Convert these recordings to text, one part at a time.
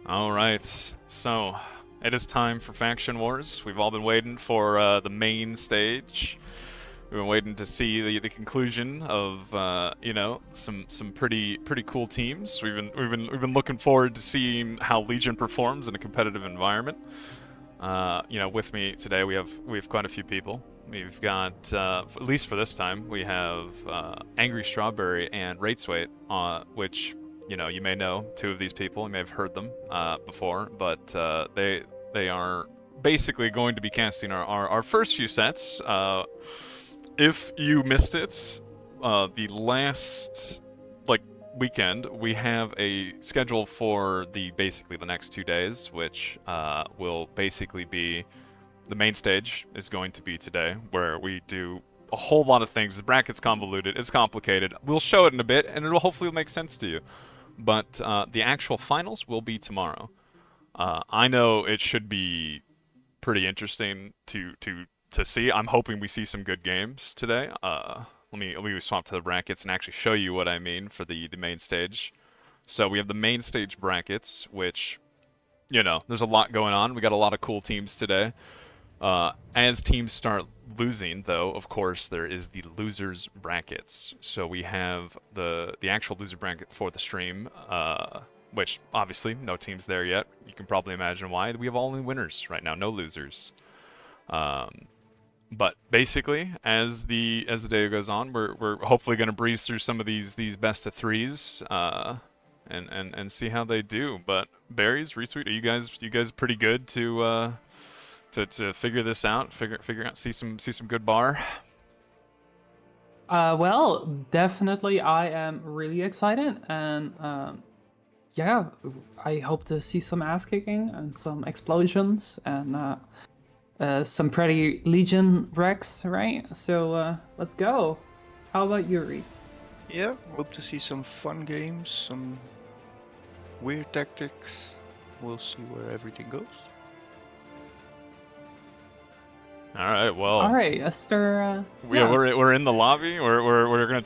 Alright, so it is time for Faction Wars. We've all been waiting for the main stage. We've been waiting to see the conclusion of you know, some pretty cool teams. We've been looking forward to seeing how Legion performs in a competitive environment. You know, with me today we have quite a few people. We've got at least for this time we have Angry Strawberry and Rateswait, which you know you may know two of these people. You may have heard them before, but they are basically going to be casting our first few sets. If you missed it, the last weekend we have a schedule for basically the next 2 days, which will basically be the main stage is going to be today, where we do a whole lot of things. The bracket's convoluted, it's complicated. We'll show it in a bit, and it'll hopefully make sense to you. But the actual finals will be tomorrow. I know it should be pretty interesting to see. I'm hoping we see some good games today. Let me swap to the brackets and actually show you what I mean for the main stage. So we have the main stage brackets, which, you know, there's a lot going on. We got a lot of cool teams today. As teams start losing, though, of course, there is the losers brackets. So we have the actual loser bracket for the stream, which obviously no teams there yet. You can probably imagine why. We have only winners right now, no losers. But basically, as the day goes on, we're hopefully going to breeze through some of these best of threes, and see how they do. But Berries, Retweet, are you guys pretty good to figure this out? Figure out, see some good bar. Well, definitely I am really excited, and yeah, I hope to see some ass kicking and some explosions and some pretty Legion wrecks, right? So let's go. How about you, Reed? Yeah, hope to see some fun games, some weird tactics. We'll see where everything goes. All right, well. All right, Esther. Yeah, we're in the lobby. We're gonna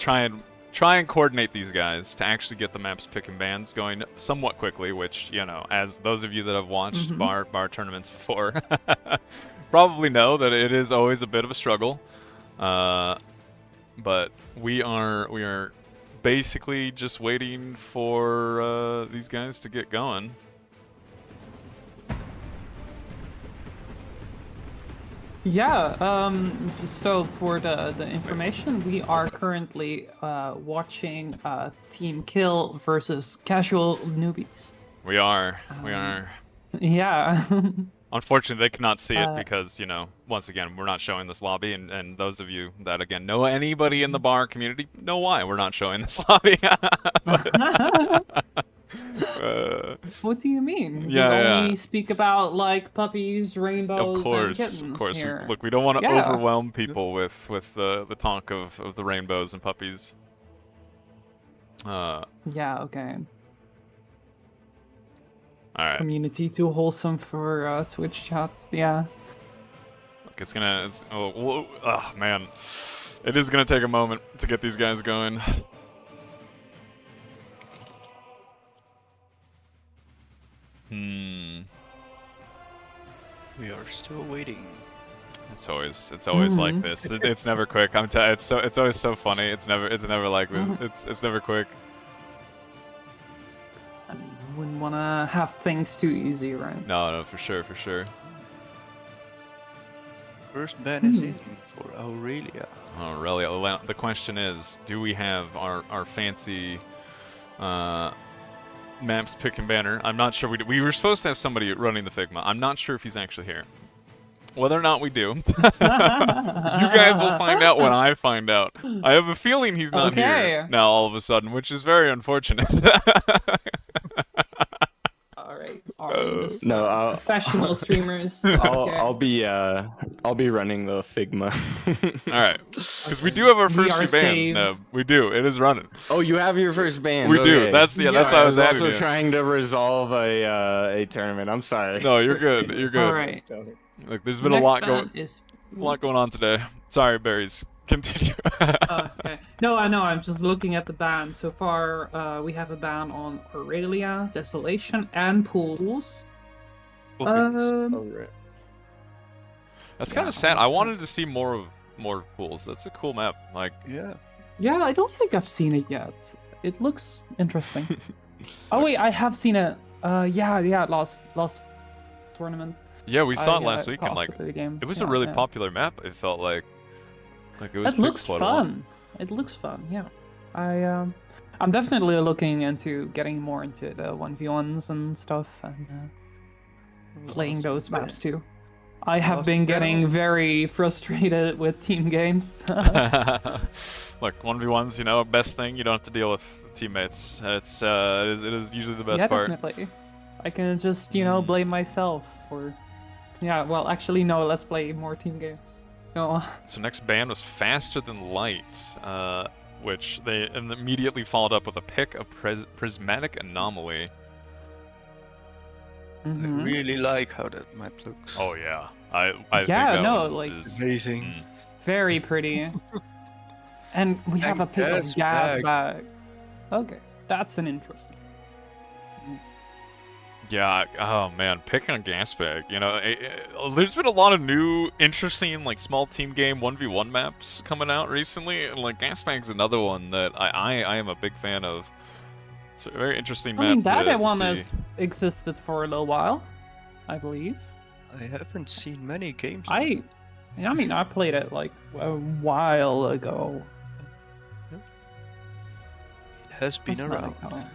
try and coordinate these guys to actually get the maps pick and bans going somewhat quickly. Which, you know, as those of you that have watched bar tournaments before probably know that it is always a bit of a struggle. But we are basically just waiting for these guys to get going. Yeah, so for the information, we are currently watching Team Kill versus Casual Newbies. We are. Yeah. Unfortunately, they cannot see it because, you know, once again, we're not showing this lobby, and those of you that, again, know anybody in the bar community know why we're not showing this lobby. What do you mean? Yeah, we only speak about, like, puppies, rainbows, and kittens of course. here. Look, we don't want to overwhelm people with the talk of the rainbows and puppies. Yeah, okay. All right. Community too wholesome for Twitch chats. Yeah. Look, oh man, it is gonna take a moment to get these guys going. We are still waiting. It's always like this. It's never quick. It's always so funny. It's never like this. It's never quick. I mean, you wouldn't want to have things too easy, right? No, for sure. First ban is in for Aurelia. Aurelia. The question is, do we have our fancy maps pick and banner? I'm not sure we were supposed to have somebody running the Figma. I'm not sure if he's actually here. Whether or not we do, you guys will find out when I find out. I have a feeling he's not here now all of a sudden, which is very unfortunate. All right. Professional streamers. I'll be running the Figma. All right, because we do have our first few bans now. We do. It is running. Oh, you have your first ban. We do. That's why I was also trying to resolve a tournament. I'm sorry. No, you're good. You're good. All right. Look, there's been a lot going on today. Sorry, Berries. Continue. Okay. No, I know. I'm just looking at the ban. So far, we have a ban on Aurelia, Desolation, and Pools. Oh, goodness. Um, That's Yeah, kind of sad. I I'm- wanted to see more pools. That's a cool map. Like, Yeah. Yeah, I don't think I've seen it yet. It looks interesting. Oh wait, I have seen it. Yeah, last tournament. yeah, we saw it I, last week, and passed like, it to the game. it was Yeah, a really yeah. popular map. It felt like it was It picked looks quite a lot. fun. It looks fun. Yeah, I'm definitely looking into getting more into the 1v1s and stuff, and playing those maps too. I have Last been getting battle. very frustrated with team games. Look, 1v1s, you know, best thing. You don't have to deal with teammates. It is usually the best Yeah, part. definitely. I can just, blame myself for... Yeah, well, actually, no, let's play more team games. No. So next ban was Faster Than Light, which they immediately followed up with a pick of Prismatic Anomaly. I Mhm. really like how that map looks. Oh yeah, I think Yeah, that no, one like- is Amazing. Very pretty. And we have a And pick of Gasbag. Gasbags. Okay, that's an interesting. Yeah, oh man, picking on Gasbag. You know, there's been a lot of new, interesting, like small team game 1v1 maps coming out recently, and like Gasbag's another one that I am a big fan of. It's a very interesting I map mean, that to one see. has existed for a little while, I believe. I haven't seen many games. I played it like a while ago. It has been Prismatic, around. oh.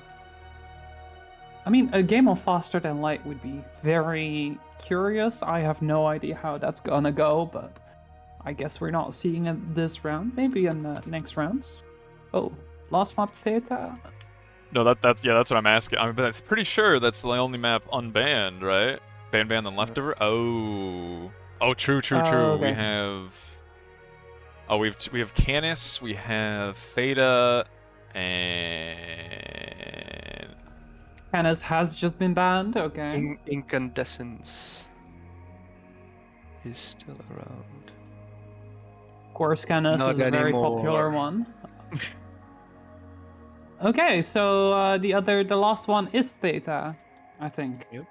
I mean, a game of Faster Than Light would be very curious. I have no idea how that's gonna go, but I guess we're not seeing it this round. Maybe in the next rounds. Oh, last map Theta. No, that's what I'm asking. I'm pretty sure that's the only map unbanned, right? Ban then leftover. Oh, true. We okay. have. Oh, we have Canis, we have Theta, and Canis has just been banned. Okay. Incandescence is still around. Of course, Canis Not is a very popular anymore. one. Okay, so the last one is Theta, I think. Yep.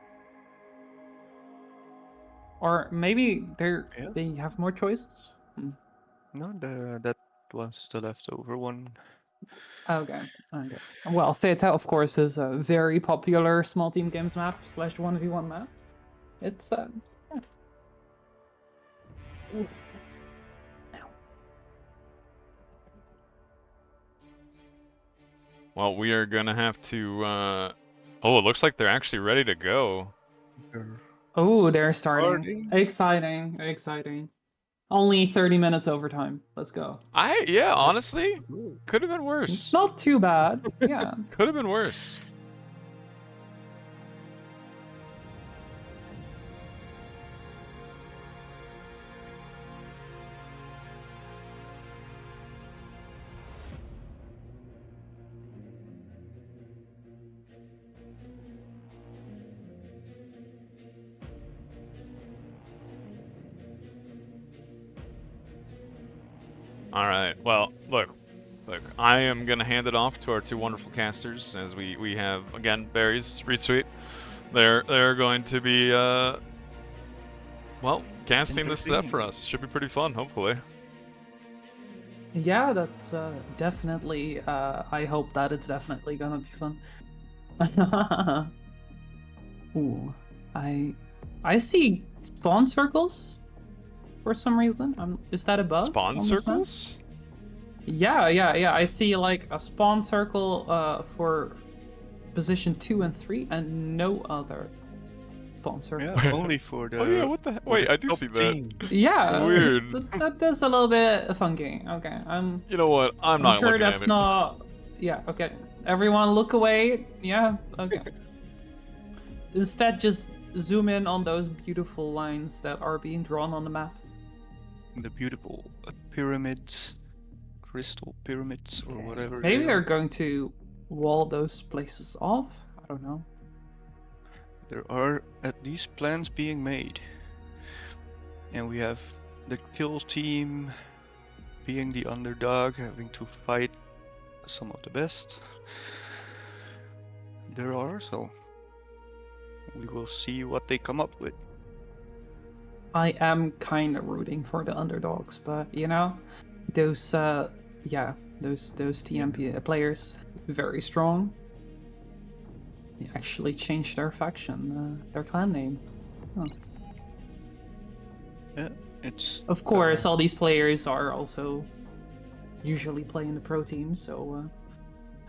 Or maybe Yeah. they have more choices. No, that was the leftover one. Okay. Well, Theta, of course, is a very popular small team games map / 1v1 map. It's yeah. Ooh. well, we are gonna have to. Oh, it looks like they're actually ready to go. Oh, they're starting. Exciting. Only 30 minutes overtime. Let's go. Yeah, honestly, could have been It's worse. not too bad. Yeah. Could have been worse. All right. Well, look. I am gonna hand it off to our two wonderful casters, as we have again Barry's retweet. They're going to be well, casting this stuff for us. Should be pretty fun, hopefully. Yeah, that's definitely. I hope that it's definitely gonna be fun. Ooh, I see spawn circles for some reason. Is that a bug? Spawn on this map? circles? Yeah. I see like a spawn circle for position 2 and 3, and no other spawn circle. Yeah, only for the. Oh yeah, what the? for Wait, the I do top see that. team. Yeah, Weird. That is a little bit funky. Okay, You know what? I'm I'm not sure looking that's at it. not. Yeah. Okay. Everyone, look away. Yeah. Okay. Instead, just zoom in on those beautiful lines that are being drawn on the map. The beautiful pyramids, crystal pyramids, or whatever. Maybe they they're are. going to wall those places off. I don't know. There are at least plans being made. And we have the kill team being the underdog, having to fight some of the best there are, so we will see what they come up with. I am kind of rooting for the underdogs, but you know, those those TMP players very strong. They actually changed their faction, their clan name. Huh. Yeah, it's Of course, all these players are also usually playing the pro team, so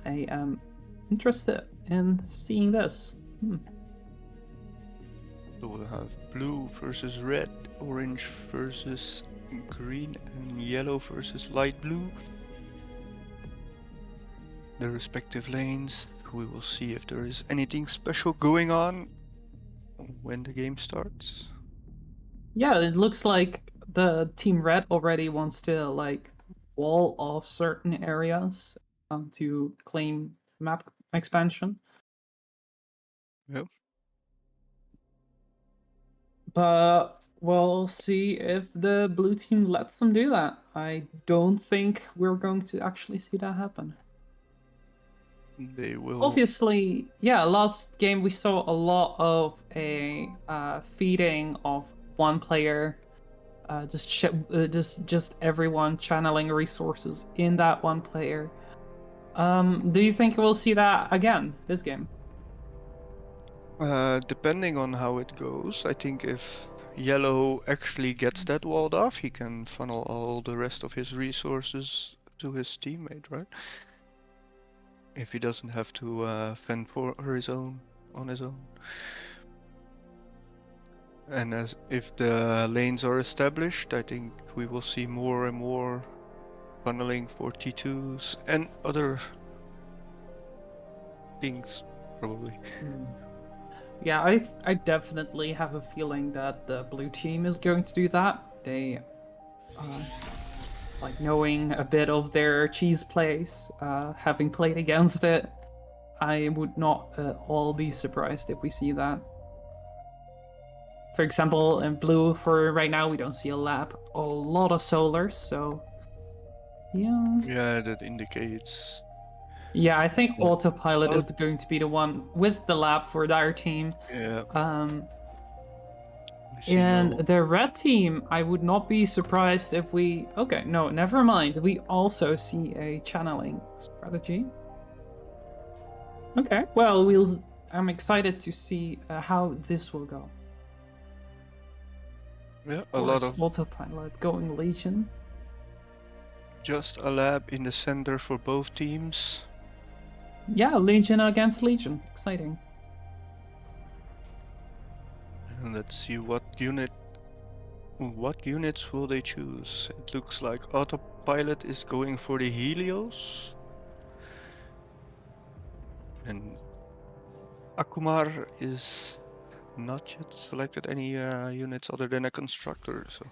I am interested in seeing this. So we'll have blue versus red, orange versus green, and yellow versus light blue. The respective lanes. We will see if there is anything special going on when the game starts. Yeah, it looks like the Team Red already wants to like wall off certain areas to claim map expansion. Yep. But we'll see if the blue team lets them do that. I don't think we're going to actually see that happen. They will. Obviously, yeah, last game we saw a lot of a feeding of one player, just everyone channeling resources in that one player. Do you think we'll see that again this game? Depending on how it goes, I think if yellow actually gets that walled off, he can funnel all the rest of his resources to his teammate, right? If he doesn't have to fend for his own on his own. And as if the lanes are established, I think we will see more and more funneling for T2s and other things, probably. Yeah, I definitely have a feeling that the blue team is going to do that. They, like knowing a bit of their cheese plays, having played against it, I would not at all be surprised if we see that. For example, in blue, for right now, we don't see a lab, a lot of solars, so yeah. Yeah, that indicates. Yeah, I think Yeah. autopilot Oh. is going to be the one with the lab for their team. Yeah. I see And no. the red team, I would not be surprised if we... Okay, no, never mind. We also see a channeling strategy. Okay, well, I'm excited to see how this will go. Yeah, Of a lot course, of autopilot going Legion. just a lab in the center for both teams. Yeah, Legion against Legion. Exciting. And let's see what units will they choose. It looks like autopilot is going for the Helios. And Akumar is not yet selected any units other than a constructor, so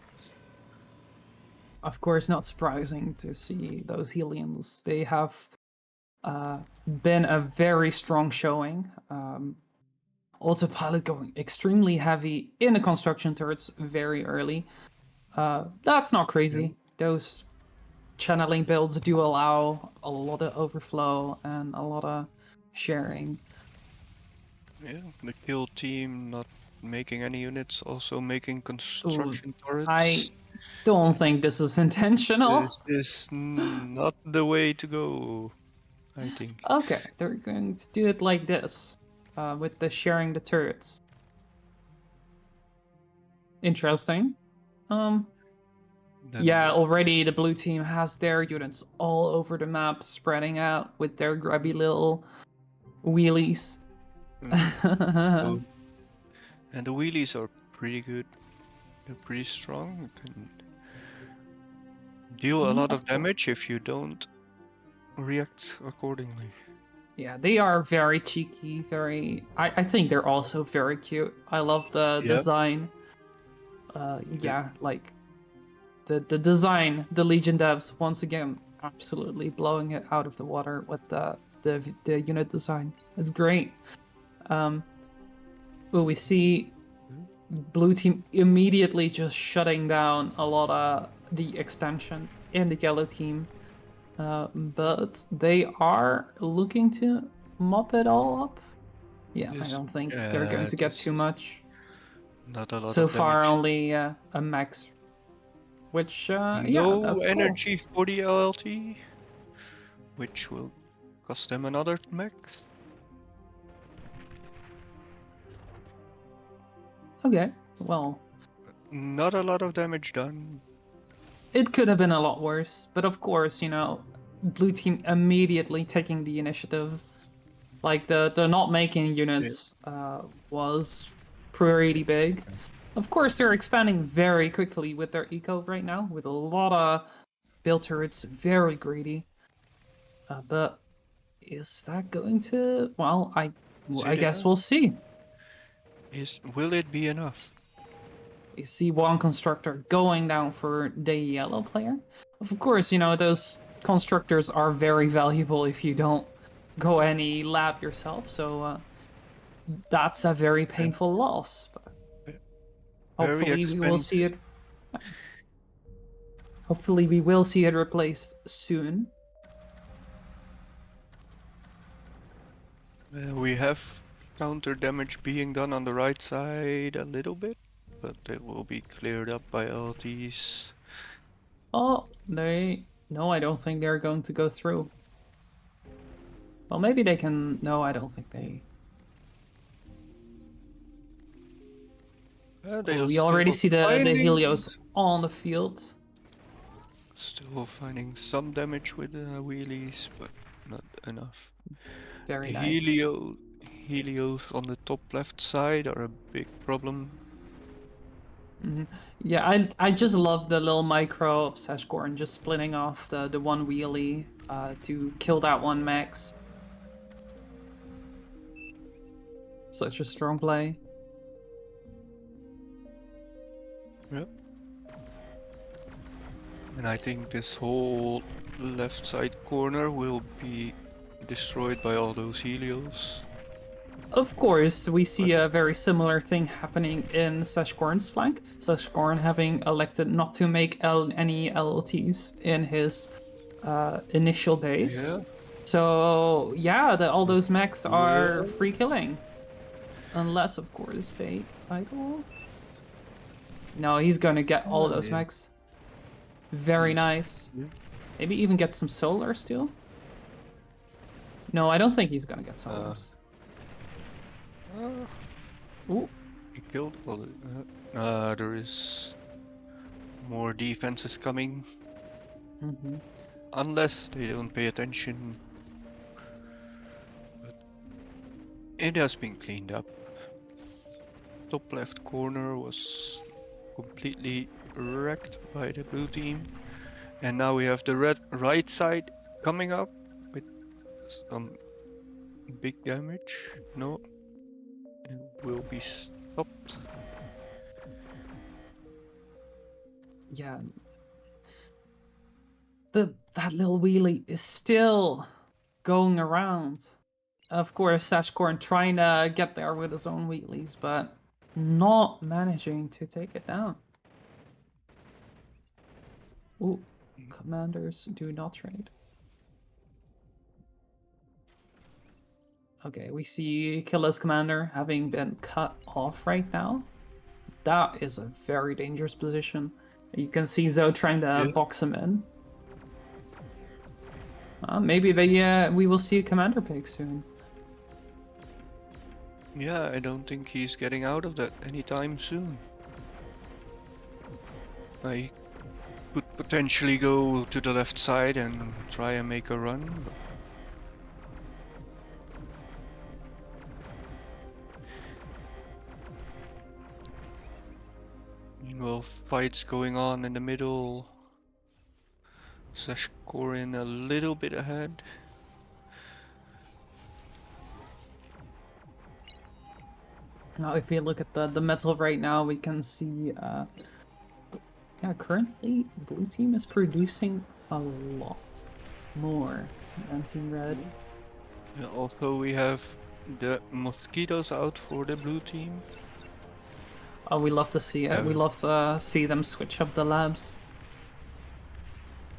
Of course, not surprising to see those Heliums. They have been a very strong showing. Autopilot going extremely heavy in the construction turrets very early. That's not crazy. Those channeling builds do allow a lot of overflow and a lot of sharing. yeah, the kill team not making any units, also making Ooh, construction turrets. I don't think this is intentional. This is not the way to go, I think. Okay, they're going to do it like this, with the sharing the turrets. Interesting. Yeah, already the blue team has their units all over the map, spreading out with their grubby little wheelies. So- and the wheelies are pretty good. They're pretty strong. You can deal a lot of damage if you don't react accordingly. Yeah, they are very cheeky, I think they're also very cute. I love the design. Yeah, like the design, the Legion devs once again absolutely blowing it out of the water with the unit design. It's great. We see blue team immediately just shutting down a lot of the expansion in the yellow team, but they are looking to mop it all up. Yeah, I Yes. don't think they're going to get this too is much. not a lot So of far, damage. only a max, which yeah, No that's cool. energy for the LLT, which will cost them another max. Okay, well, Not a lot of damage done. it could have been a lot worse, but of course, blue team immediately taking the initiative. Like the not making units was pretty big. Of course, they're expanding very quickly with their eco right now, with a lot of build turrets, very greedy. But is that going to? Well, I guess we'll see. Will it be enough? You see one constructor going down for the yellow player. Of course, those constructors are very valuable if you don't go any lab yourself. So that's a very painful loss. But Very hopefully we will see expensive. it. Hopefully we will see it replaced soon. We have counter damage being done on the right side a little bit, but it will be cleared up by LTs. Oh, no, I don't think they're going to go through. Well, maybe they can. No, I don't think they. They are We already see the finding, Helios on the field. still finding some damage with wheelies, but not enough. Very The nice. Helios on the top left side are a big problem. Yeah, I just love the little micro of Sashgorn just splitting off the one wheelie to kill that one max. Such a strong play. Yep. And I think this whole left side corner will be destroyed by all those Helios. Of course, we see a very similar thing happening in Sashgorn's flank. Sashgorn having elected not to make any LLTs in his initial base. Yeah. So yeah, all those mechs are Well, free killing. Unless, of course, they idle. No, he's gonna get all those yeah. mechs. Very Yes. nice. Yeah. Maybe even get some solar still? No, I don't think he's gonna get solars. Ooh. He killed all there is more defenses coming. Unless they don't pay attention. But it has been cleaned up. Top left corner was completely wrecked by the blue team. And now we have the right side coming up with some big damage. No, it will be stopped. Yeah. That little wheelie is still going around. Of course, Sashkorn trying to get there with his own wheelies, but not managing to take it down. Ooh, commanders do not trade. Okay, we see Killa's commander having been cut off right now. That is a very dangerous position. You can see Zoe trying to box him in. Maybe we will see a commander pick soon. Yeah, I don't think he's getting out of that anytime soon. I could potentially go to the left side and try and make a run. But... Meanwhile, fights going on in the middle. Sashkorin a little bit ahead. Now, if we look at the metal right now, we can see, yeah, currently blue team is producing a lot more than team red. Yeah, also, we have the mosquitoes out for the blue team. Oh, we love to see it. We love to see them switch up the labs.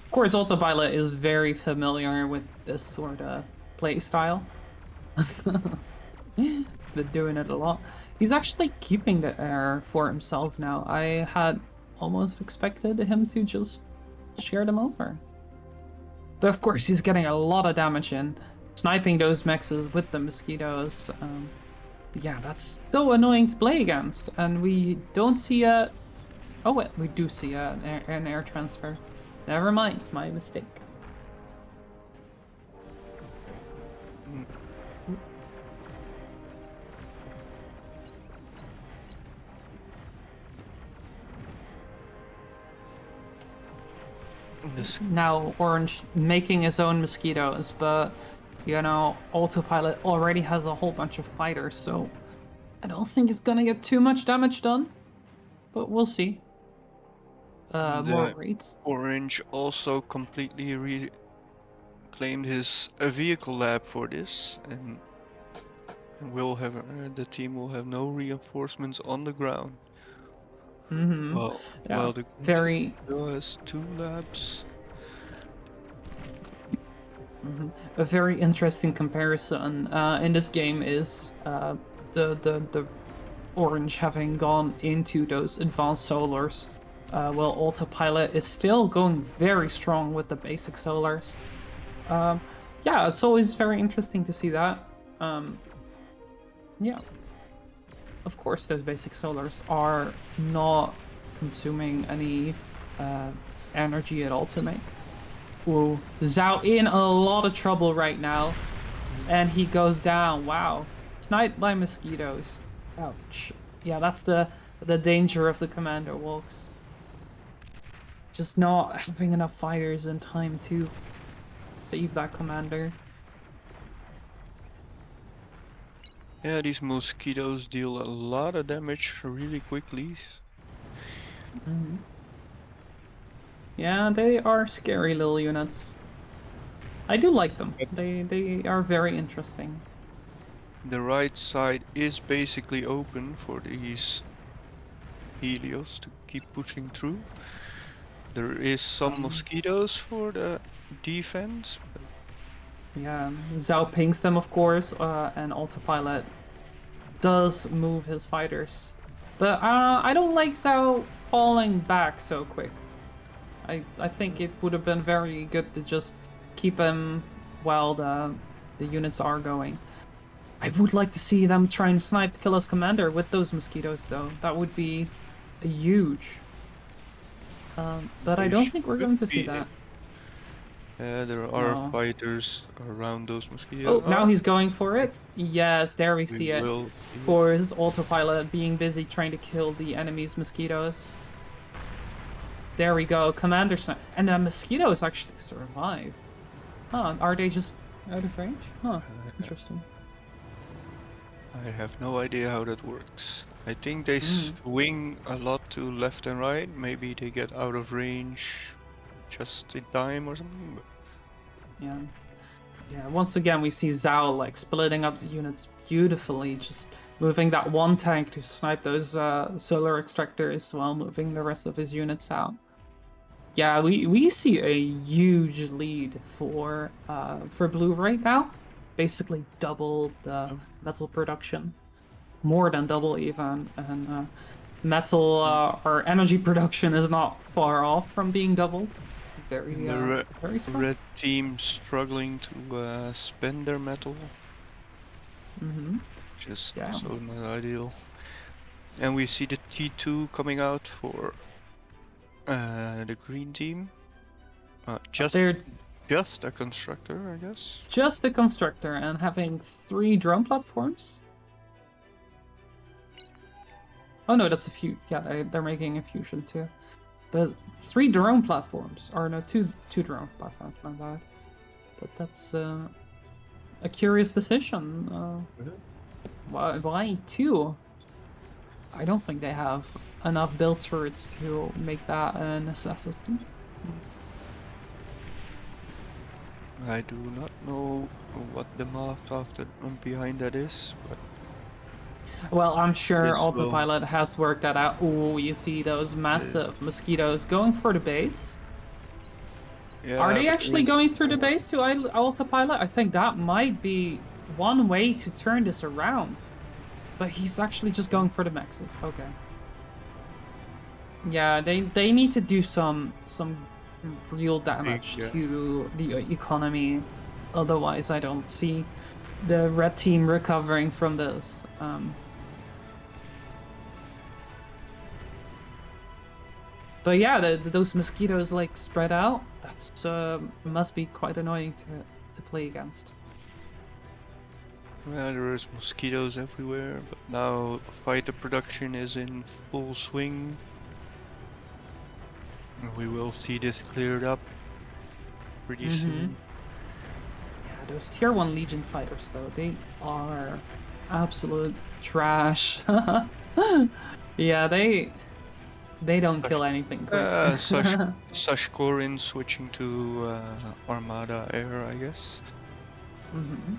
Of course, Autopilot is very familiar with this sort of play style. Been doing it a lot. He's actually keeping the air for himself now. I had almost expected him to just share them over. But of course, he's getting a lot of damage in, sniping those mexes with the mosquitoes. Yeah, that's so annoying to play against. And we don't see a... Oh, wait, we do see an air transfer. Never mind, it's my mistake. Mm. This Now Orange making his own mosquitoes, but you know, Autopilot already has a whole bunch of fighters, so I don't think it's gonna get too much damage done. But we'll see. More the raids. Orange also completely reclaimed his vehicle lab for this, and will have the team will have no reinforcements on the ground. Mm-hmm. Well, Yeah, while the green team very. still has 2 labs. A very interesting comparison in this game is the Orange having gone into those advanced solars, while Autopilot is still going very strong with the basic solars. Yeah, it's always very interesting to see that. Yeah, of course, those basic solars are not consuming any energy at all to make. Ooh, Zhao in a lot of trouble right now, and he goes down. Wow, sniped by mosquitoes. Ouch. Yeah, that's the danger of the Commander walks. Just not having enough fighters in time to save that Commander. Yeah, these mosquitoes deal a lot of damage really quickly. Mm-hmm. Yeah, they are scary little units. I do like them. They are very interesting. The right side is basically open for these Helios to keep pushing through. There is some mosquitoes for the defense, but Yeah, Zhao pings them, of course, and Autopilot does move his fighters. But I don't like Zhao falling back so quick. I think it would have been very good to just keep him while the units are going. I would like to see them try and snipe Killer's commander with those mosquitoes, though. That would be huge. But I they don't think we're should going to see be- that. there are No. fighters around those Oh, mosquitoes. now he's going for it. Yes, there we we see it. will see it. For his Autopilot being busy trying to kill the enemy's mosquitoes. There we go, Commander Snipe. And the mosquitoes actually survive. Huh, are they just out of range? Huh, interesting. I have no idea how that works. I think they swing a lot to left and right. Maybe they get out of range just in time or something. But Yeah. Yeah, once again we see Zhao like splitting up the units beautifully, just moving that one tank to snipe those solar extractors while moving the rest of his units out. Yeah, we see a huge lead for blue right now. Basically double the metal production. More than double even, and metal or energy production is not far off from being doubled. Very very smart. red team struggling to spend their metal, which is Yeah. also not ideal. And we see the T2 coming out for the green team. They're Just a constructor, I guess. just a constructor and having 3 drone platforms. Oh no, that's a few. Yeah, they're making a fusion too. But 3 drone platforms, or no, two drone platforms. My bad. But that's a curious decision. Why 2? I don't think they have enough build turrets to make that a necessity. I do not know what the math after behind that is, but Well, I'm sure This will- Autopilot has worked that out. Ooh, you see those massive mosquitoes going for the base. Yeah, Are they but actually there's going through the more. base to autopilot? I think that might be one way to turn this around. But he's actually just going for the maxes. Okay. Yeah, they need to do some real damage Yeah. to the economy. Otherwise, I don't see the red team recovering from this. But yeah, those mosquitoes like spread out. That's must be quite annoying to play against. Yeah, there is mosquitoes everywhere, but now fighter production is in full swing. And we will see this cleared up pretty soon. Yeah, those tier 1 Legion fighters though, they are absolute trash. Yeah, they don't kill anything quick. Sashkorin switching to Armada Air, I guess. Mhm.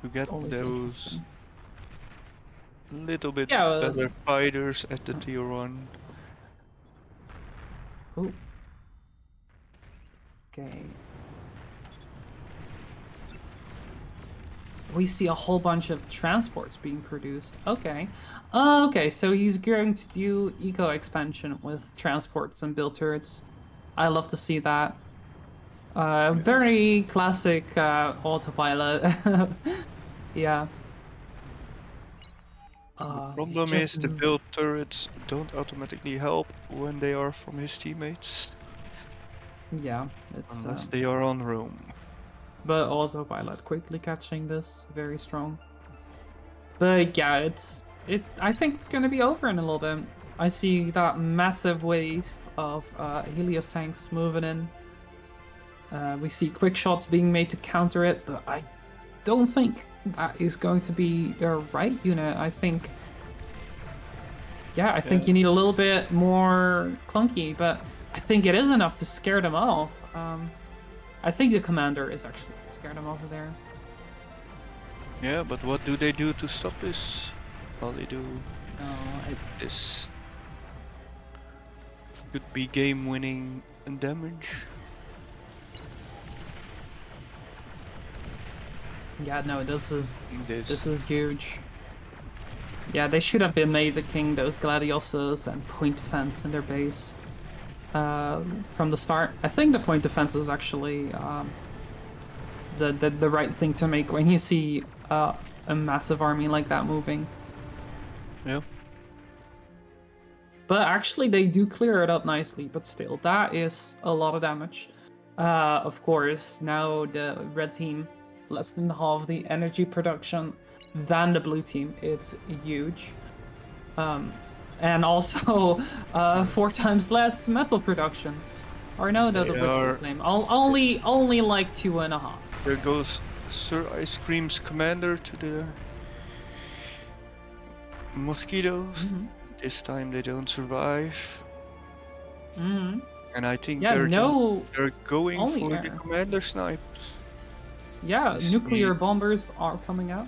To get Always those interesting. little bit Yeah. better fighters at the tier 1. Oh. Okay. We see a whole bunch of transports being produced. Okay. Okay, so he's going to do eco expansion with transports and build turrets. I love to see that. Very classic autopilot. Yeah. The He's problem is just the build turrets don't automatically help when they are from his teammates, yeah, it's unless they are on Rome. but autopilot quickly catching this very strong. But yeah, I think it's gonna be over in a little bit. I see that massive wave of Helios tanks moving in. We see quick shots being made to counter it, but I don't think that is going to be the right unit. I think, yeah, I think Yeah. you need a little bit more clunky, but I think it is enough to scare them off. I think the commander is actually scared them over there. Yeah, but what do they do to stop this? Well, they do No, this. Could be game-winning damage. yeah, no, this is This. huge. Yeah, they should have been made the king those gladiuses and point defense in their base from the start. I think the point defense is actually the right thing to make when you see a massive army like that moving. Yeah. But actually, they do clear it up nicely. But still, that is a lot of damage. Of course, now the red team less than half the energy production than the blue team. It's huge. And also 4 times less metal production. Or no, They the liquid are. flame. Only like 2.5. There goes Sir Ice Cream's commander to the mosquitoes. This time they don't survive. Mm-hmm. And I think Yeah, no, they're going only for the air. commander snipes. Yeah, You nuclear see, bombers are coming out.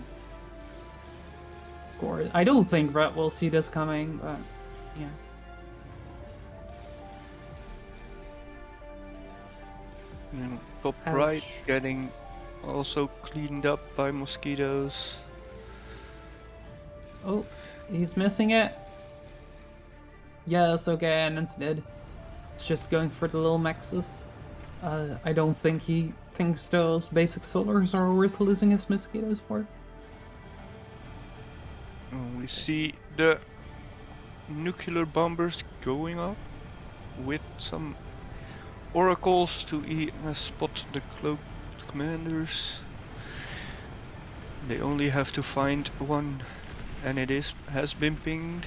Or I don't think Brett will see this coming, but yeah. top right getting also cleaned up by mosquitoes. Oh, he's missing it. Yes, okay, and it's dead. It's just going for the little maxes. I don't think he thinks those basic solars are worth losing his mosquitoes for. We see the nuclear bombers going up with some oracles to spot the cloaked commanders. They only have to find one, and has been pinged.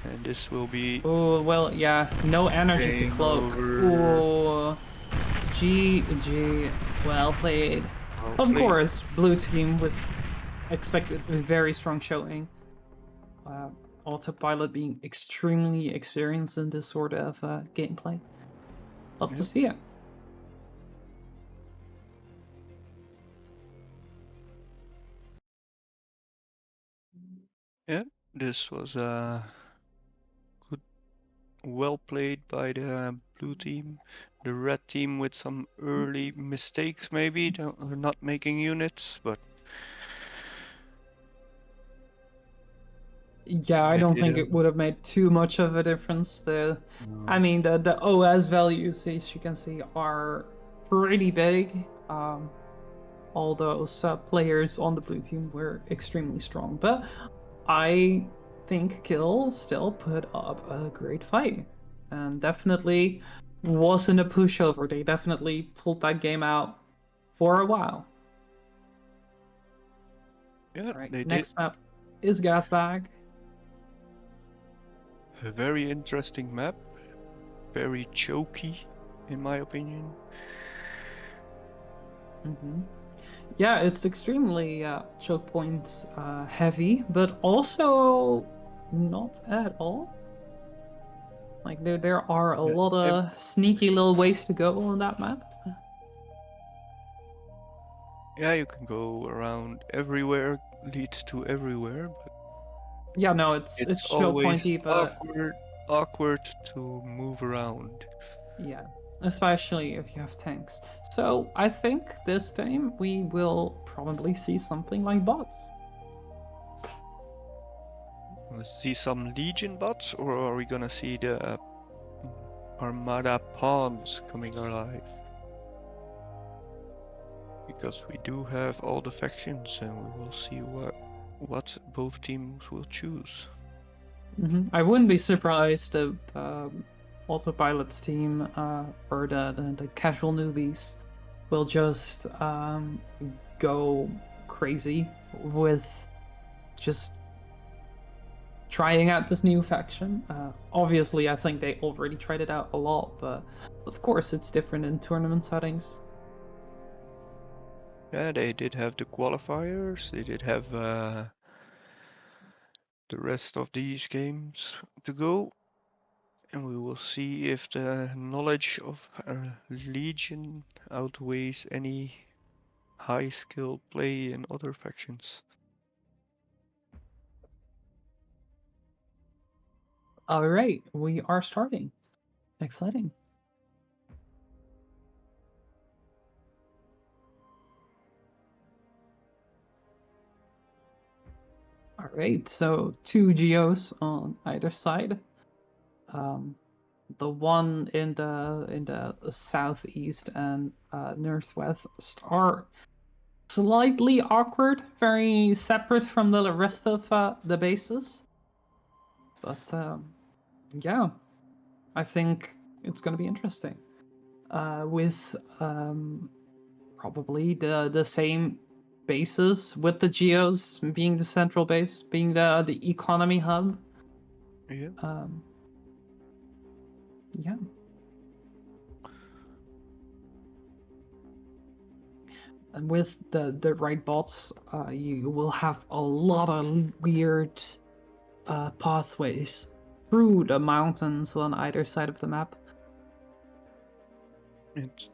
And this will be Oh, well, yeah, no energy to game cloak. over. Oh, GG, well played. Well Of played. course, blue team with expected a very strong showing. Autopilot being extremely experienced in this sort of gameplay. Love to Yep. see it. Yeah, this was well played by the blue team. The red team with some early mistakes, maybe not making units, but Yeah, I they don't did think it would have made too much of a difference. I mean, the OS values, as you can see, are pretty big. All those players on the blue team were extremely strong, but I think Kill still put up a great fight, and definitely wasn't a pushover. They definitely pulled that game out for a while. Yeah, All right, they did. next map is Gasbag. A very interesting map. Very choky, in my opinion. Mm-hmm. Yeah, it's extremely choke points heavy, but also not at all. Like there are a Yeah, lot of sneaky little ways to go on that map. yeah, you can go around everywhere, leads to everywhere, but Yeah, no, it's it's choke always pointy, but awkward to move around. yeah, especially if you have tanks. So I think this time we will probably see something like bots. We'll see some Legion bots, or are we gonna see the Armada pawns coming alive? Because we do have all the factions, and we will see what both teams will choose. I wouldn't be surprised if Autopilot's team or the casual newbies will just go crazy with just trying out this new faction. Obviously, I think they already tried it out a lot, but of course, it's different in tournament settings. Yeah, they did have the qualifiers. They did have the rest of these games to go, and we will see if the knowledge of Legion outweighs any high skill play in other factions. All right, we are starting. Exciting. All right, so two geos on either side. Um, the one in the southeast and northwest are slightly awkward, very separate from the rest of the bases. But yeah, I think it's gonna be interesting. With probably the same bases, with the geos being the central base, being the economy hub. Yeah. Yeah. And with the right bots, you will have a lot of weird pathways through the mountains on either side of the map. It's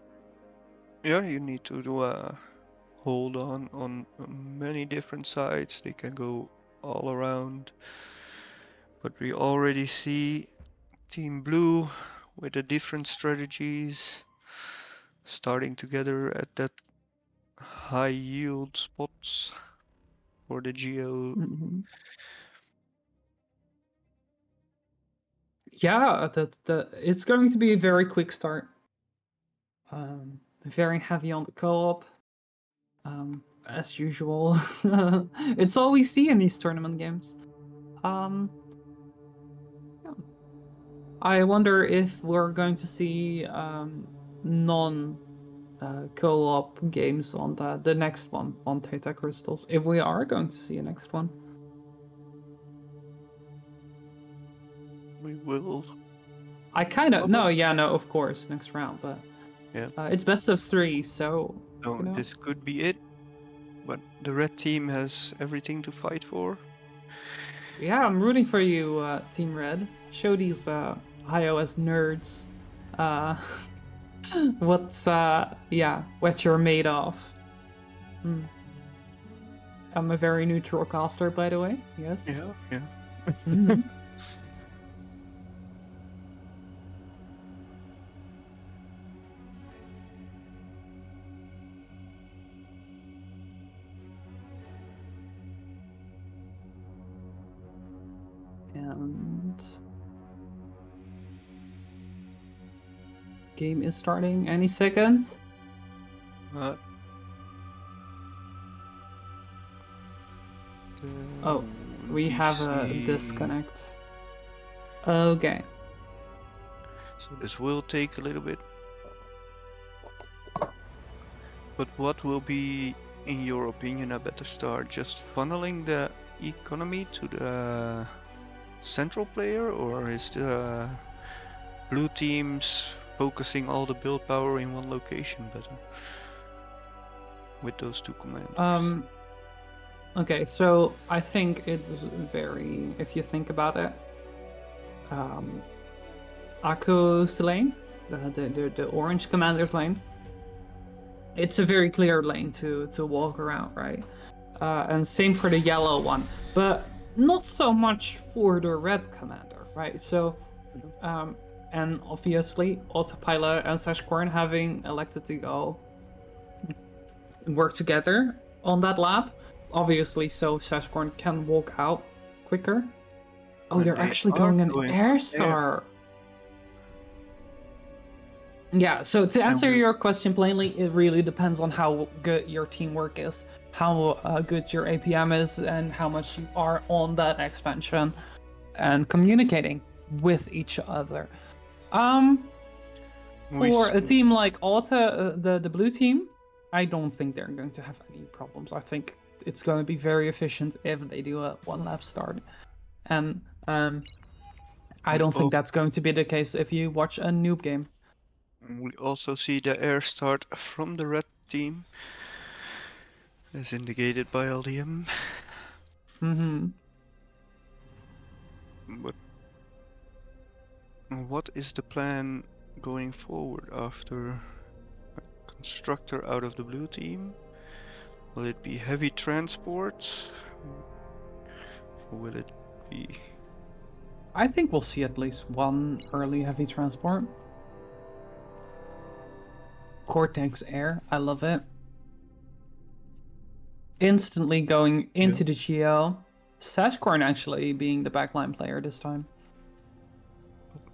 yeah, you need to do hold on many different sides. They can go all around, but we already see Team Blue with the different strategies starting together at that high yield spots for the geo. Mm-hmm. Yeah, it's going to be a very quick start. Very heavy on the co-op, as usual. It's all we see in these tournament games. Yeah. I wonder if we're going to see non co-op games on the next one on Theta Crystals. If we are going to see a next one. We will. I kind of Probably. no, of course, next round, but Yeah. it's best of 3, so No, you know. this could be it. But the red team has everything to fight for. Yeah, I'm rooting for you, Team Red. Show these iOS nerds uh, what you're made of. Hmm. I'm a very neutral caster, by the way. Yes. Yeah, yeah. Mhm. game is starting any second. Uh, Oh, we have a PC. disconnect. Okay. So this will take a little bit. But what will be, in your opinion, a better start? Just funneling the economy to the central player, or is the blue teams focusing all the build power in one location better? With those two commanders. Okay, so I think it's very, if you think about it, Akku's lane, the orange commander's lane, it's a very clear lane to walk around, right? And same for the yellow one, but not so much for the red commander, right? So, and obviously, Autopilot and Sashkorn having elected to go work together on that lap, obviously, so Sashkorn can walk out quicker. Oh, And you're they actually are going an going air air. star. Yeah, so to answer we- your question plainly, it really depends on how good your teamwork is, how good your APM is, and how much you are on that expansion and communicating with each other. we For a s- team like Alta, the blue team, I don't think they're going to have any problems. I think it's going to be very efficient if they do a one lap start, and I we don't think al- that's going to be the case if you watch a noob game. we also see the air start from the red team, as indicated by LDM. Mm-hmm. But what is the plan going forward after a constructor out of the blue team? Will it be heavy transports? Or will it be... I think we'll see at least one early heavy transport. Cortex Air, I love it. Instantly going into the GL. Sashkorn actually being the backline player this time.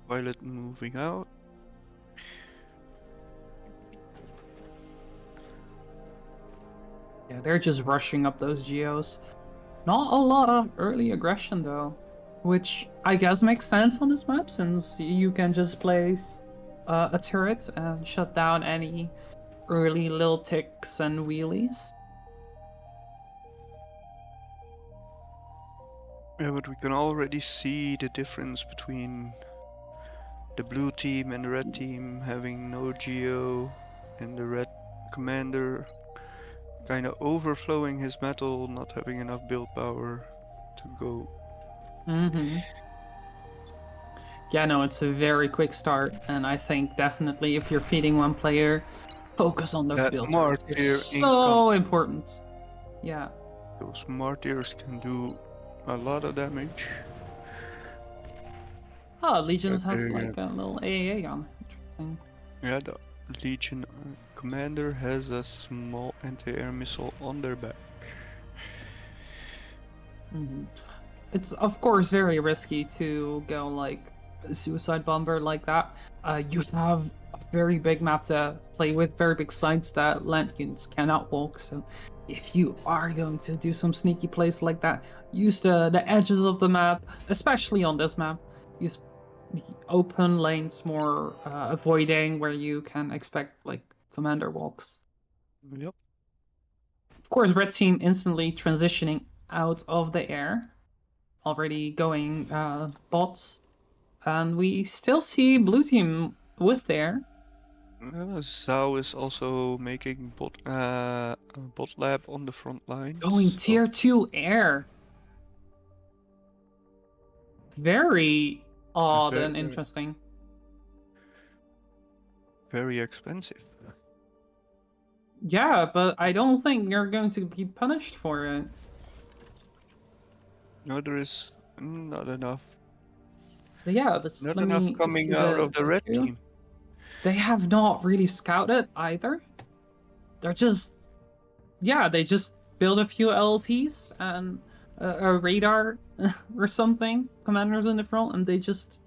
Pilot moving out? Yeah, they're just rushing up those geos. Not a lot of early aggression though, which I guess makes sense on this map since you can just place a turret and shut down any early little ticks and wheelies. Yeah, but we can already see the difference between the blue team and the red team having no geo, and the red commander kind of overflowing his metal, not having enough build power to go. Mm-hmm. Yeah, no, it's a very quick start, and I think definitely if you're feeding one player, focus on those That build turrets. They're martyr so important. Yeah. Those martyrs can do a lot of damage. Oh, Legions But has there like a little AAA on. Interesting. yeah, the Legion commander has a small anti-air missile on their back. Mm-hmm. It's of course very risky to go like a suicide bomber like that. You have a very big map to play with, very big sites that land units cannot walk. So if you are going to do some sneaky plays like that, use the edges of the map, especially on this map. Use the open lanes more, avoiding where you can expect like commander walks. Yep. Of course, red team instantly transitioning out of the air, already going bots, and we still see blue team with there. Zhao is also making bot lab on the front lines. Going tier 2 air. Very odd and Very, interesting. very expensive. Yeah, but I don't think you're going to be punished for it. No, there is not enough. But yeah, Not let enough me coming see out of the red queue. team. They have not really scouted either. They're just, yeah, they just build a few LTs and a radar or something, commanders in the front, and they just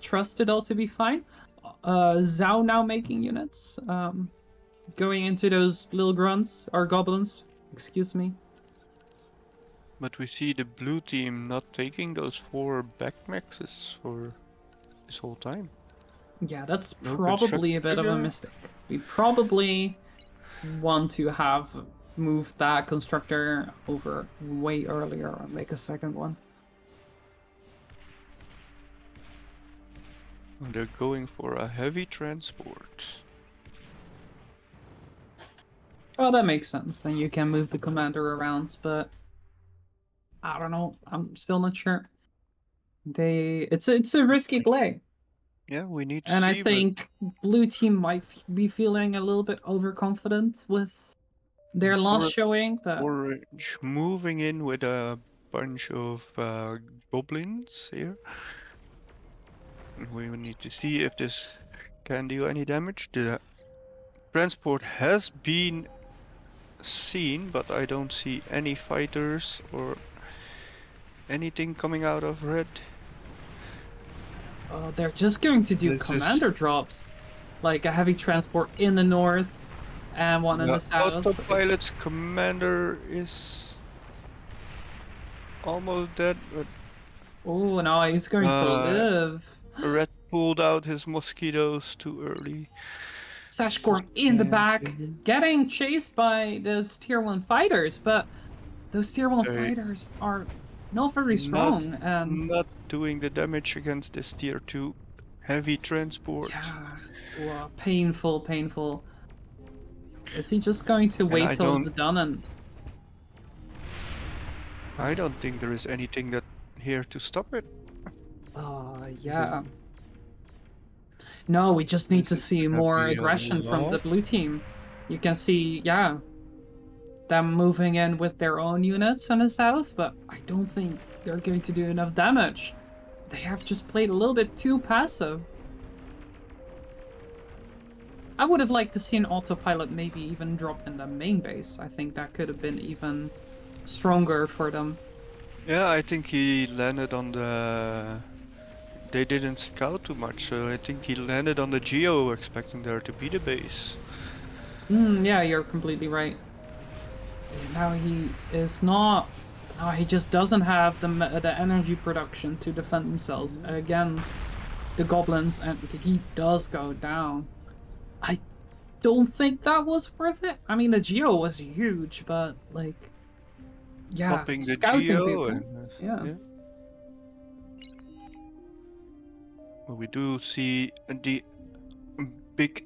trust it all to be fine. Zhao now making units, going into those little grunts or goblins. Excuse me. But we see the blue team not taking those 4 back maxes for this whole time. Yeah, that's No probably a bit of a constructor? mistake. We probably want to have moved that constructor over way earlier and make a second one. They're going for a heavy transport. Well, that makes sense. Then you can move the commander around, but I don't know. I'm still not sure. It's a risky play, Yeah, we need to and I see, but think blue team might be feeling a little bit overconfident with their last showing. But orange moving in with a bunch of goblins here. We will need to see if this can do any damage. The transport has been seen, but I don't see any fighters or anything coming out of red. they're just going to do This is commander drops, like a heavy transport in the north and one in the the south. autopilot's commander is almost dead, but Oh no, he's going to live. Red pulled out his mosquitoes too early. Sashkorn in the back, Dancing. getting chased by those tier 1 fighters, but those tier 1 Okay. fighters are not very strong. And Not doing the damage against this tier 2 heavy transport. yeah, wow, painful, painful. Is he just going to wait I till it's don't- done and... I don't think there is anything that here to stop it. yeah. No, we just need This to is see gonna more be a aggression from the lot. blue team. You can see, yeah, them moving in with their own units in the south, but I don't think they're going to do enough damage. They have just played a little bit too passive. I would have liked to see an autopilot maybe even drop in the main base. I think that could have been even stronger for them. Yeah, I think he landed on the... They didn't scout too much, so I think he landed on the Geo expecting there to be the base. Yeah, you're completely right. Now he is not... he just doesn't have the energy production to defend themselves against the goblins, and he does go down. I don't think that was worth it. I mean, the Geo was huge, but like... Yeah, Popping the scouting Geo people. and... Yeah. Well, we do see the big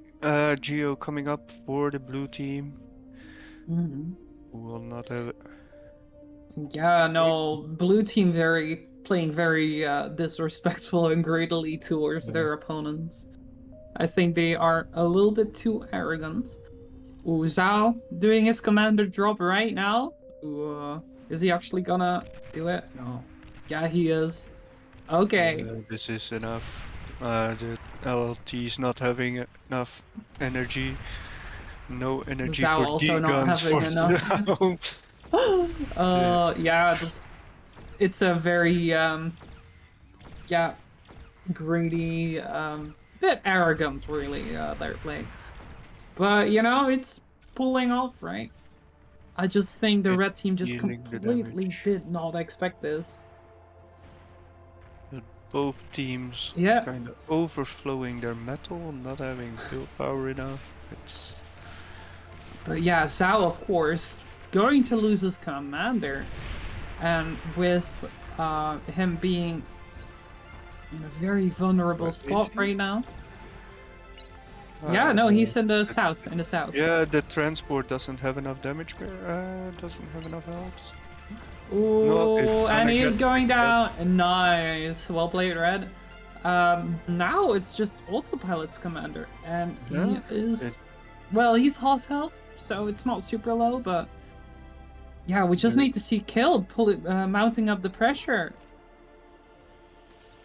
Geo coming up for the blue team. Mhm. Who will not have... Yeah, no, blue team playing very disrespectful and greedily towards their opponents. I think they are a little bit too arrogant. Ooh, Zhao doing his commander drop right now. Ooh, is he actually gonna do it? No. Yeah, he is. Okay. This is enough. The LLT's not having enough energy. No energy Zhao for also not D-guns for having enough. now. Yeah, it's a very yeah, greedy, bit arrogant, really, their play. But you know, it's pulling off, right? I just think the It's red team just dealing the completely damage. did not expect this. Both teams Yeah. kind of overflowing their metal, not having build power enough. It's But yeah, Zhao, of course, going to lose his commander, and with him being in a very vulnerable Where is spot he? right now. Yeah, no, he's in the south. In the south. Yeah, the transport doesn't have enough damage. Doesn't have enough health. Ooh, No, it's and gonna he's get going red. down. Nice. Well played, Red. Now it's just Autopilot's commander, and Yeah, he is... it- Well, he's half health, so it's not super low, but... Yeah, we just Yeah. need to see killed, mounting up the pressure.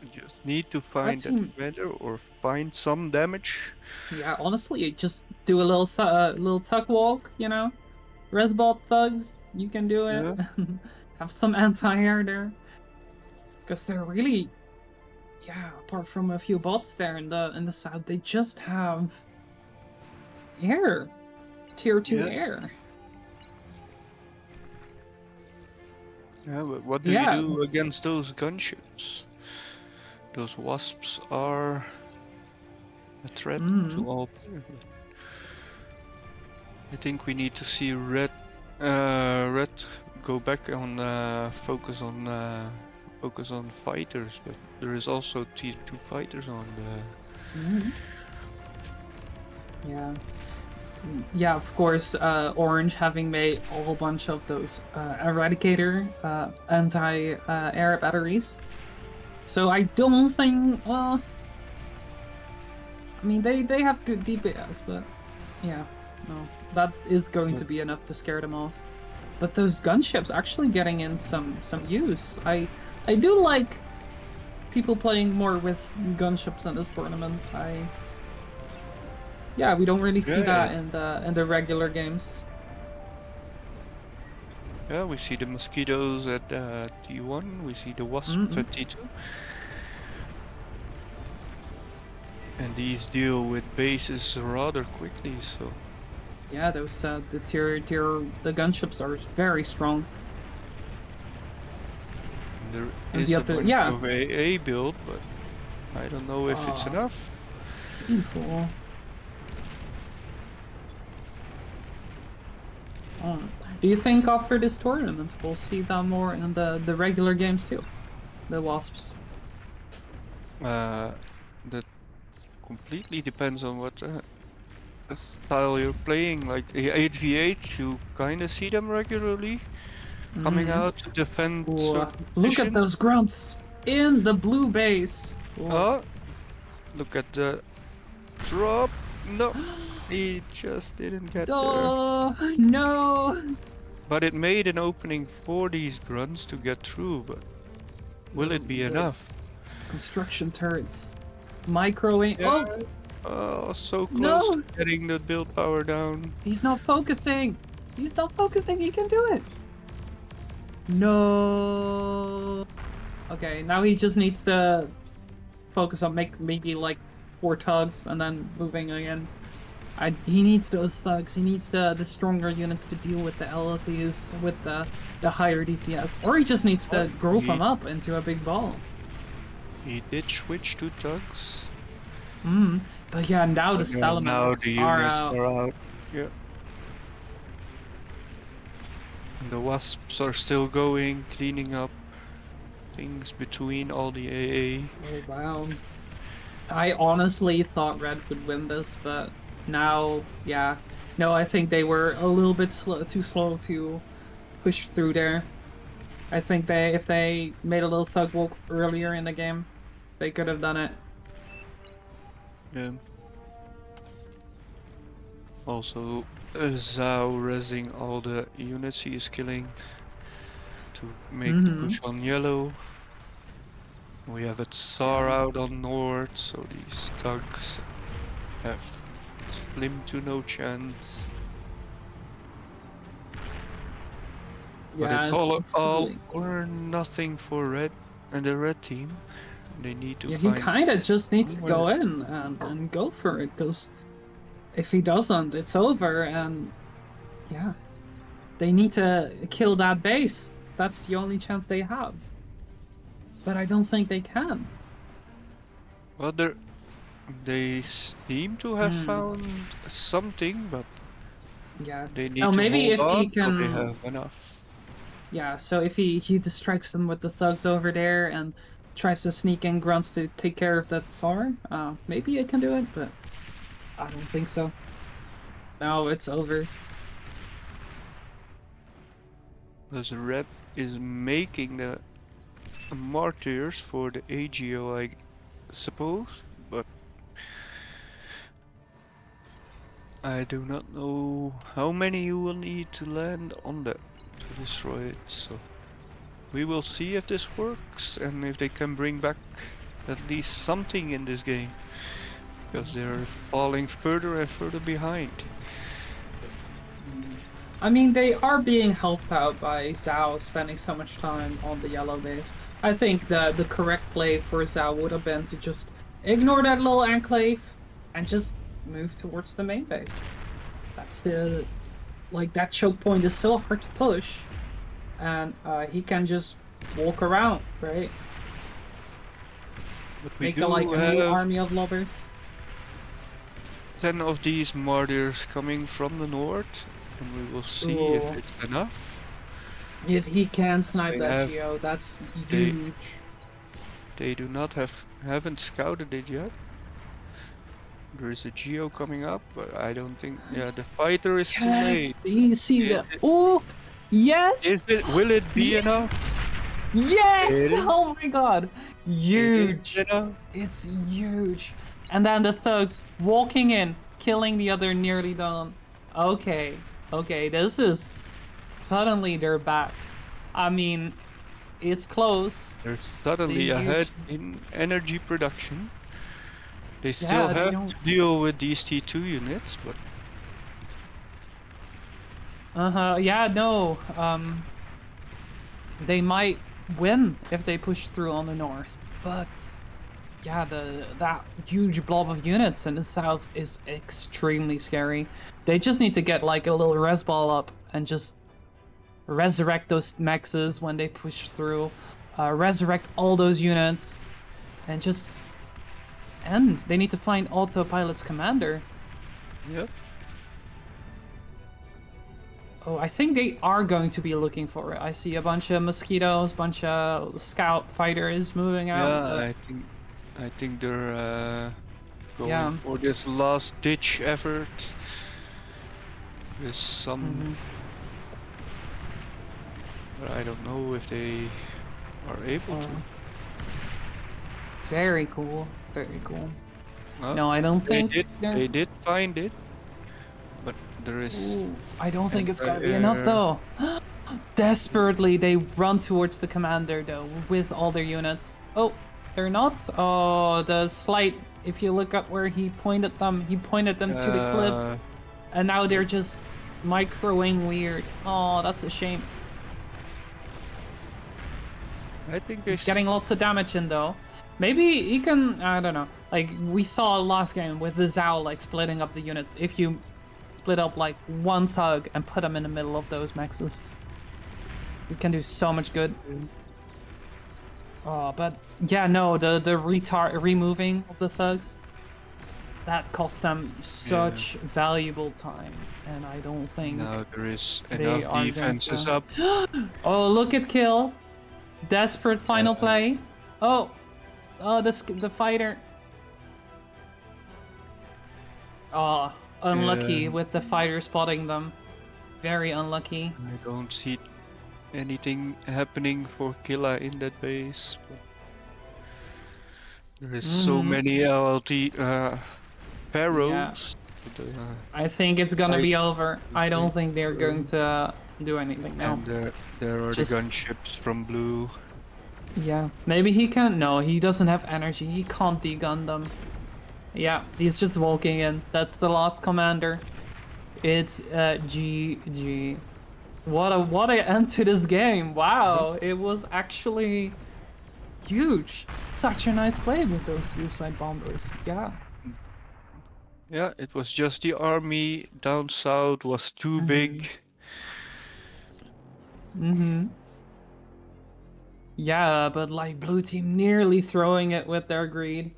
You just need to find that team- commander or find some damage. Yeah, honestly, you just do a little tug walk, you know? Resbot thugs, you can do it. Yeah. Have some anti-air there. Because they're really... yeah, apart from a few bots there in the south, they just have air, tier 2 Yeah. air. Yeah, but what do you Yeah. do against those gunships? Those wasps are a threat to all players. I think we need to see red go back on focus on fighters, but there is also tier 2 fighters on the Mhm. Yeah. Yeah, of course, Orange having made a whole bunch of those Eradicator anti-air batteries. So I don't think, I mean, they have good DPS, but yeah, no, that is going to be enough to scare them off. But those gunships actually getting in some use. I do like people playing more with gunships in this tournament. Yeah, we don't really see Yeah, that in the regular games. yeah, we see the mosquitoes at T1, we see the wasps at T2. And these deal with bases rather quickly, so Yeah, those the the gunships are very strong. there And is the a other, bunch yeah, of AA build, but I don't know if it's enough. painful. Do you think after this tournament we'll see them more in the regular games too? The wasps. That completely depends on what style you're playing. Like 8v8, you kind of see them regularly coming out to defend Ooh, certain look at positions. those grunts in the blue base. Ooh. Oh, look at the drop. No, he just didn't get there. No. But it made an opening for these grunts to get through, but will it be enough? Construction turrets. Microwave. Yeah. Oh, Oh, so close to no. getting the build power down. He's not focusing. He's not focusing. He can do it. No. Okay, now he just needs to focus on maybe like 4 tugs and then moving again. He needs those thugs. He needs the stronger units to deal with the LLTs with the higher DPS, or he just needs to group them up into a big ball. He did switch to tugs. But yeah, now the But yeah, salamanders now the are units out. are out. Yeah. And the wasps are still going, cleaning up things between all the AA. Oh wow. I honestly thought Red would win this, but now, yeah. No, I think they were a little bit too slow to push through there. I think if they made a little thug walk earlier in the game, they could have done it. Yeah. Also, Zhao resing all the units he is killing to make the push on yellow. We have a Tsar out on north, so these thugs have slim to no chance. But Yeah, it's all totally. or nothing for red and the red team. They need to Yeah, he find kind of just needs to somewhere. go in and go for it, because if he doesn't, it's over, and yeah. They need to kill that base. That's the only chance they have. But I don't think they can. Well, they seem to have found something, but Yeah. they need Now to maybe hold if he on till they can... have enough. Yeah, so if he distracts them with the thugs over there and tries to sneak in grunts to take care of that Tsar, maybe it can do it, but I don't think so. No, it's over. Because red is making the martyrs for the AGO, I suppose, but I do not know how many you will need to land on that to destroy it, so we will see if this works and if they can bring back at least something in this game, because they're falling further and further behind. I mean, they are being helped out by Zhao spending so much time on the yellow base. I think the correct play for Zhao would have been to just ignore that little enclave and just move towards the main base. That's the like that choke point is so hard to push, and he can just walk around, right? But we Make do like a have new army of lobbers. 10 of these martyrs coming from the north, and we will see if Ooh. it's enough. If he can snipe they that have- Geo, that's they- huge. They do not haven't scouted it yet. There is a Geo coming up, but I don't think. Yeah, the fighter is too Yes, late. you see Is the. it- Oh, yes, Is it? Will it be Yes! enough? yes! It is. Oh my God, It is huge! enough. It's huge. And then the thugs walking in, killing the other nearly done. Okay, okay, this is suddenly they're back. I mean, it's close. They're suddenly They're ahead huge. in energy production. They still Yeah, they have don't. to deal with these T2 units, but Yeah, no. They might win if they push through on the north, but yeah, that huge blob of units in the south is extremely scary. They just need to get like a little res ball up and just resurrect those mexes when they push through, resurrect all those units, and just end. They need to find Autopilot's commander. yep. Oh, I think they are going to be looking for it. I see a bunch of mosquitoes, bunch of scout fighters moving out. Yeah, I think they're going Yeah. for this last ditch effort. With some, but I don't know if they are able to. Very cool. Very cool. Well, No, I don't they think did. they're- They did find it, but there is. Ooh, I don't think it's gonna be anti-air. enough though. Desperately, they run towards the commander though with all their units. Oh, they're not. Oh, the slight. If you look up where he pointed them to the cliff, and now they're just microing weird. Oh, that's a shame. I think He's getting lots of damage in though. Maybe he can. I don't know. Like we saw last game with the Zhao, like splitting up the units. If you split up like one thug and put them in the middle of those maxes, you can do so much good. Oh, but yeah, no, the removing of the thugs, that cost them such valuable time, and I don't think Now there is they enough are defenses going up. Oh, look at kill. Desperate final play. Oh, the fighter. Oh, unlucky Yeah. with the fighter spotting them. Very unlucky. I don't see anything happening for Killa in that base. But there is so many LLT pharaohs. But, I think it's gonna be over. I don't think they're going to do anything now. and there are Just- the gunships from blue. Yeah, maybe he can't. No, he doesn't have energy. He can't degun them. Yeah, he's just walking in. That's the last commander. It's GG. What a end to this game. Wow, it was actually huge. Such a nice play with those suicide bombers. Yeah. Yeah, it was just the army down south was too big. Yeah, but like blue team nearly throwing it with their greed.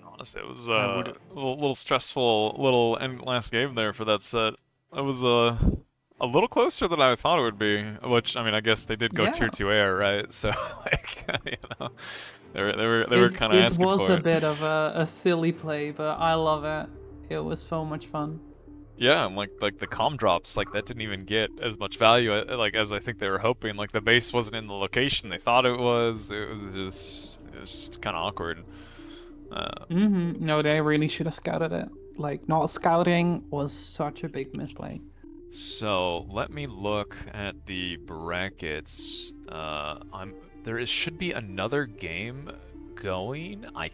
Honestly, it was I would- a little stressful little last game there for that set. It was a little closer than I thought it would be. Which I mean, I guess they did go Yeah. tier 2 air, right? So like, you know, they were kind of asking It was for a it. bit of a silly play, but I love it. It was so much fun. Yeah, and like the comm drops, like that didn't even get as much value like as I think they were hoping. Like the base wasn't in the location they thought it was. It was just kind of awkward. No, they really should have scouted it. Like not scouting was such a big misplay. So let me look at the brackets. Should be another game going. I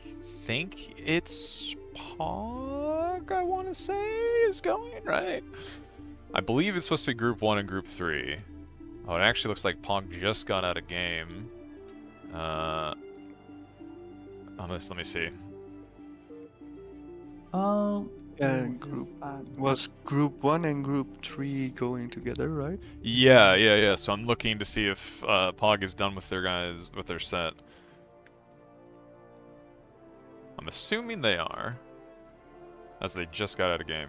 think it's Pog. I want to say is going right. I believe it's supposed to be Group 1 and Group 3. Oh, it actually looks like Pog just got out of game. Let me see. And Ooh, group is that- was Group 1 and Group 3 going together, right? Yeah. So I'm looking to see if Pog is done with their set. I'm assuming they are, as they just got out of game.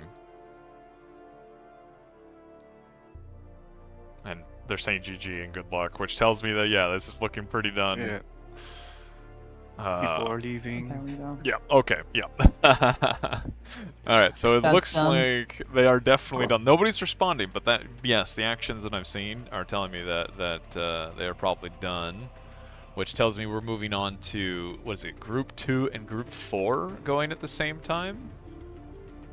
And they're saying GG and good luck, which tells me that, yeah, this is looking pretty done. Yeah. People are leaving. There we go. Yeah, okay, yeah. Alright, so it That's looks done. like they are definitely done. Nobody's responding, but that, yes, the actions that I've seen are telling me that they are probably done. Which tells me we're moving on to, what is it, Group 2 and Group 4 going at the same time?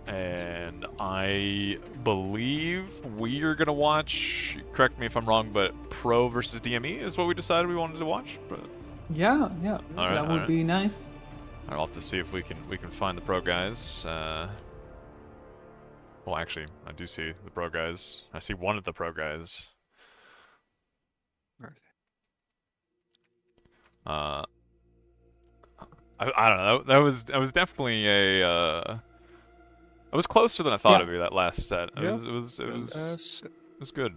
And I believe we are going to watch, correct me if I'm wrong, but Pro versus DME is what we decided we wanted to watch? Yeah, Alright, that would alright. be nice. I'll have to see if we can find the Pro guys. Well, actually, I do see the Pro guys. I see one of the Pro guys. I don't know. That was definitely a. It was closer than I thought it'd be that last set. Yeah. It was good.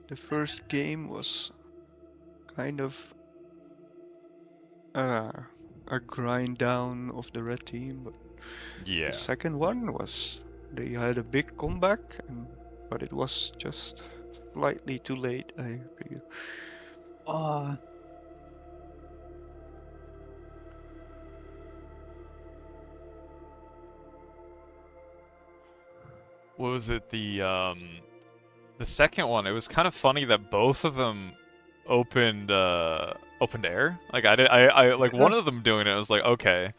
The first game was kind of a grind down of the red team, but Yeah. the second one was they had a big comeback, but it was just slightly too late, I feel. What was it? The second one. It was kind of funny that both of them opened air. Like I like one of them doing it. I was like, okay,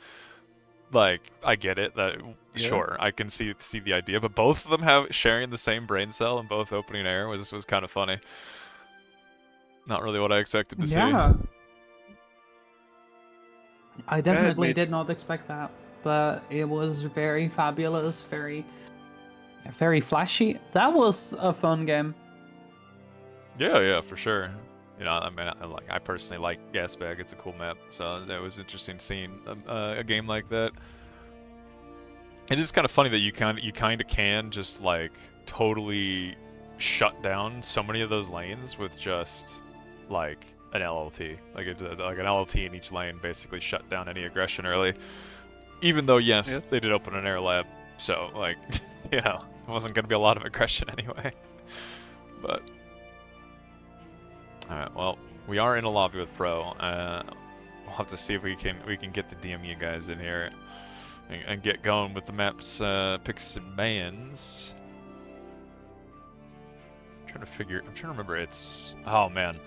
like I get it. That sure, I can see the idea. But both of them sharing the same brain cell and both opening air was kind of funny. Not really what I expected to see. I definitely did not expect that, but it was very fabulous, very flashy. That was a fun game. Yeah, for sure. You know, I mean, I personally like Gasbag. It's a cool map, so that was interesting seeing a game like that. It is kind of funny that you kind of can just like totally shut down so many of those lanes with just like an LLT, like an LLT in each lane, basically shut down any aggression early. Even though yes, they did open an air lab, so like you know, it wasn't going to be a lot of aggression anyway. But all right, well, we are in a lobby with Pro. We'll have to see if we can get the DME guys in here and get going with the maps, picks and bans. I'm trying to remember. Oh man,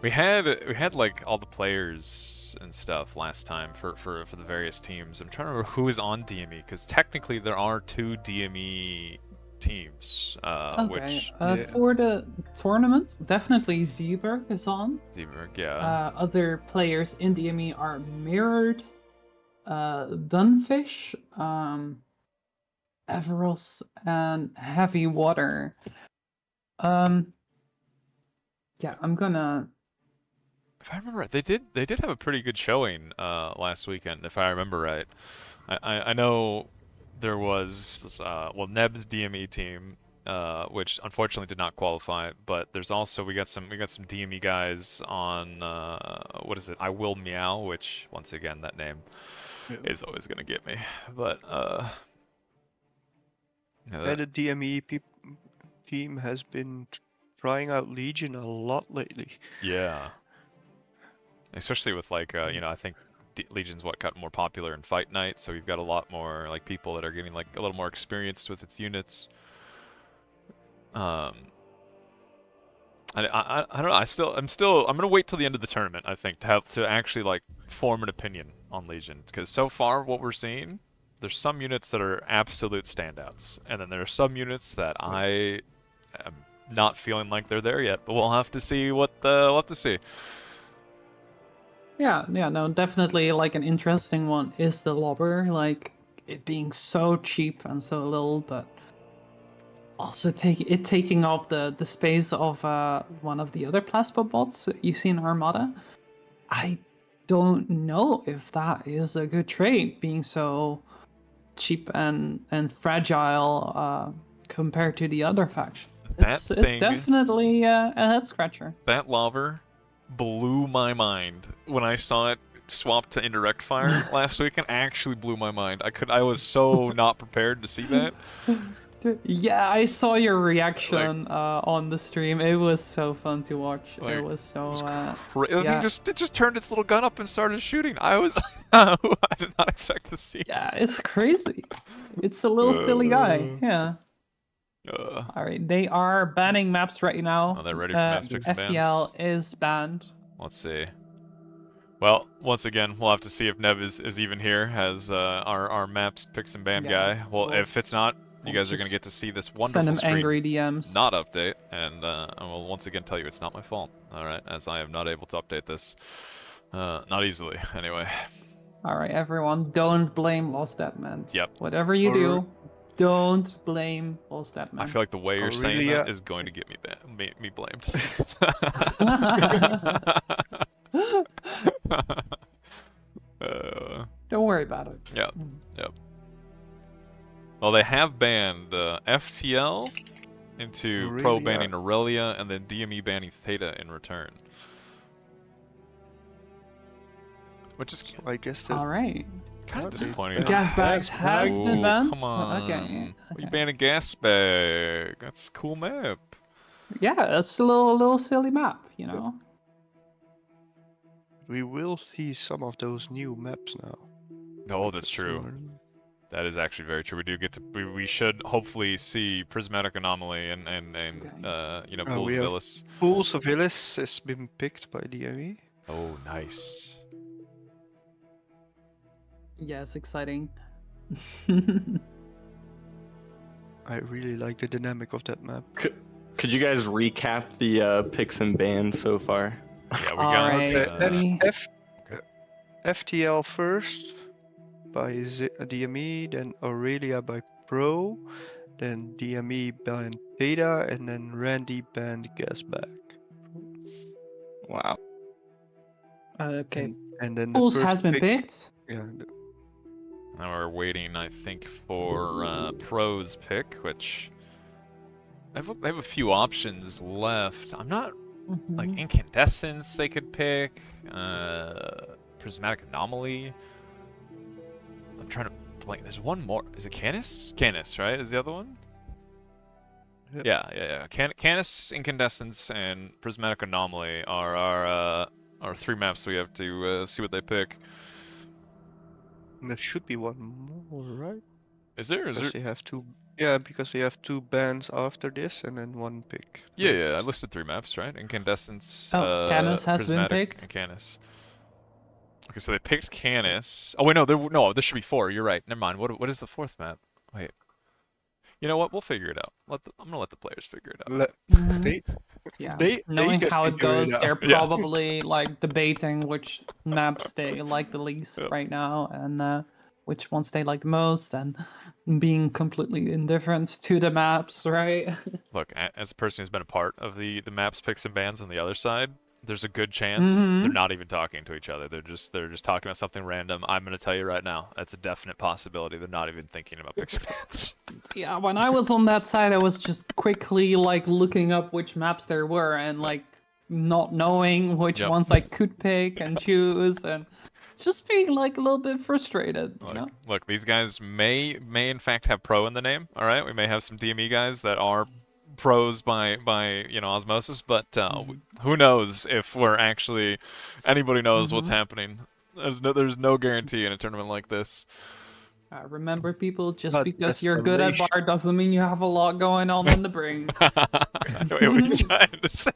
we had like all the players and stuff last time for the various teams. I'm trying to remember who is on DME because technically there are 2 DME teams. Okay. For the tournaments, definitely Zeeberg is on. Zeeberg, yeah. Other players in DME are Mirrored, Dunfish, Everos, and Heavy Water. Yeah, I'm gonna. If I remember right, they did have a pretty good showing last weekend. If I remember right, I know there was Neb's DME team, which unfortunately did not qualify. But there's also we got some DME guys on what is it? I Will Meow, which once again that name is always gonna get me. But the DME team has been trying out Legion a lot lately. Yeah. Especially with like you know, I think Legion's gotten more popular in Fight Night, so we've got a lot more like people that are getting like a little more experienced with its units. I don't know. I'm gonna wait till the end of the tournament. I think to actually like form an opinion on Legion, because so far what we're seeing, there's some units that are absolute standouts, and then there are some units that I am not feeling like they're there yet. But we'll have to see we'll have to see. Yeah, no, definitely like an interesting one is the Lobber. Like, it being so cheap and so little, but also taking up the space of one of the other plasma bots you see in Armada. I don't know if that is a good trade, being so cheap and fragile compared to the other faction. It's definitely a head scratcher. That lobber blew my mind when I saw it swap to indirect fire last weekend. Actually blew my mind. I was so not prepared to see that. Yeah, I saw your reaction on the stream. It was so fun to watch. It was so. The thing just turned its little gun up and started shooting. I did not expect to see. Yeah, it's crazy. It's a little silly guy. Yeah. All right, they are banning maps right now. Oh, they're ready for maps picks and bans. FTL is banned. Let's see. Well, once again, we'll have to see if Nev is even here as our maps picks and ban guy. Well, if it's not, you guys are going to get to see this wonderful send him angry DMs. Not update, and I will once again tell you it's not my fault, alright, as I am not able to update this. Not easily, anyway. Alright, everyone, don't blame Lost Deadman. Yep. Whatever you do, don't blame Lost Deadman. I feel like the way you're saying that is going to get me blamed. Don't worry about it. Yep. Well, they have banned FTL into Aurelia. Pro banning Aurelia, and then DME banning Theta in return. Which is, I guess that. All right. kind of disappointing. Gasbag has been banned. Come on. Okay. You banning Gasbag. That's a cool map. Yeah, it's a little silly map, you know. We will see some of those new maps now. Oh, that's true. That is actually very true. We do get to. We should hopefully see Prismatic Anomaly and you know, Pools of Ilys. Pools of Ilys has been picked by DME. Oh, nice. Yeah, it's exciting. I really like the dynamic of that map. Could you guys recap the picks and bans so far? Yeah, we got FTL first by DME, then Aurelia by Pro, then DME banned Theta, and then Randy banned Gasbag. Wow. Okay. And then Pools the first has been picked. Yeah. Now we're waiting, I think, for Pro's pick, which I have a few options left. I'm not like Incandescence they could pick, Prismatic Anomaly. I'm trying to blank. There's one more. Is it Canis? Canis, right? Is the other one? Yep. Yeah. Canis, Incandescence, and Prismatic Anomaly are our three maps. We have to see what they pick. And there should be one more, right? Is there? Because they have two. Yeah, because they have two bans after this, and then one pick. Yeah. I listed three maps, right? Incandescence, Canis has Prismatic, been picked. and Canis. Okay, so they picked Canis. Oh wait, no, this should be four. You're right. Never mind. What is the fourth map? Wait. You know what? We'll figure it out. I'm gonna let the players figure it out. Knowing how it goes, they're Yeah. probably like debating which maps they like the least right now, and which ones they like the most, and being completely indifferent to the maps, right? Look, as a person who's been a part of the maps, picks, and bans on the other side, there's a good chance they're not even talking to each other. They're just talking about something random. I'm gonna tell you right now, that's a definite possibility. They're not even thinking about picks and bans. Yeah, when I was on that side, I was just quickly like looking up which maps there were and like not knowing which ones I could pick and choose, and just being like a little bit frustrated. You know? Look, these guys may in fact have pro in the name. All right, we may have some DME guys that are pros by osmosis, but who knows if we're actually anybody knows what's happening. There's no guarantee in a tournament like this. Remember, people, just But because you're good at bar doesn't mean you have a lot going on the brain. Wait, what are you trying to say?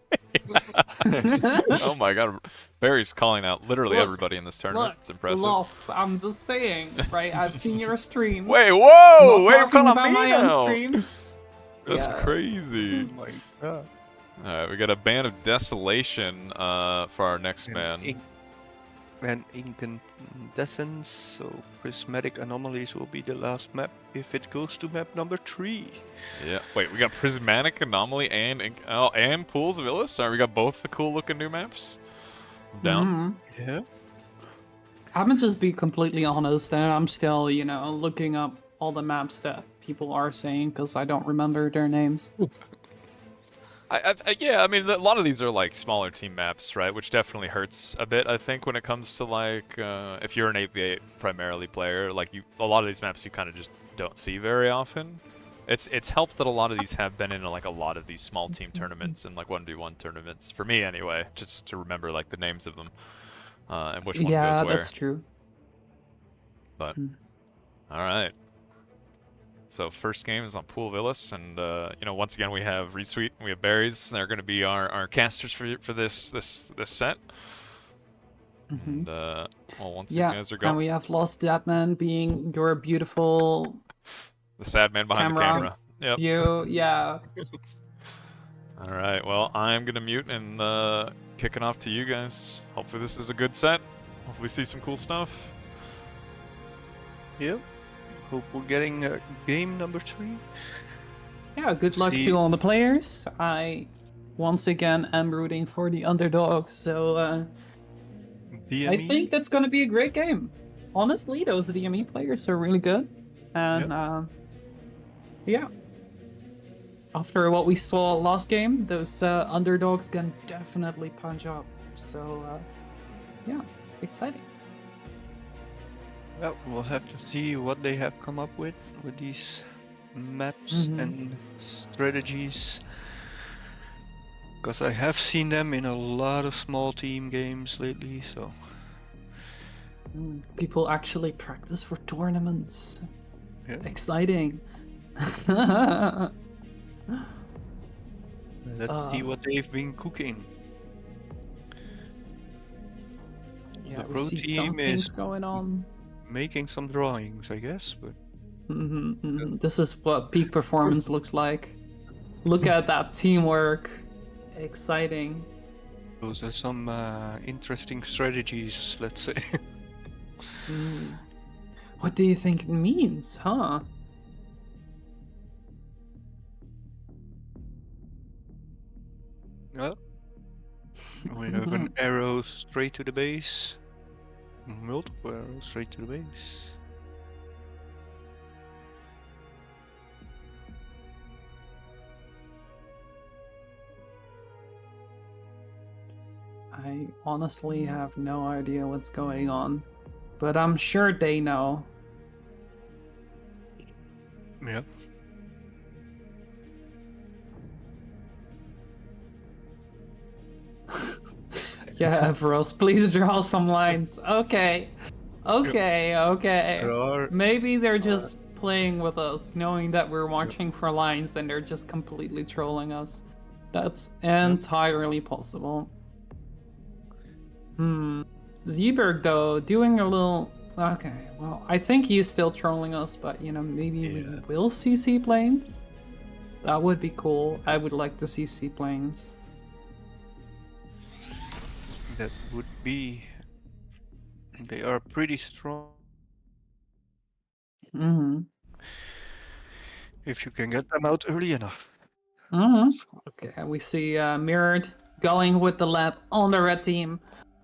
Oh my god, Barry's calling out literally everybody in this tournament. It's impressive. Lost. I'm just saying, right? I've seen your stream. Wait, whoa! Wait, you're talking calling about me my now. own stream. That's crazy. Oh my god. Alright, we got a ban of Desolation for our next ban. and Incandescence, so Prismatic Anomalies will be the last map if it goes to map number 3. Yeah. Wait, we got Prismatic, Anomaly, and Pools of Ilys? Sorry, we got both the cool looking new maps. I'm down. Mhm. Yeah. I'm gonna just be completely honest, and I'm still, looking up all the maps that people are saying because I don't remember their names. Yeah, I mean, a lot of these are like smaller team maps, right? Which definitely hurts a bit, I think, when it comes to like if you're an 8v8 primarily player, like a lot of these maps you kind of just don't see very often. It's helped that a lot of these have been in like a lot of these small team tournaments and like 1v1 tournaments for me anyway, just to remember like the names of them and which one goes Yeah, where. that's true. But Hmm. all right. So first game is on Pool of Ilys, and once again we have Retweet, we have Berries. They're going to be our casters for this set. Mhm. And well, once these Yeah, guys are and going, we have Lost Deadman being your beautiful the sad man behind the camera camera. Yep. view. Yeah. All right. Well, I'm gonna mute and kick it off to you guys. Hopefully this is a good set. Hopefully see some cool stuff. Yep. Hope we're getting game number 3. Yeah, good luck See- to all the players. I once again am rooting for the underdogs, so I DME. think that's going to be a great game. Honestly, those DME players are really good, and yeah, after what we saw last game, those underdogs can definitely punch up. So yeah, exciting. Well, we'll have to see what they have come up with these maps Mhm. and strategies. Because I have seen them in a lot of small team games lately, so People actually practice for tournaments. yeah. Exciting. Let's see what they've been cooking. Yeah, The we pro see some team things is going on. making some drawings, I guess, but This is what peak performance looks like. Look at that teamwork. Exciting. those are some interesting strategies, let's say. Mm. What do you think it means, huh? Yeah. We have an arrow straight to the base. Multiple arrows straight to the base. I honestly have no idea what's going on, but I'm sure they know. Yeah. Yeah, Evros, please draw some lines. Okay. Okay. There are Maybe they're just playing with us, knowing that we're watching for lines and they're just completely trolling us. That's entirely possible. Zeeberg, though, doing a little. Okay, well, I think he's still trolling us, but maybe we will see seaplanes? That would be cool. I would like to see seaplanes. that would be. They are pretty strong Mm-hmm. if you can get them out early enough. Mm-hmm. Okay, we see Mirrored going with the lab on the red team.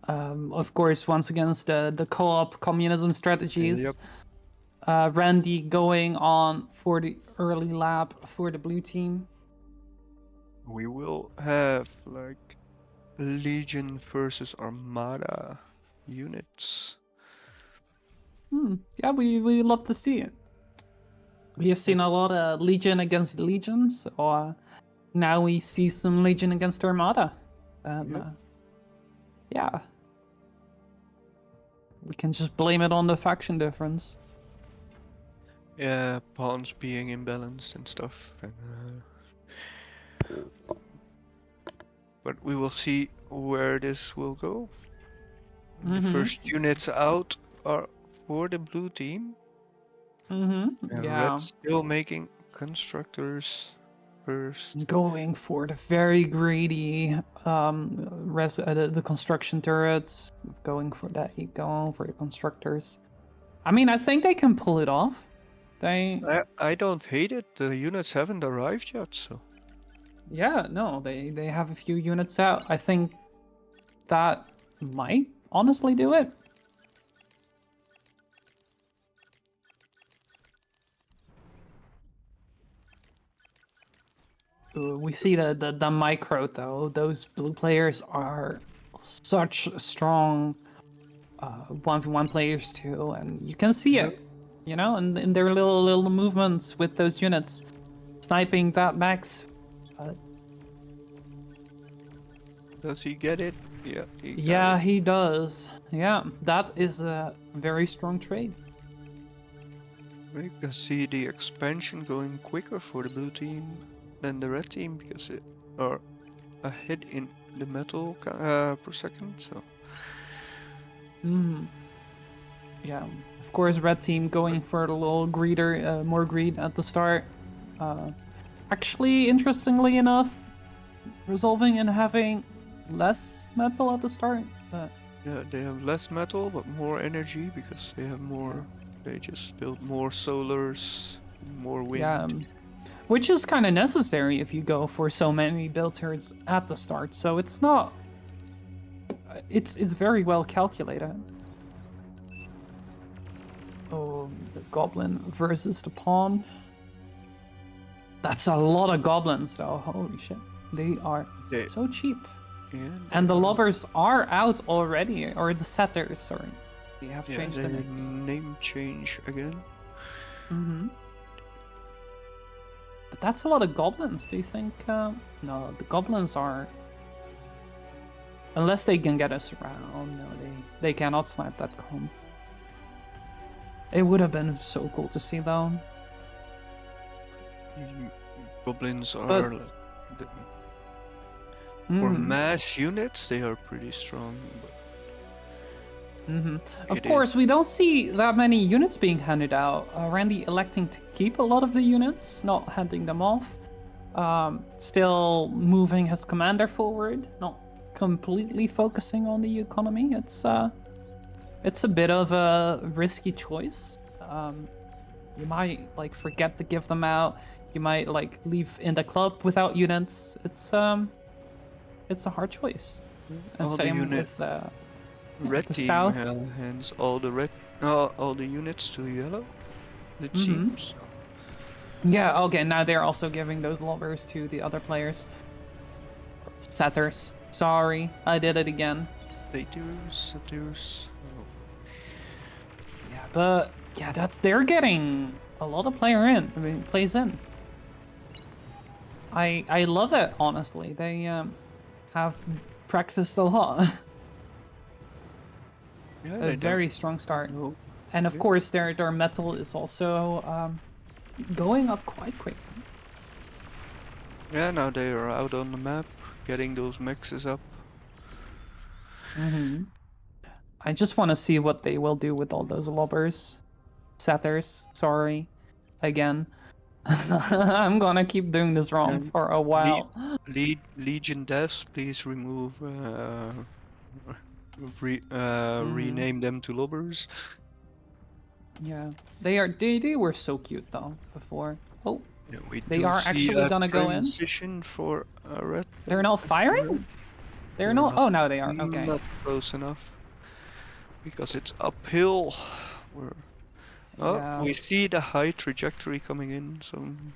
Of course, once against the co-op communism strategies. Yep. Randy going on for the early lab for the blue team. We will have like Legion versus Armada units. Yeah, we love to see it. We have seen a lot of Legion against Legions, or now we see some Legion against Armada. Yeah. We can just blame it on the faction difference. Yeah, pawns being imbalanced and stuff. But we will see where this will go. The first units out are for the blue team. And Yeah. red still making constructors. first. Going for the very greedy the construction turrets. Going for that eco for the constructors. I mean, I think they can pull it off. I don't hate it. The units haven't arrived yet, so. Yeah, no, they have a few units out. I think that might honestly do it. Ooh, we see the micro though. Those blue players are such strong 1v1 players too, and you can see Yep. it, you know, in their little movements with those units, sniping that max. Does he get it? Yeah, he got Yeah, it. he does. Yeah, that is a very strong trade. We can see the expansion going quicker for the blue team than the red team because it are ahead in the metal per second. So Yeah, of course, red team going for a little greeder, more greed at the start. Actually, interestingly enough, resolving in having less metal at the start. But yeah, they have less metal but more energy because they have more. They just build more solars, more wind. yeah, which is kind of necessary if you go for so many build turrets at the start. So it's not. It's very well calculated. Oh, the goblin versus the pawn. That's a lot of goblins, though. Holy shit, they are They- so cheap. Yeah, And the they are- lobbers are out already, or the setters. Sorry, they have Yeah, changed the they names. name change again. But that's a lot of goblins. Do you think? No, the goblins are. Unless they can get us around, no, they cannot snipe that comp. It would have been so cool to see though. Goblins But- are for Mm, mass units. They are pretty strong. But Of it course, is- we don't see that many units being handed out. Randy electing to keep a lot of the units, not handing them off. Still moving his commander forward, not completely focusing on the economy. It's a bit of a risky choice. You might like forget to give them out. You might like leave in the club without units. It's a hard choice. And all the same unit with red the team south. hands all the units to yellow. It Mhm. seems. Yeah, okay, now they're also giving those lovers to the other players. Setters. Sorry, I did it again. Satyrs. Yeah, but yeah, they're getting a lot of plays in. I love it, honestly. They have practiced a lot. Yeah, A they very strong start. don't know. And of Yeah. course their metal is also going up quite quick. Yeah, now they are out on the map, getting those mexes up. I just want to see what they will do with all those lobbers. Setters, sorry. Again. I'm gonna keep doing this wrong And for a while. Legion devs, please remove rename them to lobbers. Yeah. They were so cute though before. Oh, Yeah, we They do are see actually a gonna go in? transition for a red. they're not firing? They're not. Oh, now they are. Okay. Not close enough because it's uphill. We're oh, Yeah. we see the high trajectory coming in. Some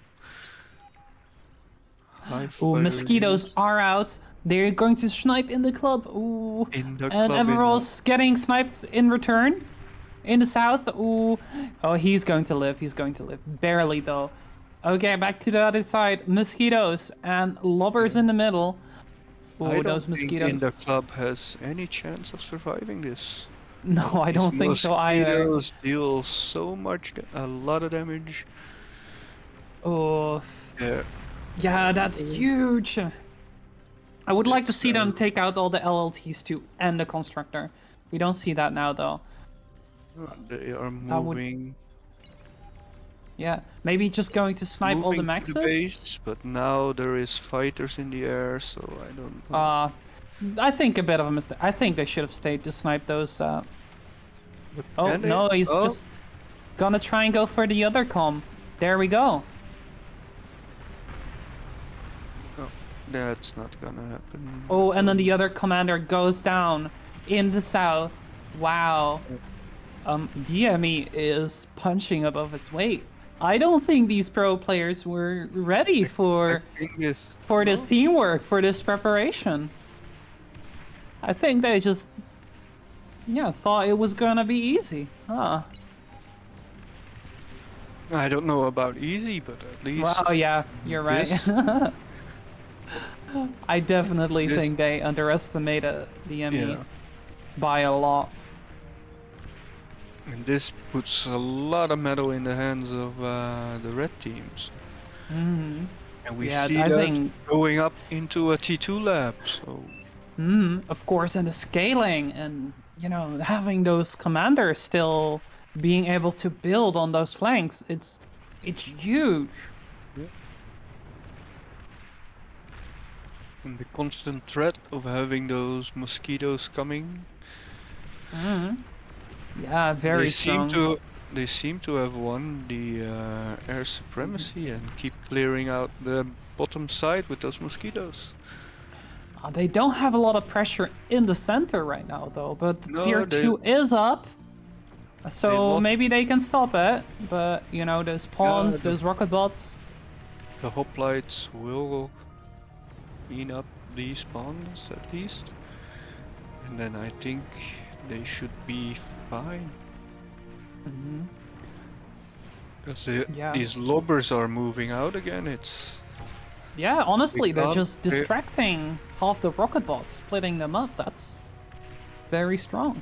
high Ooh, fire mosquitoes units. are out. They're going to snipe in the club. Ooh. In the And club, in the- Everall's getting sniped in return. In the south. Ooh. Oh, he's going to live. He's going to live. Barely though. Okay, back to the other side. Mosquitoes and lobbers in the middle. Ooh, I don't those think mosquitoes. in the club has any chance of surviving this. No, I don't These think so either. mosquitoes deal so much, a lot of damage. Oh, Yeah, yeah, that's huge. I would like to It's, see them take out all the LLTs too and the constructor. We don't see that now though. they are That would- moving. Yeah, maybe just going to snipe all the moving to maxes. the base, but now there is fighters in the air, so I don't know. I think a bit of a mistake. I think they should have stayed to snipe those. But Oh can they? no, he's Oh, just gonna try and go for the other comm. There we go. that's not gonna happen. Oh, and then the other commander goes down in the south. Wow. The enemy is punching above its weight. I don't think these pro players were ready for this teamwork, for this preparation. I think they just, yeah, thought it was gonna be easy. Huh. I don't know about easy, but at least. Wow, yeah, you're right. this- I definitely this- think they underestimated the enemy Yeah. by a lot. And this puts a lot of metal in the hands of the red teams. Mm-hmm. And we Yeah, see I that think. going up into a T2 lab, so. Of course, and the scaling, and you know, having those commanders still being able to build on those flanks, it's huge. And the constant threat of having those mosquitoes coming. Yeah, very strong. They seem to have won the air supremacy and keep clearing out the bottom side with those mosquitoes. They don't have a lot of pressure in the center right now, though. But the No, tier they- 2 is up, so lost- maybe they can stop it. But you know, those pawns, the- those rocket bots. The hoplites will clean up these spawns at least. And then I think they should be fine. Mhm. Because Yeah. these lobbers are moving out again, it's... Yeah, honestly, they're can't- just they- distracting half the rocket bots, splitting them up. That's very strong.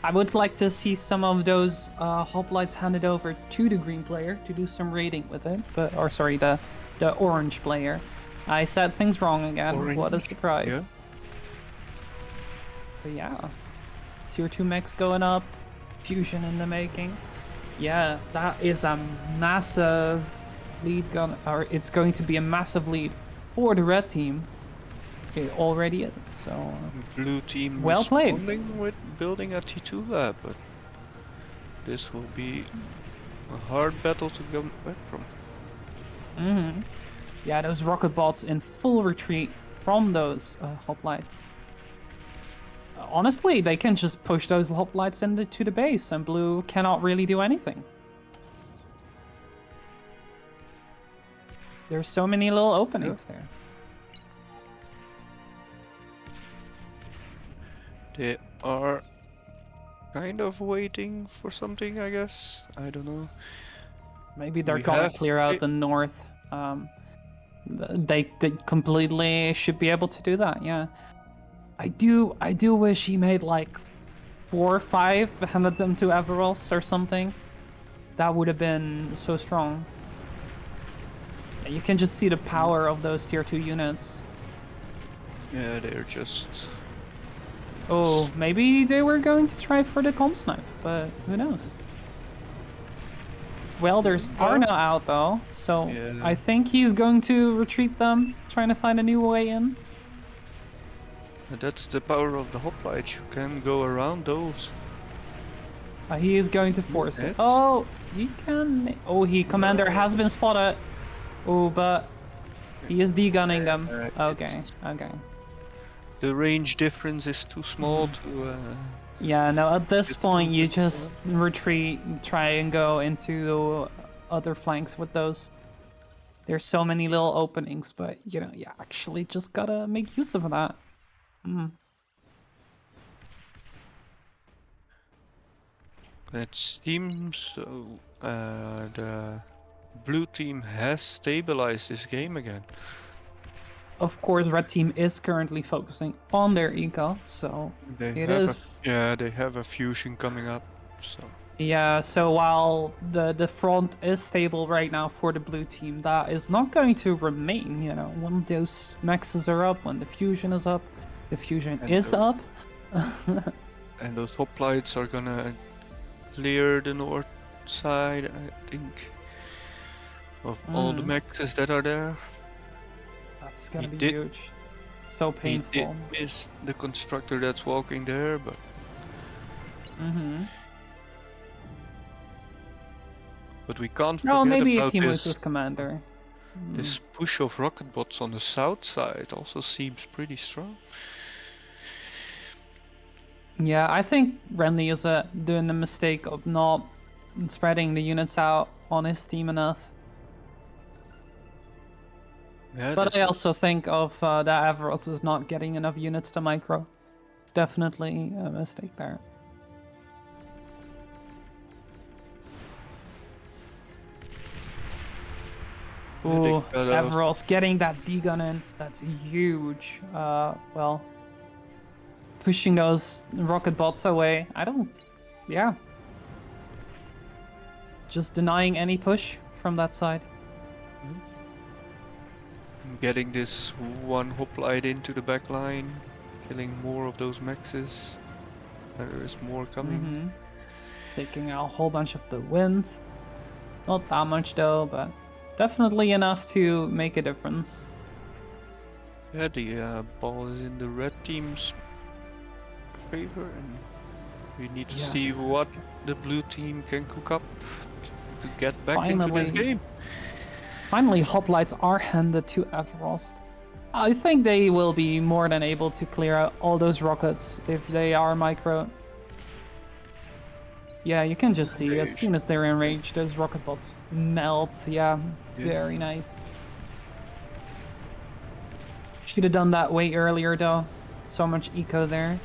I would like to see some of those hoplites handed over to the green player to do some raiding with it. But, or sorry, the orange player. I said things wrong again. What a Orange, surprise. yeah. But yeah, tier 2 mechs going up, fusion in the making. Yeah, that is a massive lead or it's going to be a massive lead for the red team. It already is, so Blue team Well played. responding with building a T2 lab, but this will be a hard battle to come back from. yeah, those rocket bots in full retreat from those hoplites. Honestly, they can just push those hoplites into the base, and blue cannot really do anything. There's so many little openings there. They are kind of waiting for something, I guess. I don't know. Maybe they're We gonna have clear out it- the north. They completely should be able to do that. Yeah, I do wish he made like 4 or 5, handed them to Everos or something. That would have been so strong. You can just see the power of those tier 2 units. Yeah, they're just... Oh, maybe they were going to try for the comp snipe, but who knows? Well, there's Arna out though, so Yeah. I think he's going to retreat them, trying to find a new way in. That's the power of the hoplites. You can go around those. He is going to force it. hits. Oh, he can. Oh, commander has been spotted. Oh, but he is degunning them. Okay, it's- okay. The range difference is too small to... Yeah, no, at this It's point too you difficult. just retreat, try and go into other flanks with those. There's so many little openings, but you know, you actually just gotta make use of that. It seems so. The blue team has stabilized this game again. Of course, red team is currently focusing on their eco, so They it have is. Yeah, they have a fusion coming up, so... Yeah, so while the front is stable right now for the blue team, that is not going to remain, you know. When those maxes are up, when the fusion is up, the fusion And is the- up. And those hoplites are gonna clear the north side, I think. of all the mexes that are there. That's gonna He be did- huge. So He did painful. miss the constructor that's walking there, Mm-hmm. but we can't No, forget maybe if about he moves this his commander. this push of rocket bots on the south side. Also seems pretty strong. Yeah, I think Renly is doing the mistake of not spreading the units out on his team enough. Yeah, But this I was- also think of that Averroes is not getting enough units to micro. It's definitely a mistake there. Yeah, they Ooh, got off. Averroes getting that D-gun in. That's huge. Well, pushing those rocket bots away. I don't... Yeah. Just denying any push from that side. Getting this one hoplite into the back line, killing more of those mexes. There is more coming. Mm-hmm. Taking out a whole bunch of the wins. Not that much though, but definitely enough to make a difference. Yeah, the ball is in the red team's favor, and we need to Yeah. see what the blue team can cook up to get back into this Finally. game. Finally, hoplites are handed to Averroes. I think they will be more than able to clear out all those rockets if they are micro. Yeah, you can just see as Range. soon as they're in range, those rocket bots melt. Yeah, Yeah. very nice. Should have done that way earlier though. So much eco there.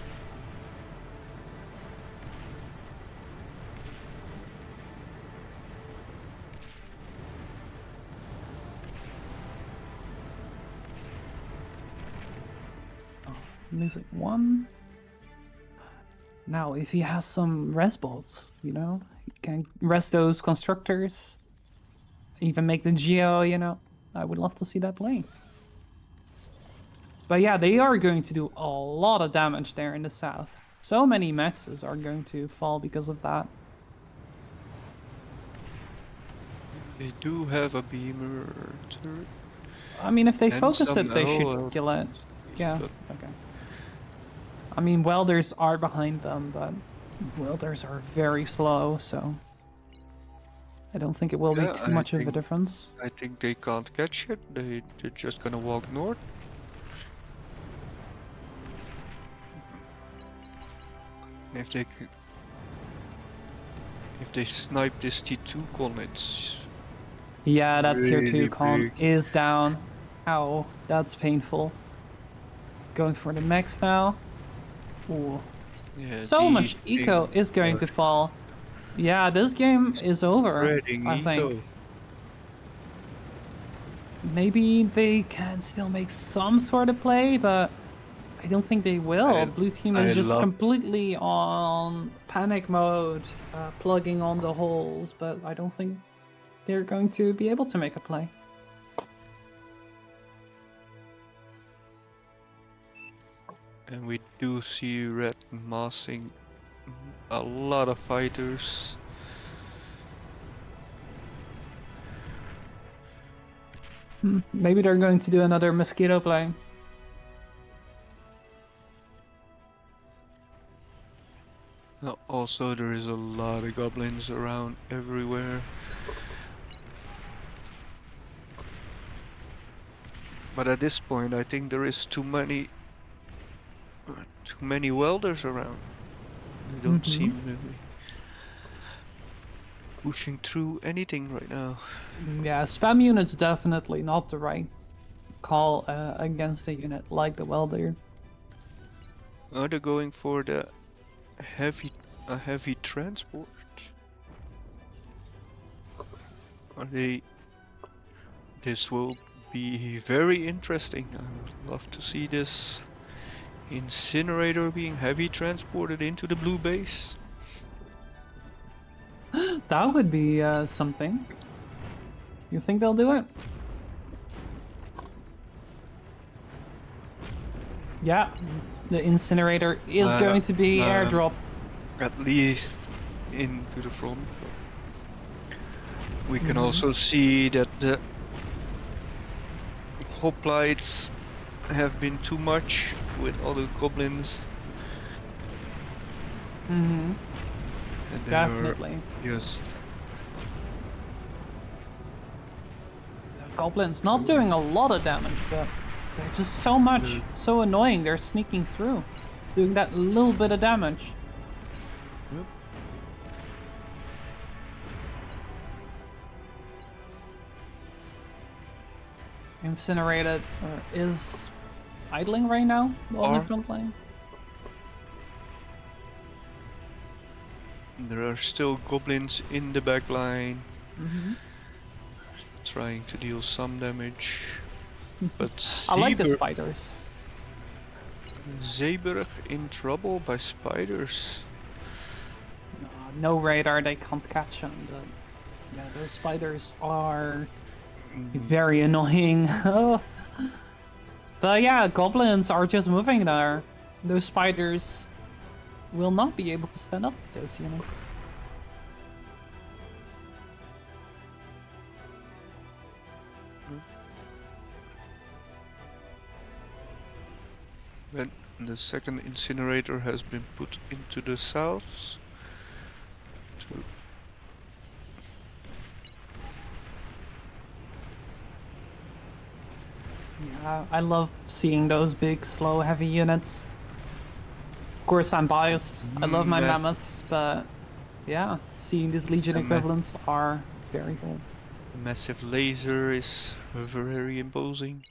Oh, music 1. Now, if he has some res bolts, you know, he can rest those constructors, even make the geo, you know, I would love to see that play. But yeah, they are going to do a lot of damage there in the south. So many maxes are going to fall because of that. They do have a beamer turret. I mean, if they And focus some it, they should LOL kill it. turrets, Yeah, but okay. I mean, welders are behind them, but welders are very slow, so I don't think it will Yeah, be too I much of a think- difference. I think they can't catch it. They're just gonna walk north. If they snipe this T2 con, it's Yeah, that tier 2 really con big. is down. Ow, that's painful. Going for the max now. Ooh. yeah, So much these eco things is going are to fall. Yeah, this game is over, spreading I think. eco. Maybe they can still make some sort of play, but I don't think they will. Blue team is I just love- completely on panic mode, plugging on the holes, but I don't think they're going to be able to make a play. And we do see red massing a lot of fighters. Maybe they're going to do another mosquito play. Also, there is a lot of goblins around everywhere. But at this point, I think there is too many welders around. They don't seem to be pushing through anything right now. Yeah, spam unit's definitely not the right call against a unit like the welder. Are they going for the heavy transport? Are they? This will be very interesting. I would love to see this incinerator being heavy transported into the blue base. That would be something. You think they'll do it? Yeah, the incinerator is going to be airdropped. At least into the front. We can Mhm. also see that the hoplites have been too much with all the goblins, Mm-hmm. and they Definitely. are just The goblins not doing a lot of damage, but they're just so much, so annoying. They're sneaking through, doing that little bit of damage. Yep. Incinerated is idling right now on the Are. front line. There are still goblins in the back line, Mm-hmm. trying to deal some damage. But I like the spiders. Zeeberg in trouble by spiders. No radar, they can't catch them. But yeah, those spiders are very annoying. But yeah, goblins are just moving there. Those spiders will not be able to stand up to those units. When the second incinerator has been put into the south. To Yeah, I love seeing those big, slow, heavy units. Of course, I'm biased. I love my Mass- mammoths, but yeah, seeing these Legion A mass- equivalents are very cool. a massive laser is very imposing.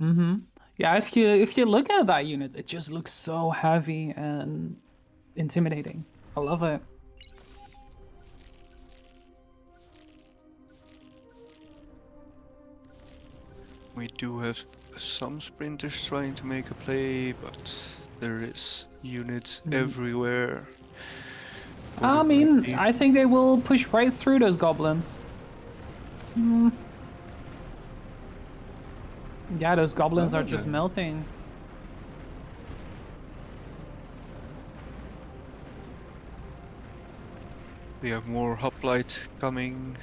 Mm-hmm. Yeah, if you look at that unit, it just looks so heavy and intimidating. I love it. We do have some sprinters trying to make a play, but there is units everywhere. for the I red mean, team. I think they will push right through those goblins. Yeah, those goblins are just melting. We have more hoplite coming.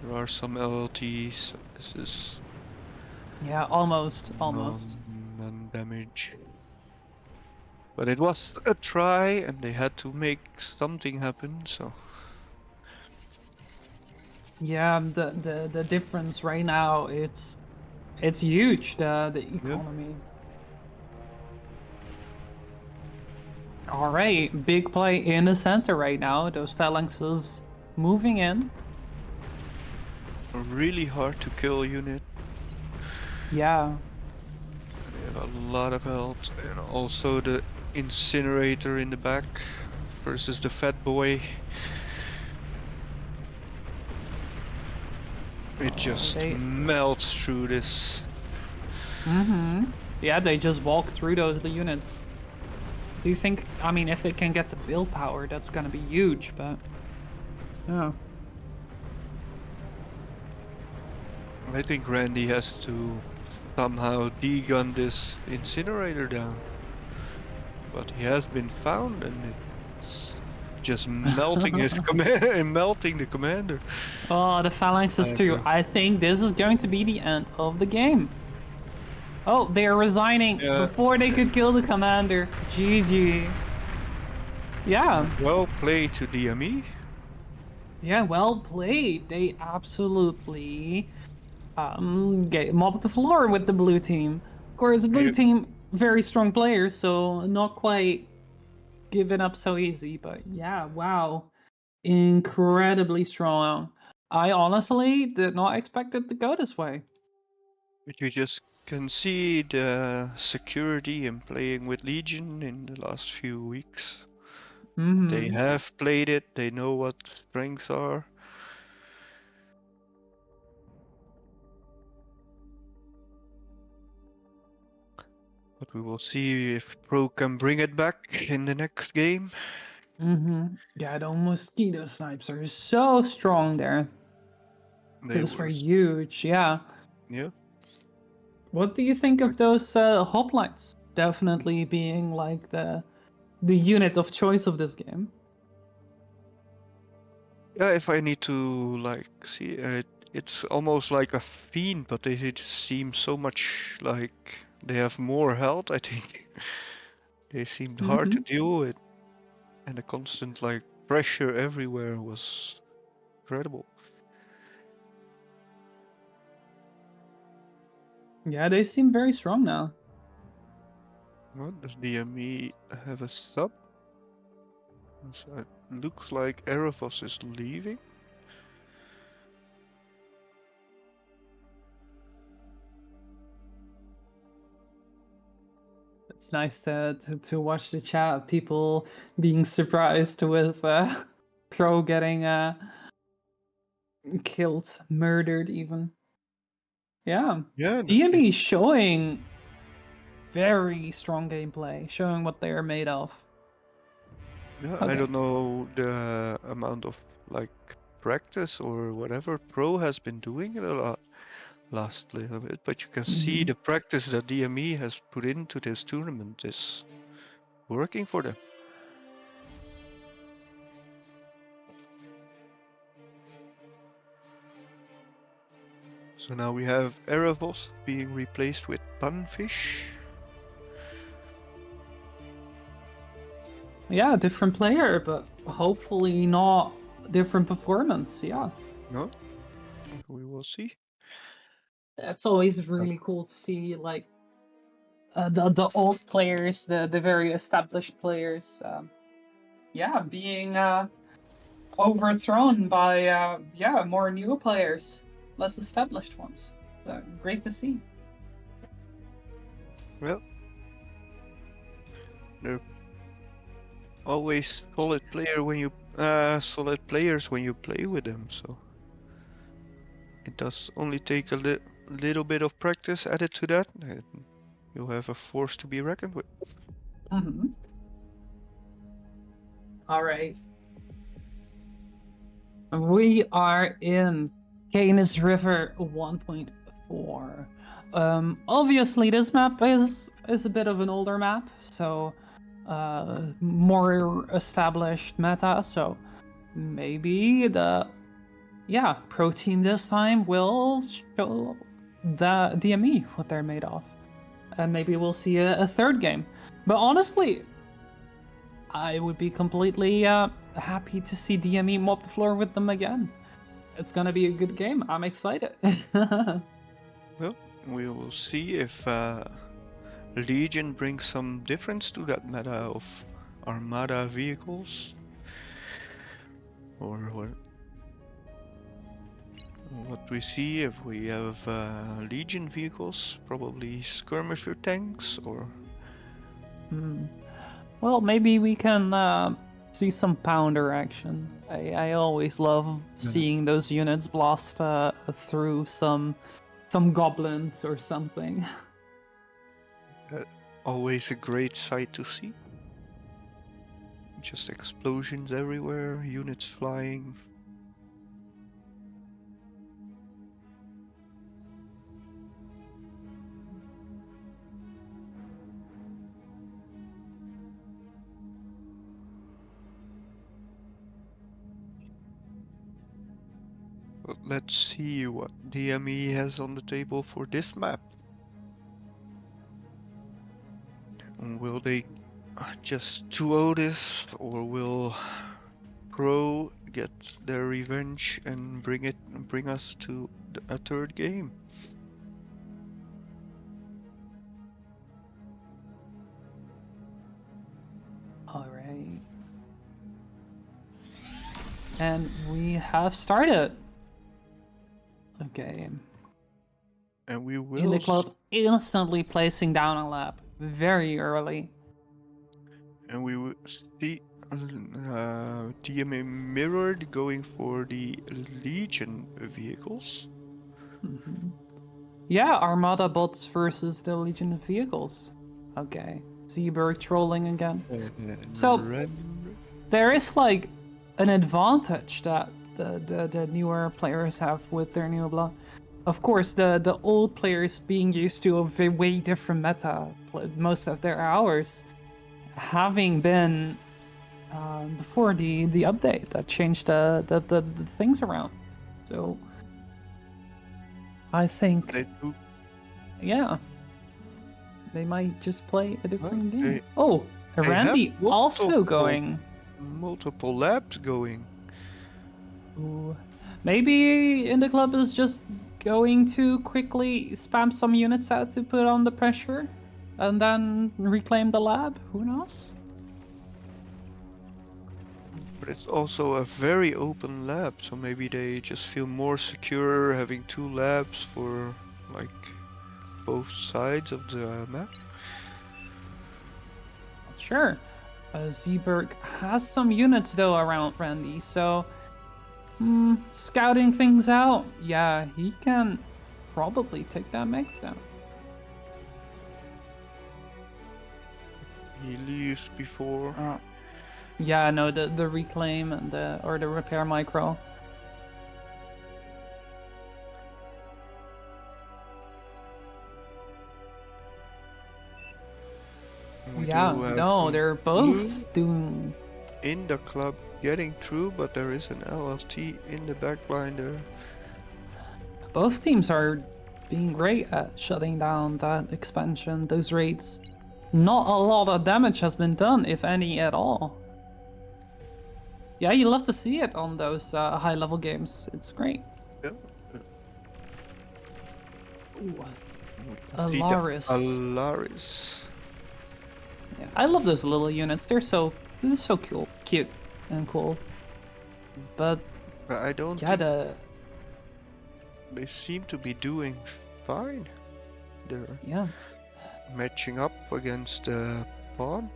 There are some LLTs. This is Yeah, almost. non-damage. But it was a try, and they had to make something happen. So Yeah, the difference right now it's huge. The economy. All right, big play in the center right now. Those phalanxes moving in. a really hard to kill unit. Yeah. They have a lot of help, and also the incinerator in the back versus the fat boy. It just melts through this. Yeah, they just walk through those units. Do you think? I mean, if they can get the build power, that's gonna be huge. But yeah. I think Randy has to somehow degun this incinerator down. But he has been found, and it's just melting his melting the commander. Oh, the phalanxes too. I think this is going to be the end of the game. Oh, they are resigning before they could kill the commander. GG. Yeah. Well played to DME. Yeah, well played. They absolutely mopped the floor with the blue team. Of course, the blue team, very strong players, so not quite giving up so easy. But yeah, wow. Incredibly strong. I honestly did not expect it to go this way. But you just can see the security in playing with Legion in the last few weeks. They have played it, they know what strengths are. But we will see if Pro can bring it back in the next game. Yeah, the mosquito snipes are so strong there. Those were huge, yeah. Yeah. What do you think of those hoplites? Definitely being like the unit of choice of this game. Yeah, if I need to like see it, it's almost like a fiend, but they just seem so much like they have more health. I think they seemed hard to Mhm. deal with, and the constant like pressure everywhere was incredible. Yeah, they seem very strong now. What does DME have a sub? So it looks like Erebos is leaving. It's nice to watch the chat, people being surprised with Pro getting killed, murdered even. Yeah. Yeah, DME showing very strong gameplay, showing what they are made of. yeah. I Okay. don't know the amount of like practice or whatever Pro has been doing it a lot last little bit, but you can see Mhm. the practice that DME has put into this tournament is working for them. So now we have Erebos being replaced with Panfish. Yeah, different player, but hopefully not different performance. Yeah. No, we will see. It's always really cool to see like the old players, the very established players, yeah, being overthrown by yeah, more new players, less established ones. So great to see. Well, they're always solid players when you play with them. So it does only take a little bit of practice added to that, and you'll have a force to be reckoned with. Mhm. All right. We are in Canis River 1.4. Obviously, this map is a bit of an older map, so more established meta. So maybe the pro team this time will show the DME what they're made of, and maybe we'll see a third game. But honestly, I would be completely happy to see DME mop the floor with them again. It's gonna be a good game. I'm excited. Well, we will see if Legion brings some difference to that meta of Armada vehicles, or what we see if we have Legion vehicles, probably skirmisher tanks, or Hmm. Well, maybe we can see some pounder action. I always love seeing those units blast through some goblins or something. always a great sight to see. Just explosions everywhere, units flying. But let's see what DME has on the table for this map. Will they just 2-0 this, or will Pro get their revenge and bring us to a third game? All right. And we have started. Okay. And we will Unicloud instantly placing down a lap very early. and we will see DMA mirrored going for the Legion vehicles. Mhm. Yeah, Armada bots versus the Legion of Vehicles. Okay. Zeeberg trolling again. So there is like an advantage that the newer players have with their new blood. Of course, the old players being used to a way different meta most of their hours, having been before the update that changed the things around. So I think, They do. yeah, they might just play a different game. they- Oh, they have Randy also multiple- going. Multiple labs going. Ooh. Maybe in the club is just going to quickly spam some units out to put on the pressure and then reclaim the lab. Who knows? But it's also a very open lab, so maybe they just feel more secure having 2 labs for like both sides of the map. Sure. Zeeberg has some units though around Randy, so scouting things out. Yeah, he can probably take that mix down. He leaves before. Yeah, no, the reclaim and the repair micro. We Yeah, do have no, some they're both blue doing. in the club getting through, but there is an LLT in the backline there. Both teams are being great at shutting down that expansion, those raids. Not a lot of damage has been done, if any at all. Yeah, you love to see it on those high-level games. It's great. Yeah. Ooh, We can see the Alaris. Alaris. Yeah, I love those little units. They're so cool, cute, and cool. But But I don't yeah, think they seem to be doing fine. They're yeah. matching up against the pawn.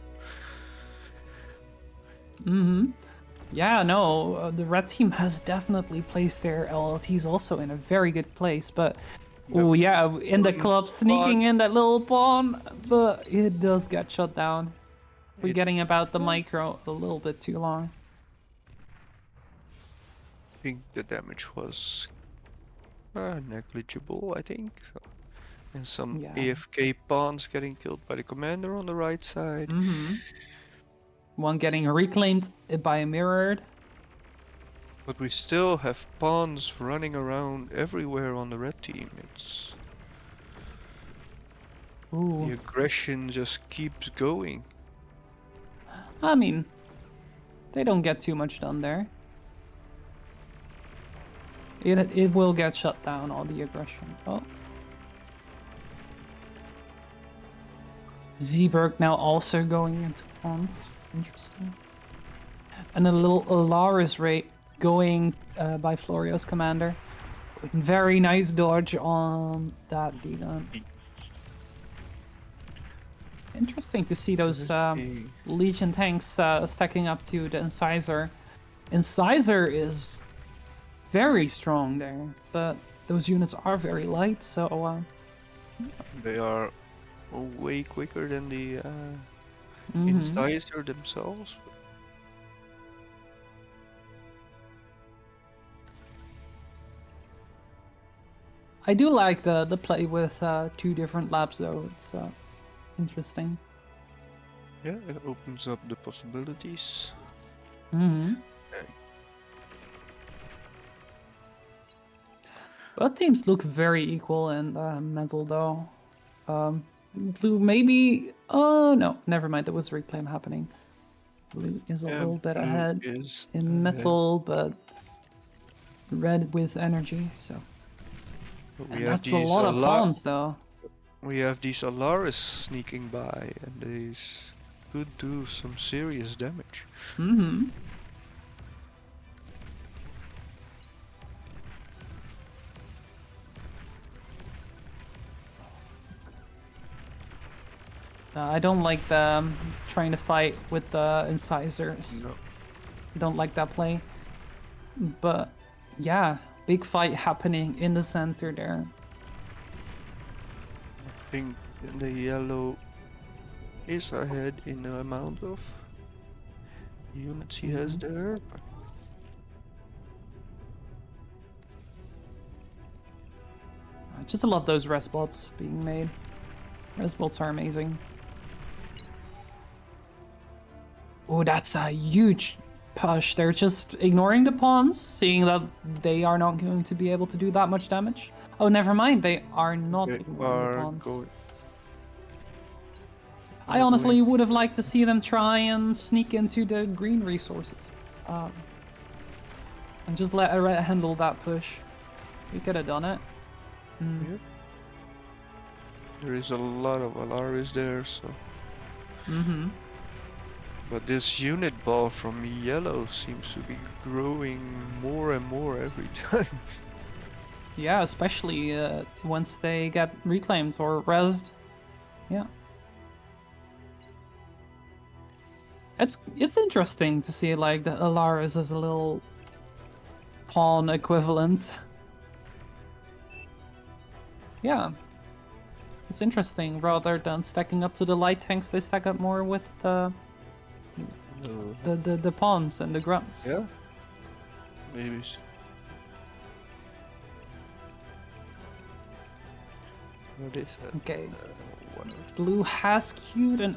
Yeah, no, the red team has definitely placed their LLTs also in a very good place, but oh yeah, in the club sneaking in that little pawn, but it does get shut down. Forgetting about the micro a little bit too long. I think the damage was negligible, I think. And some Yeah. AFK pawns getting killed by the commander on the right side. One getting reclaimed by a mirrored. But we still have pawns running around everywhere on the red team. It's the Ooh, aggression just keeps going. I mean, they don't get too much done there. It will get shut down, all the aggression. Oh. Zeeberg now also going into pawns. Interesting. And a little Alaris rate going by Florio's commander. Very nice dodge on that D-gun. Interesting to see those Legion tanks stacking up to the Incisor. Incisor is very strong there, but those units are very light, so They are way quicker than the Incisor themselves. I do like the play with 2 different labs though. It's interesting. Yeah, it opens up the possibilities. Both teams look very equal in metal though. Blue maybe. Oh no, never mind. There was reclaim happening. Blue is a little bit blue ahead is in metal, but red with energy. So we and have that's a these lot of pawns though. We have these Alaris sneaking by, and these could do some serious damage. I don't like them trying to fight with the incisors. No. Don't like that play. But yeah, big fight happening in the center there. I think the yellow is ahead in the amount of units he has there. But I just love those res bots being made. Res bots are amazing. Oh, that's a huge push. They're just ignoring the pawns, seeing that they are not going to be able to do that much damage. Oh, never mind. They are not They ignoring the are pawns. going. I Not honestly doing- would have liked to see them try and sneak into the green resources. And just let Red handle that push. We could have done it. Yeah. There is a lot of Alaris there, so. Mm-hmm. But this unit ball from yellow seems to be growing more and more every time. Yeah, especially once they get reclaimed or rezzed. Yeah. It's interesting to see like the Alaris as a little pawn equivalent. Yeah. It's interesting, rather than stacking up to the light tanks, they stack up more with the pawns and the grunts. Yeah. Maybe. What is that? Okay. What Blue has queued an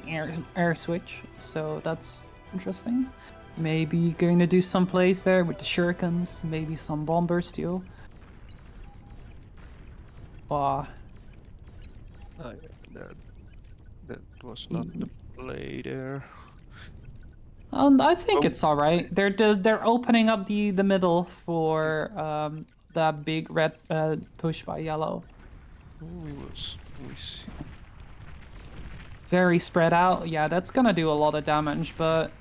air switch, so that's interesting. Maybe going to do some plays there with the shurikens, maybe some bombers too. Oh, yeah, that was not the play there. And I think Oh. it's all right. They're opening up the middle for that big red push by yellow. We see. Very spread out. Yeah, that's gonna do a lot of damage, but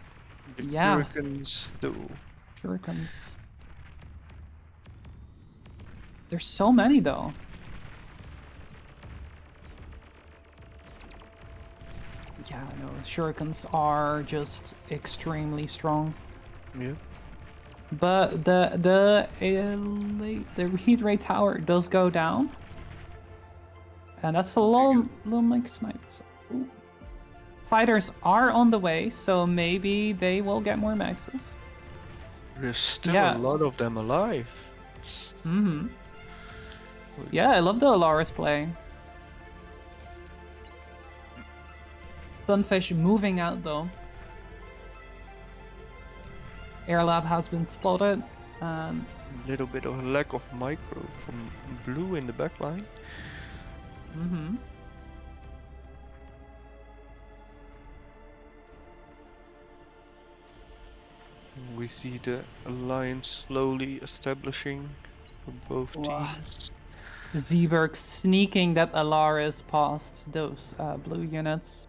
The yeah, Shurikens though. shurikens. There's so many though. Yeah, no, shurikens are just extremely strong. Yeah. But the heat ray tower does go down, and that's a low mix knights. Ooh. Fighters are on the way, so maybe they will get more maxes. There's still Yeah. a lot of them alive. It's- Mm-hmm. Yeah, I love the Alaris play. Sunfish moving out though. Airlab has been spotted. A little bit of a lack of micro from blue in the backline. Mm-hmm. We see the alliance slowly establishing for both Wow. teams. Zeeberg sneaking that Alaris past those blue units.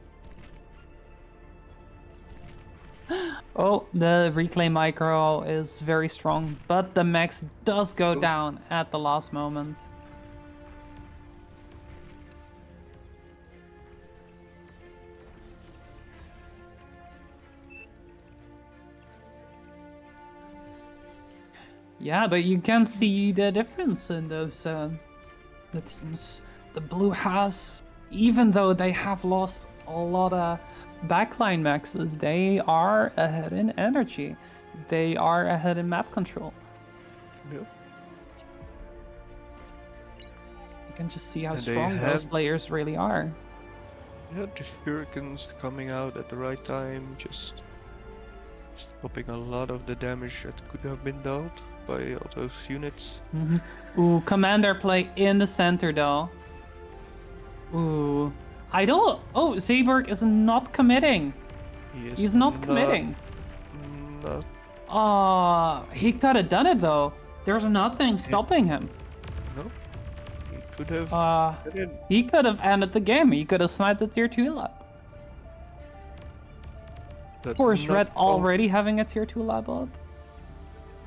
Oh, the reclaim micro is very strong, but the max does go Oh. down at the last moment. Yeah, but you can see the difference in those the teams. The blue has, even though they have lost a lot of backline maxes, they are ahead in energy. They are ahead in map control. Yeah. You can just see how And they strong those have- players really are. Yeah, the Shurikens coming out at the right time, just stopping a lot of the damage that could have been dealt by all those units. Ooh, commander play in the center though. Ooh. I don't. Oh, Zeeberg is not committing. He He's not committing. Not, He could have done it though. There's nothing stopping him. no. He could have. get in, He could have ended the game. He could have sniped the tier 2 lab. but Of course, not Red conf- already having a tier 2 lab up.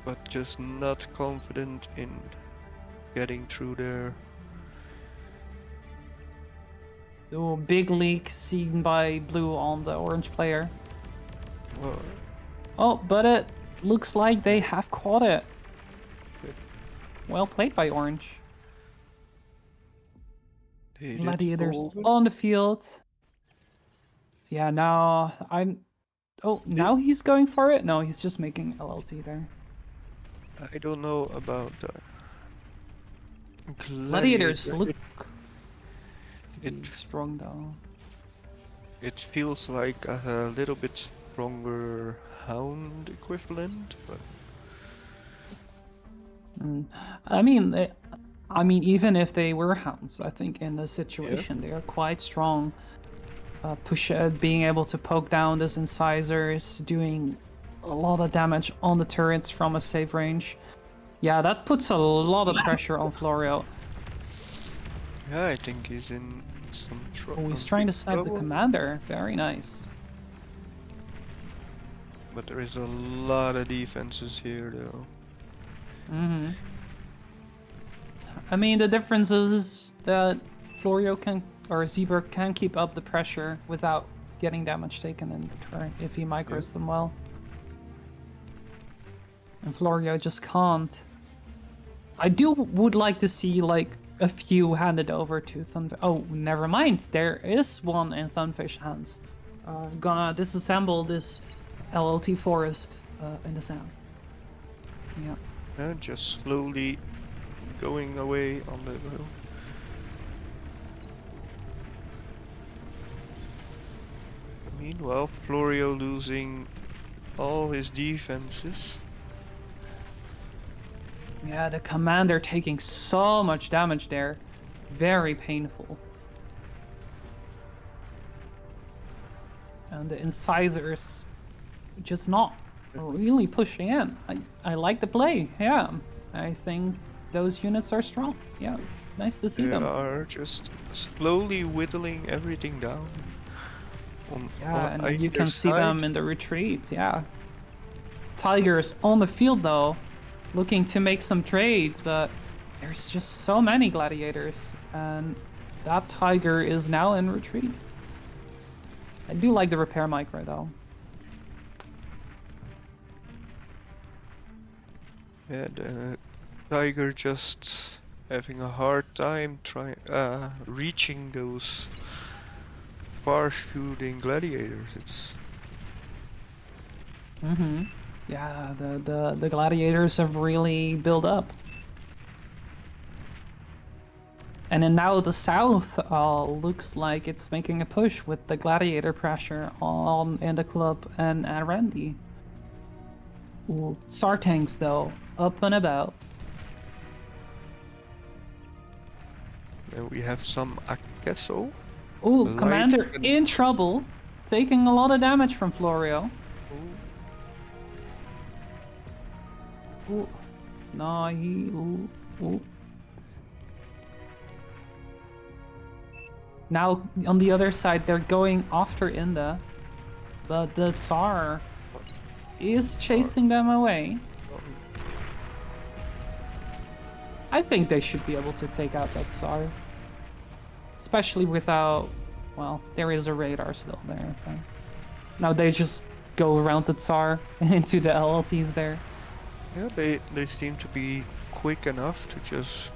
But just not confident in getting through there. Ooh, big leak seen by blue on the orange player. Well, Oh, but it looks like they have caught it. Good. Well played by orange. they did Gladiators fall over. on the field. Yeah, now I'm... Oh, now he's going for it? No, he's just making LLT there. I don't know about the Gladiators Gladiator. look it- strong though. It feels like a little bit stronger Hound equivalent, but I mean, even if they were hounds, I think in this situation they are quite strong. Being able to poke down those incisors, doing a lot of damage on the turrets from a safe range. Yeah, that puts a lot of pressure on Florio. yeah, I think he's in some trouble. Oh, he's trying to snipe the commander. Very nice. But there is a lot of defenses here, though. Mm-hmm. I mean, the difference is that Florio or Zeeberg can keep up the pressure without getting damage taken in return if he micros them well. And Florio just can't. I would like to see like a few handed over to Thunfish. Oh, never mind. There is one in Thunfish hands. Gonna disassemble this LLT forest in the sand. Yeah. And just slowly going away on the hill. Meanwhile, Florio losing all his defenses. Yeah, the commander taking so much damage there. Very painful. And the incisors just not really pushing in. I like the play, yeah. I think those units are strong. Yeah, nice to see They them. are just slowly whittling everything down. Yeah, on and you either can see side. them in the retreat, yeah. Tigers on the field though, looking to make some trades, but there's just so many gladiators, and that tiger is now in retreat. I do like the repair micro though. Yeah, the tiger just having a hard time reaching those far shooting gladiators. It's Yeah, the gladiators have really built up. And then now the south looks like it's making a push with the gladiator pressure on in the club and Randy. Ooh, Sartanks though, up and about. and we have some Akeso. Ooh, Light commander and- in trouble, taking a lot of damage from Florio. Ooh, no, ooh. Now on the other side, they're going after Inda, but the Tsar is chasing them away. I think they should be able to take out that Tsar, especially without. Well, there is a radar still there. But now they just go around the Tsar into the LLTs there. Yeah, they seem to be quick enough to just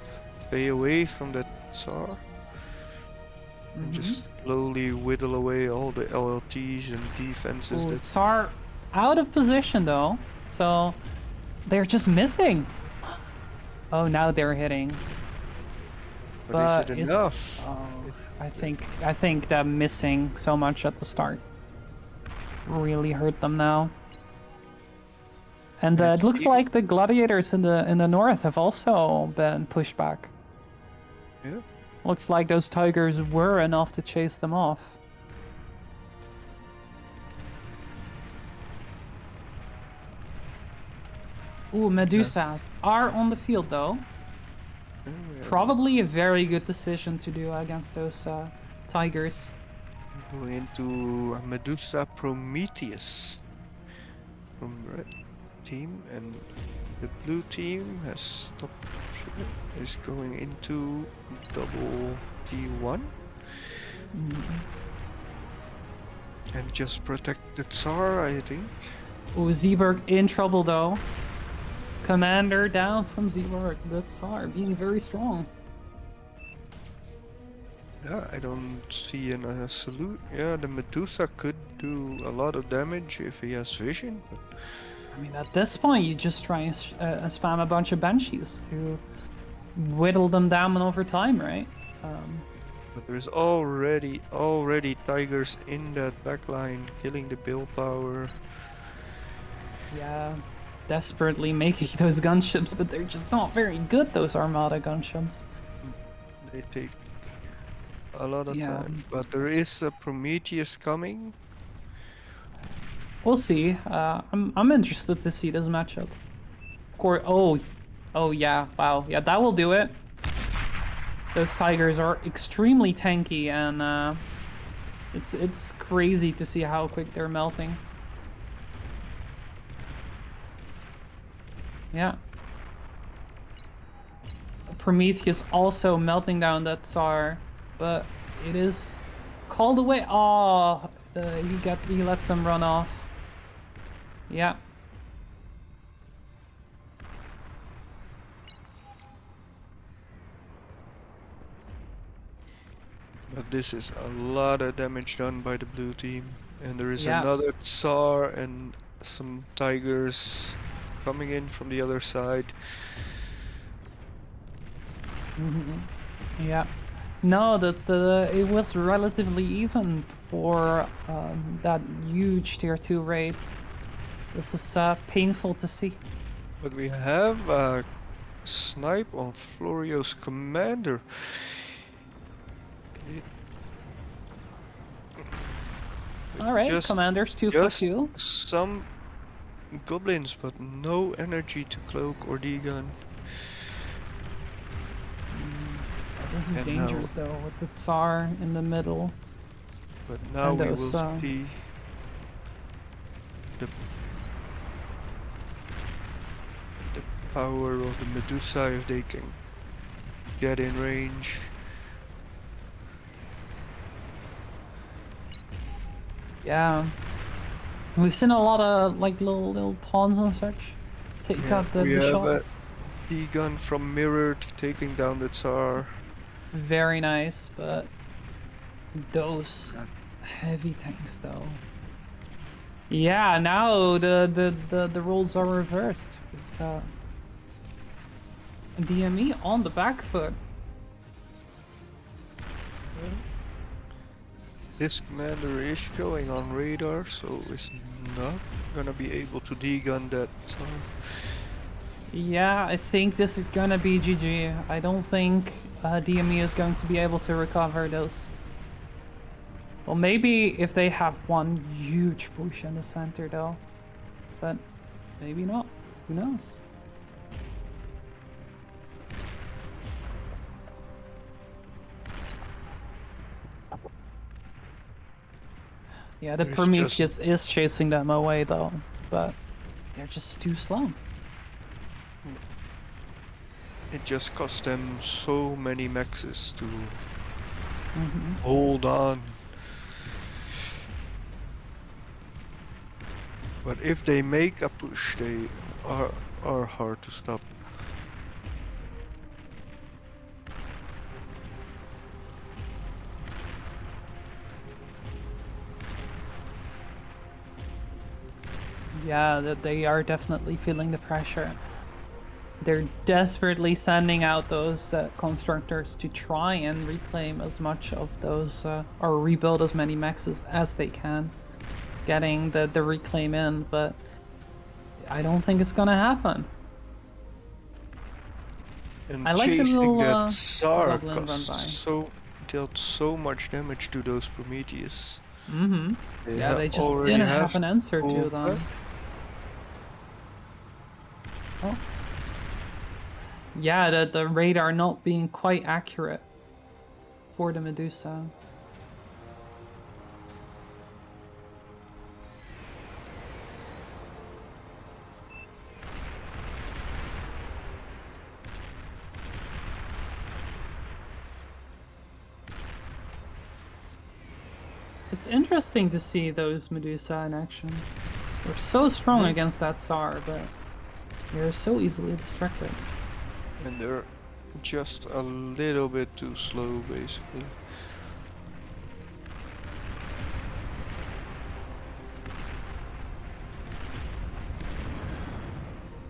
stay away from that Tsar. And just slowly whittle away all the LLTs and defenses. Ooh, Tsar out of position though, so they're just missing. Oh, now they're hitting. But is it enough? Oh, I think that missing so much at the start really hurt them now. And it looks like the gladiators in the north have also been pushed back. Yeah. Looks like those tigers were enough to chase them off. Ooh, Medusas are on the field though. Probably a very good decision to do against those tigers. Go into Medusa Prometheus from red team, and the blue team has stopped. Is going into double T1 and just protect the Tsar, I think. Ooh, Zeeberg in trouble though. Commander down from Zeeberg. The Tsar being very strong. Yeah, I don't see a salute. Yeah, the Medusa could do a lot of damage if he has vision, but I mean, at this point, you just try and spam a bunch of banshees to whittle them down over time, right? But there's already tigers in that backline, killing the build power. Yeah, desperately making those gunships, but they're just not very good, those Armada gunships. They take a lot of Yeah. time. But there is a Prometheus coming. We'll see. I'm interested to see this matchup. Of course. Oh yeah. Wow. Yeah, that will do it. Those tigers are extremely tanky, and it's crazy to see how quick they're melting. Yeah. Prometheus also melting down that Tsar, but it is called away. Oh, he lets him run off. Yeah. But this is a lot of damage done by the blue team. And there is Yeah. another Tsar and some tigers coming in from the other side. Yeah. No, it was relatively even for that huge tier 2 raid. This is painful to see. But we have a snipe on Florio's commander. Alright, Just- Commander's 2 Just 2. some goblins, but no energy to cloak or degun. This is And dangerous though, with the Tsar in the middle. But now And we those, will see the power of the Medusa if they can get in range. Yeah. We've seen a lot of like little pawns and such take Yeah, out the we have a- shots. Degun from Mirrored taking down the Tsar. Very nice, but those heavy tanks though. Yeah, now the roles are reversed with DME on the back foot. This commander is showing on radar, so it's not gonna be able to degun that Tsar. Yeah, I think this is gonna be GG. I don't think DME is going to be able to recover those. Well, maybe if they have one huge push in the center though, but maybe not. Who knows? Yeah, the There's Prometheus is chasing them away though, but they're just too slow. It just cost them so many maxes to Mhm. hold on. But if they make a push, they are hard to stop. Yeah, that they are definitely feeling the pressure. They're desperately sending out those constructors to try and reclaim as much of those, or rebuild as many maxes as they can, getting the reclaim in, but I don't think it's gonna happen. And I like the chasing little, that Tsar goblin run by. dealt so much damage to those Prometheus. Mm-hmm. Yeah, they just already didn't have an answer to pull them. back. Oh. Yeah, the radar not being quite accurate for the Medusa. It's interesting to see those Medusa in action. They're so strong against that Tsar, but they're so easily distracted. And they're just a little bit too slow, basically.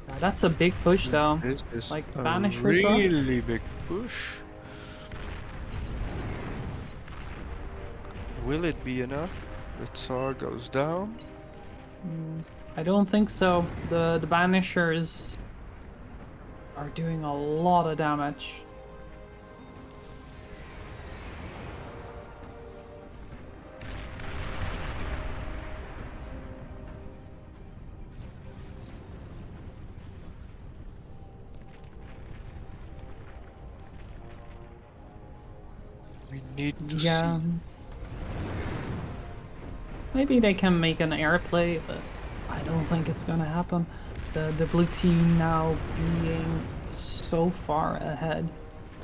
Yeah, that's a big push though. This is Like a Banisher as well? really big push. Will it be enough? The Tsar goes down. I don't think so. The Banishers are doing a lot of damage. We need to Yeah. see. Maybe they can make an airplay, but I don't think it's gonna happen. The blue team now being so far ahead.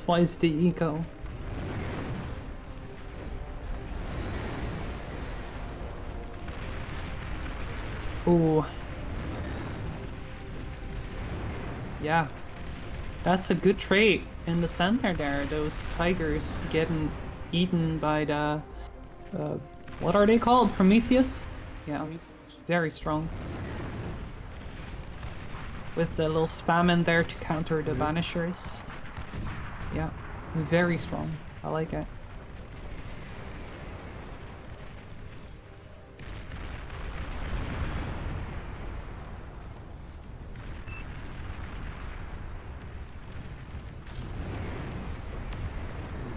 Twice the eco. Ooh. Yeah. That's a good trait in the center there. Those tigers getting eaten by the what are they called? Prometheus? Yeah. Very strong. With the little spam in there to counter the Banishers. Yeah. Very strong. I like it.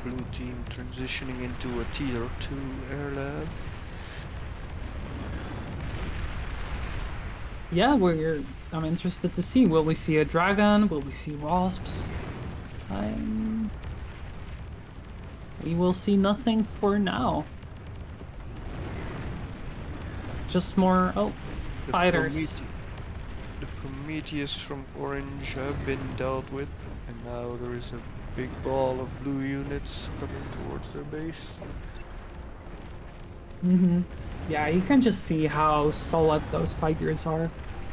Blue team transitioning into a tier 2 air lab. Yeah, I'm interested to see. Will we see a dragon? Will we see wasps? We will see nothing for now. Just more The fighters. The Prometheus from Orange have been dealt with, and now there is a big ball of blue units coming towards their base. Yeah, you can just see how solid those tigers are.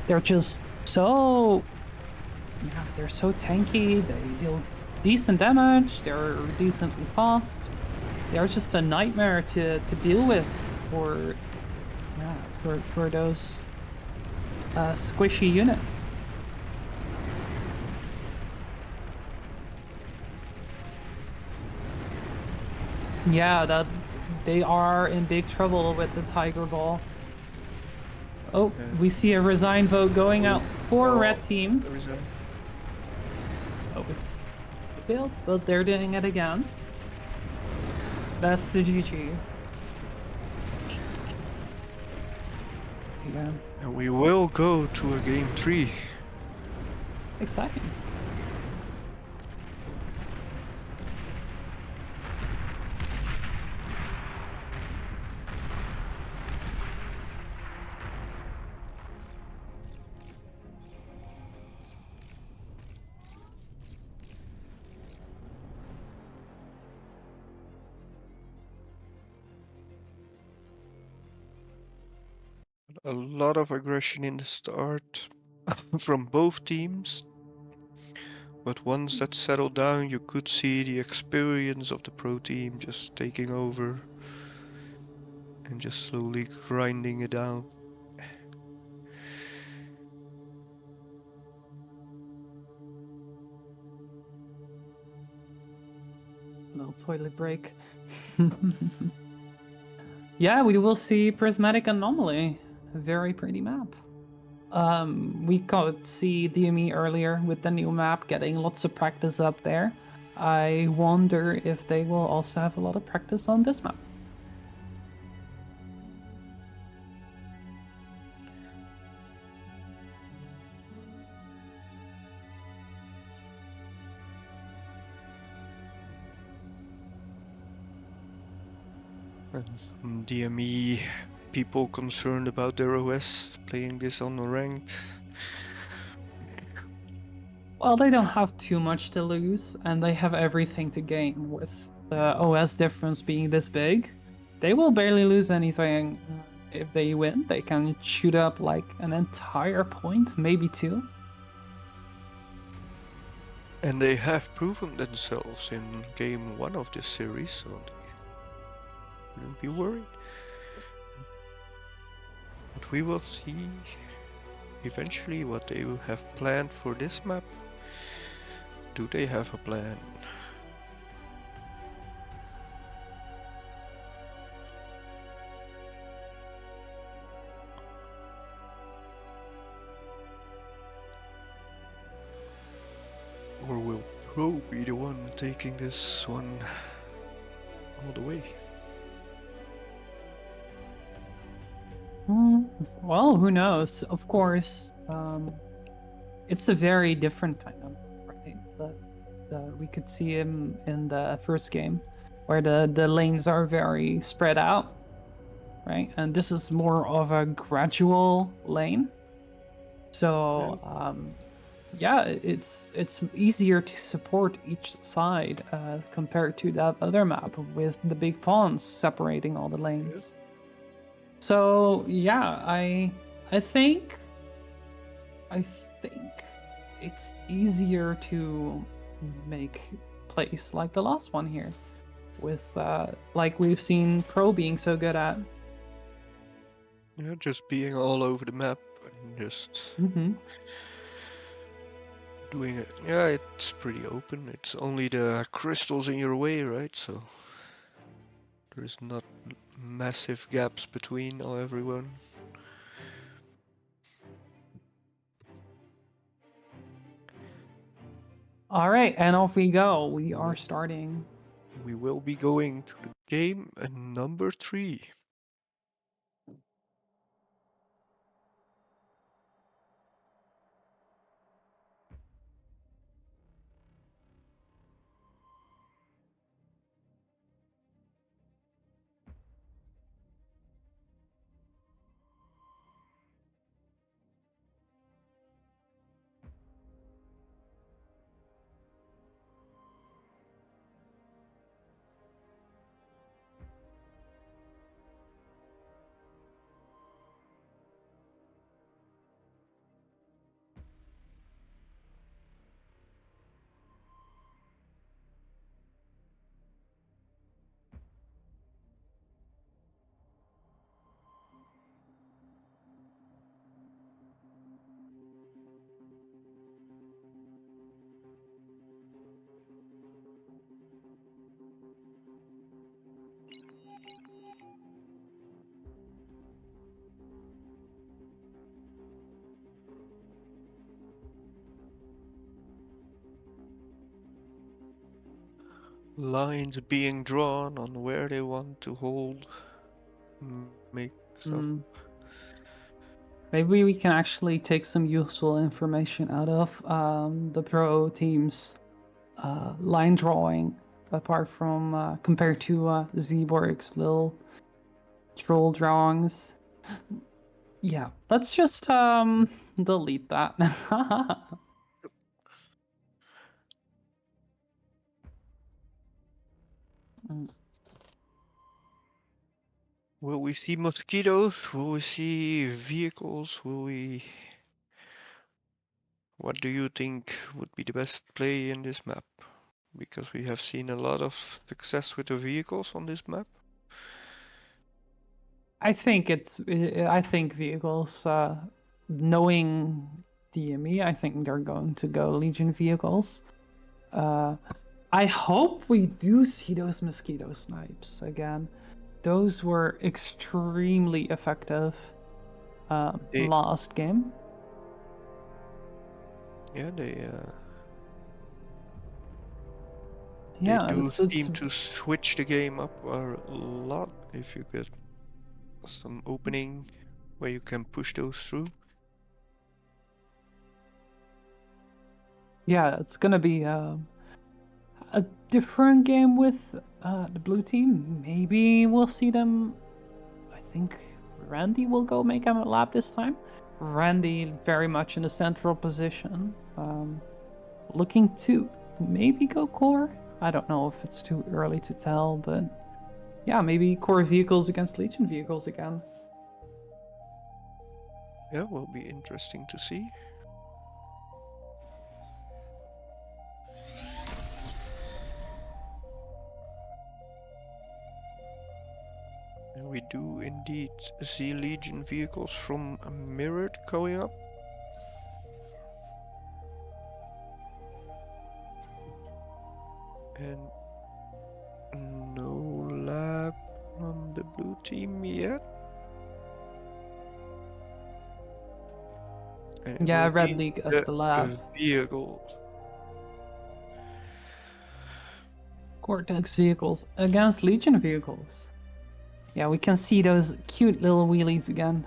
They're just so... Yeah, they're so tanky, they deal decent damage, they're decently fast. They're just a nightmare to deal with for... Yeah, for those squishy units. Yeah, that they are in big trouble with the Tiger Ball. Oh, we see a resign vote going out for Red Team. Resign. Oh, failed, but they're doing it again. That's the GG. Yeah. And we will go to a game 3. Exciting. A lot of aggression in the start from both teams. But once that settled down, you could see the experience of the pro team just taking over and just slowly grinding it down. Little toilet break. Yeah, we will see Prismatic Anomaly. A very pretty map. We could see DME earlier with the new map getting lots of practice up there. I wonder if they will also have a lot of practice on this map. DME people concerned about their OS playing this on the ranked. Well, they don't have too much to lose, and they have everything to gain with the OS difference being this big. They will barely lose anything. If they win, they can shoot up like an entire point, maybe two. And they have proven themselves in game 1 of this series, so they wouldn't be worried. But we will see eventually what they will have planned for this map. Do they have a plan? Pro be the one taking this one all the way. Well, who knows? Of course, it's a very different kind of map, right? We could see him in the first game, where the lanes are very spread out, right? And this is more of a gradual lane. So, yeah, it's easier to support each side compared to that other map with the big pawns separating all the lanes. So yeah, I think it's easier to make plays like the last one here, with like we've seen Pro being so good at. Yeah, just being all over the map and just doing it. Yeah, it's pretty open. It's only the crystals in your way, right? So there's not massive gaps between everyone. All right, and off we go. We are starting. We will be going to the game number 3. Lines being drawn on where they want to hold, make stuff. Maybe we can actually take some useful information out of the Pro team's line drawing, apart from compared to Zeeborg's little troll drawings. Yeah, let's just delete that. Will we see mosquitoes? Will we see vehicles? Will we... What do you think would be the best play in this map? Because we have seen a lot of success with the vehicles on this map. I think I think vehicles, knowing DME, I think they're going to go Legion vehicles. I hope we do see those mosquito snipes again. Those were extremely effective last game. Yeah, they Yeah, do it's seem to switch the game up a lot if you get some opening where you can push those through. yeah, it's gonna be a different game with the blue team. Maybe we'll see them. I think Randy will go make a lap this time. Randy very much in a central position, looking to maybe go core. I don't know if it's too early to tell, but yeah, maybe core vehicles against Legion vehicles again. Yeah, will be interesting to see. And we do indeed see Legion vehicles from Mirrored going up. And no lab on the blue team yet. And Yeah, will Red be League as the lab. vehicle. Cortex vehicles against Legion vehicles. Yeah, we can see those cute little wheelies again.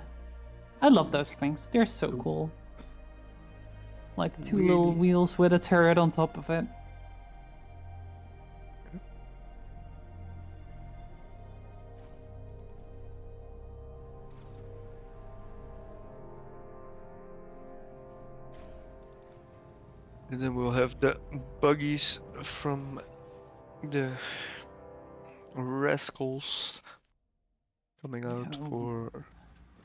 I love those things. They're so cool. Like two little Wheelie. wheels with a turret on top of it. And then we'll have the buggies from the rascals coming out Yeah. for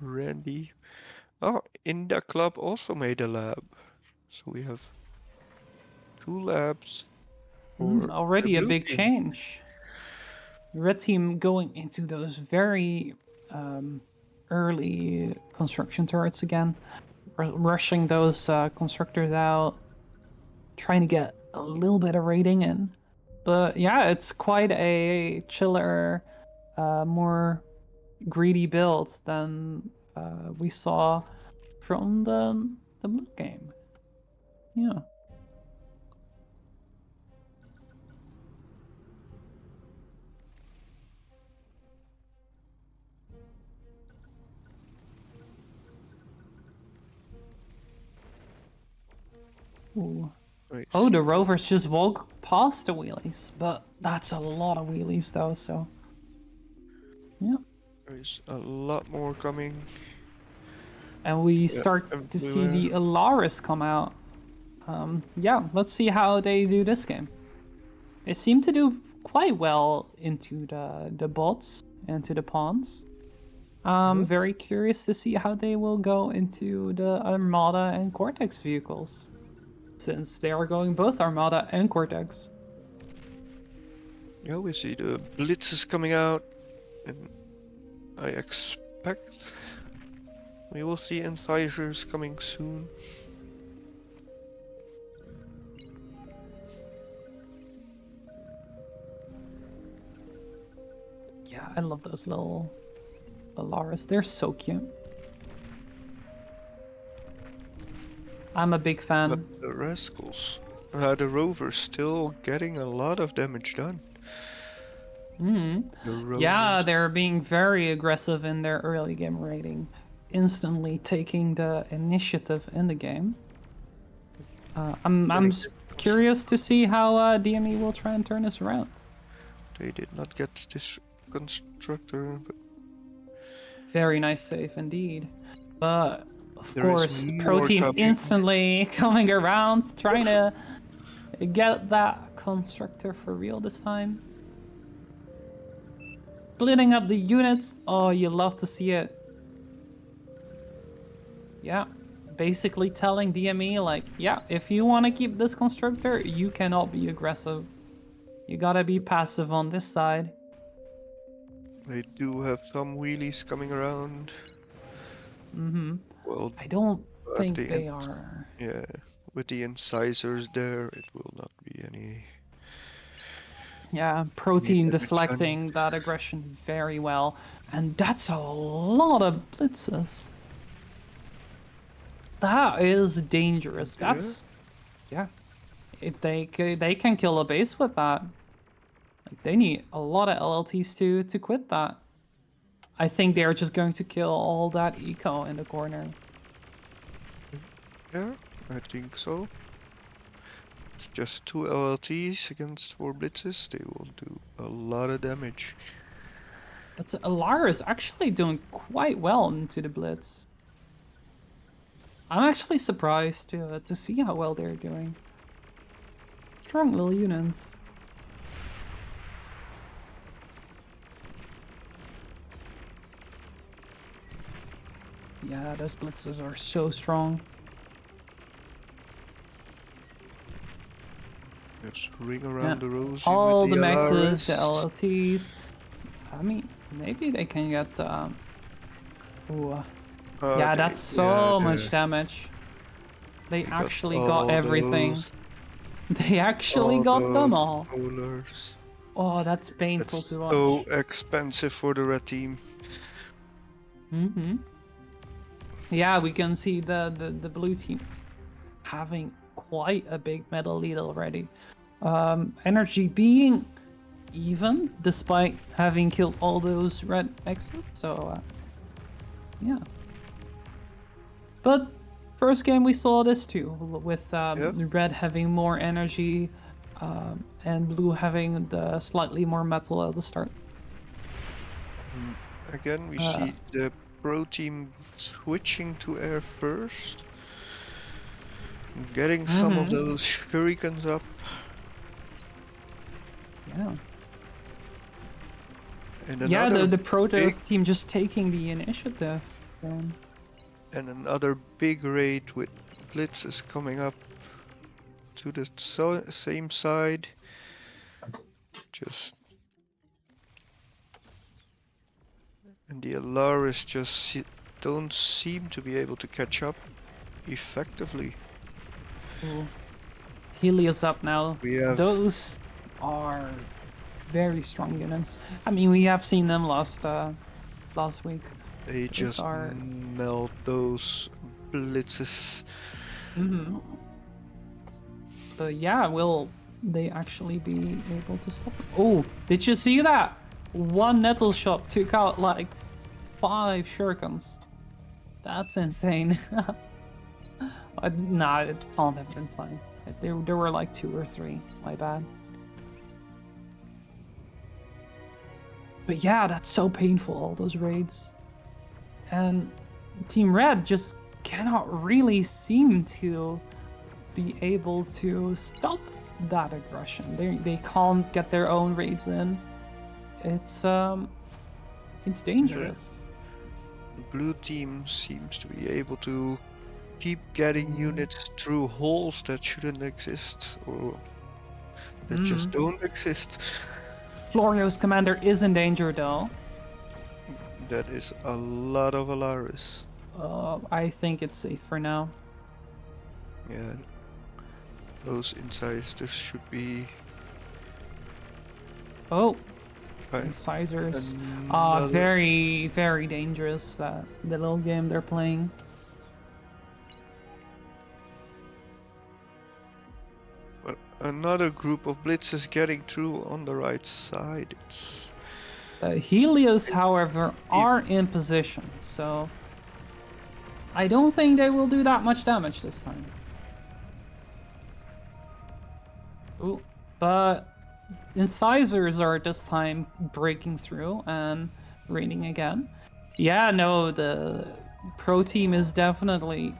Randy. Oh, India Club also made a lab. So we have 2 labs for the Already a blue big team. change. Red team going into those very early construction turrets again. Rushing those constructors out. Trying to get a little bit of rating in. But yeah, it's quite a chiller, more greedy build than we saw from the blue game. Yeah. Ooh. I Oh, see the rovers just walk past the wheelies, but that's a lot of wheelies though, so yeah. there is a lot more coming. And we Yeah, start to see everywhere. the Alaris come out. Yeah, let's see how they do this game. They seem to do quite well into the bots, into the pawns. I'm very curious to see how they will go into the Armada and Cortex vehicles, since they are going both Armada and Cortex. Yeah, we see the blitzes coming out, and I expect we will see incisors coming soon. Yeah, I love those little Alaris. They're so cute. I'm a big fan. But the rascals, the rovers still getting a lot of damage done. The Yeah, rovers. they're being very aggressive in their early game rating, instantly taking the initiative in the game. I'm getting curious to see how DME will try and turn this around. They did not get this constructor, but Very nice save indeed. But of there is course, more Protein coming. instantly coming around, trying to get that constructor for real this time. Splitting up the units. Oh, you love to see it. Yeah. Basically telling DME, like, yeah, if you want to keep this constructor, you cannot be aggressive. You gotta be passive on this side. They do have some wheelies coming around. Well, I don't but think the they are. yeah, with the incisors there, it will not be any. Yeah, Protein damage done. deflecting that aggression very well. And that's a lot of blitzes. That is dangerous. Yeah. That's... Yeah. If they can kill a base with that. Like, they need a lot of LLTs to quit that. I think they're just going to kill all that eco in the corner. Yeah, I think so. It's just 2 LLTs against 4 blitzes. They will do a lot of damage. But Alara is actually doing quite well into the blitz. I'm actually surprised to see how well they're doing. Strong little units. Yeah, those blitzes are so strong. Just ring around the rosy All with the the maxes, the Alaris. LLTs. I mean, maybe they can get. Ooh, yeah, that's so much damage. They actually got everything. They actually got them all. Polars. Oh, that's painful That's to watch. so expensive for the red team. Yeah, we can see the blue team having quite a big metal lead already. Energy being even, despite having killed all those red exits. So, yeah. But first game we saw this too, with red having more energy and blue having the slightly more metal at the start. Again, we see the pro team switching to air first. Getting some of those shurikens up. Yeah. And Yeah, another the pro big, team just taking the initiative. and another big raid with blitzes coming up to the same side. Just and the Alaris just don't seem to be able to catch up effectively. Ooh. Helios up now. We have Those are very strong units. I mean, we have seen them last week. they Those just are... melt those blitzes. But yeah, will they actually be able to stop it? Oh, did you see that? One nettle shot took out like 5 shurikens. That's insane. Nah, it can't have been fine. There were like 2 or 3. My bad. But yeah, that's so painful, all those raids. And Team Red just cannot really seem to be able to stop that aggression. They can't get their own raids in. It's dangerous. The blue team seems to be able to keep getting units through holes that shouldn't exist or that just don't exist. Florio's commander is in danger though. That is a lot of Alaris. I think it's safe for now. Yeah, those incisors should be. Oh, Right. incisors. Another- Very, very dangerous, that little game they're playing. But another group of blitzes getting through on the right side. It's Helios, however, are in position, so I don't think they will do that much damage this time. Ooh, but incisors are this time breaking through and raiding again. Yeah, no, the pro team is definitely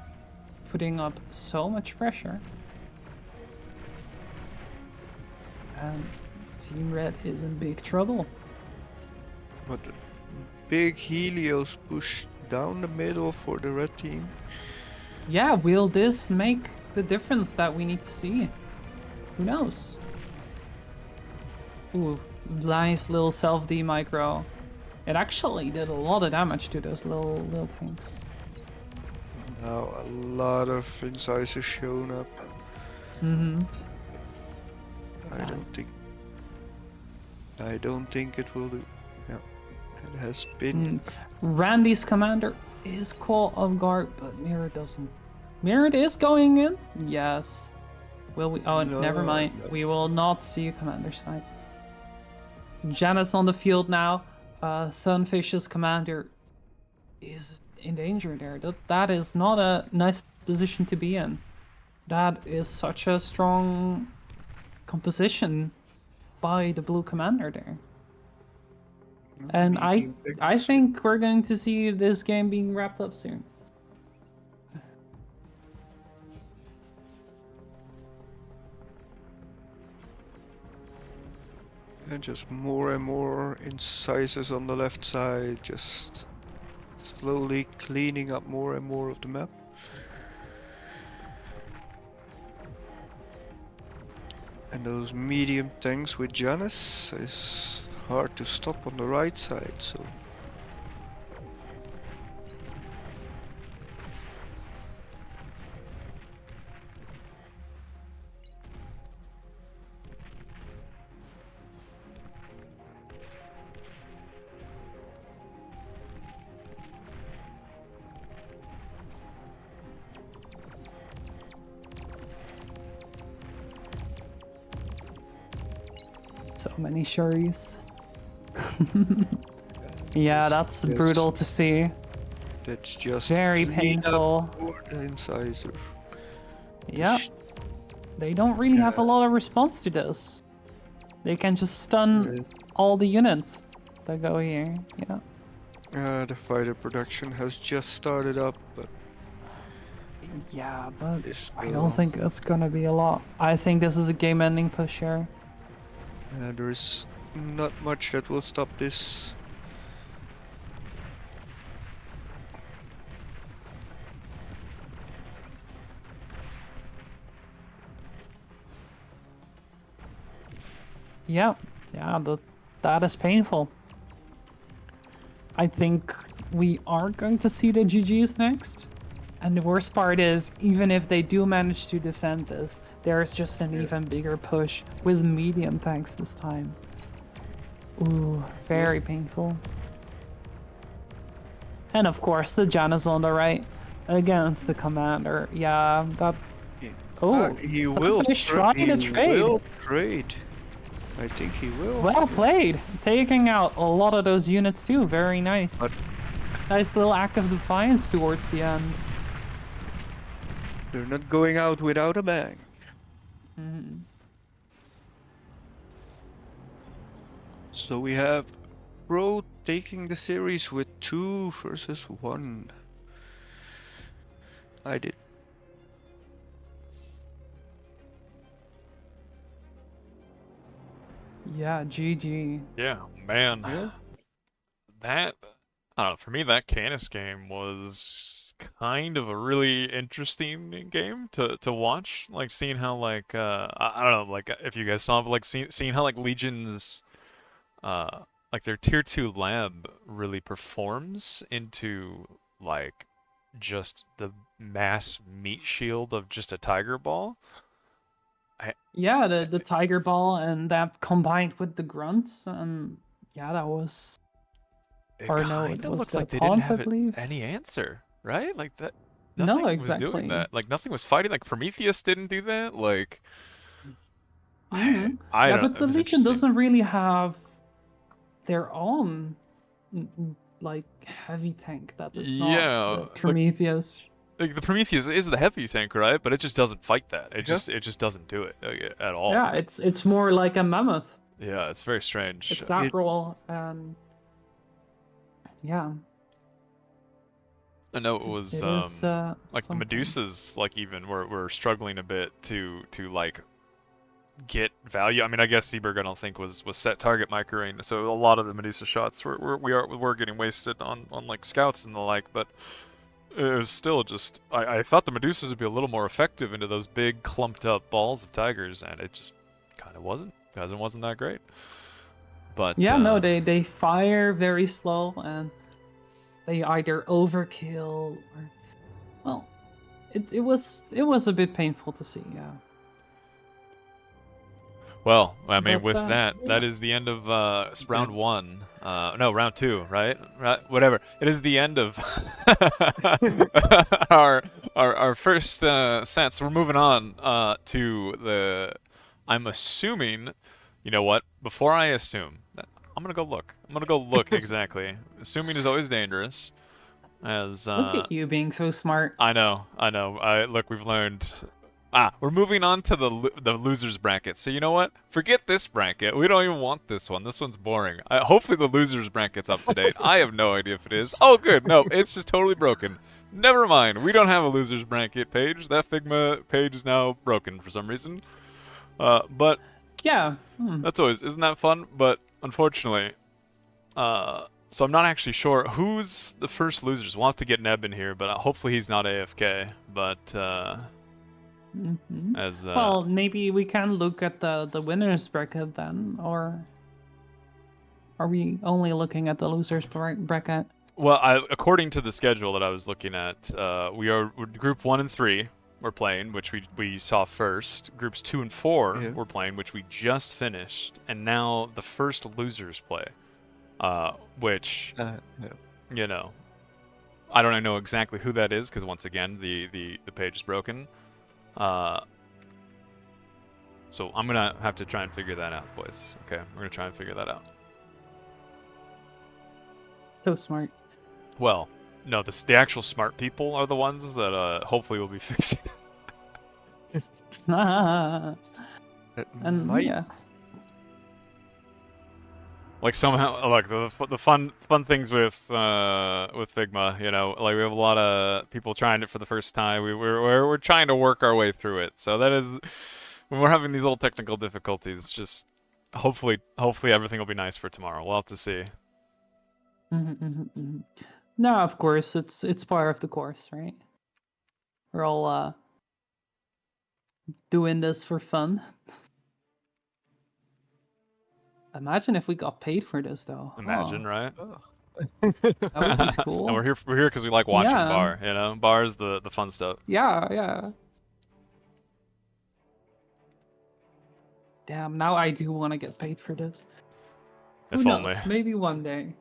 putting up so much pressure. And Team Red is in big trouble. but big Helios push down the middle for the red team. Yeah, will this make the difference that we need to see? Who knows? Ooh, nice little self-D micro. It actually did a lot of damage to those little things. Now a lot of incisors shown up. I don't think it will do. Yeah, it has been. Randy's commander is caught off guard, but Mirror doesn't. Mirror is going in? Yes. Will we? Oh, No. never mind. We will not see a commander snipe. Janice on the field now. Thunfish's commander is in danger there. That is not a nice position to be in. That is such a strong composition by the blue commander there. And I think we're going to see this game being wrapped up soon. And just more and more incisors on the left side, just slowly cleaning up more and more of the map. And those medium tanks with Janice is hard to stop on the right side, so. So many Shuris. Yeah, Yes, that's yes. brutal to see. That's just Very clean up painful. for the incisor. Yep. They don't really have a lot of response to this. They can just stun all the units that go here. Yeah. The fighter production has just started up, but Yeah, but this I don't think it's gonna be a lot. I think this is a game-ending push here. there's not much that will stop this. Yeah, that is painful. I think we are going to see the GGs next. And the worst part is, even if they do manage to defend this, there's just an even bigger push with medium tanks this time. Ooh, very painful. And of course, the Janus on the right against the commander. Yeah, that. Oh, He will. try He to trade. will trade. I think he will. Well played, taking out a lot of those units too. Very nice. But nice little act of defiance towards the end. they're not going out without a bang. So we have Pro taking the series with 2 versus 1. I did. Yeah, GG. Yeah, man. Yeah. That, I don't know, for me, that Canis game was kind of a really interesting game to watch. Like, seeing how, like, I don't know, like, if you guys saw, but, like, seeing how, like, Legion's, like, their tier 2 lab really performs into, like, just the mass meat shield of just a Tiger Ball. Yeah, the Tiger Ball and that combined with the Grunts, and yeah, that was. It Or no, kind it of was looked the like they didn't pawns, I have believe. any answer, right? Like that, No, nothing was exactly. doing that. Like nothing was fighting. Like Prometheus didn't do that. Like Yeah, don't. but It the was Legion interesting. doesn't really have their own like heavy tank that is not the Prometheus. Like the Prometheus is the heavy tank, right? But it just doesn't fight that. It just doesn't do it at all. Yeah, it's more like a mammoth. Yeah, it's very strange. It's that role, and yeah. I know it was like the Medusas, like even were struggling a bit to like get value. I mean, I guess Seaberg I don't think was set target microing, so a lot of the Medusa shots were getting wasted on like scouts and the like, but it was still just I thought the Medusas would be a little more effective into those big clumped up balls of tigers, and it just kind of wasn't because it wasn't that great. But yeah, no, they fire very slow and they either overkill or well, it was a bit painful to see, yeah. Well, I mean, But, with that is the end of round 1. No, round 2, right? Whatever. It is the end of our first sets. We're moving on to the. I'm assuming. You know what? Before I assume, I'm gonna go look. I'm gonna go look exactly. Assuming is always dangerous. As look at you being so smart. I know. Look, we've learned. We're moving on to the losers bracket. So you know what? Forget this bracket. We don't even want this one. This one's boring. Hopefully the losers bracket's up to date. I have no idea if it is. Oh, good. No, it's just totally broken. Never mind. We don't have a losers bracket page. That Figma page is now broken for some reason. But yeah, that's always isn't that fun? But unfortunately, so I'm not actually sure who's the first losers. We'll have to get Neb in here, but hopefully he's not AFK. But as well, maybe we can look at the winners bracket then, or are we only looking at the losers bracket? Well, according to the schedule that I was looking at, we're group 1 and 3 we're playing, which we saw first. Groups 2 and 4 we're playing, which we just finished, and now the first losers play, which you know, I don't know exactly who that is because once again the page is broken. So I'm gonna have to try and figure that out, boys. Okay, we're gonna try and figure that out. So smart. Well, no, the actual smart people are the ones that hopefully will be fixing it. And Might yeah. Like somehow, like the fun things with Figma, you know, like we have a lot of people trying it for the first time. We're trying to work our way through it. So that is when we're having these little technical difficulties. Just hopefully everything will be nice for tomorrow. We'll have to see. No, of course it's part of the course, right? We're all doing this for fun. Imagine if we got paid for this, though. Imagine, right? That would be cool. And we're here because we like watching Yeah. Bar. You know, Bar's the fun stuff. Yeah. Damn, now I do want to get paid for this. If Who knows? only. Maybe one day.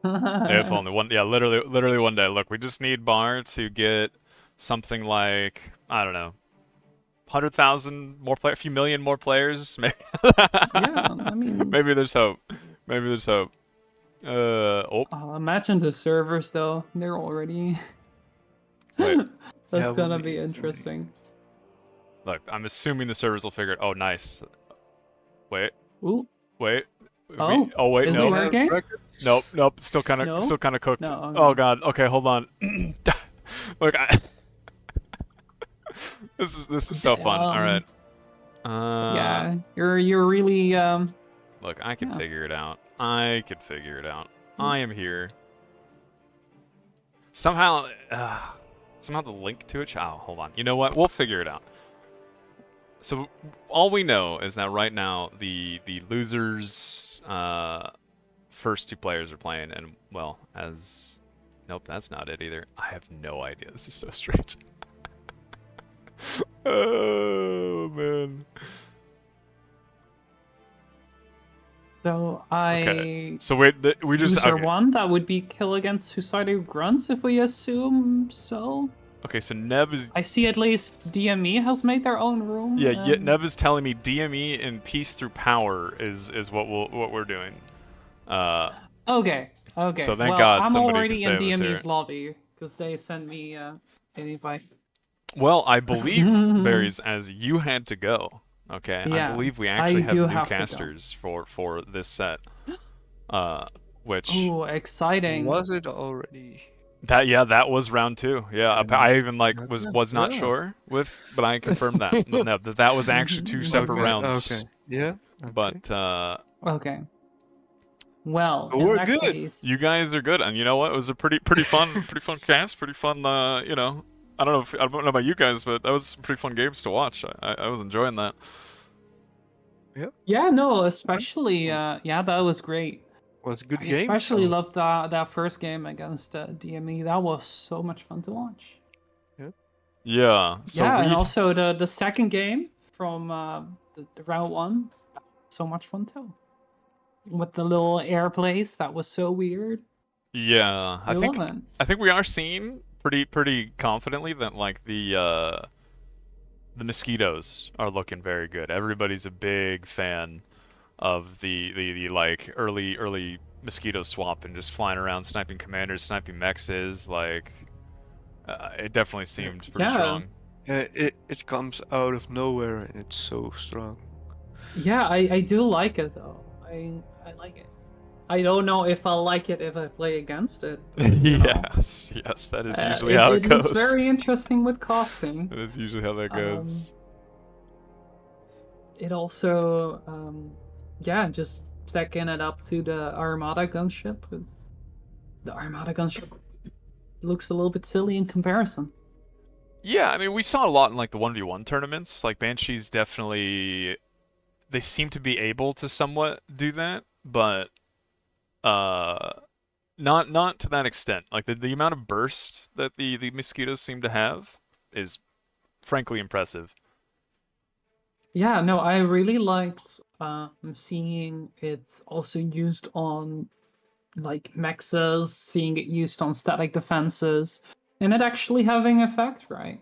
If only one. Yeah, literally one day. Look, we just need Bar to get something like, I don't know, 100,000 more a few million more players. Maybe. Yeah, I mean, maybe there's hope. Maybe there's hope. imagine the servers though. They're already. Wait. That's Yeah, gonna we'll be be- interesting. Look, I'm assuming the servers will figure it. Oh, nice. Wait. Ooh. Wait. Oh, Wait. is it No. working? Nope. Still kind of No? cooked. No, okay. Oh god. Okay, hold on. Look, this is so fun. All right. Yeah, you're really Look, I can Yeah. figure it out. I am here. Somehow the link to it. Oh, hold on. You know what? We'll figure it out. So all we know is that right now the losers first two players are playing, and well, as nope, that's not it either. I have no idea. This is so strange. Oh man. so Okay. So wait, we just user okay. one that would be kill against Suicidal Grunts if we assume so. Okay, so Neb is I see at least DME has made their own room. yeah. Neb is telling me DME and Peace Through Power is what we're doing. Okay. So thank well, God I'm somebody already can in save us DME's here. lobby because they sent me an invite. Well, I believe Berries, as you had to go. Okay, I Yeah, believe we actually I have do new have to go. casters for this set. Which Ooh, exciting! Was it already? that was round 2. Yeah, Yeah. I even like Okay. was not Yeah. sure but I confirmed that that was actually 2 separate Okay, rounds. Okay. Yeah. Okay. But Okay. Well, So in we're that good. case, you guys are good, and you know what? It was a pretty fun cast, pretty fun. You know, I don't know about you guys, but that was some pretty fun games to watch. I was enjoying that. yeah, no, especially yeah, that was great. Was a good I game. especially so- loved that first game against DME. That was so much fun to watch. Yeah. So yeah, we and also the second game from the round 1, so much fun too. With the little air plays, that was so weird. yeah, I love it. I think we are seeing pretty confidently that like the mosquitoes are looking very good. Everybody's a big fan of the like early mosquito swap and just flying around sniping commanders, sniping mexes. Like it definitely seemed pretty Yeah. strong. Yeah, it comes out of nowhere and it's so strong. Yeah, I do like it though. I like it. I don't know if I'll like it if I play against it. But, you know, yes, that is usually how it looks goes. very interesting with costing. That's usually how that goes. It also, yeah, just stacking it up to the Armada gunship. The Armada gunship looks a little bit silly in comparison. Yeah, I mean, we saw a lot in like the 1v1 tournaments. Like Banshees definitely, they seem to be able to somewhat do that, but not to that extent. Like the amount of burst that the mosquitoes seem to have is frankly impressive. Yeah, no, I really liked seeing it also used on like mexes, seeing it used on static defenses, and it actually having effect, right?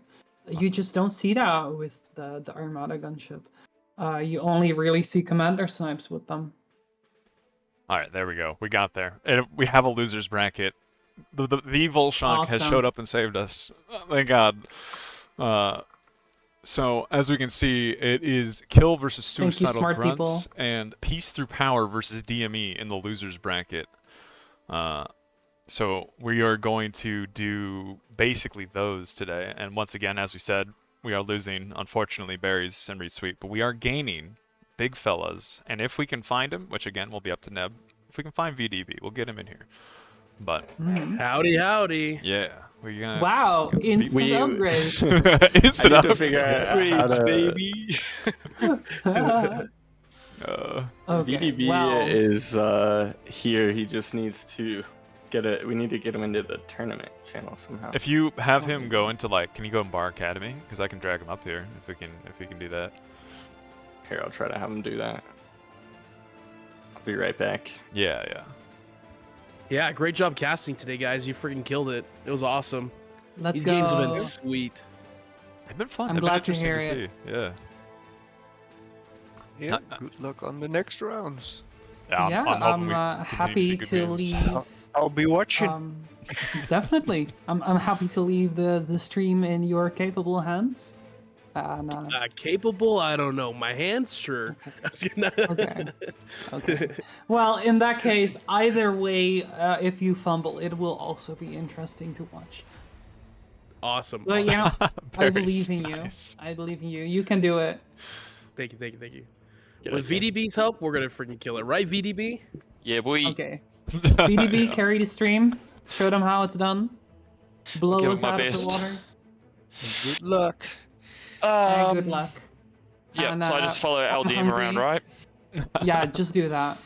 You just don't see that with the Armada gunship. You only really see commander snipes with them. All right, there we go. We got there. And we have a loser's bracket. The Volshank has Awesome. showed up and saved us. Thank God. So, as we can see, it is Kill versus Thank you, Suicidal smart Grunts people. and Peace Through Power versus DME in the loser's bracket. So, we are going to do basically those today. And once again, as we said, we are losing, unfortunately, Berries and Retweet, but we are gaining big fellas. And if we can find him, which again will be up to Neb, if we can find VDB, we'll get him in here. But Howdy, howdy. yeah, we got. Wow, we got some instant We- upgrade. I Instant need to up. figure out how Grades, to. baby. Okay, VDB well, is here. He just needs to get it. We need to get him into the tournament channel somehow. If you have him go into can you go in Bar Academy? Because I can drag him up here if we can do that. Here, I'll try to have him do that. I'll be right back. Yeah, yeah. Yeah, great job casting today, guys. You freaking killed it. It was awesome. let's These go. games have been sweet. They've been fun. I'm They've glad been to interesting hear to see. Yeah. Yeah, good luck on the next rounds. Yeah, Yeah, I'm hoping we continue happy see good to games. leave. I'll be watching. Definitely, I'm happy to leave the stream in your capable hands. And, Capable? I don't know. My hands? Sure. okay. Okay. Well, in that case, either way, if you fumble, it will also be interesting to watch. Awesome. But yeah, I Very believe in nice. you. I believe in you. You can do it. Thank you, thank you, thank you. Get With it, Tim. VDB's help, we're gonna freaking kill it, right, VDB? Yeah, boy. Okay. BDB, carry the stream. Show them how it's done. Blow give us it my out best. of the water. Good luck. And good luck. Yeah, And, so I just follow I'm LDM around, hungry. right? Yeah, just do that.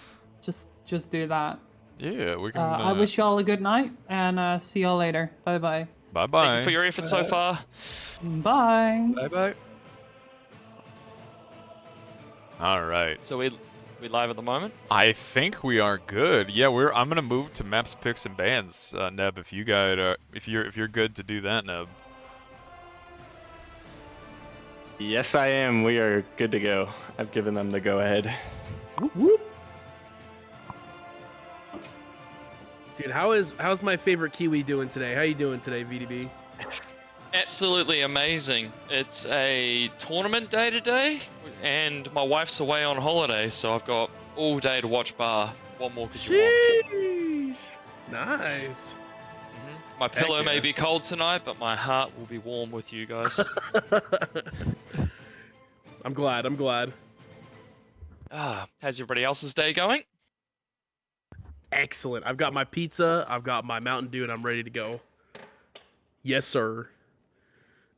Just do that. Yeah, we can. I wish you all a good night, and see y'all later. Bye bye. Bye Thank bye. you for your efforts so far. Bye. Bye bye. All right. So we live at the moment. I think we are good. Yeah, I'm gonna move to maps, picks, and bands, Neb. If you guys if you're good to do that, Neb. Yes, I am. We are good to go. I've given them the go ahead. Whoop, whoop. Dude, how's my favorite Kiwi doing today? How you doing today, VDB? Absolutely amazing. It's a tournament day today, and my wife's away on holiday, so I've got all day to watch bar. What more could you want? Sheesh. Nice. My pillow Heck yeah. may be cold tonight, but my heart will be warm with you guys. I'm glad. I'm glad. How's everybody else's day going? Excellent. I've got my pizza. I've got my Mountain Dew, and I'm ready to go. Yes, sir.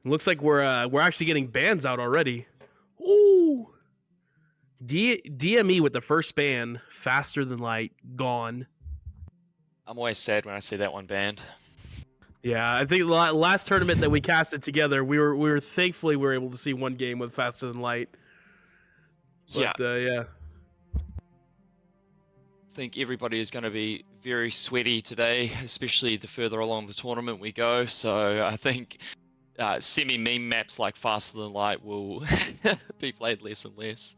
It looks like we're actually getting bans out already. Ooh. DME with the first ban, Faster Than Light, gone. I'm always sad when I see that one banned. Yeah, I think last tournament that we casted together, we were thankfully we were able to see one game with Faster Than Light. But, yeah. I think everybody is going to be very sweaty today, especially the further along the tournament we go. So I think semi-meme maps like Faster Than Light will be played less and less.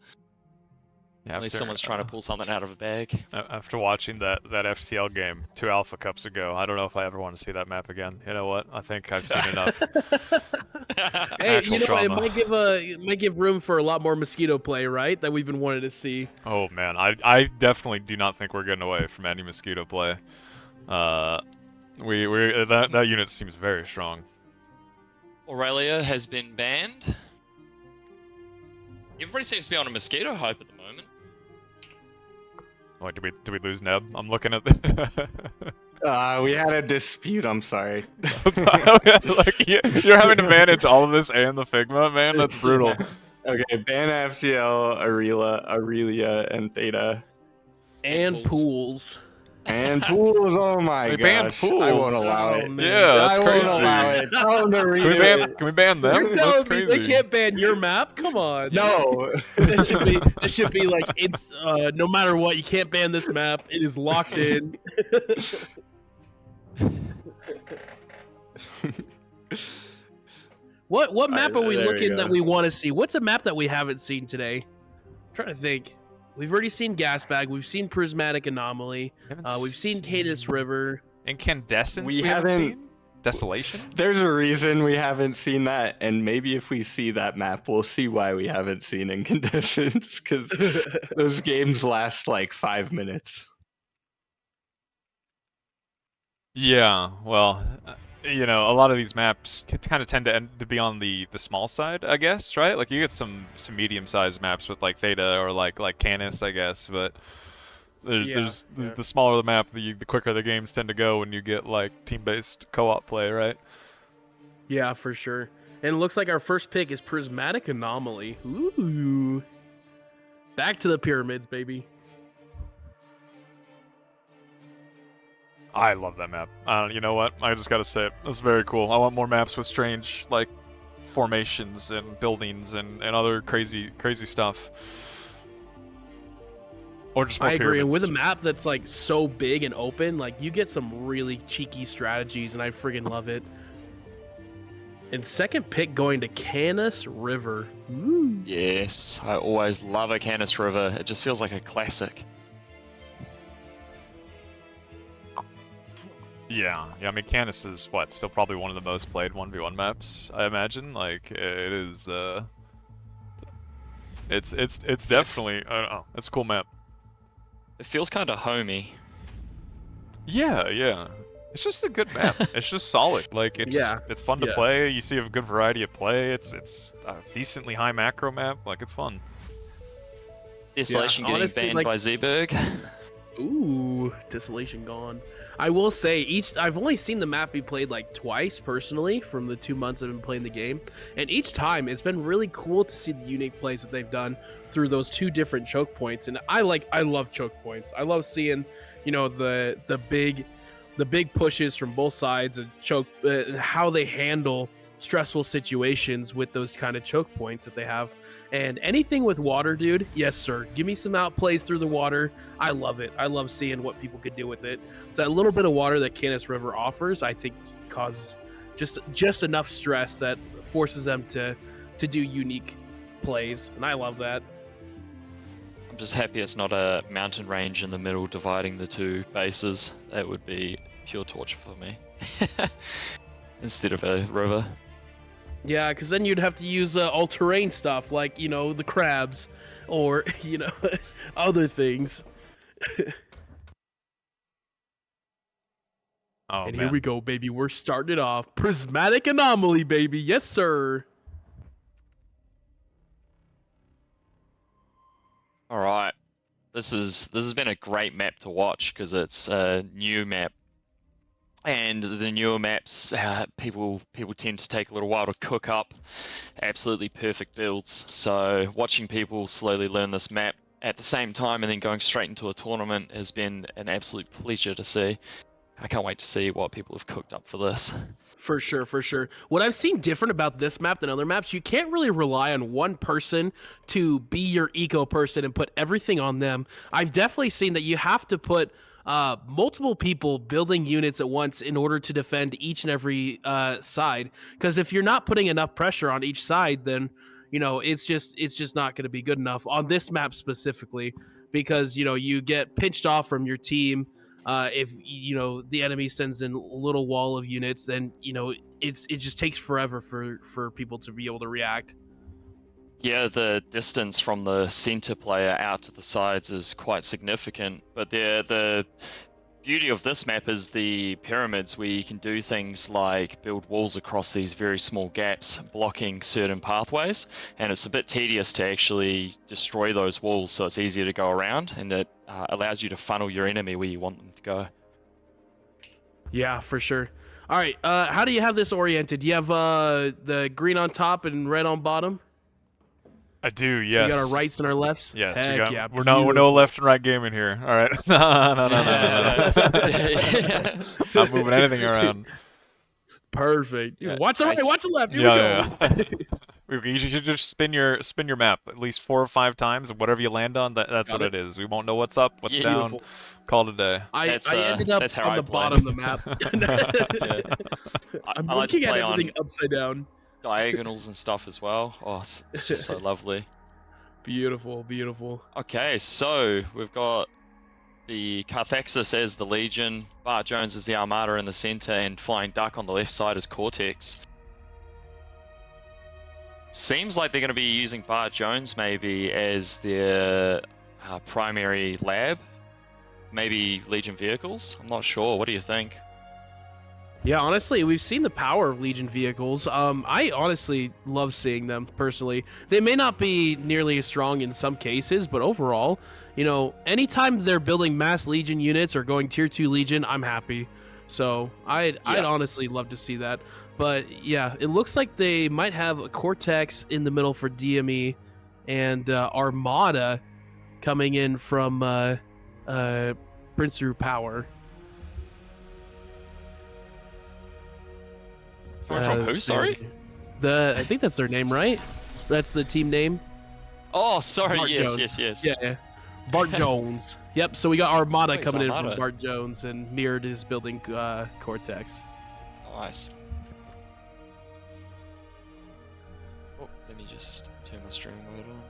Yeah, Unless someone's trying to pull something out of a bag. After watching that FTL game 2 Alpha Cups ago, I don't know if I ever want to see that map again. You know what? I think I've seen enough. Hey, Actual you know what? trauma. It might give room for a lot more mosquito play, right? That we've been wanting to see. Oh man, I definitely do not think we're getting away from any mosquito play. That unit seems very strong. Aurelia has been banned. Everybody seems to be on a mosquito hype at the moment. Wait, did we lose Neb? I'm looking at the. We had a dispute. I'm sorry. Like, you're having to manage all of this and the Figma, man. That's brutal. Okay, ban FGL, Aurelia, and Theta. And pools. And pools, oh my They gosh. banned pools. I won't allow Oh, it. man. Yeah, that's I crazy. won't allow it. Tell them to redo it. Can we ban them? You're That's telling me crazy. they can't ban your map? Come on. No. This should be like it's no matter what, you can't ban this map. It is locked in. What map are we there we looking go. that we want to see? What's a map that we haven't seen today? trying to think. We've already seen Gasbag. We've seen Prismatic Anomaly. We've seen Canis River. Incandescence We we haven't haven't- seen? Desolation? There's a reason we haven't seen that, and maybe if we see that map, we'll see why we haven't seen Incandescence, because those games last like 5 minutes. Yeah, well, you know, a lot of these maps kind of tend to be on the small side, I guess, right? Like you get some medium-sized maps with like Theta or like Canis, I guess, but there's the smaller the map, the quicker the games tend to go when you get like team-based co-op play, right? Yeah, for sure. And it looks like our first pick is Prismatic Anomaly. Ooh. Back to the pyramids, baby. I love that map. You know what? I just gotta say it. It's very cool. I want more maps with strange, like, formations and buildings and other crazy stuff. Or just more I agree. And pyramids. with a map that's like so big and open, like you get some really cheeky strategies, and I friggin' love it. And second pick going to Canis River. Ooh. Yes, I always love a Canis River. It just feels like a classic. Yeah, I mean, Canis is, still probably one of the most played 1v1 maps, I imagine. Like, it is, it's definitely, I don't know, it's a cool map. It feels kind of homey. Yeah. It's just a good map. It's just solid. Like, it's fun to play. You see a good variety of play. It's a decently high macro map. Like, it's fun. Desolation getting honestly, banned by Zberg. Ooh, Desolation gone. I will say, I've only seen the map be played like twice personally from the 2 months I've been playing the game, and each time it's been really cool to see the unique plays that they've done through those 2 different choke points. And I love choke points. I love seeing, you know, the big pushes from both sides and choke, how they handle stressful situations with those kind of choke points that they have. And anything with water, dude, yes sir, give me some outplays through the water. I love it. I love seeing what people could do with it. So that little bit of water that Canis River offers, I think, causes just enough stress that forces them to do unique plays, and I love that. I'm just happy it's not a mountain range in the middle dividing the 2 bases. That would be pure torture for me. Instead of a river. Yeah, because then you'd have to use all-terrain stuff like, you know, the crabs or, you know, other things. Oh, and man. here we go, baby. We're starting it off. Prismatic Anomaly, baby. Yes, sir. All right. This has been a great map to watch because it's a new map. And the newer maps, people tend to take a little while to cook up absolutely perfect builds. So watching people slowly learn this map at the same time and then going straight into a tournament has been an absolute pleasure to see. I can't wait to see what people have cooked up for this. For sure, for sure. What I've seen different about this map than other maps, you can't really rely on one person to be your eco person and put everything on them. I've definitely seen that you have to put multiple people building units at once in order to defend each and every side. Because if you're not putting enough pressure on each side, then you know it's just not going to be good enough on this map specifically. Because you know you get pinched off from your team. If you know the enemy sends in a little wall of units, then you know it just takes forever for people to be able to react. Yeah, the distance from the center player out to the sides is quite significant, but the beauty of this map is the pyramids, where you can do things like build walls across these very small gaps, blocking certain pathways, and it's a bit tedious to actually destroy those walls, so it's easier to go around, and it allows you to funnel your enemy where you want them to go. Yeah, for sure. All right, how do you have this oriented? Do you have the green on top and red on bottom? I do, yes. We got our rights and our lefts. Yes, Heck yeah, we're no left and right gaming here. All right, no. Not moving anything around. Perfect. Yeah, Watch the right, watch the left. Here we go. You should just spin your map at least 4 or 5 times, and whatever you land on, that's what it is. We won't know what's up, what's down. Beautiful. Call it a day. I ended up that's how on I the play. bottom of the map. I'm I like to looking at play everything on upside down. diagonals and stuff as well. Oh, it's just so lovely. Beautiful, beautiful. Okay, so we've got the Carthexis as the Legion, Bart Jones as the Armada in the center, and Flying Duck on the left side as Cortex. Seems like they're going to be using Bart Jones maybe as their primary lab. Maybe Legion vehicles? I'm not sure. What do you think? Yeah, honestly, we've seen the power of Legion vehicles. I honestly love seeing them, personally. They may not be nearly as strong in some cases, but overall, you know, anytime they're building mass Legion units or going tier 2 Legion, I'm happy. So I'd honestly love to see that. But yeah, it looks like they might have a Cortex in the middle for DME and Armada coming in from Prince Through Power. From who, sorry? I think that's their name, right? That's the team name. Oh, sorry. Bart Yes, Jones. yes. Yeah. Bart Jones. Yep. So we got Armada Nice, coming in Armada. from Bart Jones, and Mirrored is building Cortex. Nice. Oh, let me just turn my stream mode on.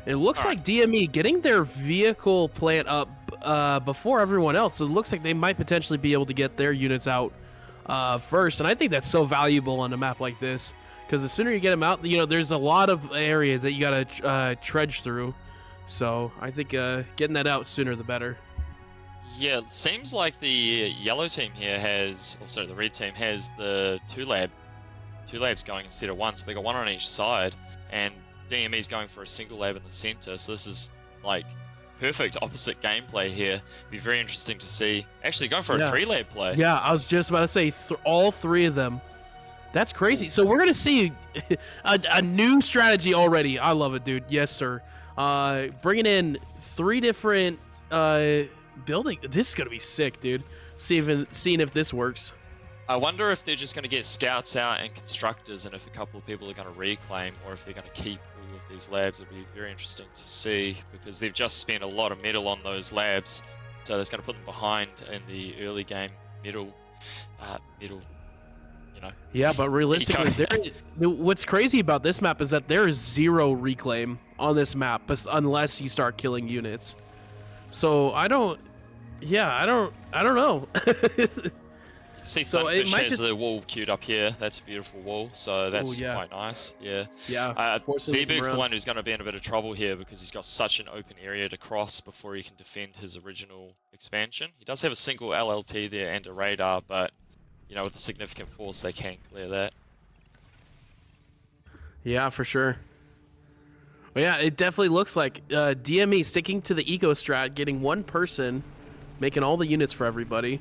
It looks like DME getting their vehicle plant up before everyone else. So it looks like they might potentially be able to get their units out first. And I think that's so valuable on a map like this. Because the sooner you get them out, you know, there's a lot of area that you got to trudge through. So I think getting that out sooner the better. Yeah, it seems like the yellow team here has, or sorry, the red team has the two labs going instead of one. So they got one on each side. And DME's going for a single lab in the center, so this is like perfect opposite gameplay here. Be very interesting to see. Actually, going for a 3-lab play. Yeah, I was just about to say all 3 of them. That's crazy. So we're gonna see a new strategy already. I love it, dude. Yes, sir. Bringing in 3 different building. This is gonna be sick, dude. Seeing if this works. I wonder if they're just going to get scouts out and constructors, and if a couple of people are going to reclaim, or if they're going to keep all of these labs. It'll be very interesting to see, because they've just spent a lot of metal on those labs, so that's going to put them behind in the early game middle, you know. Yeah, but realistically, what's crazy about this map is that there is 0 reclaim on this map, unless you start killing units. So I don't know. See, so Funfish it might has just the wall queued up here. That's a beautiful wall, so that's quite nice. Yeah. Zeeberg's the one who's going to be in a bit of trouble here, because he's got such an open area to cross before he can defend his original expansion. He does have a single LLT there and a radar, but you know, with a significant force, they can clear that. Yeah, for sure. Well, yeah, it definitely looks like DME sticking to the eco strat, getting one person, making all the units for everybody.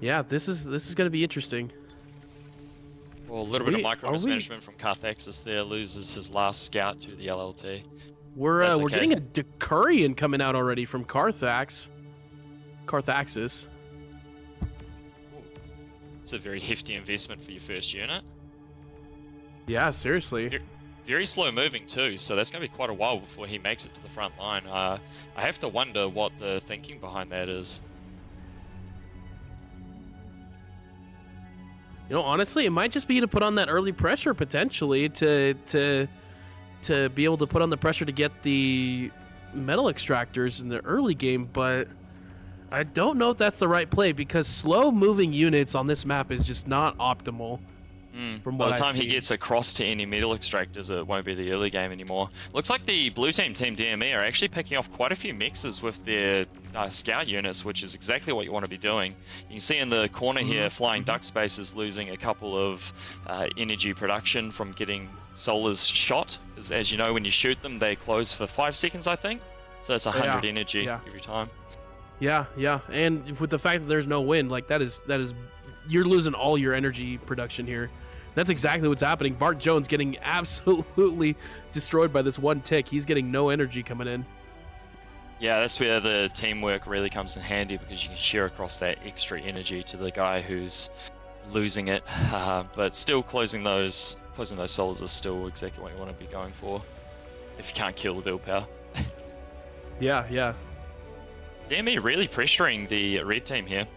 Yeah, this is going to be interesting. Well, a little bit of micro mismanagement from Carthexis there, loses his last scout to the LLT. We're getting a Decurion coming out already from Carthaxis. It's a very hefty investment for your first unit. Yeah, seriously. Very slow moving too, so that's going to be quite a while before he makes it to the front line. I have to wonder what the thinking behind that is. You know, honestly, it might just be to put on that early pressure potentially to be able to put on the pressure to get the metal extractors in the early game, but I don't know if that's the right play, because slow moving units on this map is just not optimal. From what By the time I've he seen. gets across to any metal extractors, it won't be the early game anymore. Looks like the blue team DME are actually picking off quite a few mixes with their scout units, which is exactly what you want to be doing. You can see in the corner here, Flying Duck Space is losing a couple of energy production from getting solars shot. Because as you know, when you shoot them, they close for 5 seconds, I think. So that's 100 energy every time. Yeah, and with the fact that there's no wind, like that is you're losing all your energy production here. That's exactly what's happening. Bart Jones getting absolutely destroyed by this one tick. He's getting no energy coming in. Yeah, that's where the teamwork really comes in handy, because you can share across that extra energy to the guy who's losing it. But still closing those souls is still exactly what you want to be going for, if you can't kill the build power. Yeah. DME really pressuring the red team here.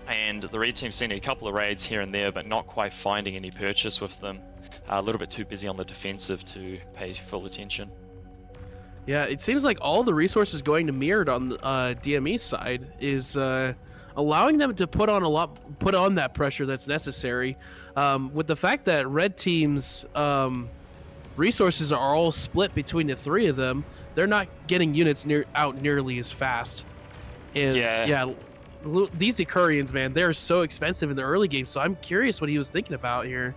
And the red team's seen a couple of raids here and there, but not quite finding any purchase with them. a little bit too busy on the defensive to pay full attention. Yeah, it seems like all the resources going to Mirrored on DME's side is allowing them to put on that pressure that's necessary. With the fact that Red Team's resources are all split between the three of them, they're not getting units out nearly as fast. And these Decurions, man, they're so expensive in the early game, so I'm curious what he was thinking about here.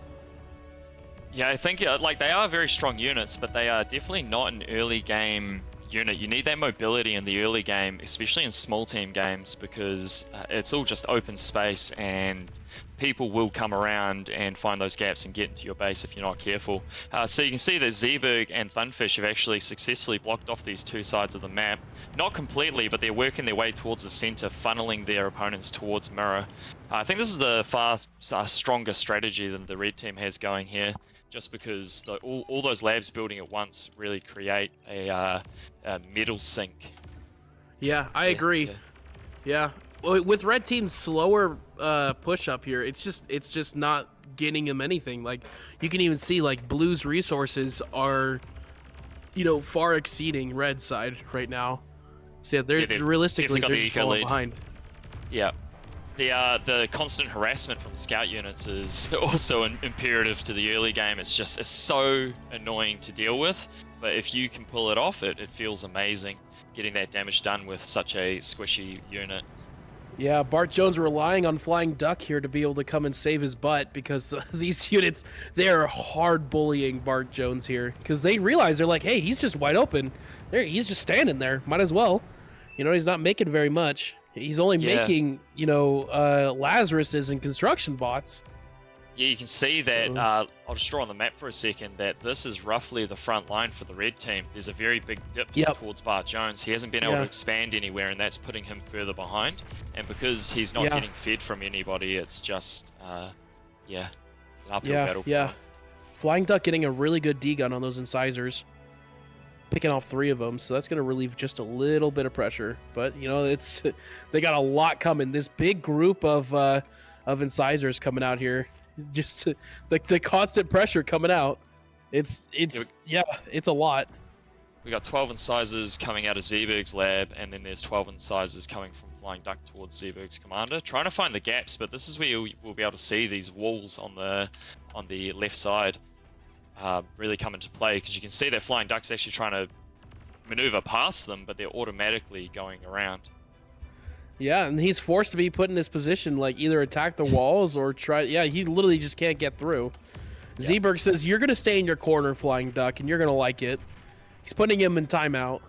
Yeah, I think like they are very strong units, but they are definitely not an early game unit. You need that mobility in the early game, especially in small team games, because it's all just open space and people will come around and find those gaps and get into your base if you're not careful. So you can see that Zeeberg and Thunfish have actually successfully blocked off these two sides of the map. Not completely, but they're working their way towards the center, funneling their opponents towards Mirror. I think this is the far stronger strategy than the red team has going here, just because all those labs building at once really create a middle sink. Yeah, I agree. Yeah. With red team's slower push up here, it's just not getting them anything. Like, you can even see like blue's resources are, far exceeding red side right now. So they're realistically they're just falling behind. Yeah. The constant harassment from the scout units is also imperative to the early game. It's so annoying to deal with, but if you can pull it off, it feels amazing getting that damage done with such a squishy unit. Yeah, Bart Jones relying on Flying Duck here to be able to come and save his butt, because these units, they're hard bullying Bart Jones here, because they realize, they're like, hey, he's just wide open. He's just standing there. Might as well. He's not making very much. He's only making, Lazaruses and construction bots. Yeah, you can see that, I'll just draw on the map for a second, that this is roughly the front line for the red team. There's a very big dip towards Bart Jones. He hasn't been able to expand anywhere, and that's putting him further behind. And because he's not getting fed from anybody, it's just, an uphill battle for him. Flying Duck getting a really good D-gun on those incisors. Picking off 3 of them, so that's going to relieve just a little bit of pressure. But, they got a lot coming. This big group of incisors coming out here. Just the constant pressure coming out. It's a lot. We got 12 incisors coming out of Zeeberg's lab, and then there's 12 incisors coming from Flying Duck towards Zeeberg's commander. Trying to find the gaps, but this is where we'll be able to see these walls on the left side really come into play, because you can see that Flying Duck's actually trying to maneuver past them, but they're automatically going around. Yeah, and he's forced to be put in this position, like either attack the walls or try. Yeah, he literally just can't get through. Yeah. Zeeberg says, you're going to stay in your corner, Flying Duck, and you're going to like it. He's putting him in timeout.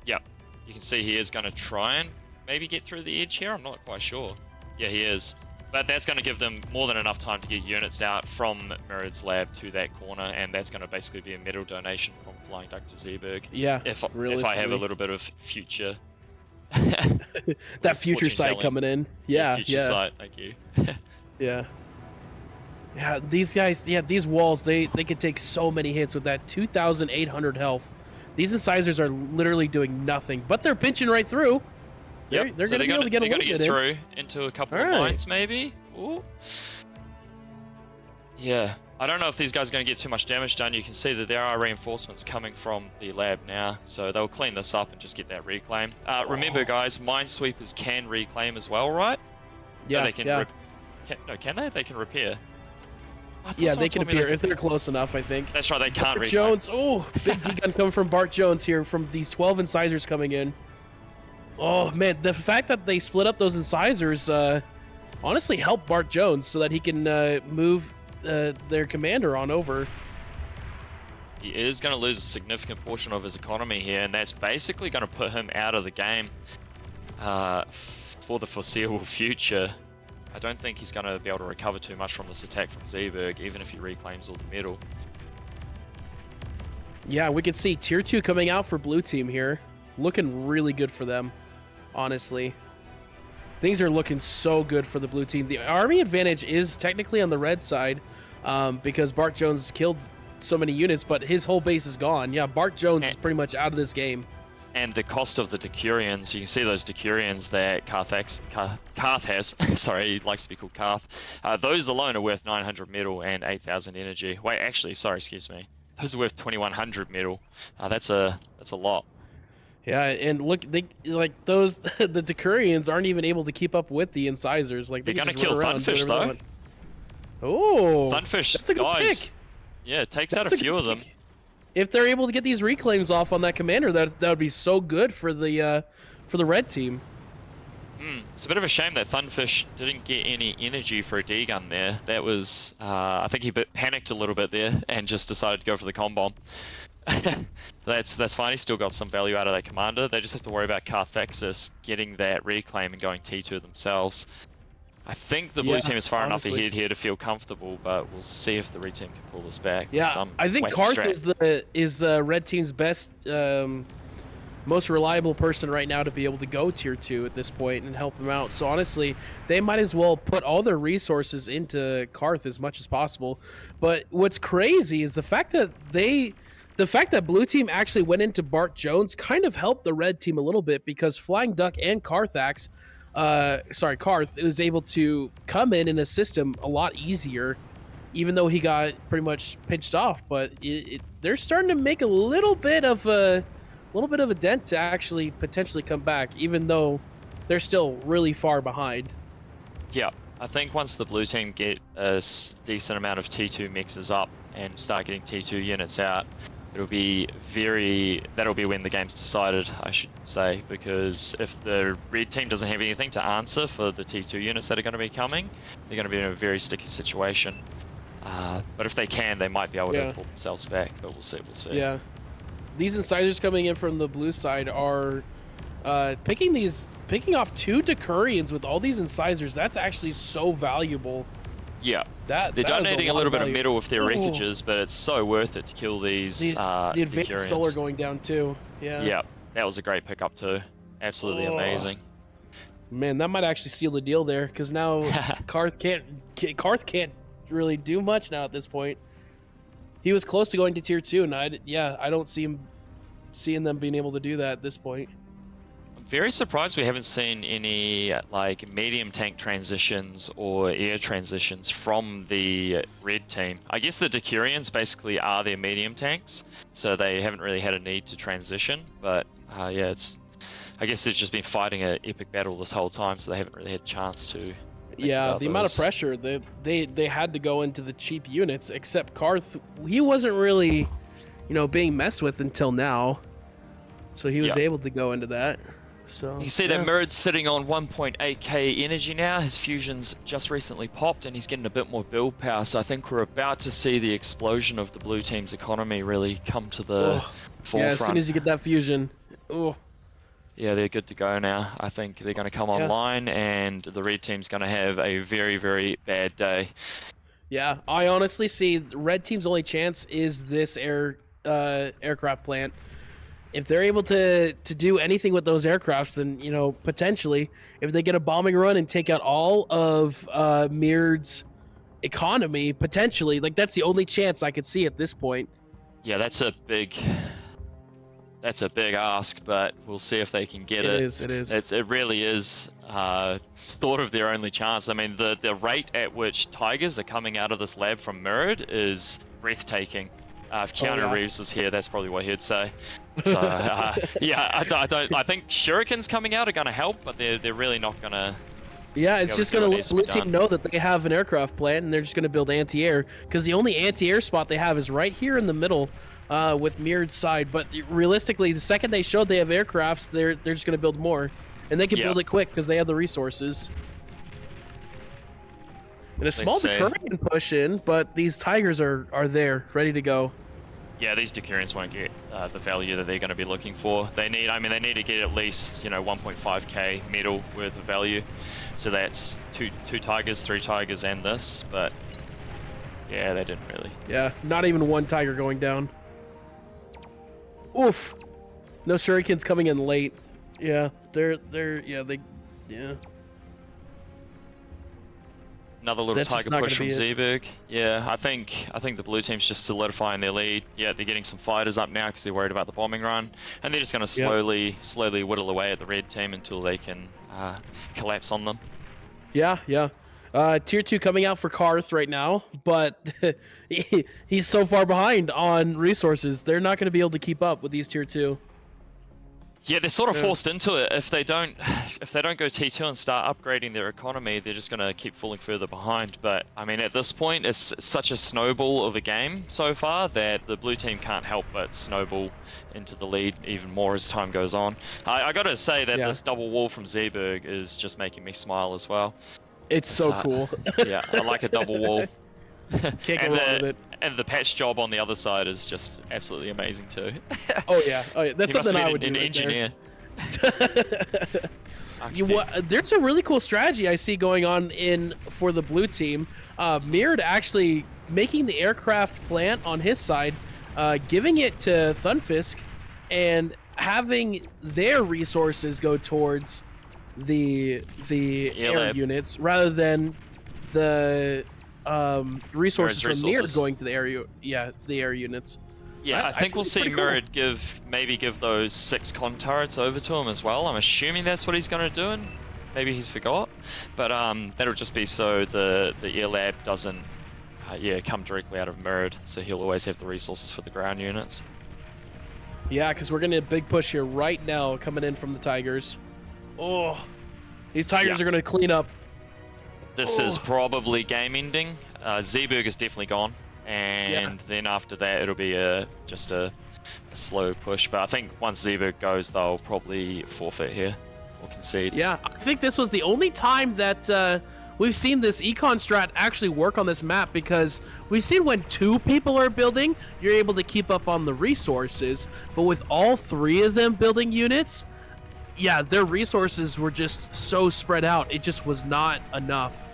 Yep. You can see he is going to try and maybe get through the edge here. I'm not quite sure. Yeah, he is. But that's going to give them more than enough time to get units out from Mirrored's lab to that corner, and that's going to basically be a medal donation from Flying Duck to Zeeberg. Yeah, if I have a little bit of future... that future sight coming in. Yeah, future sight, thank you. Yeah, these guys, these walls, they could take so many hits with that 2,800 health. These incisors are literally doing nothing, but they're pinching right through. They're going to be able to get a little bit through into a couple of mines, maybe. Ooh. Yeah, I don't know if these guys are going to get too much damage done. You can see that there are reinforcements coming from the lab now, so they'll clean this up and just get that reclaim. Remember, guys, minesweepers can reclaim as well, right? Yeah, no, they can can they? They can repair. Yeah, they can repair if they're close enough, I think. That's right, they can't Bart reclaim. Jones, big D-gun coming from Bart Jones here, from these 12 incisors coming in. Oh, man, the fact that they split up those incisors honestly helped Bart Jones so that he can move their commander on over. He is going to lose a significant portion of his economy here, and that's basically going to put him out of the game for the foreseeable future. I don't think he's going to be able to recover too much from this attack from Zeeberg, even if he reclaims all the metal. Yeah, we can see tier 2 coming out for blue team here. Looking really good for them, honestly. Things are looking so good for the blue team. The army advantage is technically on the red side because Bart Jones has killed so many units, but his whole base is gone. Yeah, Bart Jones is pretty much out of this game. And the cost of the Decurions, you can see those Decurions that Karth has, sorry, he likes to be called Karth. Those alone are worth 900 metal and 8,000 energy. Wait, actually, sorry, excuse me. Those are worth 2,100 metal. That's a lot. Yeah, and look, they like those the Decurions aren't even able to keep up with the incisors. Like They're they gonna can just kill run around, do Funfish whatever they though. want. Oh, Funfish that's a good dies. pick. Yeah, it takes That's out a a few good of them. pick. If they're able to get these reclaims off on that commander, that would be so good for the red team. It's a bit of a shame that Funfish didn't get any energy for a D-gun there. That was, I think he panicked a little bit there and just decided to go for the comm bomb. That's fine. He's still got some value out of that commander. They just have to worry about Carthexis getting that reclaim and going T2 themselves. I think the blue team is far enough ahead here to feel comfortable, but we'll see if the red team can pull this back. Yeah, I think Karth is red team's best, most reliable person right now to be able to go tier 2 at this point and help them out. So honestly, they might as well put all their resources into Karth as much as possible. But what's crazy is the fact that blue team actually went into Bart Jones kind of helped the red team a little bit, because Flying Duck and Karth was able to come in and assist him a lot easier, even though he got pretty much pinched off. But they're starting to make a little bit of a dent to actually potentially come back, even though they're still really far behind. Yeah, I think once the blue team get a decent amount of T2 mixes up and start getting T2 units out, that'll be when the game's decided, I should say, because if the red team doesn't have anything to answer for the T2 units that are going to be coming, they're going to be in a very sticky situation. But if they can, they might be able to pull themselves back, but we'll see. Yeah. These incisors coming in from the blue side are picking off 2 Decurions with all these incisors. That's actually so valuable. Yeah, they're donating a little bit of metal with their wreckages, but it's so worth it to kill these the advanced Decurions. solar going down too. Yeah, that was a great pickup too. Absolutely amazing. Man, that might actually seal the deal there, because now Karth can't really do much now at this point. He was close to going to tier 2, and I don't seeing them being able to do that at this point. I'm very surprised we haven't seen any like medium tank transitions or air transitions from the red team. I guess the Decurions basically are their medium tanks, so they haven't really had a need to transition. But I guess they've just been fighting an epic battle this whole time, so they haven't really had a chance to. Yeah, the amount of pressure they had to go into the cheap units, except Karth, he wasn't really, being messed with until now, so he was able to go into that. So you see that Mirrod's sitting on 1.8k energy now. His fusion's just recently popped, and he's getting a bit more build power. So I think we're about to see the explosion of the blue team's economy really come to the forefront. Yeah, as soon as you get that fusion. Yeah, they're good to go now. I think they're going to come online, and the red team's going to have a very, very bad day. Yeah, I honestly see the red team's only chance is this aircraft plant. If they're able to do anything with those aircrafts, then, potentially, if they get a bombing run and take out all of Mirrod's economy, potentially, like, that's the only chance I could see at this point. Yeah, that's a big ask, but we'll see if they can get it. It is. It really is sort of their only chance. I mean, the rate at which Tigers are coming out of this lab from Mirrod is breathtaking. If Keanu Reeves was here, that's probably what he'd say. So I think Shurikens coming out are going to help, but they're really not going to. Yeah, it's just going to let blue team know that they have an aircraft plant, and they're just going to build anti-air, because the only anti-air spot they have is right here in the middle with Mirrod's side. But realistically, the second they showed they have aircrafts, they're just going to build more, and they can build it quick because they have the resources. And a small Decurion push in, but these Tigers are there, ready to go. Yeah, these Decurions won't get the value that they're going to be looking for. They need to get at least 1.5k metal worth of value. So that's two Tigers, 3 Tigers, and this. But yeah, they didn't really. Yeah, not even one Tiger going down. Oof. No Shurikens coming in late. Yeah, they're. Another little That's just tiger not push from gonna be Zeeberg. Yeah, I think the blue team's just solidifying their lead. Yeah, they're getting some fighters up now because they're worried about the bombing run, and they're just going to slowly whittle away at the red team until they can collapse on them. Yeah. Tier 2 coming out for Karth right now, but he's so far behind on resources. They're not going to be able to keep up with these Tier 2. Yeah, they're sort of forced into it. If they don't go T2 and start upgrading their economy, they're just going to keep falling further behind. But I mean, at this point, it's such a snowball of a game so far that the blue team can't help but snowball into the lead even more as time goes on. I got to say that this double wall from Zeeberg is just making me smile as well. It's so cool. Yeah, I like a double wall. Can't go wrong with it. And the patch job on the other side is just absolutely amazing too. Oh yeah. That's something I would do. An engineer. There's a really cool strategy I see going on for the blue team. Mirrored actually making the aircraft plant on his side, giving it to Thunfisk, and having their resources go towards the air units rather than the resources from Mirrored going to the air units. Yeah, I think we'll see Mirrored give those 6 con turrets over to him as well. I'm assuming that's what he's going to do, and maybe he's forgot. But that'll just be so the air lab doesn't come directly out of Mirrored, so he'll always have the resources for the ground units. Yeah, because we're getting a big push here right now coming in from the Tigers. Oh, these Tigers are going to clean up. This is probably game ending. Zeeberg is definitely gone, and then after that it'll be just a slow push. But I think once Zeeberg goes, they'll probably forfeit here or concede. Yeah, I think this was the only time that we've seen this econ strat actually work on this map, because we've seen when 2 people are building, you're able to keep up on the resources, but with all 3 of them building units, their resources were just so spread out. It just was not enough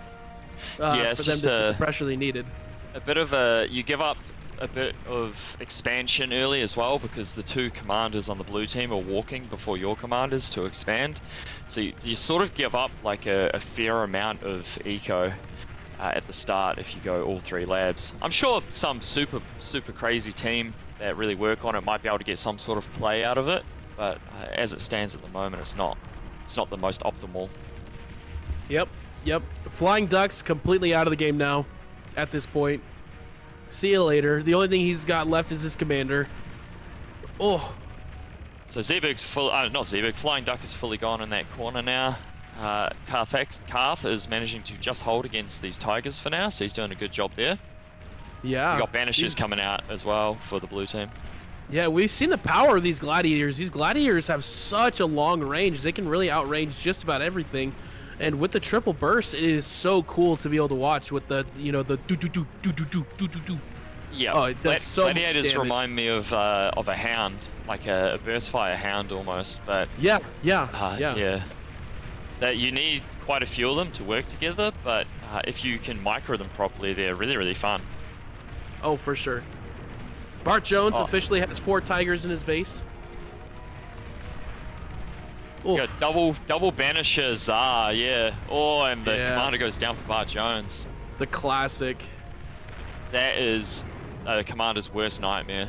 for them to put the pressure they needed. You give up a bit of expansion early as well, because the 2 commanders on the blue team are walking before your commanders to expand. So you sort of give up like a fair amount of eco at the start if you go all 3 labs. I'm sure some super crazy team that really work on it might be able to get some sort of play out of it. But as it stands at the moment, it's not the most optimal. Yep. Flying Duck's completely out of the game now at this point. See you later. The only thing he's got left is his commander. Oh. So Zeeberg's Flying Duck is fully gone in that corner now. Karth is managing to just hold against these Tigers for now, so he's doing a good job there. Yeah. We got Banishers coming out as well for the blue team. Yeah, we've seen the power of these Gladiators. These Gladiators have such a long range. They can really outrange just about everything. And with the triple burst, it is so cool to be able to watch with the the do. Yeah, oh, it does so much Gladiators damage. remind me of a hound, like a burst fire hound almost. But yeah. That you need quite a few of them to work together. But if you can micro them properly, they're really fun. Oh, for sure. Bart Jones officially has 4 Tigers in his base. You got double banisher Tsar, yeah. Oh, and the commander goes down for Bart Jones. The classic. That is the commander's worst nightmare.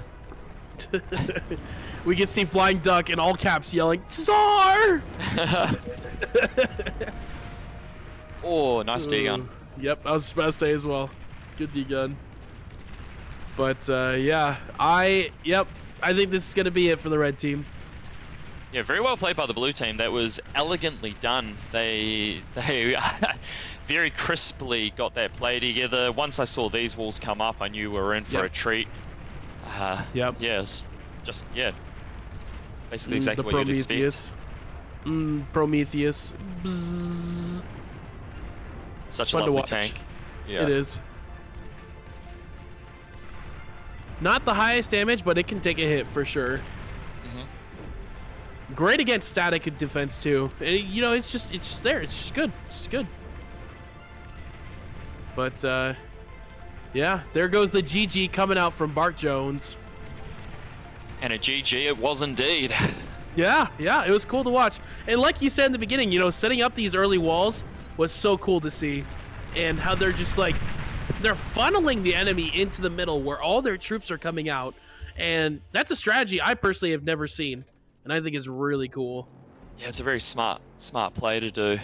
We can see Flying Duck in all caps yelling, Tsar! Oh, nice D-gun. Yep, I was about to say as well. Good D-gun. But I think this is going to be it for the red team. Yeah, very well played by the blue team. That was elegantly done. They very crisply got that play together. Once I saw these walls come up, I knew we were in for a treat. Yes, basically exactly what you'd expect. Prometheus. Bzzz. Such Fun a to lovely watch. tank. Yeah. It is. Not the highest damage, but it can take a hit for sure. Mm-hmm. Great against static defense too. It's just there. It's just good. It's just good. But there goes the GG coming out from Bart Jones. And a GG it was indeed. Yeah, it was cool to watch. And like you said in the beginning, setting up these early walls was so cool to see. and how they're just like they're funneling the enemy into the middle where all their troops are coming out, and that's a strategy I personally have never seen, and I think is really cool. Yeah, it's a very smart play to do.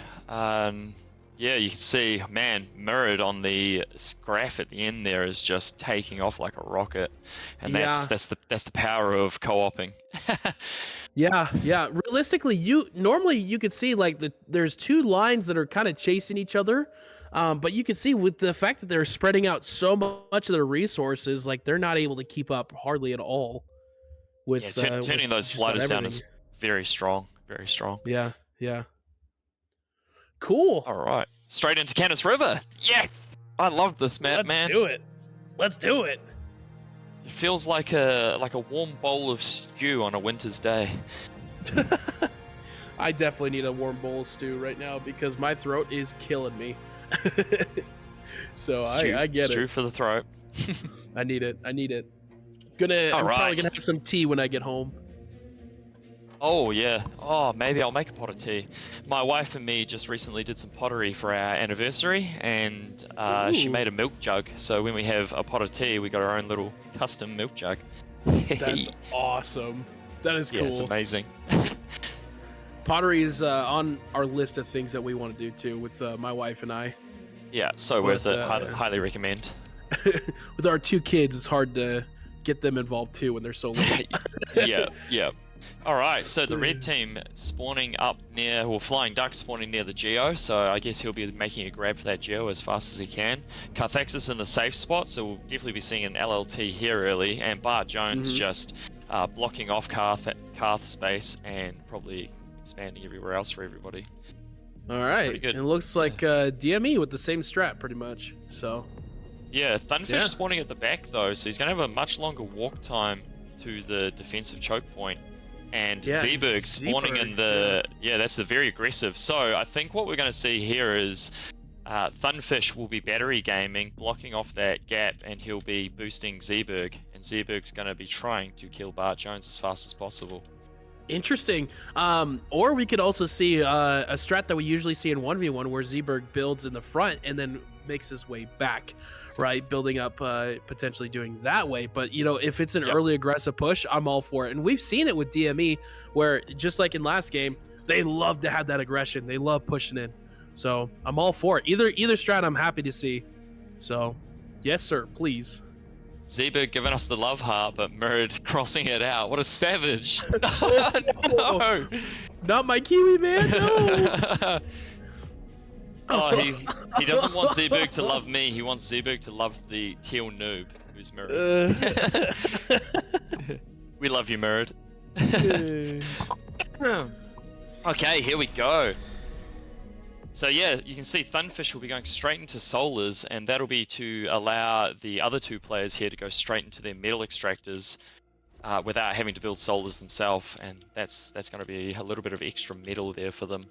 Yeah, you can see, man, Mirrored on the graph at the end there is just taking off like a rocket, and that's the power of co-oping. Yeah. Realistically, normally you could see like there's two lines that are kind of chasing each other, but you can see with the fact that they're spreading out so much of their resources, like they're not able to keep up hardly at all. With turning those sliders down is very strong, very strong. Yeah. Cool. All right, straight into Canis River. Yeah, I love this map, man. Let's do it. It feels like a warm bowl of stew on a winter's day. I definitely need a warm bowl of stew right now because my throat is killing me. So I get stew it. For the throat. I need it. I'm probably gonna have some tea when I get home. Oh yeah. Oh, maybe I'll make a pot of tea. My wife and me just recently did some pottery for our anniversary, and she made a milk jug. So when we have a pot of tea, we got our own little custom milk jug. That's awesome. That is cool. Yeah, it's amazing. Pottery is on our list of things that we want to do too with my wife and I. Yeah, so worth it. Highly recommend. With our two kids, it's hard to get them involved too when they're so little. Yeah. All right, so the red team spawning up near, or Flying Duck spawning near the Geo, so I guess he'll be making a grab for that Geo as fast as he can. Carthaxis in the safe spot, so we'll definitely be seeing an LLT here early, and Bart Jones just blocking off Carth space and probably expanding everywhere else for everybody. All right, and it looks like DME with the same strat pretty much, so. Yeah, Thunfish spawning at the back though, so he's going to have a much longer walk time to the defensive choke point. And Zeeberg spawning in the... Yeah, that's the very aggressive. So I think what we're going to see here is Thunfish will be battery gaming, blocking off that gap, and he'll be boosting Zeeberg. And Zeeberg's going to be trying to kill Bart Jones as fast as possible. Interesting. Or we could also see a strat that we usually see in 1v1 where Zeeberg builds in the front and then makes his way back, right? Building up, potentially doing that way. But, you know, if it's an early aggressive push, I'm all for it. And we've seen it with DME where, just like in last game, they love to have that aggression. They love pushing in. So I'm all for it. Either strat I'm happy to see. So, yes, sir, please. Zeeberg giving us the love heart, but Mirrored crossing it out. What a savage. No. Not my Kiwi man, no. Oh, he doesn't want Zeeberg to love me. He wants Zeeberg to love the teal noob who's Mirrored. We love you, Mirrored. Okay, here we go. So yeah, you can see Thunfish will be going straight into Solars, and that'll be to allow the other two players here to go straight into their metal extractors without having to build Solars themselves, and that's going to be a little bit of extra metal there for them.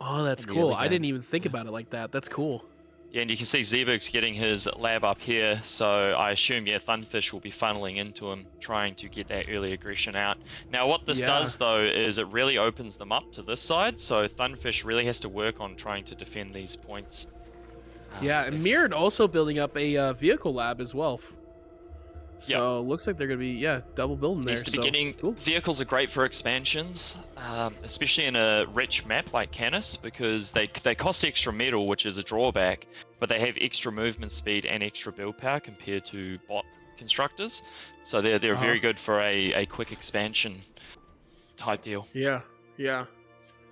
Oh, that's cool. I didn't even think about it like that. That's cool. Yeah, and you can see Zeeberg's getting his lab up here, so I assume, Thunfish will be funneling into him, trying to get that early aggression out. Now, what this does, though, is it really opens them up to this side, so Thunfish really has to work on trying to defend these points. And Mirrored also building up a vehicle lab as well. So looks like they're going to be, double building there. Vehicles are great for expansions, especially in a rich map like Canis, because they cost extra metal, which is a drawback, but they have extra movement speed and extra build power compared to bot constructors. So they're very good for a quick expansion type deal. Yeah.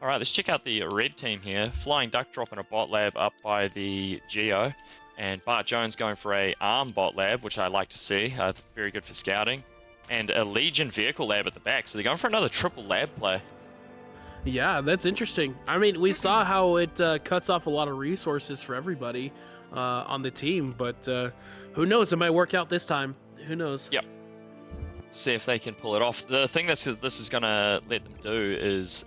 All right, let's check out the red team here. Flying Duck dropping a bot lab up by the Geo. And Bart Jones going for a ARM bot lab, which I like to see. Very good for scouting. And a Legion vehicle lab at the back. So they're going for another triple lab play. Yeah, that's interesting. I mean, we saw how it cuts off a lot of resources for everybody on the team. But who knows? It might work out this time. Who knows? Yep. See if they can pull it off. The thing that this is going to let them do is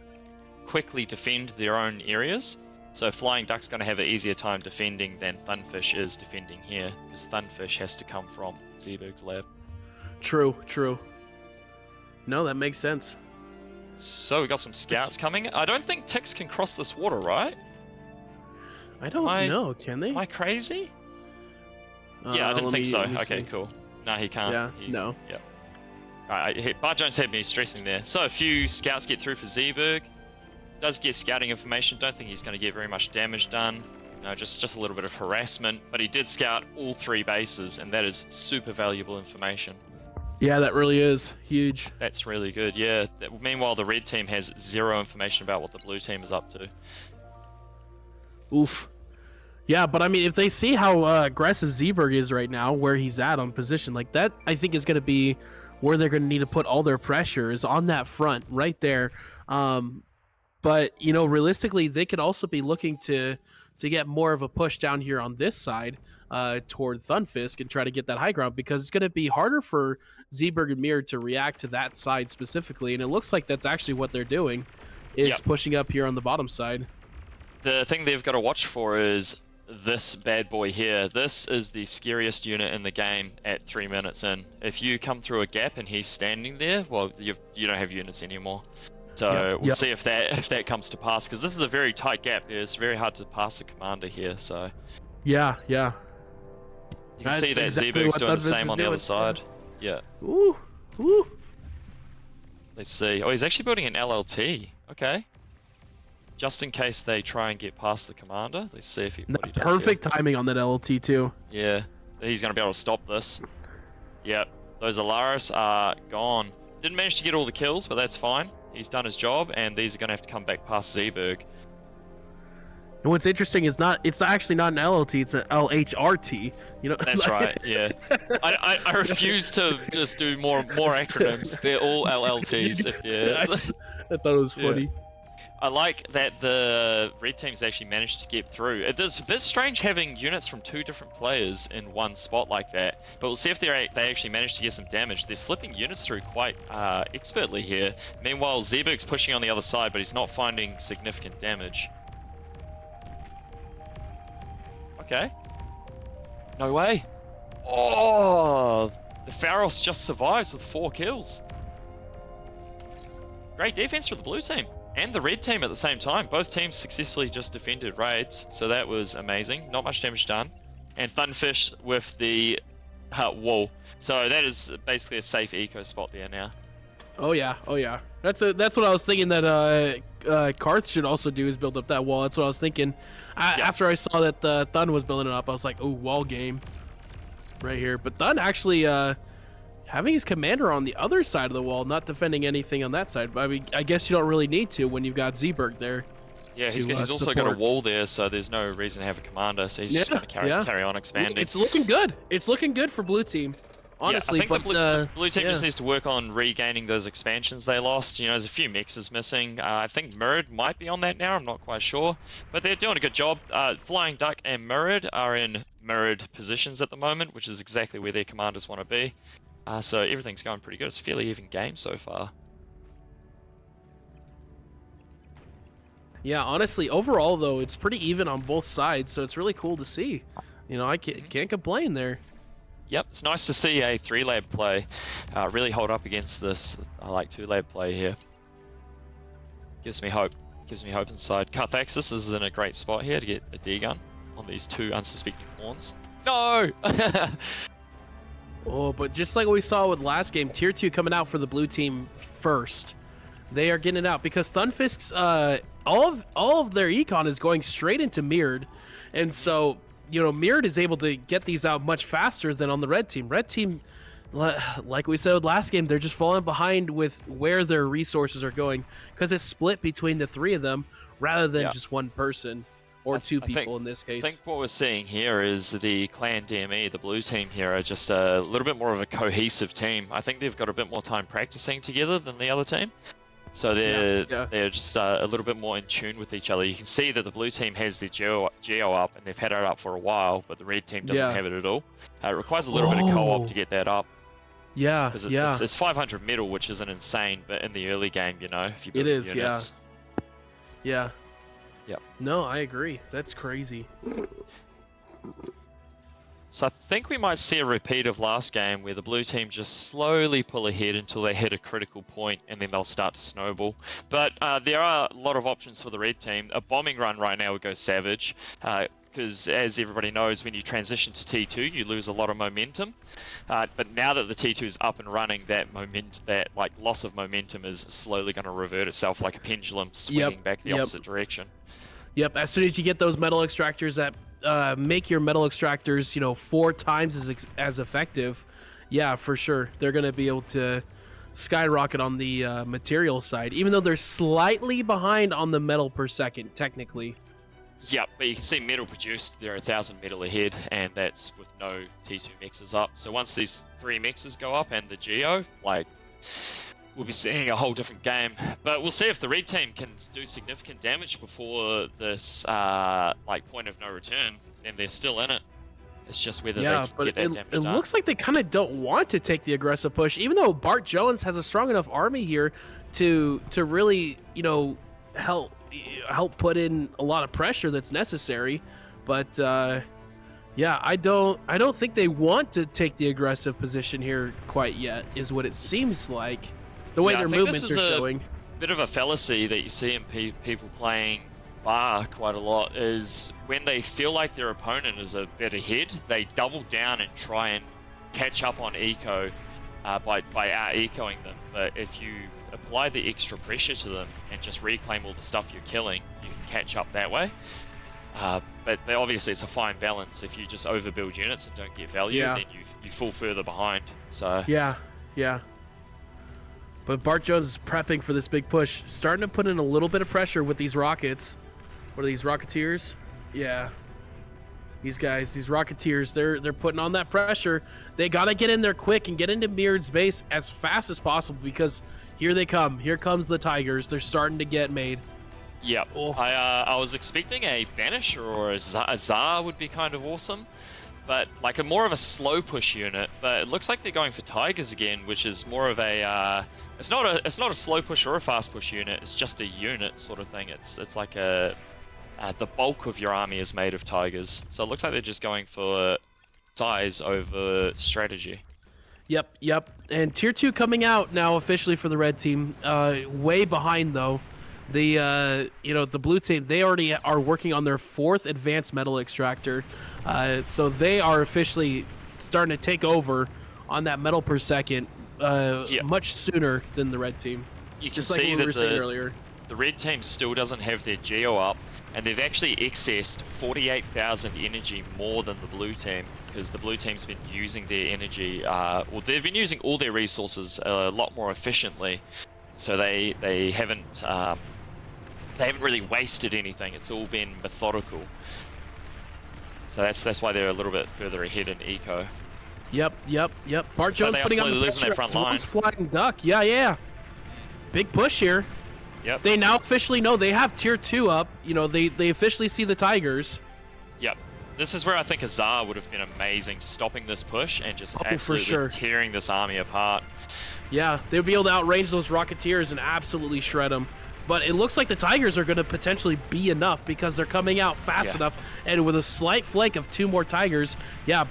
quickly defend their own areas. So Flying Duck's going to have an easier time defending than Thunfish is defending here, because Thunfish has to come from Zeeberg's lab. True. No, that makes sense. So we got some scouts coming. I don't think Tix can cross this water, right? I don't know. Can they? Am I crazy? Yeah, I didn't think so. Okay, see. cool. No, he can't. Yeah, no. Yep. Alright, Bart Jones had me stressing there. So a few scouts get through for Zeeberg. Does get scouting information. Don't think he's going to get very much damage done. No, just a little bit of harassment. But he did scout all 3 bases, and that is super valuable information. Yeah, that really is huge. That's really good, yeah. Meanwhile, the red team has 0 information about what the blue team is up to. Oof. Yeah, but I mean, if they see how aggressive Zeeberg is right now, where he's at on position, like that, I think is going to be where they're going to need to put all their pressure is on that front right there. But, you know, realistically, they could also be looking to get more of a push down here on this side toward Thunfisk and try to get that high ground, because it's going to be harder for Zeeberg and Mirror to react to that side specifically. And it looks like that's actually what they're doing, is pushing up here on the bottom side. The thing they've got to watch for is this bad boy here. This is the scariest unit in the game at 3 minutes in. If you come through a gap and he's standing there, well, you don't have units anymore. So we'll see if that comes to pass, because this is a very tight gap there. It's very hard to pass the commander here. So yeah. You can see that Zeeberg's doing the same on the other side. Yeah. Ooh. Let's see. Oh, he's actually building an LLT. Okay. Just in case they try and get past the commander. Let's see if what he does Perfect here. timing on that LLT too. Yeah. He's going to be able to stop this. Yep. Those Alaris are gone. Didn't manage to get all the kills, but that's fine. He's done his job, and these are going to have to come back past Zeeberg. And what's interesting is it's actually not an LLT, it's an LHRT. You know. That's right. Yeah. I refuse to just do more acronyms. They're all LLTs. I thought it was funny. Yeah. I like that the red team's actually managed to get through. It's a bit strange having units from 2 different players in one spot like that, but we'll see if they actually manage to get some damage. They're slipping units through quite expertly here. Meanwhile, Zeeberg's pushing on the other side, but he's not finding significant damage. Okay. No way. Oh, the Pharos just survives with 4 kills. Great defense for the blue team. And the red team at the same time. Both teams successfully just defended raids, so that was amazing. Not much damage done. And Thunfish with the wall. So that is basically a safe eco spot there now. Oh yeah. That's what I was thinking that Karth should also do, is build up that wall. That's what I was thinking. After I saw that Thun was building it up, I was like, oh, wall game right here. But Thun actually having his commander on the other side of the wall, not defending anything on that side. But I mean, I guess you don't really need to when you've got Zeeberg there. Yeah, he's also got a wall there, so there's no reason to have a commander. So he's just going to carry on expanding. It's looking good. It's looking good for blue team. Honestly, I think the blue team just needs to work on regaining those expansions they lost. You know, there's a few mixes missing. I think Mirrored might be on that now. I'm not quite sure, but they're doing a good job. Flying Duck and Mirrored are in mirrored positions at the moment, which is exactly where their commanders want to be. So everything's going pretty good. It's a fairly even game so far. Yeah, honestly, overall though, it's pretty even on both sides, so it's really cool to see. You know, I can't complain there. Yep, it's nice to see a 3-lab play really hold up against this. I like 2-lab play here. Gives me hope. Gives me hope inside. Carthaxis is in a great spot here to get a D-gun on these 2 unsuspecting pawns. No! Oh, but just like we saw with last game, Tier 2 coming out for the blue team first. They are getting it out because Thunfisk's all of their econ is going straight into Mirrored, and so you know Mirrored is able to get these out much faster than on the red team. Red team, like we said last game, they're just falling behind with where their resources are going because it's split between the 3 of them rather than just one person or 2 people in this case. I think what we're seeing here is the clan DME, the blue team here, are just a little bit more of a cohesive team. I think they've got a bit more time practicing together than the other team. So they're just a little bit more in tune with each other. You can see that the blue team has their geo up, and they've had it up for a while, but the red team doesn't have it at all. It requires a little bit of co-op to get that up. Yeah, It's 500 metal, which isn't insane, but in the early game, you know, if you build units. Yeah. Yep. No, I agree. That's crazy. So I think we might see a repeat of last game where the blue team just slowly pull ahead until they hit a critical point and then they'll start to snowball. But there are a lot of options for the red team. A bombing run right now would go savage because as everybody knows, when you transition to T2, you lose a lot of momentum. But now that the T2 is up and running, that like loss of momentum is slowly going to revert itself like a pendulum swinging back the opposite direction. Yep, as soon as you get those metal extractors that make your metal extractors, 4 times as effective, yeah, for sure. They're going to be able to skyrocket on the material side, even though they're slightly behind on the metal per second, technically. Yep, but you can see metal produced, they're 1,000 metal ahead, and that's with no T2 mixes up. So once these 3 mixes go up and the Geo, we'll be seeing a whole different game. But we'll see if the red team can do significant damage before this point of no return, and they're still in it. It's just whether they can get that damage it done. looks like they kind of don't want to take the aggressive push, even though Bart Jones has a strong enough army here to really, help put in a lot of pressure that's necessary. But yeah, I don't think they want to take the aggressive position here quite yet, is what it seems like. The way their movements are showing. Bit of a fallacy that you see in people playing Bar quite a lot is when they feel like their opponent is a bit ahead, they double down and try and catch up on eco by out-ecoing them. But if you apply the extra pressure to them and just reclaim all the stuff you're killing, you can catch up that way. But obviously it's a fine balance. If you just overbuild units and don't get value, then you fall further behind. So yeah. But Bart Jones is prepping for this big push, starting to put in a little bit of pressure with these rockets. What are these, Rocketeers? Yeah. These guys, these Rocketeers, they're putting on that pressure. They got to get in there quick and get into Mirrod's base as fast as possible because here they come. Here comes the Tigers. They're starting to get made. Yep. Oh. I was expecting a Banisher or a Tsar would be kind of awesome. But like more of a slow push unit, but it looks like they're going for Tigers again, which is more of a it's not a slow push or a fast push unit. It's just a unit sort of thing. It's like the bulk of your army is made of Tigers, so it looks like they're just going for size over strategy. Yep. And tier 2 coming out now officially for the red team. Way behind though. The the blue team, they already are working on their 4th advanced metal extractor, so they are officially starting to take over on that metal per second much sooner than the red team. You can just like see we that were saying earlier. The red team still doesn't have their Geo up, and they've actually accessed 48,000 energy more than the blue team, because the blue team's been using their energy, they've been using all their resources a lot more efficiently, so they haven't really wasted anything. It's all been methodical. So that's why they're a little bit further ahead in eco. Yep. Bart Jones putting on the pressure. Front line. Flying duck. Yeah. Big push here. Yep. They now officially know they have tier 2 up. They officially see the Tigers. Yep. This is where I think a Tsar would have been amazing, stopping this push and just absolutely tearing this army apart. Yeah, they'll be able to outrange those Rocketeers and absolutely shred them. But it looks like the Tigers are going to potentially be enough because they're coming out fast enough. And with a slight flank of 2 more Tigers,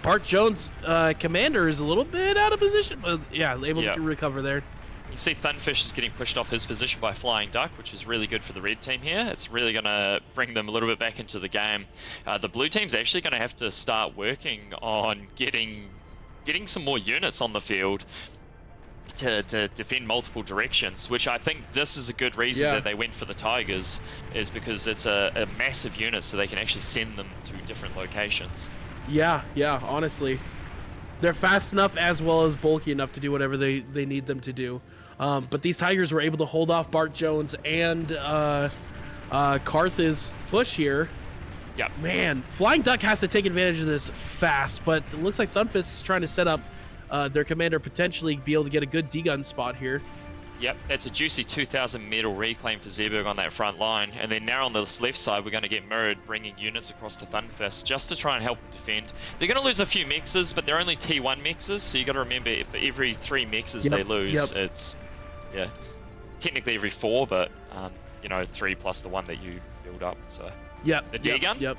Bart Jones' commander is a little bit out of position. But able to recover there. You see Thunfish is getting pushed off his position by Flying Duck, which is really good for the red team here. It's really going to bring them a little bit back into the game. The blue team's actually going to have to start working on getting some more units on the field to defend multiple directions, which I think this is a good reason that they went for the Tigers, is because it's a massive unit, so they can actually send them to different locations. Yeah, honestly. They're fast enough as well as bulky enough to do whatever they need them to do. But these Tigers were able to hold off Bart Jones and Karth's push here. Yep. Man, Flying Duck has to take advantage of this fast, but it looks like Thunfist is trying to set up their commander potentially be able to get a good D-gun spot here. Yep, that's a juicy 2,000 metal reclaim for Zeeberg on that front line. And then now on this left side, we're going to get Mirrored bringing units across to Thunfist just to try and help defend. They're going to lose a few mixes, but they're only T1 mixes, so you got to remember for every 3 mixes they lose, it's technically every 4, but 3 plus the 1 that you build up. So the D-gun. Yep.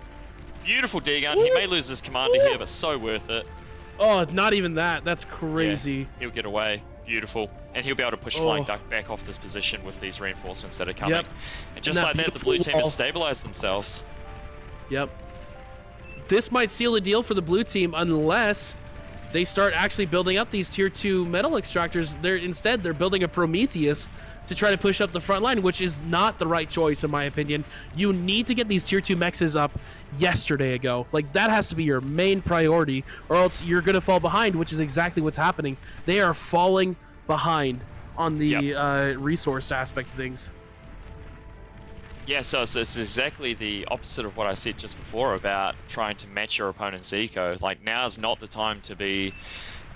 Beautiful D-gun. He may lose his commander here, but so worth it. Oh, not even that. That's crazy. Yeah, he'll get away. Beautiful. And he'll be able to push Flying Duck back off this position with these reinforcements that are coming. Yep. And just like that, the blue team has stabilized themselves. Yep. This might seal the deal for the blue team unless they start actually building up these tier 2 metal extractors. Instead, they're building a Prometheus to try to push up the front line, which is not the right choice in my opinion. You need to get these tier 2 mexes up yesterday ago. Like, that has to be your main priority, or else you're going to fall behind, which is exactly what's happening. They are falling behind on the resource aspect of things. Yeah, so it's exactly the opposite of what I said just before about trying to match your opponent's eco. Like, now's not the time to be...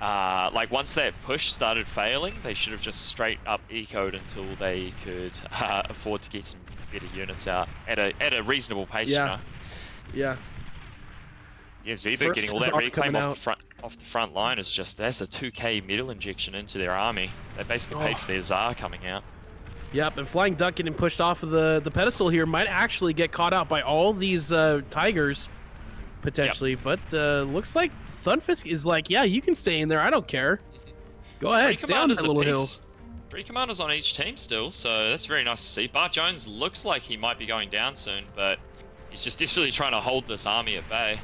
like, once that push started failing, they should have just straight up eco'd until they could afford to get some better units out at a reasonable pace, you know? Yeah. Yeah, Zebra getting all that reclaim off the front line is just, that's a 2k metal injection into their army. They basically paid for their Tsar coming out. Yep, and Flying Duck getting pushed off of the pedestal here might actually get caught out by all these Tigers, potentially. Yep. But looks like Thunfisk is like, yeah, you can stay in there. I don't care. Go ahead, stay on that little hill. 3 commanders on each team still, so that's very nice to see. Bart Jones looks like he might be going down soon, but he's just desperately trying to hold this army at bay.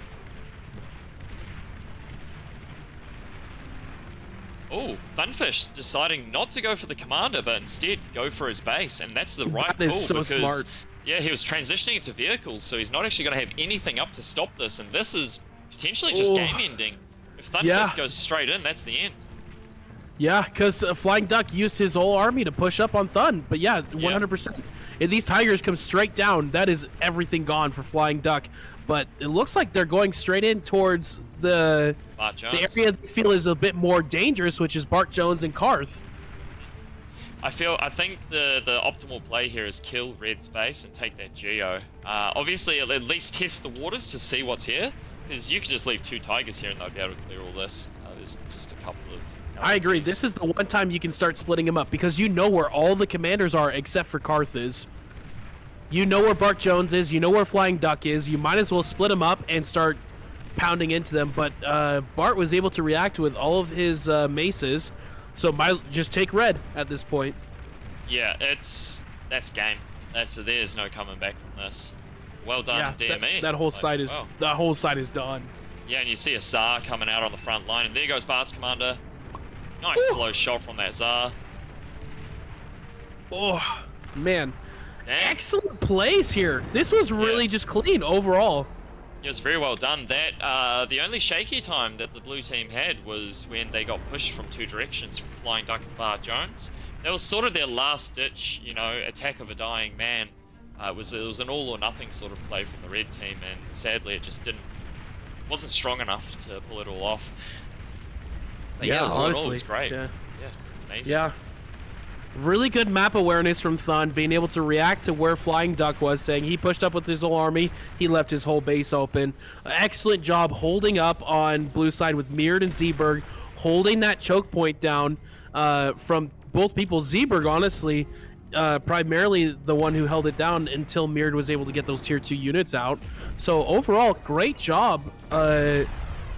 Oh, Thunfish deciding not to go for the commander, but instead go for his base, and that's the right call. That is so because, smart. Yeah, he was transitioning into vehicles, so he's not actually going to have anything up to stop this, and this is potentially just game ending. If Thunfish goes straight in, that's the end. Yeah, because Flying Duck used his whole army to push up on Thun. But yeah, 100%. If these Tigers come straight down, that is everything gone for Flying Duck. But it looks like they're going straight in towards the area they feel is a bit more dangerous, which is Bart Jones and Karth. I think the optimal play here is kill Red's base and take that Geo. Obviously, at least test the waters to see what's here, because you can just leave 2 Tigers here and they'll be able to clear all this. There's just a couple of... I agree. This is the one time you can start splitting them up, because you know where all the commanders are except for Karth is. You know where Bart Jones is. You know where Flying Duck is. You might as well split them up and start pounding into them. But Bart was able to react with all of his maces, so might just take red at this point. Yeah, that's game. There's no coming back from this. Well done, DME. That whole side is that whole side is done. Yeah, and you see a Tsar coming out on the front line, and there goes Bart's commander. Nice slow shot from that Tsar. Oh man. Damn. Excellent plays here. This was really just clean overall. It was very well done. That the only shaky time that the blue team had was when they got pushed from 2 directions from Flying Duck and Bart Jones. That was sort of their last ditch, attack of a dying man. It was an all or nothing sort of play from the red team, and sadly it just wasn't strong enough to pull it all off. But honestly, it was great. Yeah, amazing. Yeah. Really good map awareness from Thun, being able to react to where Flying Duck was, saying he pushed up with his whole army, he left his whole base open. Excellent job holding up on blue side with Mirrored and Zeeberg, holding that choke point down from both people. Zeeberg, honestly, primarily the one who held it down until Mirrored was able to get those tier 2 units out. So overall, great job from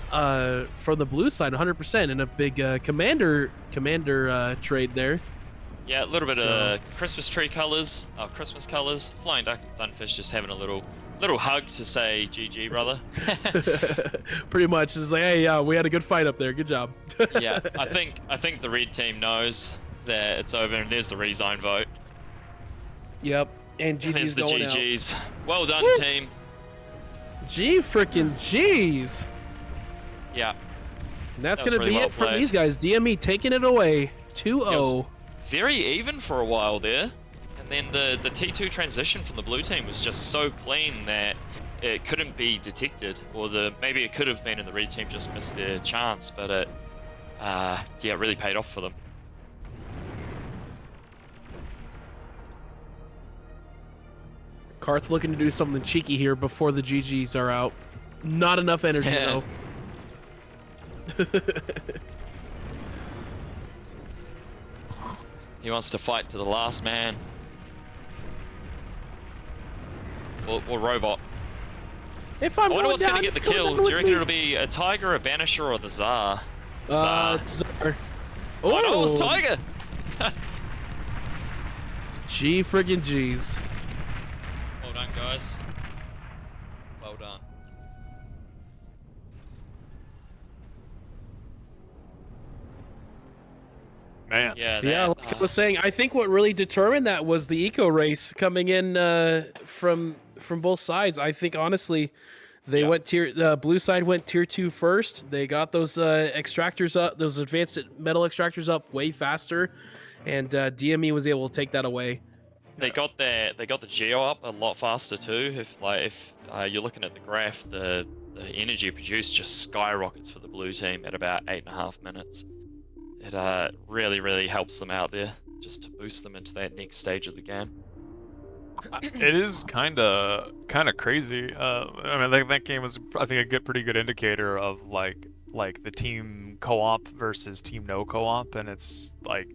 the blue side, 100%, and a big commander trade there. Yeah, a little bit of Christmas colors. Flying Duck and Thunfish just having a little hug to say GG, brother. Pretty much. It's like, hey, we had a good fight up there. Good job. Yeah, I think the red team knows that it's over, and there's the resign vote. Yep, and GG's there's the going GG's. Out. Well done, team. G's. Yeah. And that's going to be it from these guys. DME taking it away, 2-0. Very even for a while there, and then the T2 transition from the blue team was just so clean that it couldn't be detected, or maybe it could have been, and the red team just missed their chance, but it really paid off for them. Karth looking to do something cheeky here before the GGs are out. Not enough energy though. He wants to fight to the last man. Or robot. If I'm I wonder going what's down, going to get the go kill. down Do with you reckon me. it'll be a Tiger, a Banisher, or the Tsar? Tsar. Czar. Oh no, it's Tiger! G friggin' G's. Well done, guys. Well done. Man. Yeah, Yeah, that, like I was saying, I think what really determined that was the eco race coming in from both sides. I think honestly, they went blue side went tier 2 first. They got those extractors up, those advanced metal extractors up way faster, and DME was able to take that away. they got the geo up a lot faster too. If you're looking at the graph, the energy produced just skyrockets for the blue team at about 8.5 minutes. It really helps them out there, just to boost them into that next stage of the game. It is kind of crazy. I mean, that game was, I think, a pretty good indicator of like the team co-op versus team no co-op, and it's like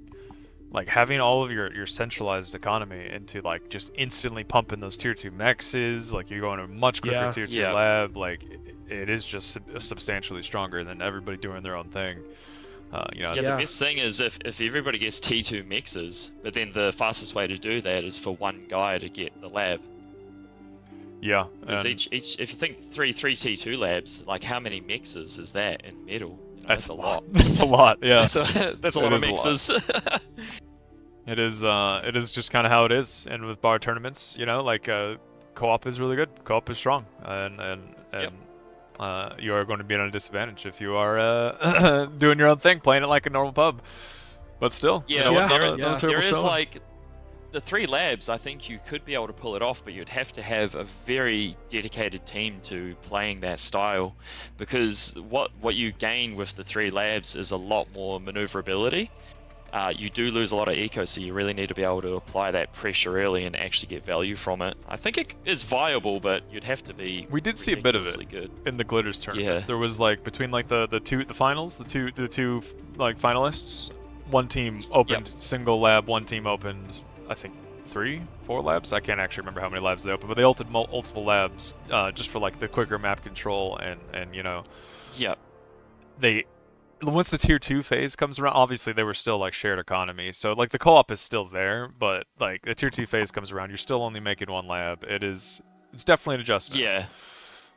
having all of your centralized economy into like just instantly pumping those tier 2 mexes. Like you're going to a much quicker tier 2 lab. Like it is just substantially stronger than everybody doing their own thing. The best thing is if everybody gets T2 mexes, but then the fastest way to do that is for one guy to get the lab. Yeah. Because each if you think three T2 labs, like how many mexes is that in metal? That's a lot. That's a lot. Yeah. That's a lot of mexes. It is just kind of how it is, and with bar tournaments, co-op is really good. Co-op is strong, and you are going to be at a disadvantage if you are doing your own thing, playing it like a normal pub. But still, there is like the 3 labs. I think you could be able to pull it off, but you'd have to have a very dedicated team to playing that style, because what you gain with the 3 labs is a lot more maneuverability. You do lose a lot of eco, so you really need to be able to apply that pressure early and actually get value from it. I think it is viable, but you'd have to be. We did see a bit of it good in the Glitters tournament. Yeah. There was like between like the finals, the two like finalists. One team opened single lab. One team opened, I think, 3-4 labs. I can't actually remember how many labs they opened, but they ulted multiple labs just for like the quicker map control and they. Once the tier 2 phase comes around, obviously they were still like shared economy, so like the co-op is still there, but like the tier 2 phase comes around, you're still only making 1 lab. It's definitely an adjustment.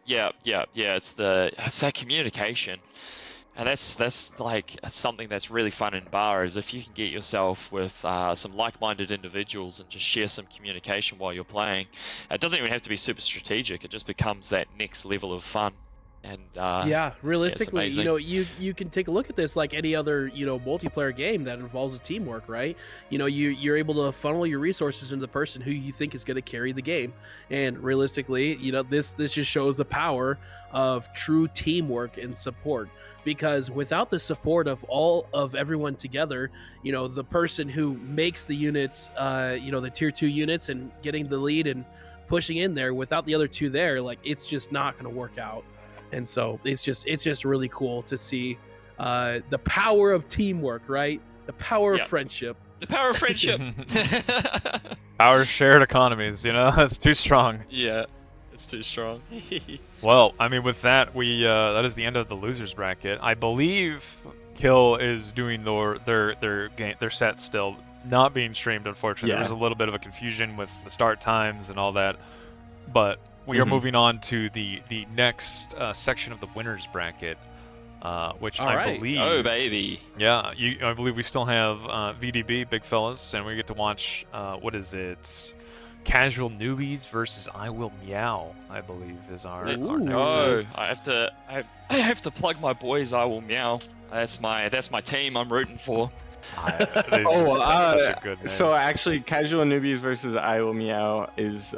Yeah. It's that communication, and that's like something that's really fun in bar, is if you can get yourself with some like-minded individuals and just share some communication while you're playing. It doesn't even have to be super strategic. It just becomes that next level of fun. And realistically, it's you can take a look at this like any other multiplayer game that involves a teamwork, right? You're able to funnel your resources into the person who you think is going to carry the game, and realistically, this just shows the power of true teamwork and support. Because without the support of everyone together, the person who makes the units, the tier 2 units and getting the lead and pushing in there, without the other 2 there, like it's just not going to work out. And so it's just really cool to see the power of teamwork, right? The power of friendship. The power of friendship. Our shared economies, that's too strong. Yeah, it's too strong. Well, I mean, with that, that is the end of the losers bracket. I believe Kill is doing their set still, not being streamed, unfortunately. There's a little bit of a confusion with the start times and all that, but we are moving on to the next section of the winners bracket, which I believe. Oh baby. Yeah, I believe we still have VDB, big fellas, and we get to watch what is it? Casual Newbies versus I Will Meow, I believe, is our next set. I have to plug my boys. I Will Meow. That's my team I'm rooting for. Such a good name. So actually, Casual Newbies versus I Will Meow is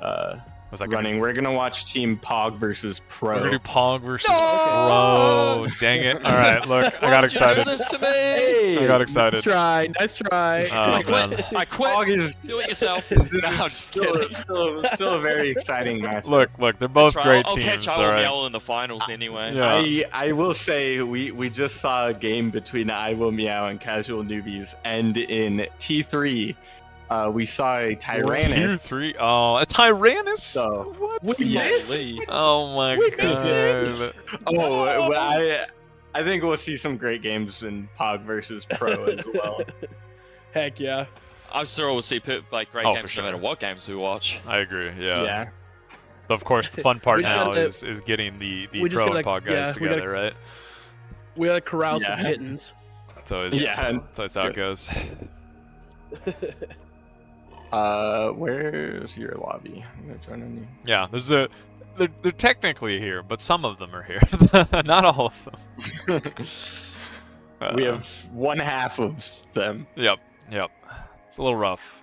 running. We're gonna watch Team Pog versus Pro. We're gonna do Pog versus Pro. Dang it! All right, look, I got excited. This to me? I got excited. Nice try. I quit. Pog is do it yourself. No, I'm just kidding. Still a very exciting match. Look, they're both great I'll teams. catch I Will Meow in the finals anyway. Yeah. I will say we just saw a game between I Will Meow and Casual Newbies end in T3. We saw a Tyrannus. Tier 3. Oh, a Tyrannus? So- What? We missed. Oh my We missed it. god. Oh, but I think we'll see some great games in Pog versus Pro as well. Heck yeah. I'm sure we'll see great Oh, for games sure. no matter what games we watch. I agree. Yeah. Yeah. But of course, the fun part We just now gotta- is getting the we just pro and gotta- pod guys yeah, we gotta- together, right? We gotta corral some Yeah. kittens. That's always, Yeah. that's always how it goes. Where's your lobby? I'm gonna join on you. Yeah, they're technically here, but some of them are here. Not all of them. We have one half of them. Yep. It's a little rough.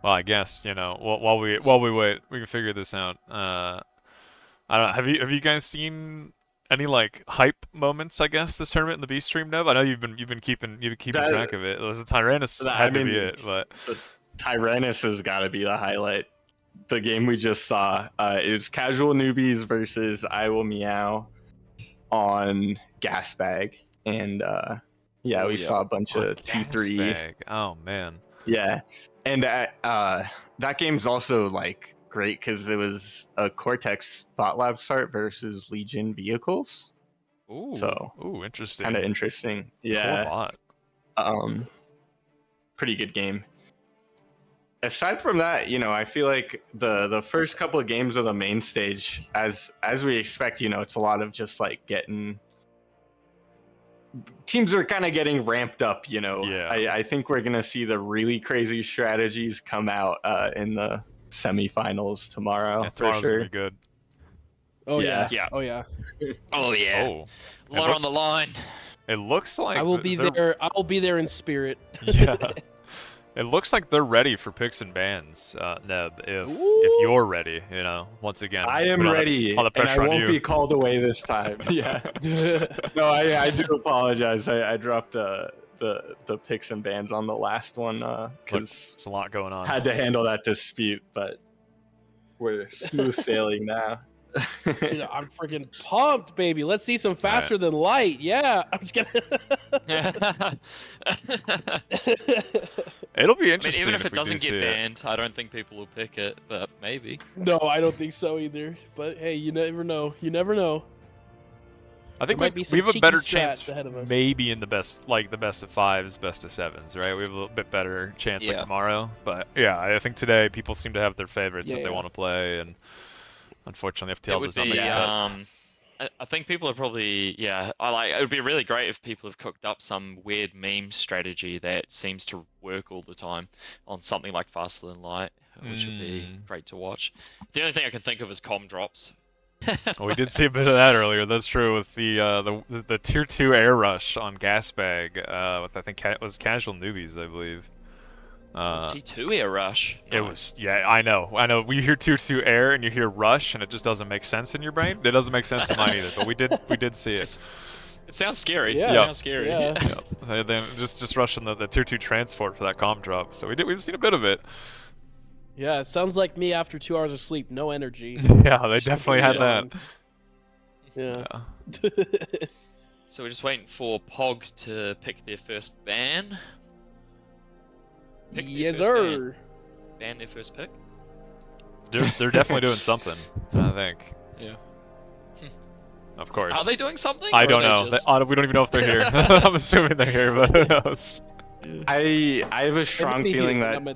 Well, I guess while we wait, we can figure this out. I don't know. Have you guys seen any like hype moments? I guess this tournament in the B stream, Nev. I know you've been keeping track of it. It was a Tyrannus had to be it, but Tyrannus has got to be the highlight. The game we just saw is Casual Newbies versus I Will Meow on Gasbag, and we saw a bunch of 2-3. Gasbag. Oh man. Yeah, and that game's also like great because it was a Cortex Spot Lab start versus Legion vehicles. Ooh. So Interesting. kind of interesting. Cool Yeah. bot. Pretty good game. Aside from that, I feel like the first couple of games of the main stage, as we expect, it's a lot of just like getting teams are kind of getting ramped up. Yeah. I think we're gonna see the really crazy strategies come out in the semifinals tomorrow Yeah, for tomorrow's sure. gonna be good. Oh yeah. Yeah. Oh yeah. Oh yeah. Oh, A lot on the line. it looks like I will be they're- there. I will be there in spirit. Yeah. It looks like they're ready for picks and bans, Neb. If you're ready, once again. I am put ready, all the and I pressure on won't you. be called away this time. Yeah. No, I do apologize. I dropped the picks and bans on the last one because There's a lot going on. had to handle that dispute, but we're smooth sailing now. Dude, I'm freaking pumped, baby. Let's see some faster than light. Yeah, I'm just kidding. It'll be I mean, interesting even if we it doesn't do see get it. banned, I don't think people will pick it, but maybe. No, I don't think so either. But hey, you never know. You never know. I think There might we be some have a cheeky better strats chance ahead of us. maybe in the best of fives, best of sevens, right? We have a little bit better chance like Yeah. tomorrow. But yeah, I think today people seem to have their favorites that Yeah, they yeah. want to play, and unfortunately It FTL would does not be, make the cut. I think people are probably, it would be really great if people have cooked up some weird meme strategy that seems to work all the time on something like Faster Than Light, which would be great to watch. The only thing I can think of is comm drops. Well, we did see a bit of that earlier. That's true with the tier 2 air rush on Gasbag with I think was Casual Newbies, I believe. T2 air rush. It was, yeah, I know. You hear tier 2 air and you hear rush, and it just doesn't make sense in your brain. It doesn't make sense in mine either. But we did see it. It sounds scary. Yeah. It sounds scary. Yeah. Yep. So then just rushing the tier 2 transport for that comm drop. So we've seen a bit of it. Yeah, it sounds like me after 2 hours of sleep, no energy. Yeah, they definitely had that. Yeah. So we're just waiting for Pog to pick their first ban. Pick their Yes, first sir. Ban their first pick. They're definitely doing something, I think. Yeah. Of course. Are they doing something? I or are don't they know. just- We don't even know if they're here. I'm assuming they're here, but who knows? I have a strong be feeling here, that I'm at-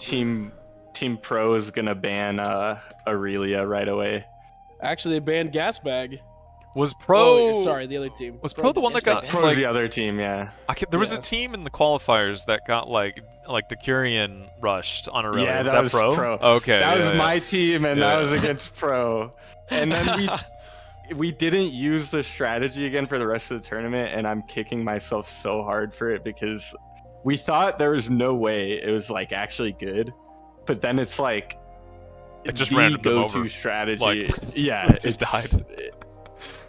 Team Pro is gonna ban Aurelia right away. Actually, they banned Gasbag. Was Pro? Oh, sorry, the other team. Was Pro the one that got Gasbag. Pro's like? the other team, yeah. There was a Yeah. team in the qualifiers that got like Decurion rushed on Aurelia. Yeah, was that that was Pro? Pro. Okay. That was yeah, my team, and Yeah. that was against Pro. And then we didn't use the strategy again for the rest of the tournament, and I'm kicking myself so hard for it because we thought there was no way it was like actually good, but then it's like It just the ran them go-to over. strategy. Like, yeah, it just it's-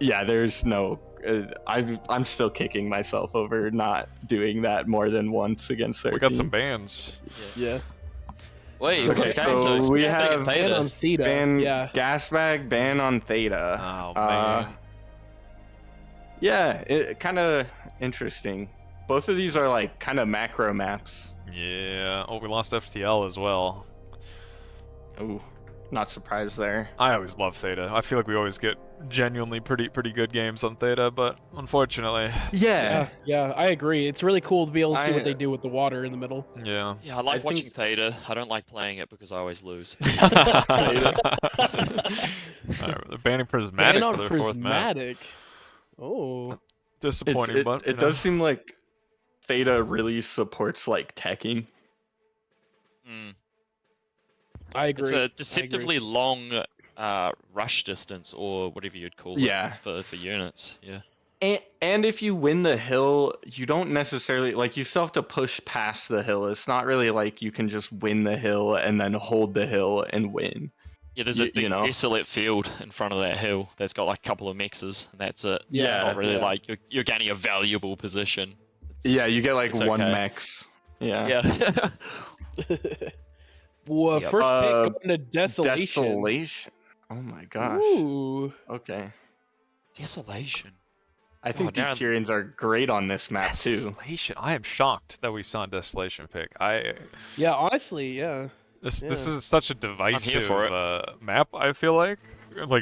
Yeah, there's no. I'm still kicking myself over not doing that more than once against their We got team. some bans. Yeah. Wait, Okay, what's so going on? we It's Gasbag and have Ban on Theta. Theta. Ban Yeah. Gasbag, ban on Theta. Oh man. Yeah, it kind of interesting. Both of these are like kind of macro maps. Yeah. Oh, we lost FTL as well. Ooh, not surprised there. I always love Theta. I feel like we always get genuinely pretty good games on Theta, but unfortunately, Yeah. Yeah, I agree. It's really cool to be able to see what they I- do with the water in the middle. yeah. Yeah, I like I watching think- Theta. I don't like playing it because I always lose. They're banning Prismatic Ban for on their fourth map. Prismatic. Oh, Disappointing, it but you know. does seem like Theta really supports like teching. Mm. I agree. It's I a agree. deceptively long rush distance, or whatever you'd call it, Yeah. for units. Yeah. And if you win the hill, you don't necessarily like you still have to push past the hill. It's not really like you can just win the hill and then hold the hill and win. Yeah, there's a You big know. desolate field in front of that hill that's got like a couple of mexes, and that's it. So it's Yeah, not really yeah. like you're gaining a valuable position. Yeah, you get like it's one okay. mex. Yeah. Yeah. Well, Yep. first pick going to Desolation. Desolation. Oh my gosh. Ooh. Okay. Desolation. I think now- Decurians are great on this map too. Desolation. I am shocked that we saw a Desolation pick. Yeah, honestly, yeah. This Yeah. is such a divisive for it. map. I feel like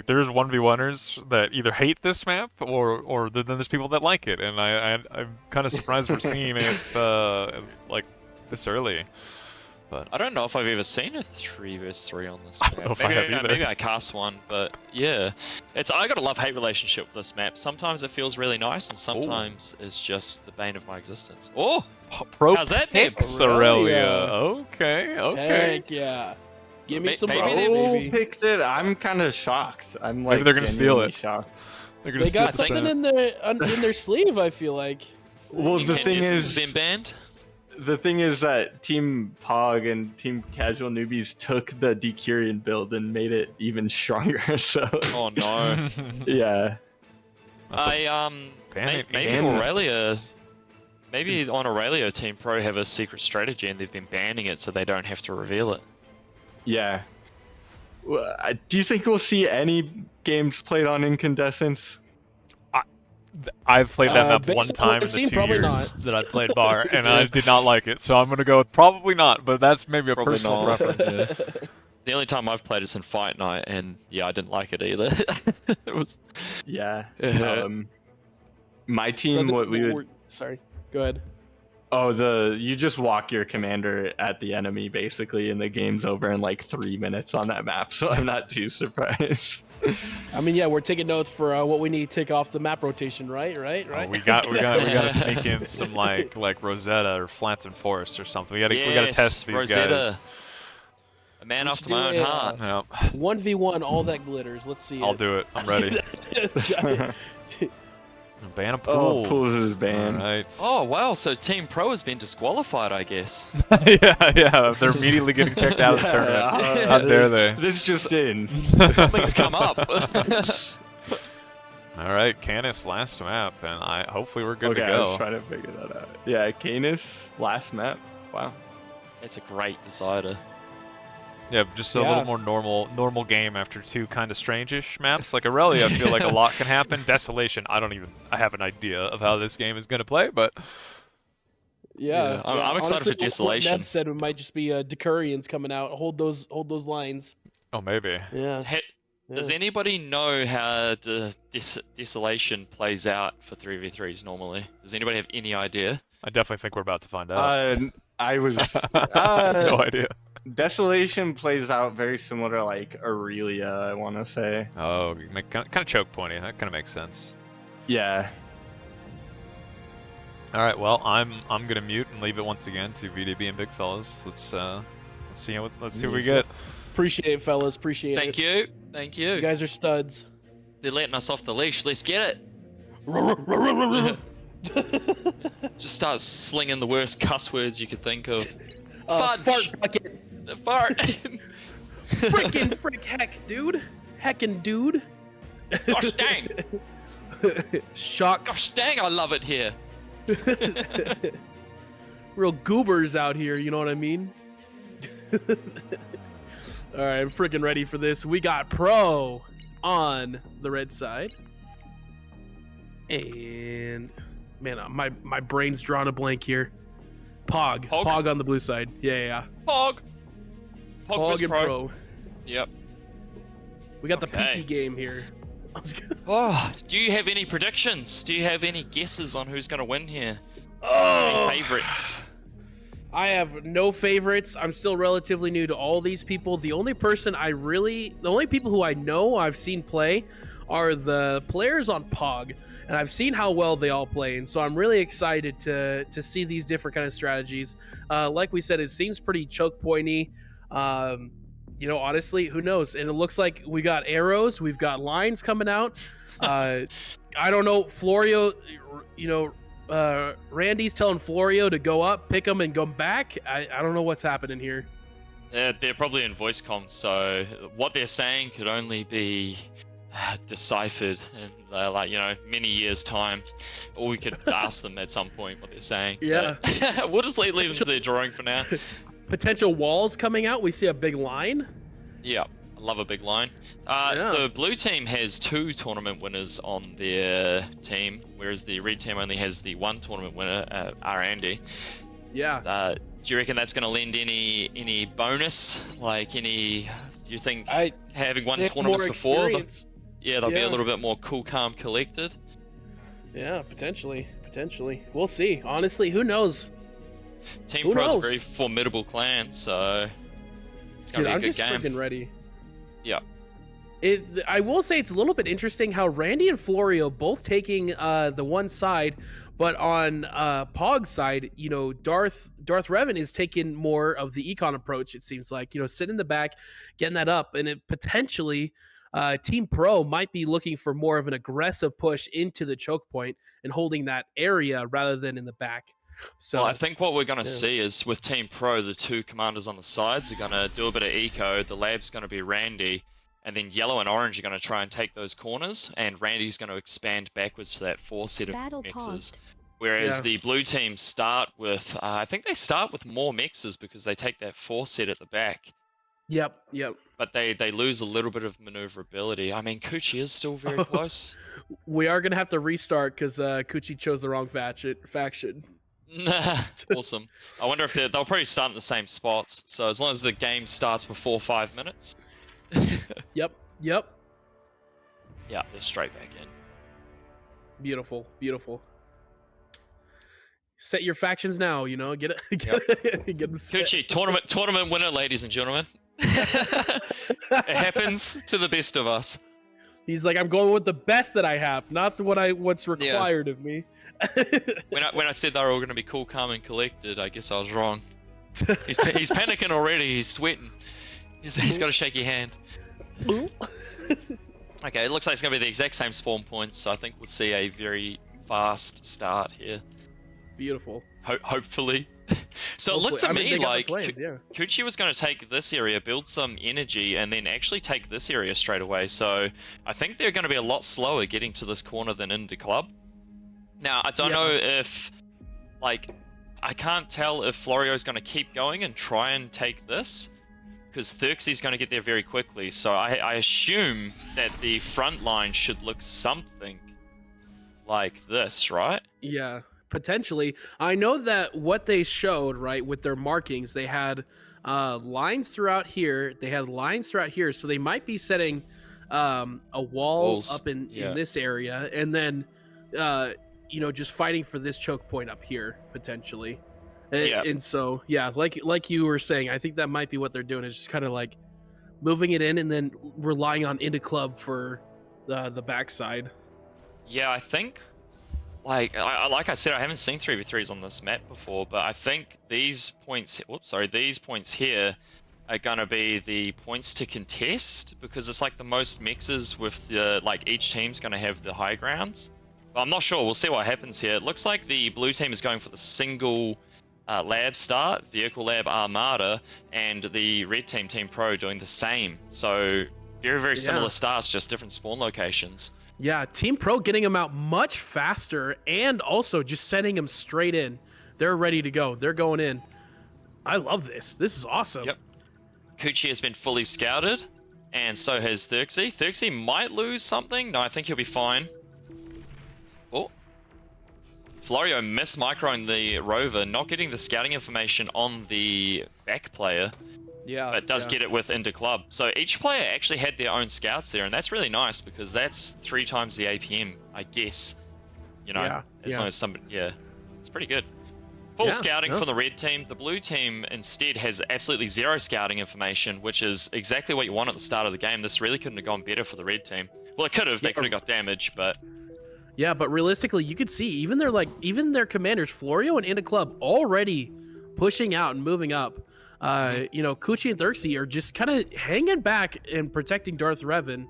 there's 1v1ers that either hate this map or then there's people that like it, and I'm kind of surprised we're seeing it like this early. But I don't know if I've ever seen a 3v3 on this I map. don't know if I maybe, have either. maybe I cast one, but yeah, I got a love-hate relationship with this map. Sometimes it feels really nice, and sometimes it's just the bane of my existence. Oh, pro how's that, Nib? picks, Aurelia. Aurelia. Okay. Heck yeah. Give me May- some maybe pro, they- Who baby. picked it? I'm kind of shocked. I'm like Maybe they're gonna steal genuinely it. shocked. They're gonna They got steal something the in their sleeve, I feel like. Well, the thing Incandescence is, been banned. the thing is that Team Pog and Team Casual Newbies took the Decurion build and made it even stronger. So Oh no. yeah, Maybe Aurelia. Maybe on Aurelia, Team Pro have a secret strategy and they've been banning it so they don't have to reveal it. yeah. Do you think we'll see any games played on Incandescence? I've played that map based one on what time in I've the seen, 2 probably years not. that I played Bar, and I did not like it. So I'm gonna go with probably not, but that's maybe a Probably personal not. preference. Yeah. The only time I've played is in Fight Night, and yeah, I didn't like it either. It was- Yeah. Uh-huh. My team, what we would. Sorry, go ahead. Oh, you just walk your commander at the enemy basically, and the game's over in like 3 minutes on that map. So I'm not too surprised. I mean, yeah, we're taking notes for what we need to take off the map rotation, right? Oh, we gotta sneak in some like Rosetta or Flats and Forest or something. We gotta test these Rosetta. guys. A man We after should my do own a, heart. Yeah, 1v1, all that glitters. Let's see. I'll do it. I'm ready. Ban of Oh, pools. Pools is banned. All right. Oh wow, so Team Pro has been disqualified, I guess. yeah. They're immediately getting kicked out of the tournament. How dare they? This just in. Something's come up. All right, Canis last map, and hopefully we're good Okay, to I was go. trying to figure that out. Yeah, Canis, last map. Wow. It's a great decider. Yeah, just a Yeah. little more normal game after 2 kind of strange-ish maps. Like Aurelia, I feel like a lot can happen. Desolation, I have an idea of how this game is going to play, but Yeah, I'm excited honestly, for Desolation. What Neb said it might just be Decurions coming out. Hold those lines. oh, maybe. Yeah. Does Yeah. anybody know how Desolation plays out for 3v3s normally? Does anybody have any idea? I definitely think we're about to find out. I was. No idea. Desolation plays out very similar to like Aurelia, I want to say. Oh, kind of choke pointy. That kind of makes sense. Yeah. All right, well, I'm gonna mute and leave it once again to VDB and Big Fellas. Let's see what we get. Appreciate it, fellas. Appreciate Thank it. Thank You you. guys are studs. They're letting us off the leash. Let's get it. Just start slinging the worst cuss words you could think of. Fudge. Fart bucket. The fart. Frickin' frick heck, dude. Heckin' dude. Gosh dang. Shocks. Gosh dang, I love it here. Real goobers out here, you know what I mean? All right, I'm freaking ready for this. We got Pro on the red side. And Man, my brain's drawn a blank here. Pog. Pog? Pog on the blue side. Yeah. Pog. Pog and Pro. Pro. Yep. We got the Okay. PP game here. Oh, do you have any predictions? Do you have any guesses on who's going to win here? Oh, Any favorites? I have no favorites. I'm still relatively new to all these people. The only people who I know I've seen play are the players on Pog, and I've seen how well they all play, and so I'm really excited to see these different kind of strategies. Like we said, it seems pretty choke pointy. Honestly, who knows? And it looks like we got arrows, we've got lines coming out. I don't know, Florio, Randy's telling Florio to go up, pick him, and go back. I don't know what's happening here. They're probably in voice comms, so what they're saying could only be deciphered in many years' time, or we could ask them at some point what they're saying. Yeah. But we'll just leave them to their drawing for now. Potential walls coming out. We see a big line. Yeah, I love a big line. Yeah. The blue team has 2 tournament winners on their team, whereas the red team only has the 1 tournament winner, Andy. Yeah. Do you reckon that's going to lend any bonus? Do you think having won tournaments before, they'll be a little bit more cool, calm, collected? Yeah, potentially. We'll see. Honestly, who knows? Team Pro's a very formidable clan, so it's going to be a good game. I'm just freaking ready. Yeah. I will say it's a little bit interesting how Randy and Florio both taking the one side, but on Pog's side, Darth Revan is taking more of the econ approach. It seems like sitting in the back, getting that up, and it potentially Team Pro might be looking for more of an aggressive push into the choke point and holding that area rather than in the back. So I think what we're going to see is with Team Pro, the 2 commanders on the sides are going to do a bit of eco. The lab's going to be Randy, and then yellow and orange are going to try and take those corners, and Randy's going to expand backwards to that 4 set of mexes. Whereas the blue team start with, I think they start with more mexes because they take that 4 set at the back. Yep. But they lose a little bit of maneuverability. I mean, Kuchi is still very close. We are going to have to restart because Kuchi chose the wrong faction. Awesome. I wonder if they'll probably start in the same spots. So as long as the game starts before 5 minutes. Yep. Yeah, they're straight back in. Beautiful. Set your factions now. Get it. Get them set. Kuchi, tournament winner, ladies and gentlemen. It happens to the best of us. He's like, I'm going with the best that I have, not what's required of me. When I said they were all going to be cool, calm, and collected, I guess I was wrong. He's panicking already. He's sweating. He's got a shaky hand. Okay, it looks like it's going to be the exact same spawn points, so I think we'll see a very fast start here. Beautiful. Hopefully. So it looked to me like Kuchi was going to take this area, build some energy, and then actually take this area straight away. So I think they're going to be a lot slower getting to this corner than into club. Now, I don't know if, I can't tell if Florio's going to keep going and try and take this, because Xerxes going to get there very quickly. So I assume that the front line should look something like this, right? Yeah, potentially. I know that what they showed, right, with their markings, they had lines throughout here. They had lines throughout here, so they might be setting a wall up in this area, and then just fighting for this choke point up here potentially. And so like you were saying, I think that might be what they're doing, is just kind of like moving it in and then relying on into club for the backside. Yeah, I think like I said, I haven't seen 3v3s on this map before, but I think these points here are gonna be the points to contest, because it's like the most mixes with the each team's gonna have the high grounds. But I'm not sure. We'll see what happens here. It looks like the blue team is going for the single lab start, vehicle lab Armada, and the red team, Team Pro, doing the same. So very, very similar starts, just different spawn locations. Yeah, Team Pro getting them out much faster, and also just sending them straight in. They're ready to go. They're going in. I love this. This is awesome. Yep. Kuchi has been fully scouted, and so has Xerxes. Xerxes might lose something. No, I think he'll be fine. Oh. Florio mismicroing the rover, not getting the scouting information on the back player, Yeah. but does get it with into club. So each player actually had their own scouts there, and that's really nice because that's 3 times the APM, I guess. You know, Yeah, as long as somebody, it's pretty good. Full scouting from the red team. The blue team instead has absolutely 0 scouting information, which is exactly what you want at the start of the game. This really couldn't have gone better for the red team. Well, it could have. They could have got damage, but yeah, but realistically, you could see even their commanders, Florio and Into Club, already pushing out and moving up. You know, Kuchi and Thurxie are just kind of hanging back and protecting Darth Revan.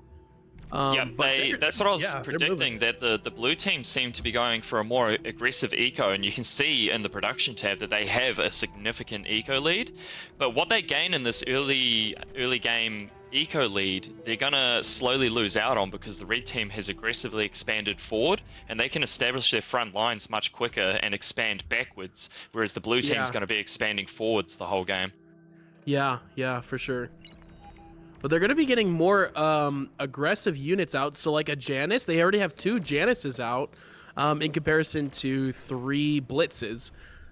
That's what I was predicting, that the blue team seem to be going for a more aggressive eco, and you can see in the production tab that they have a significant eco lead. But what they gain in this early game eco lead, they're gonna slowly lose out on, because the red team has aggressively expanded forward and they can establish their front lines much quicker and expand backwards, whereas the blue team's gonna be expanding forwards the whole game. Yeah, for sure. But they're going to be getting more aggressive units out. So like a Janus, they already have 2 Januses out in comparison to 3 Blitzes,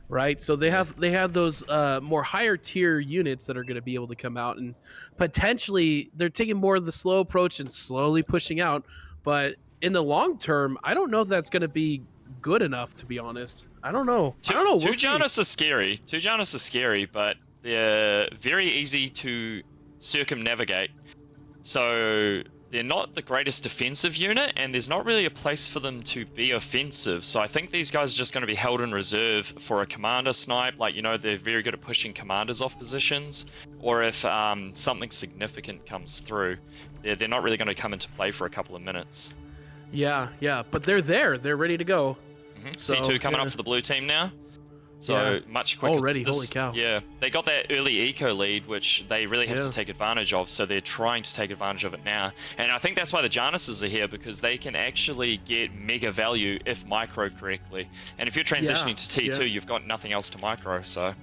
right? So they have those more higher tier units that are going to be able to come out, and potentially they're taking more of the slow approach and slowly pushing out. But in the long term, I don't know if that's going to be good enough, to be honest. I don't know. Two Janus are scary. 2 Janus are scary, but they're very easy to circumnavigate. So they're not the greatest defensive unit, and there's not really a place for them to be offensive. So I think these guys are just going to be held in reserve for a commander snipe. Like, you know, they're very good at pushing commanders off positions, or if something significant comes through, they're not really going to come into play for a couple of minutes. Yeah, but they're there. They're ready to go. So, C2 coming up for the blue team now. So much quicker. Already, holy cow. Yeah, they got that early eco lead, which they really have to take advantage of, so they're trying to take advantage of it now. And I think that's why the Januses are here, because they can actually get mega value if micro correctly. And if you're transitioning to T2, you've got nothing else to micro, so...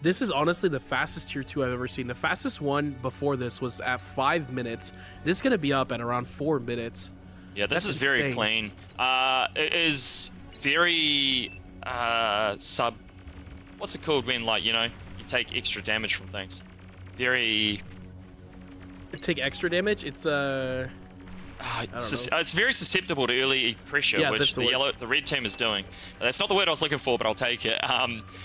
This is honestly the fastest tier 2 I've ever seen. The fastest one before this was at 5 minutes. This is going to be up at around 4 minutes. Yeah, this is very clean. It is very what's it called when, like, you know, you take extra damage from things? Very... Take extra damage? It's it's very susceptible to early pressure, which the red team is doing. That's not the word I was looking for, but I'll take it.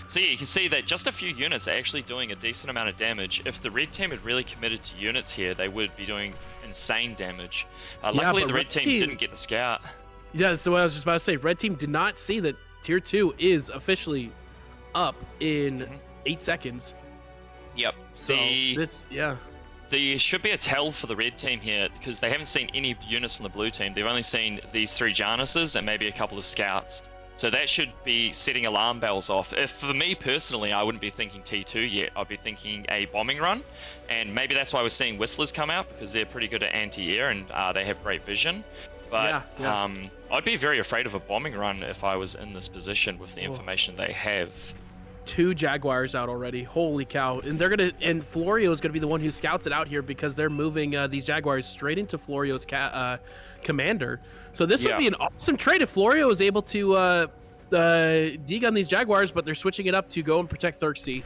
So yeah, you can see that just a few units are actually doing a decent amount of damage. If the red team had really committed to units here, they would be doing insane damage. Luckily, the red team didn't get the scout. Yeah, that's what I was just about to say. Red team did not see that tier 2 is officially up in 8 seconds. Yep. So there should be a tell for the red team here, because they haven't seen any units on the blue team. They've only seen these 3 Januses and maybe a couple of scouts. So that should be setting alarm bells off. If for me personally, I wouldn't be thinking T2 yet. I'd be thinking a bombing run, and maybe that's why we're seeing Whistlers come out, because they're pretty good at anti-air and they have great vision. But I'd be very afraid of a bombing run if I was in this position with the information they have. 2 Jaguars out already. Holy cow. And Florio is going to be the one who scouts it out here, because they're moving these Jaguars straight into Florio's commander. So this would be an awesome trade if Florio is able to degun these Jaguars, but they're switching it up to go and protect Thurxie.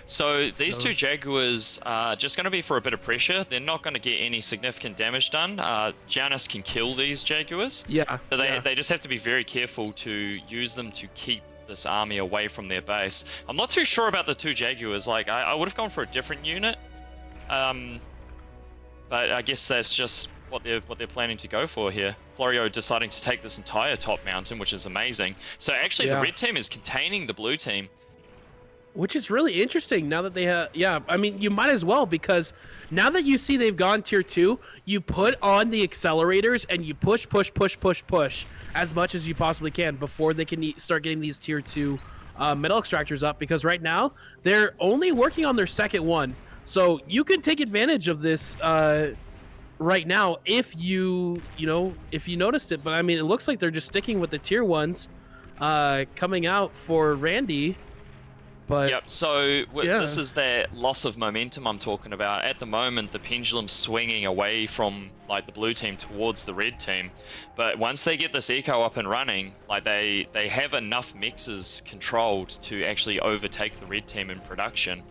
So these 2 Jaguars are just going to be for a bit of pressure. They're not going to get any significant damage done. Janus can kill these Jaguars. Yeah. So they just have to be very careful to use them to keep this army away from their base. I'm not too sure about the 2 Jaguars. Like, I would have gone for a different unit. But I guess that's just what they're planning to go for here. Florio deciding to take this entire top mountain, which is amazing. So actually the red team is containing the blue team. Which is really interesting now that they have... Yeah, I mean, you might as well, because now that you see they've gone tier 2, you put on the accelerators and you push as much as you possibly can before they can start getting these tier 2 metal extractors up, because right now they're only working on their second one. So you could take advantage of this right now if you noticed it. But I mean, it looks like they're just sticking with the tier 1s coming out for Randy. But Yep. So yeah. this is that loss of momentum I'm talking about. At the moment, the pendulum's swinging away from like the blue team towards the red team. But once they get this eco up and running, like they have enough mixes controlled to actually overtake the red team in production.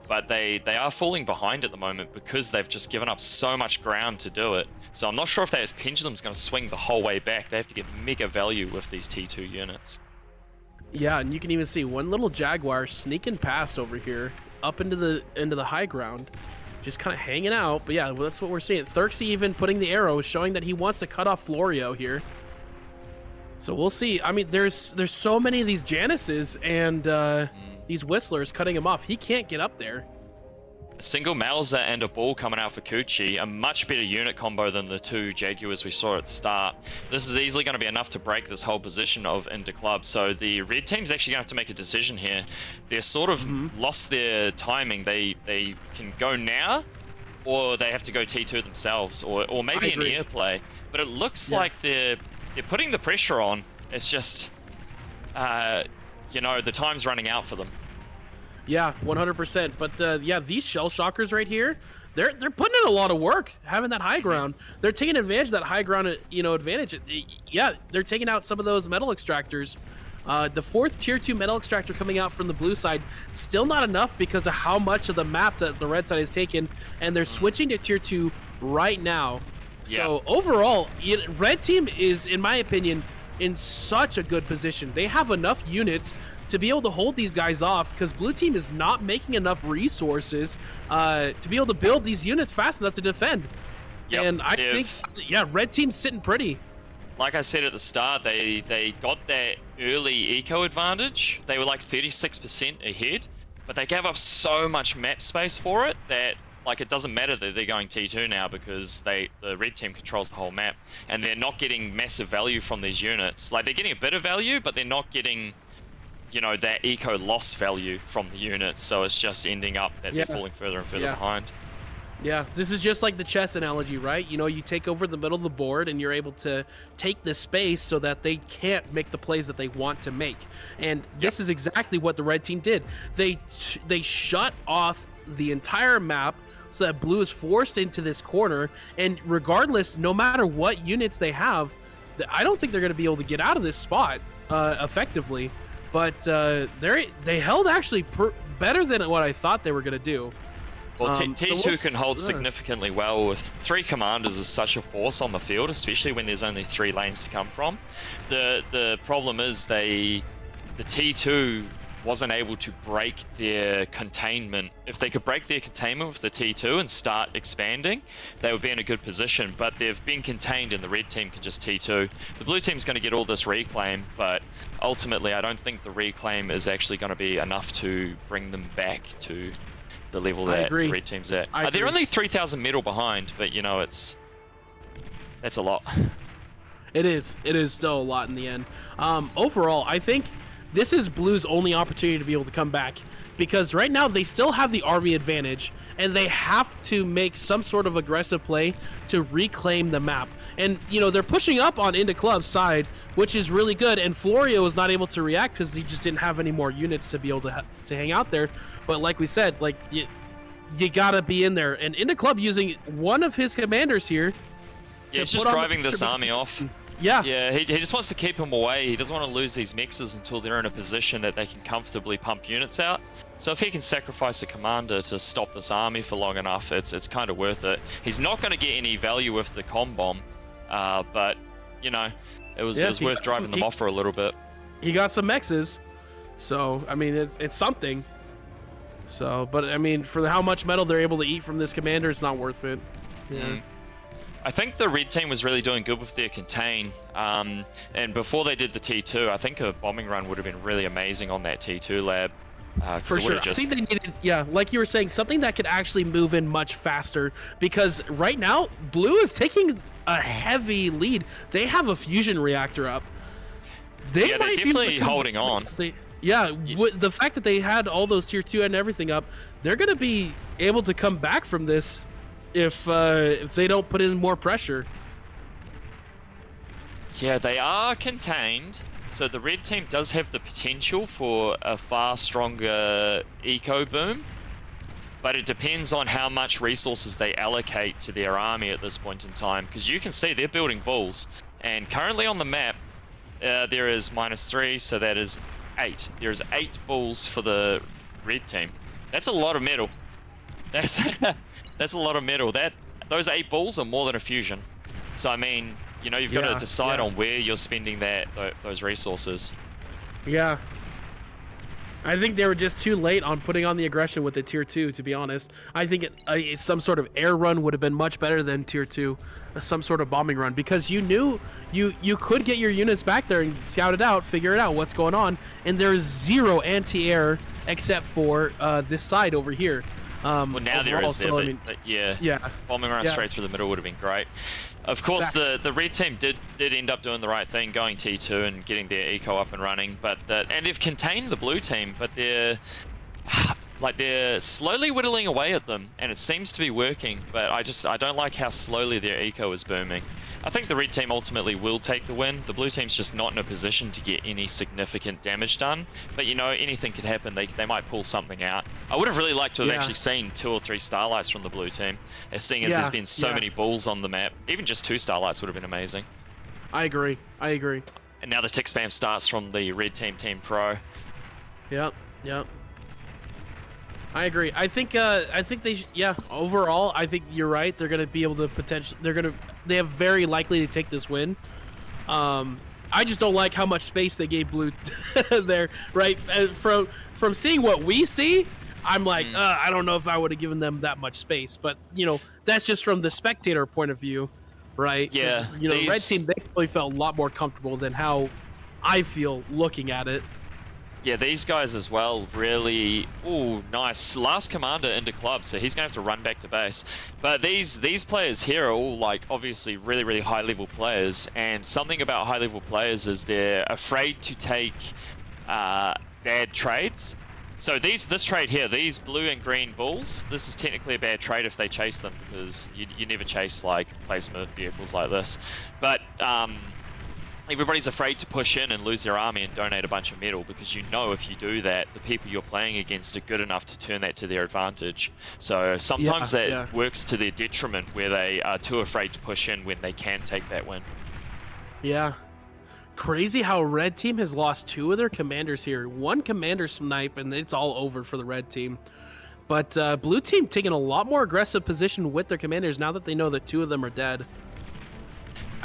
But they are falling behind at the moment because they've just given up so much ground to do it. So I'm not sure if that pendulum's going to swing the whole way back. They have to get mega value with these T2 units. Yeah, and you can even see one little Jaguar sneaking past over here up into the high ground, just kind of hanging out. But yeah, that's what we're seeing. Thurksy even putting the arrow, showing that he wants to cut off Florio here. So we'll see. I mean, there's so many of these Janices and these Whistlers cutting him off. He can't get up there. A single Mauser and a ball coming out for Kuchi, a much better unit combo than the two Jaguars we saw at the start. This is easily going to be enough to break this whole position of into club. So the red team's actually going to have to make a decision here. They're sort of lost their timing. They can go now, or they have to go T2 themselves, or maybe an air play. But it looks like they're putting the pressure on. It's just, you know, the time's running out for them. Yeah, 100%. But yeah, these shell shockers right here, they're putting in a lot of work, having that high ground. They're taking advantage of that high ground, you know, advantage. Yeah, they're taking out some of those metal extractors. The fourth tier 2 metal extractor coming out from the blue side, still not enough because of how much of the map that the red side has taken, and they're switching to tier 2 right now. So overall, red team is, in my opinion, in such a good position. They have enough units to be able to hold these guys off, because blue team is not making enough resources to be able to build these units fast enough to defend. And I think, yeah, red team's sitting pretty. Like I said at the start, they got that early eco advantage. They were like 36% ahead, but they gave up so much map space for it that, like, it doesn't matter that they're going T2 now, because the red team controls the whole map, and they're not getting massive value from these units. Like, they're getting a bit of value, but they're not getting, you know, that eco loss value from the units. So it's just ending up that they're falling further and further behind. Yeah, this is just like the chess analogy, right? You know, you take over the middle of the board and you're able to take the space so that they can't make the plays that they want to make. And this is exactly what the red team did. They shut off the entire map so that blue is forced into this corner, and regardless, no matter what units they have, I don't think they're going to be able to get out of this spot effectively. But they held actually better than what I thought they were going to do. Well, T2 can hold significantly well with 3 commanders is such a force on the field, especially when there's only 3 lanes to come from. The problem is the T2 wasn't able to break their containment. If they could break their containment with the T2 and start expanding, they would be in a good position, but they've been contained and the red team can just T2. The blue team's going to get all this reclaim, but ultimately I don't think the reclaim is actually going to be enough to bring them back to the level that the red team's at. They're only 3,000 metal behind, but you know, that's a lot. It is still a lot in the end. Overall, I think this is Blue's only opportunity to be able to come back, because right now they still have the army advantage and they have to make some sort of aggressive play to reclaim the map. And, you know, they're pushing up on into club's side, which is really good. And Florio was not able to react because he just didn't have any more units to be able to hang out there. But like we said, like, you gotta be in there. And into club using one of his commanders here. Yeah, he's just driving this army off. Yeah, he just wants to keep them away. He doesn't want to lose these mixes until they're in a position that they can comfortably pump units out. So if he can sacrifice a commander to stop this army for long enough, it's kind of worth it. He's not going to get any value with the comm bomb, but you know, it was worth driving them off for a little bit. He got some mexes, so I mean it's something. So, but I mean, for how much metal they're able to eat from this commander, it's not worth it. Yeah. I think the red team was really doing good with their contain, and before they did the T2, I think a bombing run would have been really amazing on that T2 lab. For sure. I think they needed, like you were saying, something that could actually move in much faster, because right now, Blue is taking a heavy lead. They have a fusion reactor up. They're definitely holding on. With the fact that they had all those tier 2 and everything up, they're going to be able to come back from this if they don't put in more pressure. Yeah, they are contained, So the red team does have the potential for a far stronger eco boom, but it depends on how much resources they allocate to their army at this point in time, because you can see they're building bulls, and currently on the map there is -3, so that is 8. There's 8 bulls for the red team. That's a lot of metal. That's that's a lot of metal. Those 8 bulls are more than a fusion. So I mean, you know, you've got to decide on where you're spending those resources. Yeah. I think they were just too late on putting on the aggression with the tier 2, to be honest. I think some sort of air run would have been much better than tier 2, some sort of bombing run, because you knew you could get your units back there and scout it out, figure it out what's going on, and there's 0 anti-air except for this side over here. Well, now there is there, so, but, I mean, yeah. Bombing run straight through the middle would have been great. Of course, the red team did end up doing the right thing, going T2 and getting their eco up and running. But and they've contained the blue team, but they're slowly whittling away at them, and it seems to be working. But I don't like how slowly their eco is booming. I think the red team ultimately will take the win. The blue team's just not in a position to get any significant damage done. But you know, anything could happen. They might pull something out. I would have really liked to have actually seen 2 or 3 starlights from the blue team, seeing as there's been so many bulls on the map. Even just 2 starlights would have been amazing. I agree. And now the tick spam starts from the red team, Team Pro. Yep. I agree. I think they overall, I think you're right. They're gonna be able to they have very likely to take this win. I just don't like how much space they gave blue there, right? From seeing what we see, I'm like, I don't know if I would have given them that much space, but you know, that's just from the spectator point of view, right? Yeah. You know, red team, they probably felt a lot more comfortable than how I feel looking at it. Yeah, these guys as well, really, nice. Last commander into club, so he's going to have to run back to base. But these players here are all, like, obviously really, really high-level players, and something about high-level players is they're afraid to take bad trades. So this trade here, these blue and green bulls, this is technically a bad trade if they chase them, because you never chase, like, placement vehicles like this. But, everybody's afraid to push in and lose their army and donate a bunch of metal, because you know if you do that, the people you're playing against are good enough to turn that to their advantage. So sometimes that works to their detriment, where they are too afraid to push in when they can take that win. Yeah. Crazy how red team has lost 2 of their commanders here. 1 commander snipe and it's all over for the red team. But blue team taking a lot more aggressive position with their commanders now that they know that 2 of them are dead.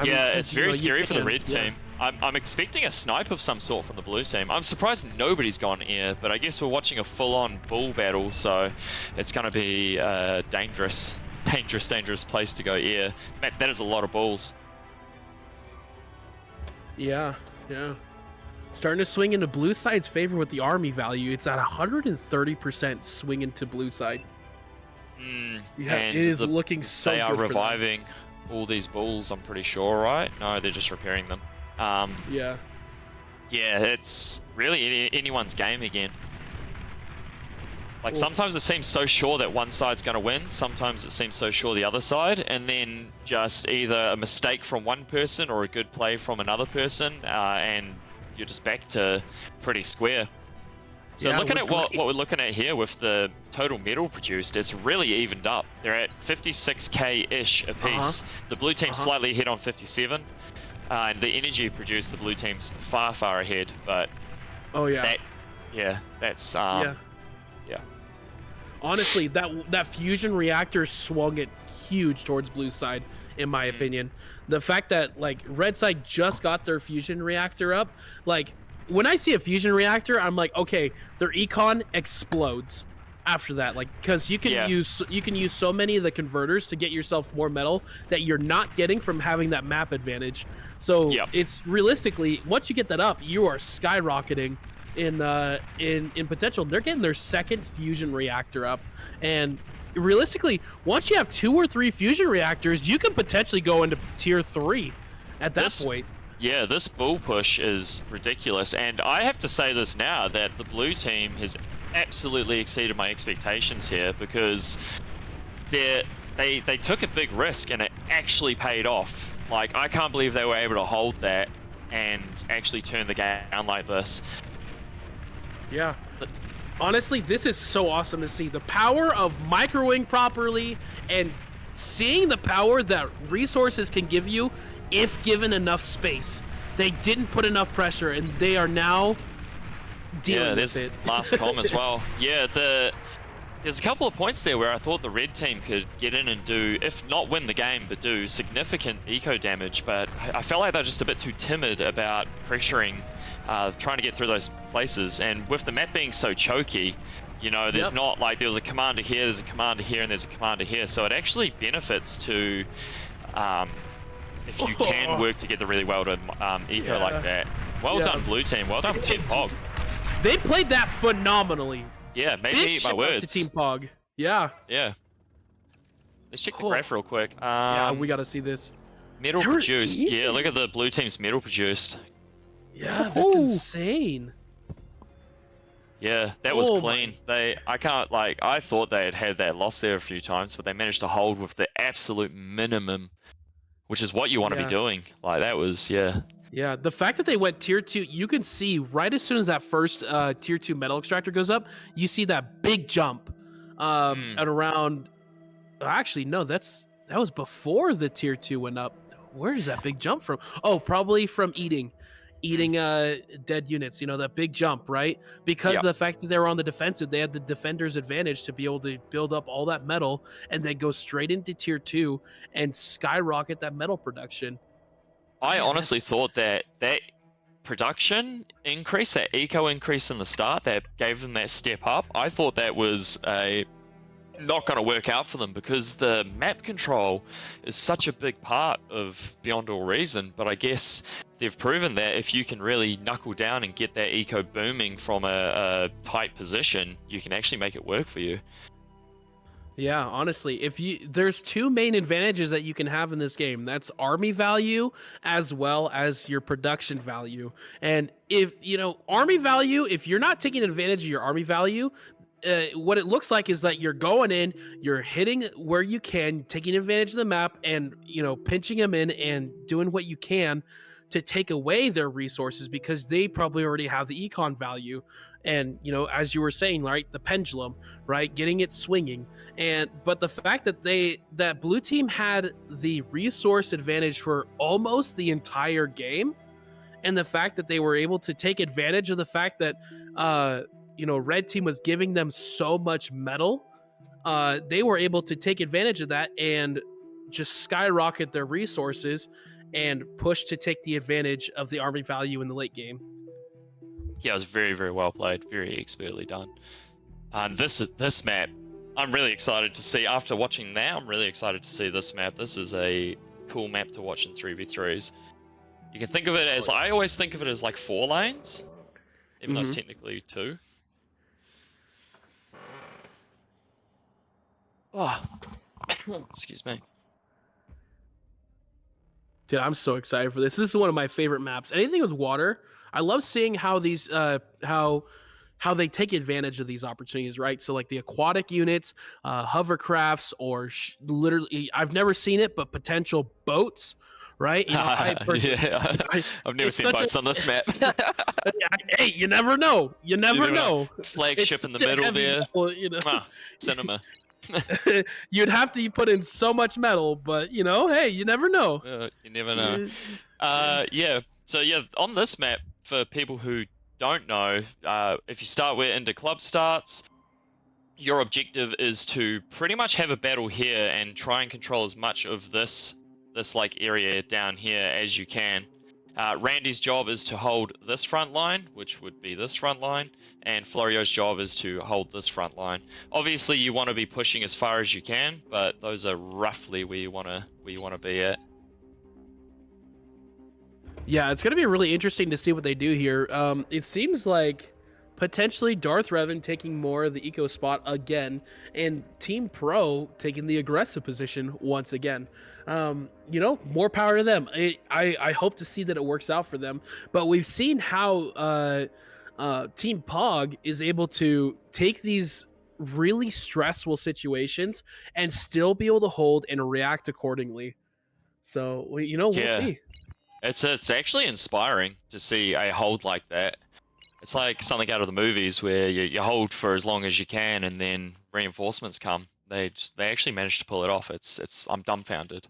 It's very scary for the red team. I'm expecting a snipe of some sort from the blue team. I'm surprised nobody's gone air, but I guess we're watching a full-on bull battle, so it's going to be a dangerous place to go air. That is a lot of bulls. Yeah. Starting to swing into blue side's favor with the army value. It's at 130% swing into blue side. It is looking so good. They are reviving all these bulls, I'm pretty sure, right? No, they're just repairing them. Yeah, it's really anyone's game again. Like, sometimes it seems so sure that one side's going to win, sometimes it seems so sure the other side, and then just either a mistake from one person or a good play from another person, and you're just back to pretty square. So looking at what we're looking at here with the total metal produced, it's really evened up. They're at 56k-ish apiece. The blue team's slightly ahead on 57. And the energy produced, the blue team's far, far ahead. But that's honestly, that fusion reactor swung it huge towards blue side, in my opinion. The fact that, like, red side just got their fusion reactor up, like, when I see a fusion reactor, I'm like, okay, their econ explodes after that, like, because you can use so many of the converters to get yourself more metal that you're not getting from having that map advantage. So it's realistically, once you get that up, you are skyrocketing in potential. They're getting their 2nd fusion reactor up, and realistically, once you have 2 or 3 fusion reactors, you can potentially go into tier 3 at that point. Yeah, this bull push is ridiculous, and I have to say this now, that the blue team has absolutely exceeded my expectations here, because they took a big risk and it actually paid off. Like, I can't believe they were able to hold that and actually turn the game down like this. Yeah. Honestly, this is so awesome to see. The power of microwing properly and seeing the power that resources can give you if given enough space. They didn't put enough pressure, and they are now dealing with it. Last com as well. Yeah, there's a couple of points there where I thought the red team could get in and do, if not win the game, but do significant eco damage, but I felt like they're just a bit too timid about pressuring, trying to get through those places. And with the map being so choky, you know, there's not like there's a commander here, there's a commander here, and there's a commander here, so it actually benefits to, if you can work together really well to eco like that. Well done, blue team. Well done, Team Pog. They played that phenomenally. Yeah, made me eat my words. To Team Pog. Yeah. Yeah. Let's check the graph real quick. Yeah, we gotta see this. Metal produced. Yeah, look at the blue team's metal produced. Yeah, that's insane. Yeah, that was clean. I thought they had that loss there a few times, but they managed to hold with the absolute minimum, which is what you want to be doing. Like, that was, Yeah, the fact that they went tier 2, you can see right as soon as that first tier 2 metal extractor goes up, you see that big jump at around, actually, no, that was before the tier 2 went up. Where is that big jump from? Oh, probably from eating dead units, you know, that big jump, right? Because of the fact that they were on the defensive, they had the defender's advantage to be able to build up all that metal and then go straight into tier 2 and skyrocket that metal production. I honestly thought that production increase, that eco increase in the start, that gave them that step up, I thought that was not going to work out for them, because the map control is such a big part of Beyond All Reason. But I guess they've proven that if you can really knuckle down and get that eco booming from a tight position, you can actually make it work for you. Yeah, honestly, there's two main advantages that you can have in this game. That's army value as well as your production value. And if, you know, army value, if you're not taking advantage of your army value, what it looks like is that you're going in, you're hitting where you can, taking advantage of the map and, you know, pinching them in and doing what you can to take away their resources because they probably already have the econ value. And, you know, as you were saying, right, the pendulum, right, getting it swinging. But the fact that that blue team had the resource advantage for almost the entire game, and the fact that they were able to take advantage of the fact that, you know, red team was giving them so much metal, they were able to take advantage of that and just skyrocket their resources and push to take the advantage of the army value in the late game. Yeah, it was very, very well played, very expertly done. And this map, I'm really excited to see. After watching that, I'm really excited to see this map. This is a cool map to watch in 3v3s. You can think of it as, I always think of it as like 4 lanes, even though it's technically 2. Oh, excuse me. Dude, I'm so excited for this. This is one of my favorite maps. Anything with water, I love seeing how these how they take advantage of these opportunities, right? So like the aquatic units, hovercrafts, or literally, I've never seen it, but potential boats, right? You know, I've never seen boats on this map. Hey, you never know. You never know. Flagship in the middle there. Metal, you know? Cinema. You'd have to put in so much metal, but you know, hey, you never know. You never know. Yeah. So yeah, on this map, for people who don't know, if you start where into club starts, your objective is to pretty much have a battle here and try and control as much of this like area down here as you can. Randy's job is to hold this front line, which would be this front line, and Florio's job is to hold this front line. Obviously, you want to be pushing as far as you can, but those are roughly where you want to be at. Yeah, it's going to be really interesting to see what they do here. It seems like potentially Darth Revan taking more of the eco spot again, and Team Pro taking the aggressive position once again. You know, more power to them. I hope to see that it works out for them. But we've seen how Team Pog is able to take these really stressful situations and still be able to hold and react accordingly. So, you know, we'll see. It's actually inspiring to see a hold like that. It's like something out of the movies where you hold for as long as you can and then reinforcements come. They actually managed to pull it off. I'm dumbfounded.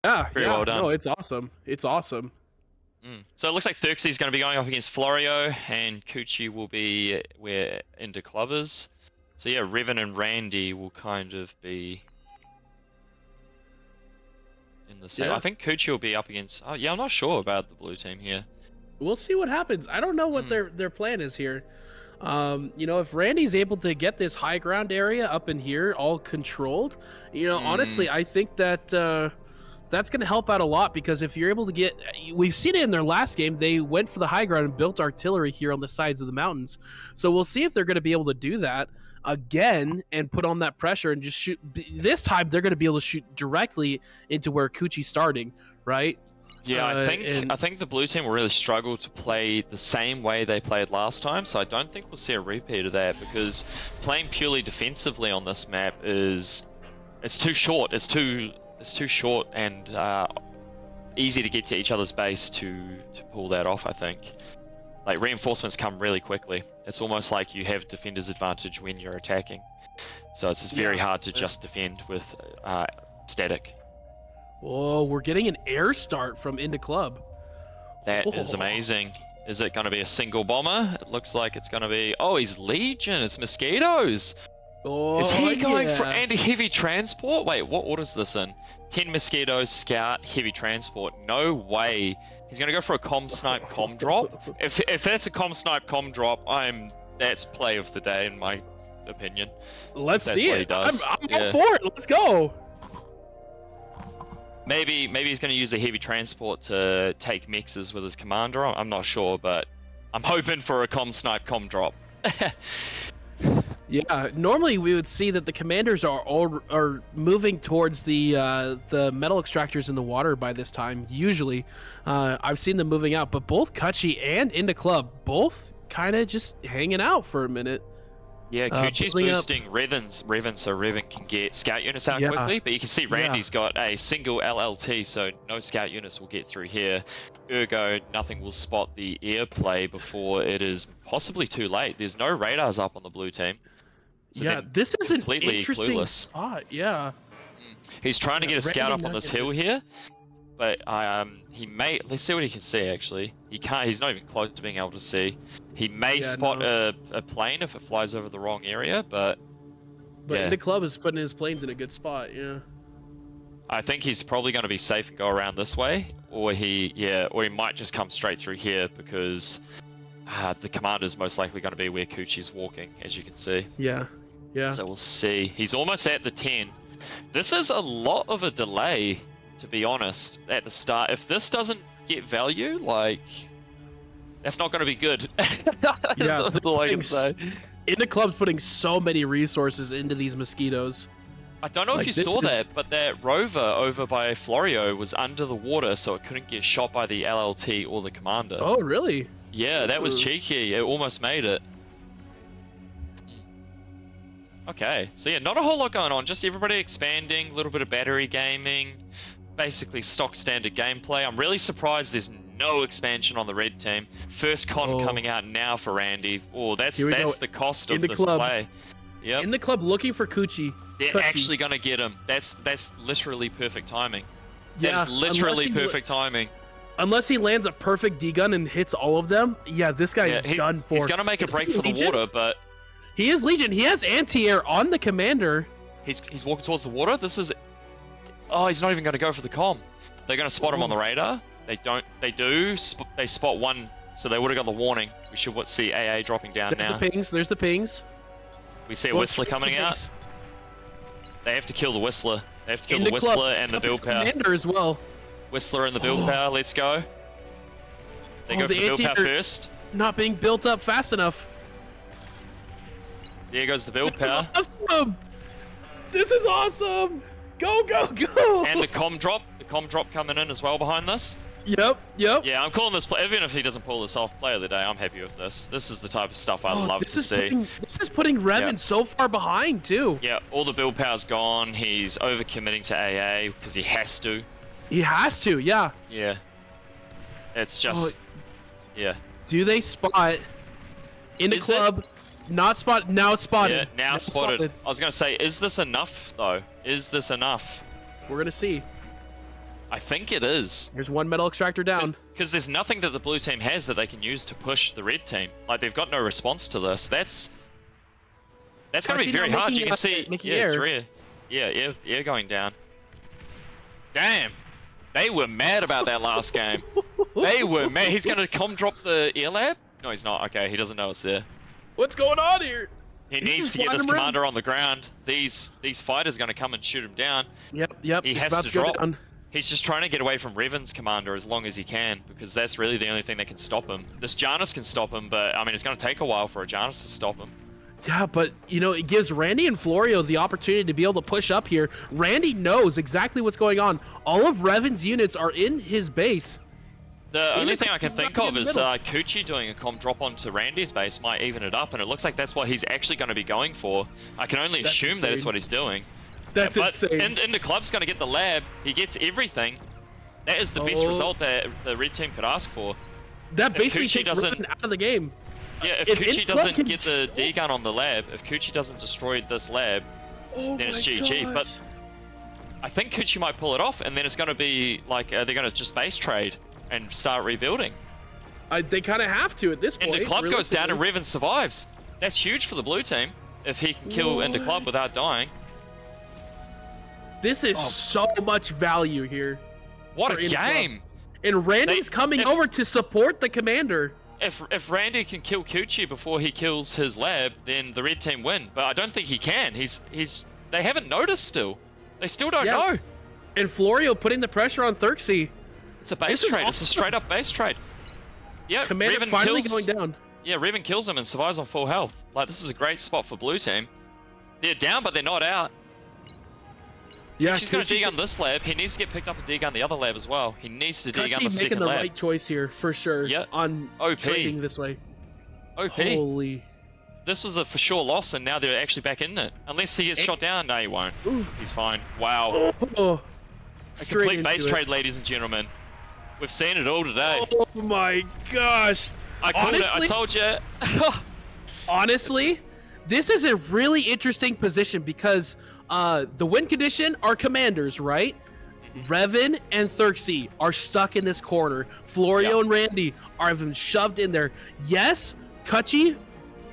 Yeah, Very yeah, well done. no, it's awesome. It's awesome. So it looks like Thurxie's going to be going up against Florio, and Kuchi will be where Into Club is. So yeah, Revan and Randy will kind of be in the same. Yeah. I think Kuchi will be up against. Oh yeah, I'm not sure about the blue team here. We'll see what happens. I don't know what their plan is here. You know, if Randy's able to get this high ground area up in here all controlled, you know, honestly, I think that that's going to help out a lot, because if you're able to get, we've seen it in their last game, they went for the high ground and built artillery here on the sides of the mountains. So we'll see if they're going to be able to do that again and put on that pressure and just shoot. This time they're going to be able to shoot directly into where Kuchi's starting, right? Yeah, I think the blue team will really struggle to play the same way they played last time, so I don't think we'll see a repeat of that, because playing purely defensively on this map it's too short. It's too short and easy to get to each other's base to pull that off, I think. Like, reinforcements come really quickly. It's almost like you have defender's advantage when you're attacking. So it's just very hard to just defend with static. Oh, we're getting an air start from Into Club. That is amazing. Is it going to be a single bomber? It looks like it's going to be... Oh, he's Legion. It's Mosquitoes. Oh, is he going for yeah. anti-heavy transport? Wait, what order's this in? 10 Mosquitoes, Scout, heavy transport. No way. He's going to go for a comm snipe comm drop. If that's a comm snipe comm drop, that's play of the day in my opinion. Let's That's see what it. he does. I'm all for it. Let's go. Maybe he's going to use a heavy transport to take mexes with his commander. I'm not sure, but I'm hoping for a comm snipe comm drop. Yeah, normally we would see that the commanders are moving towards the metal extractors in the water by this time. Usually, I've seen them moving out, but both Kuchi and Into Club both kind of just hanging out for a minute. Yeah, Kuchi's boosting Revan, so Revan can get scout units out quickly, but you can see Randy's got a single LLT, so no scout units will get through here. Ergo, nothing will spot the air play before it is possibly too late. There's no radars up on the blue team. So yeah, this is an interesting clueless spot, yeah. He's trying to get a scout up on this hill here, but he may... Let's see what he can see, actually. He can't... He's not even close to being able to see. He may spot a plane if it flies over the wrong area, but Into Club is putting his planes in a good spot, yeah. I think he's probably going to be safe and go around this way, or he might just come straight through here, because the commander's most likely going to be where Kuchi's walking, as you can see. Yeah, yeah. So we'll see. He's almost at the 10. This is a lot of a delay, to be honest, at the start. If this doesn't get value, like... That's not going to be good. Yeah, that's all I can say. Into Club's putting so many resources into these mosquitoes. I don't know if you saw that, but that rover over by Florio was under the water, so it couldn't get shot by the LLT or the commander. Oh, really? Yeah, that was cheeky. It almost made it. Okay, so yeah, not a whole lot going on. Just everybody expanding, a little bit of battery gaming, basically stock standard gameplay. I'm really surprised there's no expansion on the red team. First con coming out now for Randy. Oh, that's the cost of this play. Yep. In the club looking for Kuchi. They're actually going to get him. That's literally perfect timing. Yeah, that's literally perfect timing. Unless he lands a perfect D-gun and hits all of them, yeah, this guy is done for. He's going to make a break for the water, but... He is Legion. He has anti-air on the commander. He's walking towards the water. This is... Oh, he's not even going to go for the comm. They're going to spot him on the radar. They don't. They do. They spot one, so they would have got the warning. We should see AA dropping down now. There's the pings. We see a Whistler coming out. They have to kill the Whistler. They have to kill the Whistler and the build power. Commander as well. Whistler and the build power. Let's go. They go for the build power first. Not being built up fast enough. There goes the build power. This is awesome. This is awesome. Go, go, go. And the comm drop. The comm drop coming in as well behind this. Yep. Yeah, I'm calling this play. Even if he doesn't pull this off, play of the day, I'm happy with this. This is the type of stuff I love to see. This is putting Revan so far behind, too. Yeah, all the build power's gone. He's overcommitting to AA because he has to. He has to, yeah. Yeah. It's just, yeah. Do they spot in the Is it? club? Not spot. Now it's spotted. Yeah, now spotted. I was gonna say, is this enough though? Is this enough? We're gonna see. I think it is. There's one metal extractor down. Because there's nothing that the blue team has that they can use to push the red team. Like, they've got no response to this. That's gonna be very hard. You can see, air. Air going down. Damn, they were mad about that last game. They were mad. He's gonna drop the air lab? No, he's not. Okay, he doesn't know it's there. What's going on here? He needs to get this commander on the ground. These fighters are gonna come and shoot him down. Yep. He has to drop. He's just trying to get away from Revan's commander as long as he can, because that's really the only thing that can stop him. This Janus can stop him, but I mean, it's going to take a while for a Janus to stop him. Yeah, but you know, it gives Randy and Florio the opportunity to be able to push up here. Randy knows exactly what's going on. All of Revan's units are in his base. The only thing I can think of is Kuchi doing a comm drop onto Randy's base might even it up, and it looks like that's what he's actually going to be going for. I can only assume that is what he's doing. That's insane. And the club's going to get the lab. He gets everything. That is the best result that the red team could ask for. That basically takes Revan out of the game. Yeah, if Kuchi doesn't get the D-gun on the lab, if Kuchi doesn't destroy this lab, then it's GG. But I think Kuchi might pull it off, and then it's going to be like they're going to just base trade and start rebuilding. They kind of have to at this point. And the club goes down and Revan survives. That's huge for the blue team if he can kill Into Club without dying. This is so much value here. What a game! And Randy's coming over to support the commander. If Randy can kill Kuchi before he kills his lab, then the red team win. But I don't think he can. They haven't noticed still. They still don't know. And Florio putting the pressure on Thurxie. It's a base trade. It's a straight up base trade. Yeah, commander Revan finally going down. Yeah, Revan kills him and survives on full health. Like, this is a great spot for blue team. They're down, but they're not out. Yeah, she's going to D-gun this lab. He needs to get picked up and D-gun the other lab as well. He needs to D-gun the second lab. Making the right choice here, for sure, on trading this way. OP. Holy. This was a for sure loss, and now they're actually back in it. Unless he gets shot down. No, he won't. Ooh. He's fine. Wow. A complete base trade, ladies and gentlemen. We've seen it all today. Oh my gosh. I called it. I told you. Honestly, this is a really interesting position because the win condition are commanders, right? Revan and Thurxie are stuck in this corner. Florio and Randy are been shoved in there. Yes, Kuchi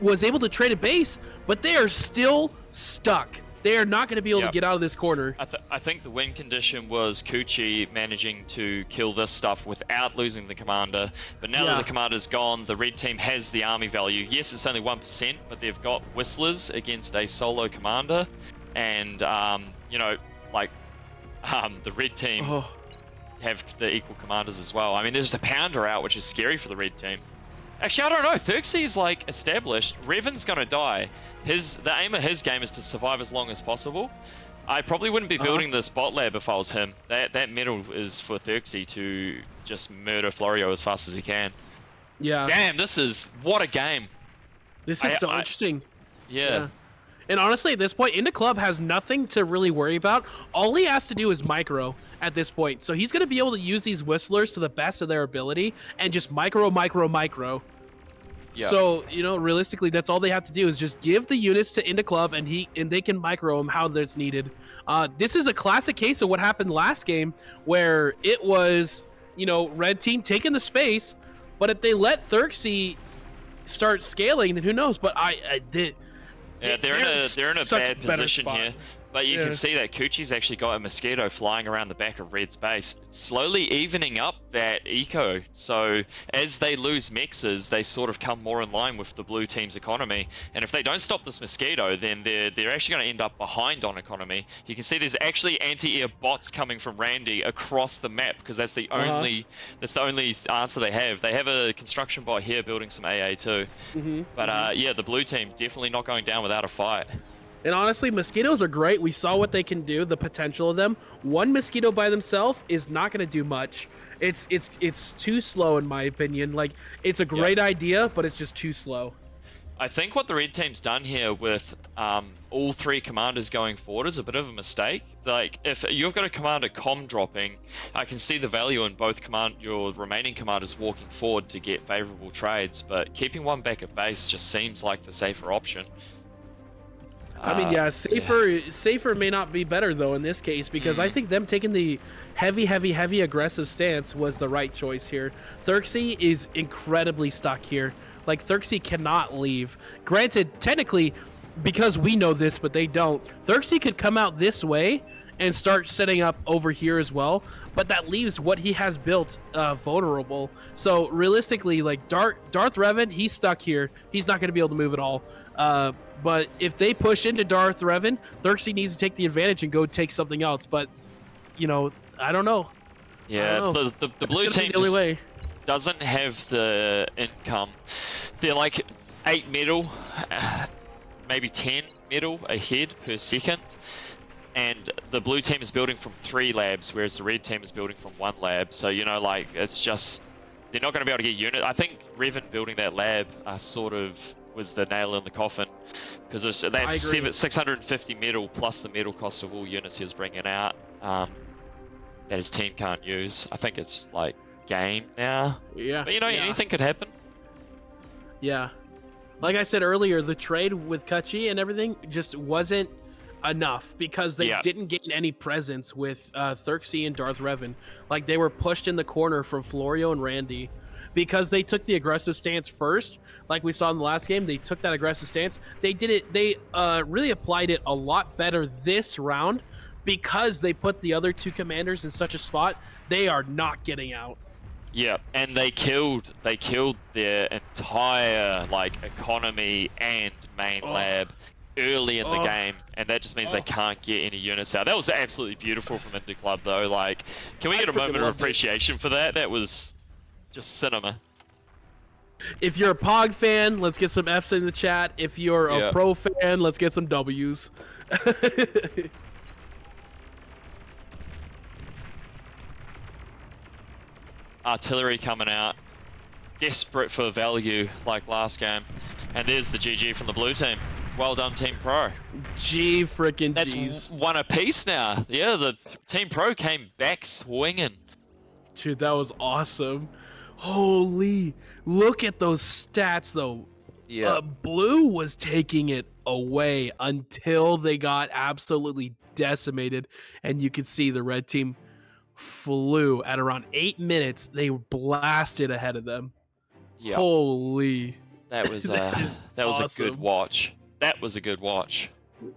was able to trade a base, but they are still stuck. They are not going to be able to get out of this corner. I think the win condition was Kuchi managing to kill this stuff without losing the commander. But now that the commander's gone, the red team has the army value. Yes, it's only 1%, but they've got Whistlers against a solo commander. And, you know, like, the red team have the equal commanders as well. I mean, there's the Pounder out, which is scary for the red team. Actually, I don't know. Thurxie's like established. Revan's gonna die. The aim of his game is to survive as long as possible. I probably wouldn't be building this bot lab if I was him. That medal is for Thurxie to just murder Florio as fast as he can. Yeah. Damn, what a game. This is so interesting. Yeah. And honestly, at this point, Into Club has nothing to really worry about. All he has to do is micro at this point. So he's going to be able to use these Whistlers to the best of their ability and just micro. Yeah. So, you know, realistically, that's all they have to do is just give the units to Into Club and they can micro them how that's needed. This is a classic case of what happened last game where it was, you know, red team taking the space, but if they let Thurxie start scaling, then who knows? But I did. Yeah, they're in a bad position here. But you can see that Kuchi's actually got a Mosquito flying around the back of Red's base, slowly evening up that eco. So as they lose mexes, they sort of come more in line with the blue team's economy. And if they don't stop this Mosquito, then they're actually going to end up behind on economy. You can see there's actually anti-air bots coming from Randy across the map because that's the only answer they have. They have a construction bot here building some AA too. But yeah, the blue team definitely not going down without a fight. And honestly, Mosquitoes are great. We saw what they can do, the potential of them. One Mosquito by themselves is not going to do much. It's too slow, in my opinion. Like, it's a great idea, but it's just too slow. I think what the red team's done here with all three commanders going forward is a bit of a mistake. like if you've got a commander com dropping, I can see the value in both your remaining commanders walking forward to get favorable trades, but keeping one back at base just seems like the safer option. I mean, yeah, safer may not be better though in this case, because I think them taking the heavy aggressive stance was the right choice here. Xerxes is incredibly stuck here. Like, Xerxes cannot leave. Granted, technically, because we know this, but they don't, Xerxes could come out this way and start setting up over here as well, but that leaves what he has built vulnerable. So realistically, like Darth Revan, he's stuck here. He's not going to be able to move at all. But if they push into Darth Revan, Xerxes needs to take the advantage and go take something else. But, you know, I don't know. Yeah, the blue team the only way. Doesn't have the income. They're like 8 metal, maybe 10 metal ahead per second. And the blue team is building from 3 labs, whereas the red team is building from 1 lab. So, you know, like, it's just, they're not going to be able to get unit. I think Revan building that lab sort of was the nail in the coffin, because that's 650 metal plus the metal cost of all units he was bringing out that his team can't use. I think it's like game now. Yeah. But, you know, anything could happen. Yeah. Like I said earlier, the trade with Kachi and everything just wasn't enough, because they didn't gain any presence with Xerxes and Darth Revan. Like, they were pushed in the corner from Florio and Randy because they took the aggressive stance first. Like we saw in the last game, they took that aggressive stance. They did it. They really applied it a lot better this round, because they put the other 2 commanders in such a spot. They are not getting out. Yeah, and they killed their entire like economy and main lab early in the game, and that just means they can't get any units out. That was absolutely beautiful from Indie Club though. Like, can we get a moment of appreciation for that? That was just cinema. If you're a Pog fan, let's get some Fs in the chat. If you're a Pro fan, let's get some Ws. Artillery coming out, desperate for value like last game, and there's the GG from the blue team. Well done, Team Pro. G frickin' That's G's. one apiece now. Yeah, the Team Pro came back swinging. Dude, that was awesome. Holy, look at those stats though. Yeah. Blue was taking it away until they got absolutely decimated, and you could see the red team flew at around 8 minutes. They blasted ahead of them. Yeah. Holy. That was that was a good watch. That was a good watch.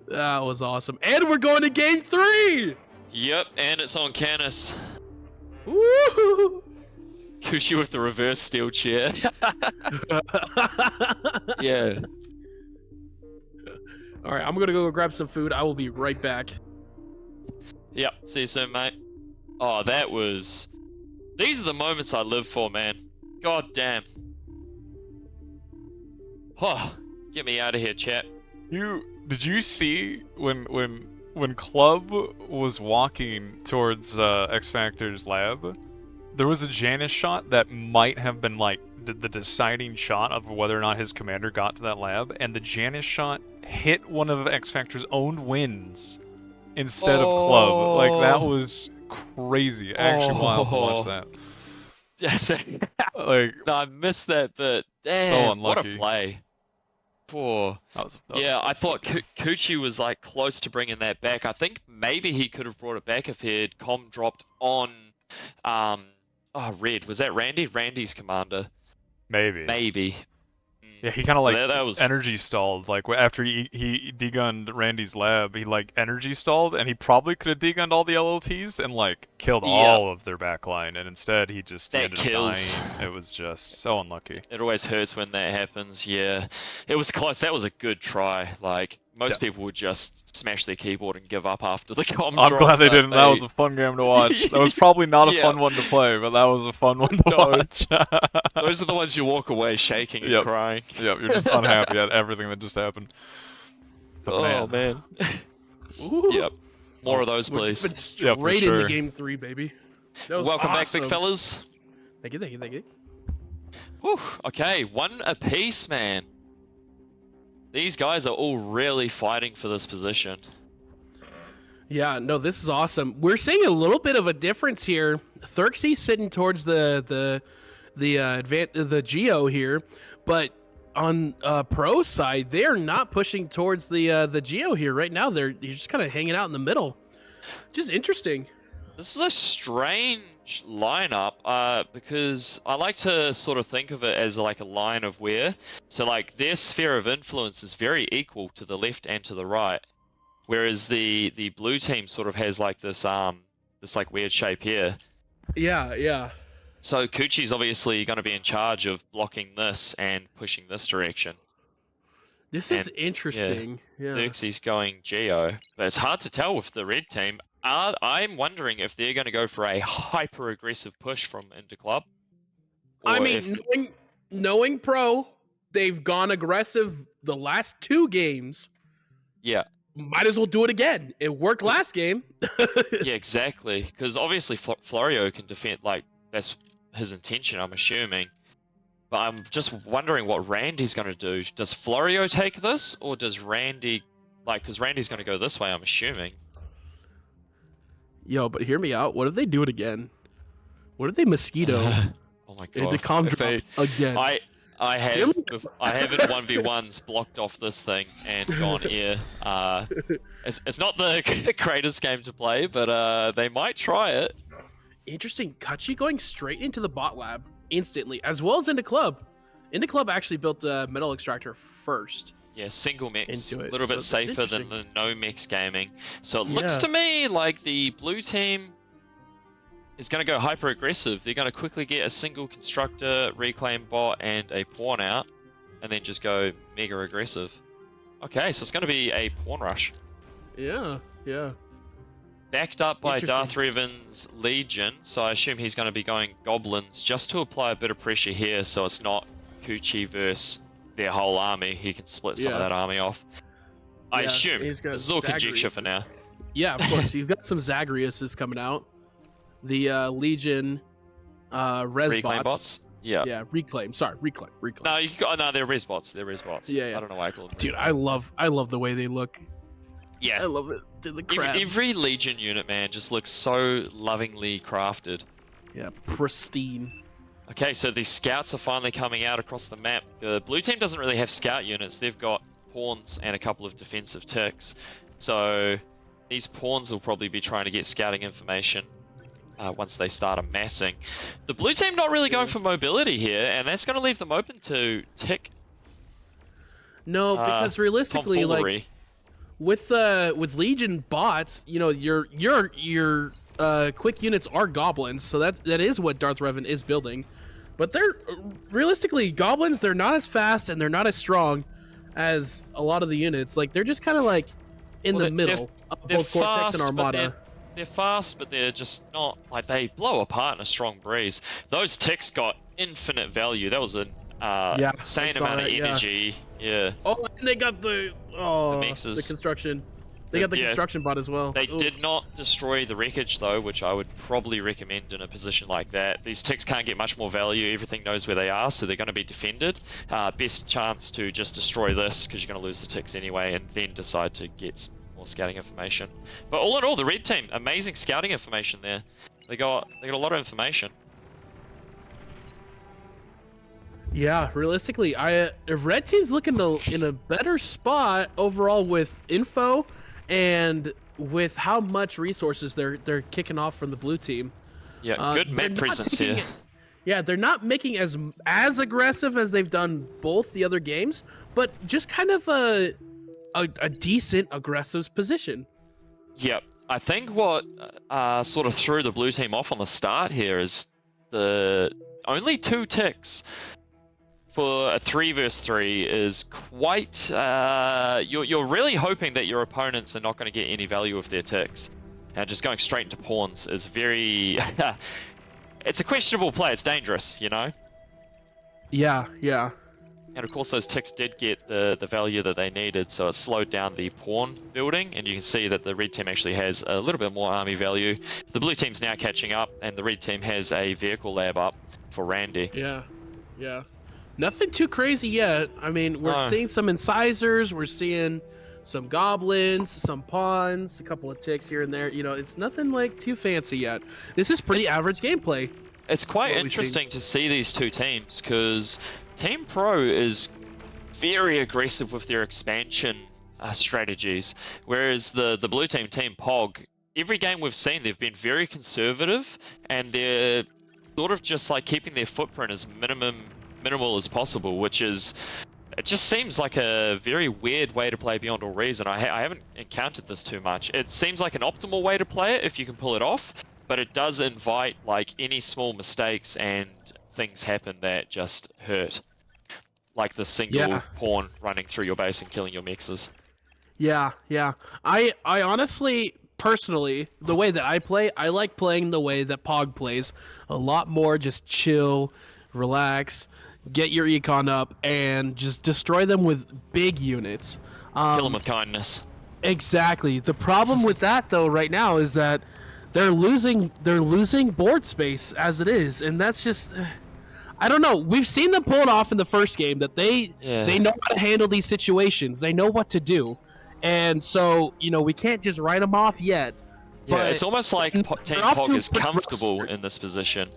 That was awesome. And we're going to game 3. Yep, and it's on Canis. Woo! Kushi with the reverse steel chair. Yeah. All right, I'm gonna go grab some food. I will be right back. Yep. See you soon, mate. Oh, that was. These are the moments I live for, man. God damn. Oh, get me out of here, chat. Did you see when Club was walking towards X Factor's lab? There was a Janus shot that might have been like the deciding shot of whether or not his commander got to that lab, and the Janus shot hit one of X Factor's own wins instead of Club. Like, that was crazy. Actually, wild to watch that. Yes. Like, no, I missed that, but damn, so unlucky. What a play. Poor. Yeah, I thought Kuchi was like close to bringing that back. I think maybe he could have brought it back if he had com dropped on Red. Was that Randy? Randy's commander. Maybe. Yeah, he kind of like that was... energy stalled. Like, after he degunned Randy's lab, he like energy stalled, and he probably could have degunned all the LLTs and like killed all of their backline, and instead he just ended up dying. It was just so unlucky. It always hurts when that happens. Yeah, it was close. That was a good try. Like, most people would just smash their keyboard and give up after the com I'm drop, glad they didn't. That was a fun game to watch. That was probably not a fun one to play, but that was a fun one to watch. Those are the ones you walk away shaking and crying. Yep, you're just unhappy at everything that just happened. But man. Yep. More of those, please. Straight into game 3, baby. Welcome back, big fellas. Thank you. Whew. Okay, one apiece, man. These guys are all really fighting for this position. Yeah, no, this is awesome. We're seeing a little bit of a difference here. Xerxes sitting towards the Geo here, but on Pro side, they're not pushing towards the Geo here right now. They're just kind of hanging out in the middle. Just interesting. This is a strange lineup because I like to sort of think of it as like a line of wear. So like their sphere of influence is very equal to the left and to the right, whereas the blue team sort of has like this like weird shape here. Yeah, yeah. So Kuchi's obviously going to be in charge of blocking this and pushing this direction. This is interesting. Yeah. Xerxes going Geo, but it's hard to tell with the red team. I'm wondering if they're going to go for a hyper aggressive push from into club. I mean, knowing Pro, they've gone aggressive the last 2 games. Yeah. Might as well do it again. It worked last game. Yeah, exactly. Because obviously Florio can defend, like, that's his intention, I'm assuming. But I'm just wondering what Randy's going to do. Does Florio take this, or does Randy, like, because Randy's going to go this way, I'm assuming. Yo, but hear me out. What if they do it again? What if they mosquito Oh my god. into calm drop again? I have in 1v1s blocked off this thing and gone air. It's not the greatest game to play, but they might try it. Interesting. Kachi going straight into the bot lab instantly, as well as into club. Into club actually built a metal extractor first. Yeah, single mechs, a Into it, little bit so that's safer than interesting. the no mechs gaming. So it looks to me like the blue team is going to go hyper aggressive. They're going to quickly get a single constructor, reclaim bot, and a pawn out, and then just go mega aggressive. Okay, so it's going to be a pawn rush. Yeah, yeah. Backed up by Interesting. Darth Revan's Legion, so I assume he's going to be going goblins just to apply a bit of pressure here, so it's not Kuchi versus their whole army. He can split some of Yeah. that army off. I Yeah, assume. he's got This is all conjecture for Zagreus. now. Yeah, of course. You've got some Zagreus coming out. The Legion res Reclaim bots? Yeah. Yeah, reclaim. Sorry, reclaim. No, they're res bots. They're res bots. Yeah, yeah. I don't know why I call them. Dude, I love the way they look. I Yeah. love it. The crabs. Every Legion unit, man, just looks so lovingly crafted. Yeah, pristine. Okay, so these scouts are finally coming out across the map. The blue team doesn't really have scout units. They've got pawns and a couple of defensive ticks. So these pawns will probably be trying to get scouting information once they start amassing. The blue team not really going for mobility here, and that's going to leave them open to tick No, because realistically, like tomfoolery. with Legion bots, you know, your quick units are goblins, so that is what Darth Revan is building. But they're realistically goblins. They're not as fast and they're not as strong as a lot of the units. Like they're just kind of like in the middle of they're both Cortex fast, and Armada. They're fast, but they're just not like they blow apart in a strong breeze. Those ticks got infinite value. That was an insane saw amount of that, yeah. energy. Yeah. Oh, and they got the mixes. the construction. They got the Yeah. construction bot as well. They Oof. did not destroy the wreckage though, which I would probably recommend in a position like that. These ticks can't get much more value. Everything knows where they are, so they're going to be defended. Best chance to just destroy this because you're going to lose the ticks anyway, and then decide to get some more scouting information. But all in all, the red team, amazing scouting information there. They got a lot of information. Yeah, realistically, Red Team's looking in a better spot overall with info and with how much resources they're kicking off from the blue team. Yeah, good they're map not presence taking here. Yeah, they're not making as aggressive as they've done both the other games, but just kind of a decent aggressive position. Yep. I think what sort of threw the blue team off on the start here is the only 2 ticks for a 3 versus 3 is quite... you're really hoping that your opponents are not going to get any value of their ticks. And just going straight into pawns is very... it's a questionable play. It's dangerous, you know? Yeah, yeah. And of course those ticks did get the value that they needed, so it slowed down the pawn building, and you can see that the red team actually has a little bit more army value. The blue team's now catching up, and the red team has a vehicle lab up for Randy. Yeah, yeah. Nothing too crazy yet. I mean, we're seeing some incisors. We're seeing some goblins, some pawns, a couple of ticks here and there. You know, it's nothing like too fancy yet. This is pretty average gameplay. It's quite what we've seen. interesting to see these two teams because Team Pro is very aggressive with their expansion strategies, whereas the blue team, Team Pog, every game we've seen, they've been very conservative and they're sort of just like keeping their footprint as minimal as possible, which is, it just seems like a very weird way to play Beyond All Reason. I haven't encountered this too much. It seems like an optimal way to play it if you can pull it off, but it does invite like any small mistakes and things happen that just hurt. Like the single pawn running through your base and killing your mexes. Yeah. I honestly, personally, the way that I play, I like playing the way that Pog plays. A lot more just chill, relax, get your econ up, and just destroy them with big units. Kill them with kindness. Exactly. The problem with that, though, right now is that they're losing board space as it is, and that's just... I don't know. We've seen them pull it off in the first game that they know how to handle these situations. They know what to do. And so, you know, we can't just write them off yet. Yeah, it's almost like Team Pog is comfortable in this position.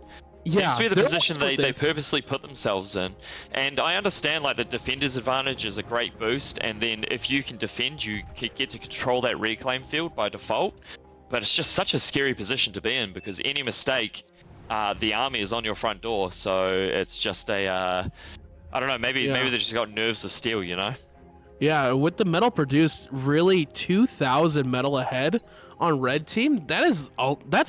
Seems to be the position they purposely put themselves in. And I understand, like, the defender's advantage is a great boost, and then if you can defend, you get to control that reclaim field by default. But it's just such a scary position to be in, because any mistake, the army is on your front door. So it's just a, I don't know, maybe they just got nerves of steel, you know? Yeah, with the metal produced, really 2,000 metal ahead on red team. That's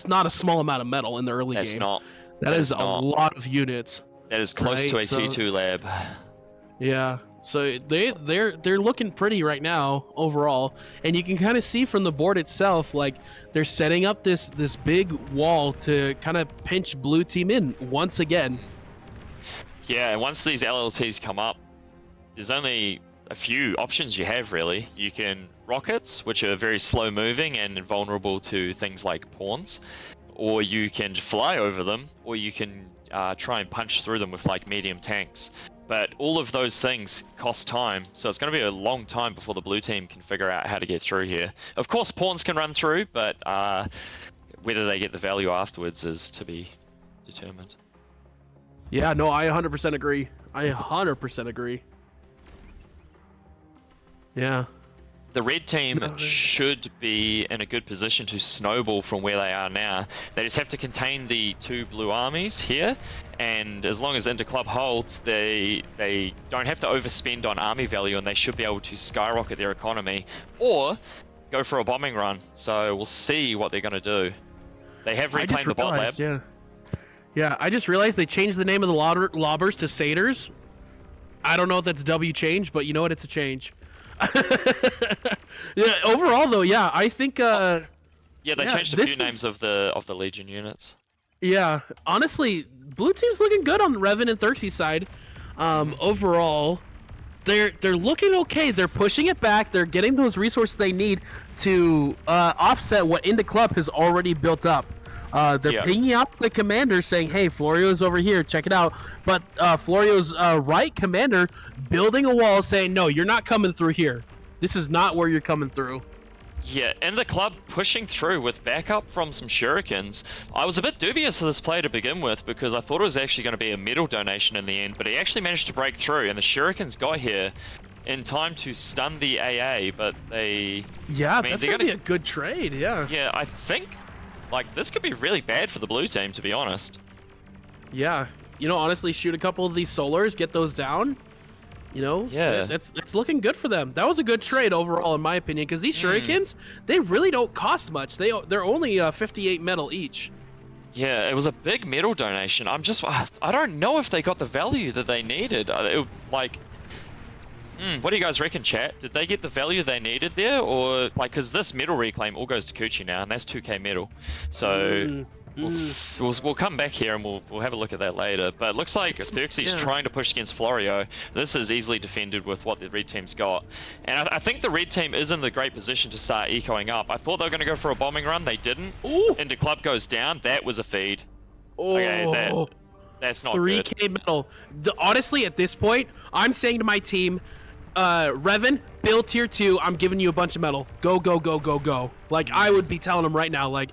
not a small amount of metal in the early game. That is a lot of units. That is close to a T2 lab. Yeah, so they're looking pretty right now overall, and you can kind of see from the board itself, like they're setting up this big wall to kind of pinch blue team in once again. Yeah, and once these LLTs come up, there's only a few options you have, really. You can rockets, which are very slow moving and vulnerable to things like pawns, or you can fly over them, or you can try and punch through them with like medium tanks. But all of those things cost time, so it's going to be a long time before the blue team can figure out how to get through here. Of course, pawns can run through, but whether they get the value afterwards is to be determined. Yeah, no, I 100% agree. I 100% agree. Yeah. The red team should be in a good position to snowball from where they are now. They just have to contain the two blue armies here, and as long as Interclub holds, they don't have to overspend on army value, and they should be able to skyrocket their economy, or go for a bombing run. So we'll see what they're going to do. They have reclaimed the bot lab. Yeah, I just realized they changed the name of the lobbers to satyrs. I don't know if that's a W change, but you know what? It's a change. Yeah, overall though, yeah, I think yeah, they changed a few names of the Legion units. Yeah, honestly, blue team's looking good on the Revan and Xerxes side. Overall, they're looking okay. They're pushing it back. They're getting those resources they need to offset what In the Club has already built up. They're pinging out the commander saying, hey, Florio's over here, check it out. But Florio's right commander building a wall saying, no, you're not coming through here. This is not where you're coming through. Yeah, and the club pushing through with backup from some shurikens. I was a bit dubious of this play to begin with because I thought it was actually going to be a medal donation in the end, but he actually managed to break through, and the shurikens got here in time to stun the AA, but they... Yeah, that's going to be a good trade, yeah. Yeah, I think, like, this could be really bad for the blue team, to be honest. Yeah, you know, honestly, shoot a couple of these solars, get those down. You know, yeah, that's looking good for them. That was a good trade overall, in my opinion, because these shurikens, they really don't cost much. They're only 58 metal each. Yeah, it was a big metal donation. I don't know if they got the value that they needed. What do you guys reckon, chat? Did they get the value they needed there, or like, because this metal reclaim all goes to Kuchi now, and that's 2k metal. So we'll come back here and we'll have a look at that later. But it looks like Xerxes trying to push against Florio. This is easily defended with what the red team's got, and I think the red team is in the great position to start ecoing up. I thought they were going to go for a bombing run, they didn't. Into club goes down. That was a feed. Okay, that's not 3k good. metal. Honestly, at this point, I'm saying to my team, Revan, build tier 2. I'm giving you a bunch of metal. Go, go, go, go, go. Like, I would be telling him right now, like,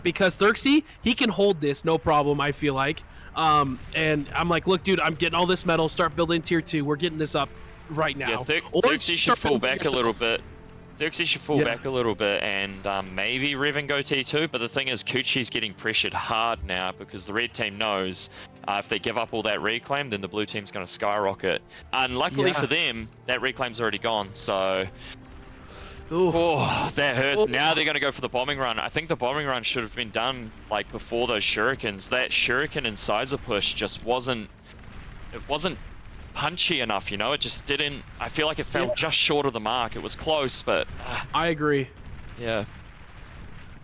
because Xerxes, he can hold this, no problem, I feel like. And I'm like, look, dude, I'm getting all this metal. Start building tier 2. We're getting this up right now. Yeah, Xerxes should fall back a little bit. Xerxes should fall back a little bit and maybe Revan go T2, but the thing is Kuchi's getting pressured hard now because the red team knows if they give up all that reclaim, then the blue team's going to skyrocket. Unluckily for them, that reclaim's already gone, so... Oh, that hurt. Now they're going to go for the bombing run. I think the bombing run should have been done like before those shurikens. That shuriken incisor push just wasn't... It wasn't punchy enough, you know? It just didn't... I feel like it fell just short of the mark. It was close, but... I agree. Yeah.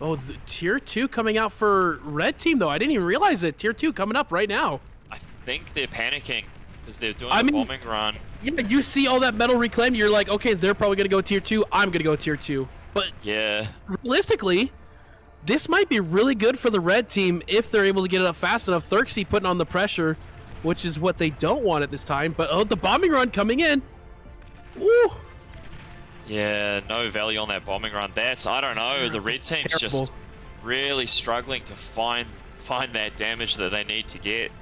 Oh, the tier 2 coming out for red team, though. I didn't even realize it. Tier 2 coming up right now. I think they're panicking because they're doing a bombing run. Yeah, you see all that metal reclaim, you're like, okay, they're probably going to go tier 2. I'm going to go tier 2. But yeah, realistically, this might be really good for the red team if they're able to get it up fast enough. Xerxes putting on the pressure, which is what they don't want at this time. But the bombing run coming in. Woo! Yeah, no value on that bombing run. That's, I don't know, the red team's just really struggling to find that damage that they need to get.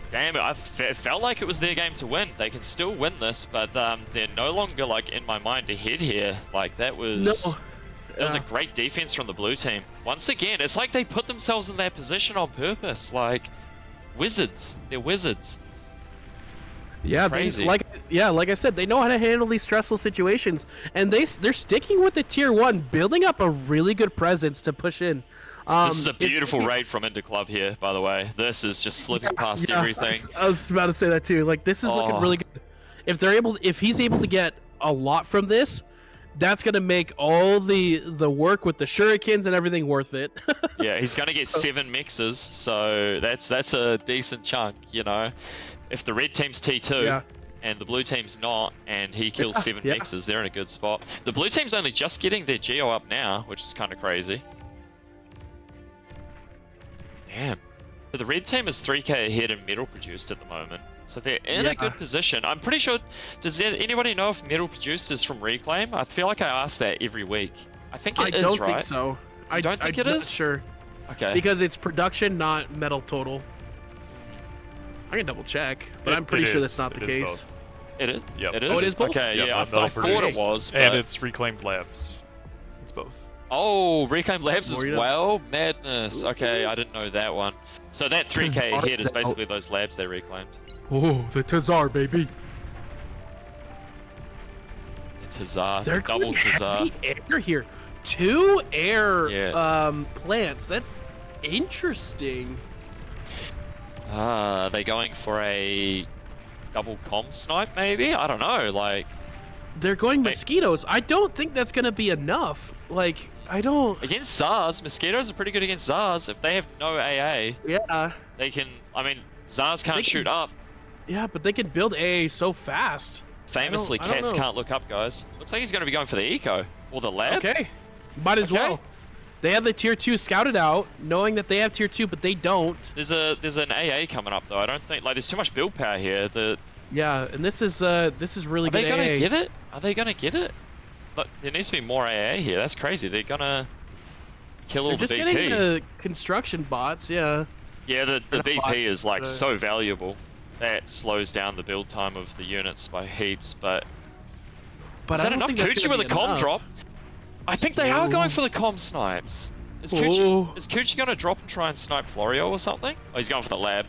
Damn it, it felt like it was their game to win. They can still win this, but they're no longer, like, in my mind ahead here. Like, that was... That was a great defense from the blue team. Once again, it's like they put themselves in that position on purpose. Like, wizards. They're wizards. Yeah, crazy. like I said, they know how to handle these stressful situations, and they're sticking with the tier 1, building up a really good presence to push in. This is a beautiful raid from Into Club here, by the way. This is just slipping past everything. I was about to say that too. Like, this is looking really good. If he's able to get a lot from this, that's gonna make all the work with the shurikens and everything worth it. Yeah, he's gonna get 7 mixes, so that's a decent chunk, you know. If the red team's T2 and the blue team's not, and he kills 7 mixes, they're in a good spot. The blue team's only just getting their geo up now, which is kind of crazy. Damn. So the red team is 3k ahead in metal produced at the moment. So they're in a good position. I'm pretty sure... Does anybody know if metal produced is from Reclaim? I feel like I ask that every week. I think it is, right? I don't think so. I don't think it is? is? Not sure. Okay. Because it's production, not metal total. I can double check, but I'm pretty sure that's not the case. Both. It is? Yep. It is? Oh, it is both? Okay, yep, yeah, I thought it was. But... And it's Reclaimed Labs. It's both. Oh, Reclaimed Labs as well? Madness. Okay, I didn't know that one. So that 3k ahead is basically those labs they reclaimed. Oh, the Tazar, baby. The Tazar, They're double Tazar. heavy air here. 2 air plants. That's interesting. Are they going for a double comm snipe maybe? I don't know, like... They're going mosquitoes. I don't think that's going to be enough. Like, I don't... Against Zars, mosquitoes are pretty good against Zars. If they have no AA, yeah, they can... I mean, Zars can't shoot up. Yeah, but they can build AA so fast. Famously, I don't cats know. can't look up, guys. Looks like he's going to be going for the eco. Or the lab. Okay, might as well. They have the tier 2 scouted out, knowing that they have tier 2, but they don't. There's an AA coming up, though. I don't think... Like, there's too much build power here. Yeah, and this is really good. Are they going to get it? Are they going to get it? But there needs to be more AA here. That's crazy. They're going to kill all the BP. They're just getting the construction bots, yeah. Yeah, the BP is, like, so valuable. That slows down the build time of the units by heaps, but... Is that enough Kuchi with a comm drop? I think they are going for the comm snipes. Is Kuchi going to drop and try and snipe Florio or something? Oh, he's going for the lab.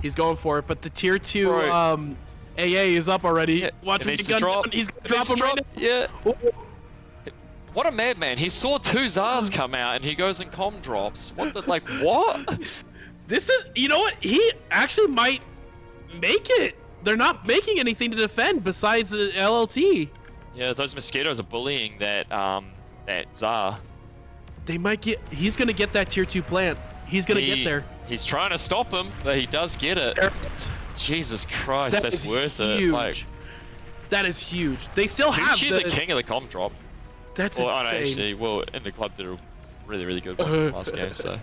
He's going for it, but the tier 2 AA is up already. Yeah, Watch him get gunned down. He's going to drop him right now. Yeah. What a madman. He saw 2 Zars come out and he goes and comm drops. What the, like, what? This is, you know what? He actually might make it. They're not making anything to defend besides LLT. Yeah, those mosquitoes are bullying that Zar. They might get, he's going to get that tier 2 plant. He's going to get there. He's trying to stop him, but he does get it. Jesus Christ, that's worth huge. it. Like, that is huge. They still have the king of the comm drop. That's insane. No, actually, well, in the club did a really, really good one last game, so.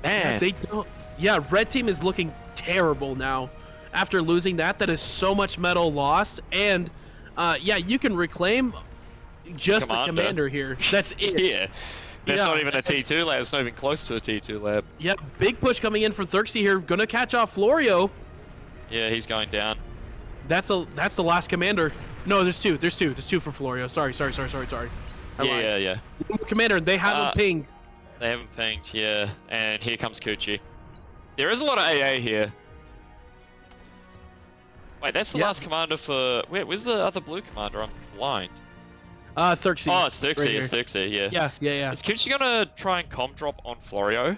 Man. Yeah, they don't. Yeah, red team is looking terrible now. after losing that is so much metal lost. And yeah, you can reclaim just the commander here. That's it. Yeah. That's not even a T2 lab. It's not even close to a T2 lab. Yeah, big push coming in from Thurxie here. Gonna catch off Florio. Yeah, he's going down. That's the last commander. No, there's two. There's two for Florio. Sorry. Yeah. Commander, they haven't pinged. They haven't pinged, yeah. And here comes Kuchi. There is a lot of AA here. Wait, that's the last commander for... Where's the other blue commander? I'm blind. Thurxie. Oh, it's Thurxie. Right It's Thurxie, yeah. Yeah. Is Kuchi gonna try and com drop on Florio?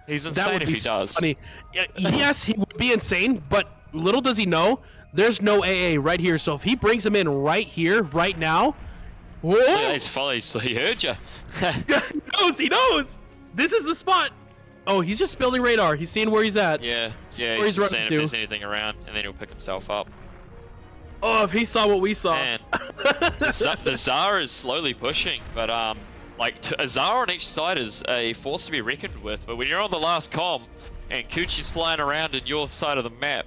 He's insane if he does. Funny. Yes, he would be insane, but little does he know, there's no AA right here. So if he brings him in right here, right now... Whoa! Yeah, he's folly, so he heard you. He knows! This is the spot! Oh, he's just building radar. He's seeing where he's at. Yeah, where he's just running seeing if to. there's anything around, and then he'll pick himself up. Oh, if he saw what we saw. Man, the Tsar is slowly pushing, but a Tsar on each side is a force to be reckoned with. But when you're on the last comm, and Kuchi's flying around in your side of the map,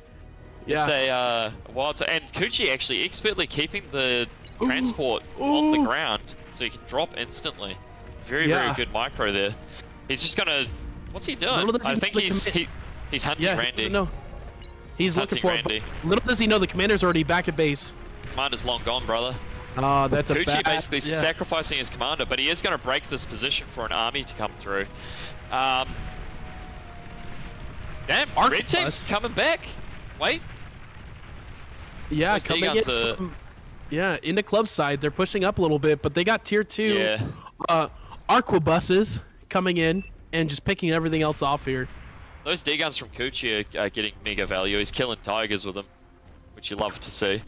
it's a wild. And Kuchi actually expertly keeping the transport on the ground, so he can drop instantly. Very good micro there. He's just gonna. What's he doing? I think he's hunting Randy. No, he's looking for Randy. Little does he know the commander's already back at base. Commander's long gone, brother. Oh, that's a Kuchi bad... basically sacrificing his commander, but he is going to break this position for an army to come through. Damn, red team's coming back. Wait. Yeah, those coming in from, into club side. They're pushing up a little bit, but they got tier 2 Arquebuses coming in and just picking everything else off here. Those D-guns from Kuchi are getting mega value. He's killing tigers with them, which you love to see.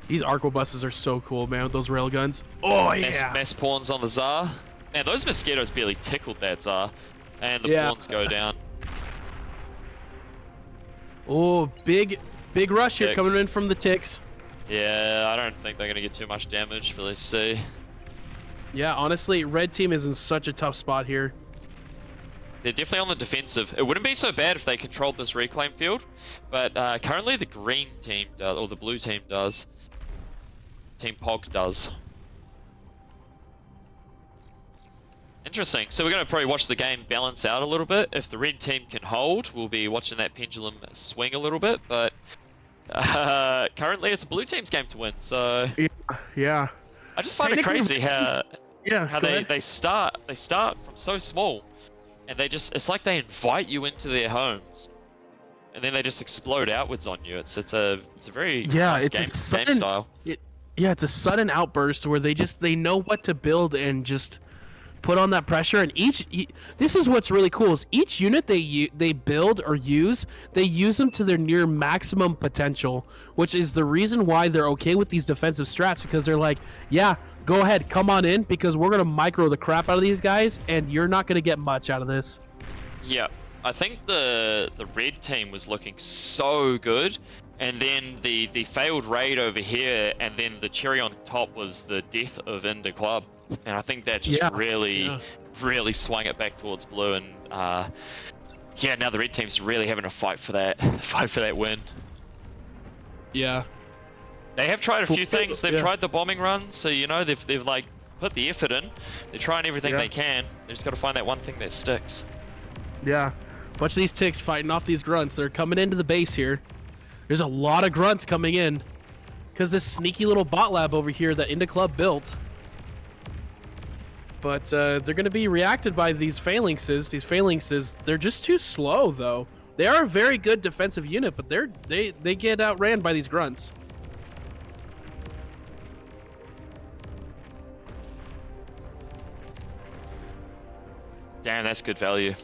These Arquebuses are so cool, man, with those railguns. Oh, yeah. Mass pawns on the Tsar. Man, those mosquitoes barely tickled that Tsar. And the pawns go down. Oh, big rush here coming in from the ticks. Yeah, I don't think they're going to get too much damage, but let's see. Yeah, honestly, red team is in such a tough spot here. They're definitely on the defensive. It wouldn't be so bad if they controlled this reclaim field, but currently the green team does, or the blue team does. Team Pog does. Interesting. So we're going to probably watch the game balance out a little bit. If the red team can hold, we'll be watching that pendulum swing a little bit, but currently it's a blue team's game to win, so... Yeah. I just find it crazy how they start from so small, and they just, it's like they invite you into their homes, and then they just explode outwards on you. It's a very nice game style. It's a sudden outburst where they know what to build and just put on that pressure. And this is what's really cool is each unit they build or use, they use them to their near maximum potential, which is the reason why they're okay with these defensive strats, because they're like, yeah, go ahead, come on in, because we're gonna micro the crap out of these guys, and you're not gonna get much out of this. Yeah, I think the red team was looking so good, and then the failed raid over here, and then the cherry on top was the death of Inda Club. And I think that just really swung it back towards blue, and now the red team's really having to fight for that win. Yeah. They have tried a few things. They've tried the bombing run, so they've like put the effort in. They're trying everything they can. They just got to find that one thing that sticks. Yeah. Bunch of these ticks fighting off these grunts. They're coming into the base here. There's a lot of grunts coming in because this sneaky little bot lab over here that Inda Club built. But they're going to be reacted by these phalanxes. These phalanxes, they're just too slow, though. They are a very good defensive unit, but they get outran by these grunts. Damn, that's good value.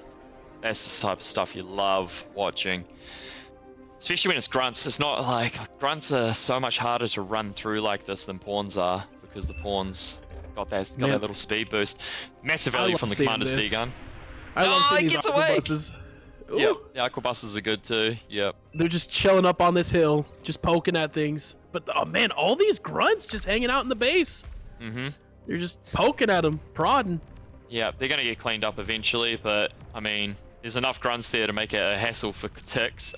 That's the type of stuff you love watching. Especially when it's grunts. It's not like grunts are so much harder to run through like this than pawns are, because the pawns got that little speed boost. Massive value from the commander's D-gun. I love seeing these Arquebuses. Yep, the Arquebuses are good too. Yep. They're just chilling up on this hill, just poking at things. But oh man, all these grunts just hanging out in the base. Mm-hmm. They're just poking at them, prodding. Yeah, they're gonna get cleaned up eventually, but I mean, there's enough grunts there to make it a hassle for ticks.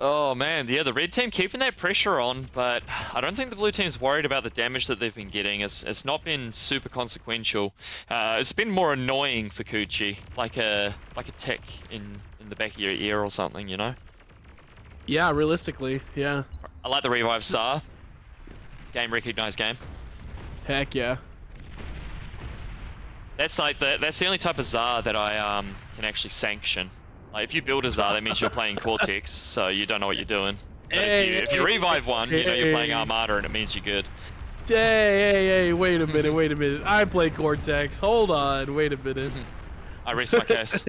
Oh man, yeah, the red team keeping that pressure on, but I don't think the blue team's worried about the damage that they've been getting. It's not been super consequential. It's been more annoying for Kuchi, like a tick in the back of your ear or something, you know? Yeah, realistically, yeah. I like the revive star. Game recognized game. Heck yeah. That's like that's the only type of Tsar that I can actually sanction. Like if you build a Tsar, that means you're playing Cortex, so you don't know what you're doing. But if you revive one, you know you're playing Armada, and it means you're good. Hey, wait a minute. I play Cortex. Hold on, wait a minute. I rest my case.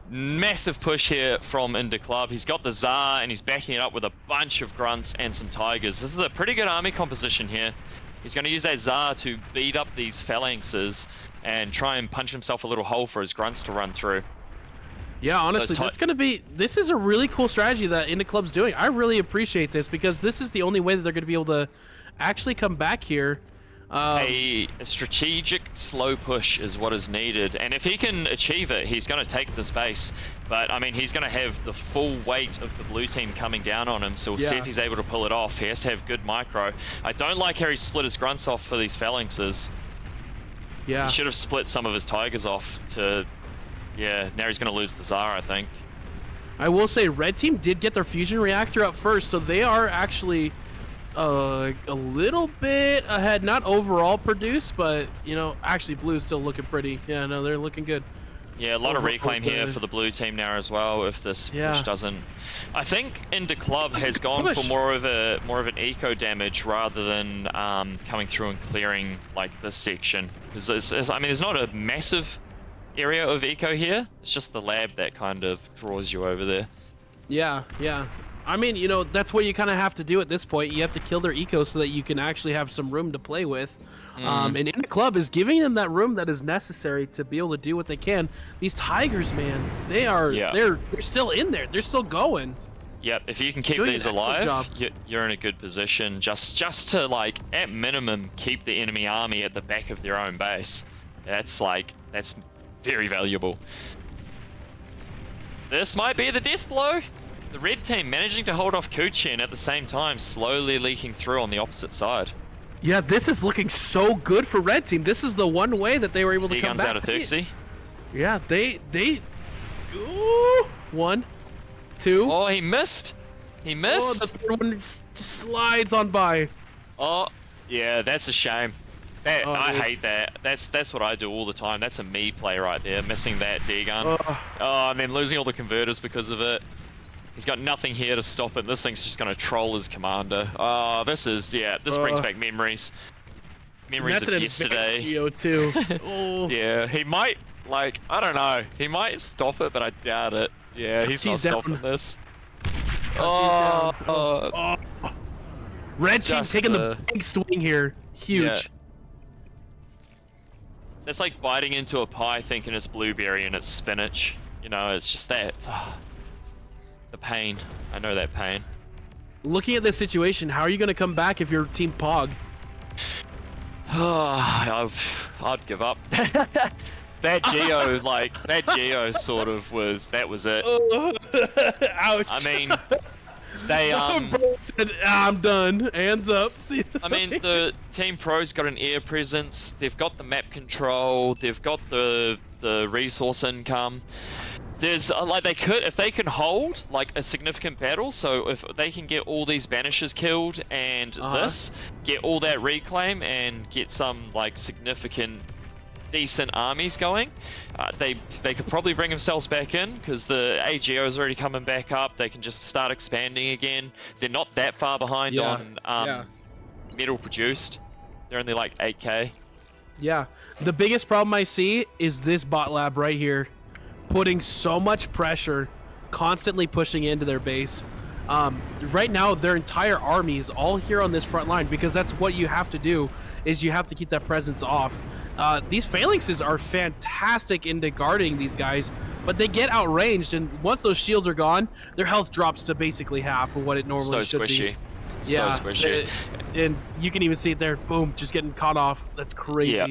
Massive push here from Inda Club. He's got the Tsar, and he's backing it up with a bunch of Grunts and some Tigers. This is a pretty good army composition here. He's going to use that Tsar to beat up these phalanxes and try and punch himself a little hole for his Grunts to run through. Yeah, honestly, this is a really cool strategy that Inda Club's doing. I really appreciate this because this is the only way that they're going to be able to actually come back here. A strategic slow push is what is needed, and if he can achieve it, he's going to take this base. But I mean, he's going to have the full weight of the blue team coming down on him, so we'll see if he's able to pull it off. He has to have good micro. I don't like how he split his Grunts off for these phalanxes. Yeah. He should have split some of his Tigers off to... Yeah, now he's going to lose the Tsar, I think. I will say red team did get their fusion reactor up first, so they are actually a little bit ahead. Not overall produced, but, you know, actually blue's still looking pretty. Yeah, no, they're looking good. Yeah, a lot of reclaim here for the blue team now as well. If this push doesn't, I think Inda Club has gone for more of an eco damage rather than coming through and clearing like this section. Because I mean, there's not a massive area of eco here. It's just the lab that kind of draws you over there. Yeah, yeah. I mean, you know, that's what you kind of have to do at this point. You have to kill their eco so that you can actually have some room to play with. And Inda Club is giving them that room that is necessary to be able to do what they can. These Tigers, man, they're still in there. They're still going. Yep, if you can keep these alive, you're in a good position. Just to, like, at minimum, keep the enemy army at the back of their own base. That's very valuable. This might be the death blow. The red team managing to hold off Kuchi and at the same time slowly leaking through on the opposite side. Yeah, this is looking so good for red team. This is the one way that they were able to come back. Out of Thixie. Yeah, ooh, 1, 2. Oh, he missed. He missed. Oh, the third one slides on by. Oh, yeah, that's a shame. I hate that. That's what I do all the time. That's a me play right there, missing that D-gun. Oh, and then losing all the converters because of it. He's got nothing here to stop it. This thing's just going to troll his commander. Oh, this brings back memories. Memories of yesterday. Geo too. Oh. Yeah, he might, like, I don't know. He might stop it, but I doubt it. Yeah, he's not stopping this. Red team taking the big swing here. Huge. Yeah. It's like biting into a pie thinking it's blueberry and it's spinach. You know, it's just that. The pain. I know that pain. Looking at this situation, how are you going to come back if you're Team Pog? I'd give up. That Geo sort of was it. Ouch. I mean, they Bro said, I'm done. Hands up. I mean, the Team Pro's got an air presence. They've got the map control. They've got the resource income. There's like if they can hold like a significant battle, so if they can get all these banishes killed and get all that reclaim and get some like significant decent armies going, they could probably bring themselves back in because the AGO is already coming back up. They can just start expanding again. They're not that far behind on metal produced. They're only like 8k. Yeah, the biggest problem I see is this bot lab right here. Putting so much pressure, constantly pushing into their base. Right now, their entire army is all here on this front line because that's what you have to do, is you have to keep that presence off. These phalanxes are fantastic into guarding these guys, but they get outranged, and once those shields are gone, their health drops to basically half of what it normally should be. Yeah, so squishy. And you can even see it there, boom, just getting caught off. That's crazy. Yeah.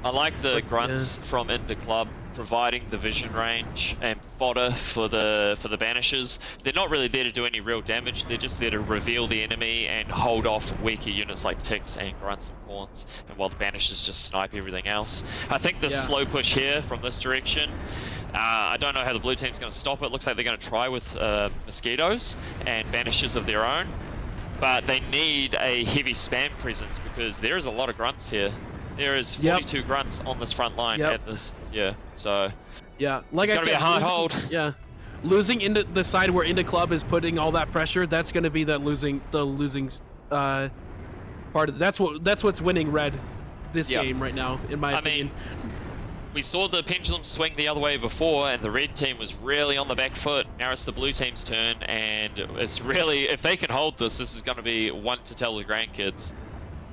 I like the grunts from Inda Club providing the vision range and fodder for the banishers. They're not really there to do any real damage. They're just there to reveal the enemy and hold off weaker units like ticks and grunts and pawns, and while the banishers just snipe everything else. I think the slow push here from this direction, I don't know how the blue team's going to stop it. Looks like they're going to try with mosquitoes and banishers of their own, but they need a heavy spam presence because there is a lot of grunts here. There is 42 grunts on this front line at this, so like it's I gonna said, be a hard hold. Losing into the side where Into Club is putting all that pressure, that's going to be the losing part of that's what's winning red this game right now, in my opinion. We saw the pendulum swing the other way before, and the red team was really on the back foot. Now it's the blue team's turn, and it's really, if they can hold this is going to be one to tell the grandkids.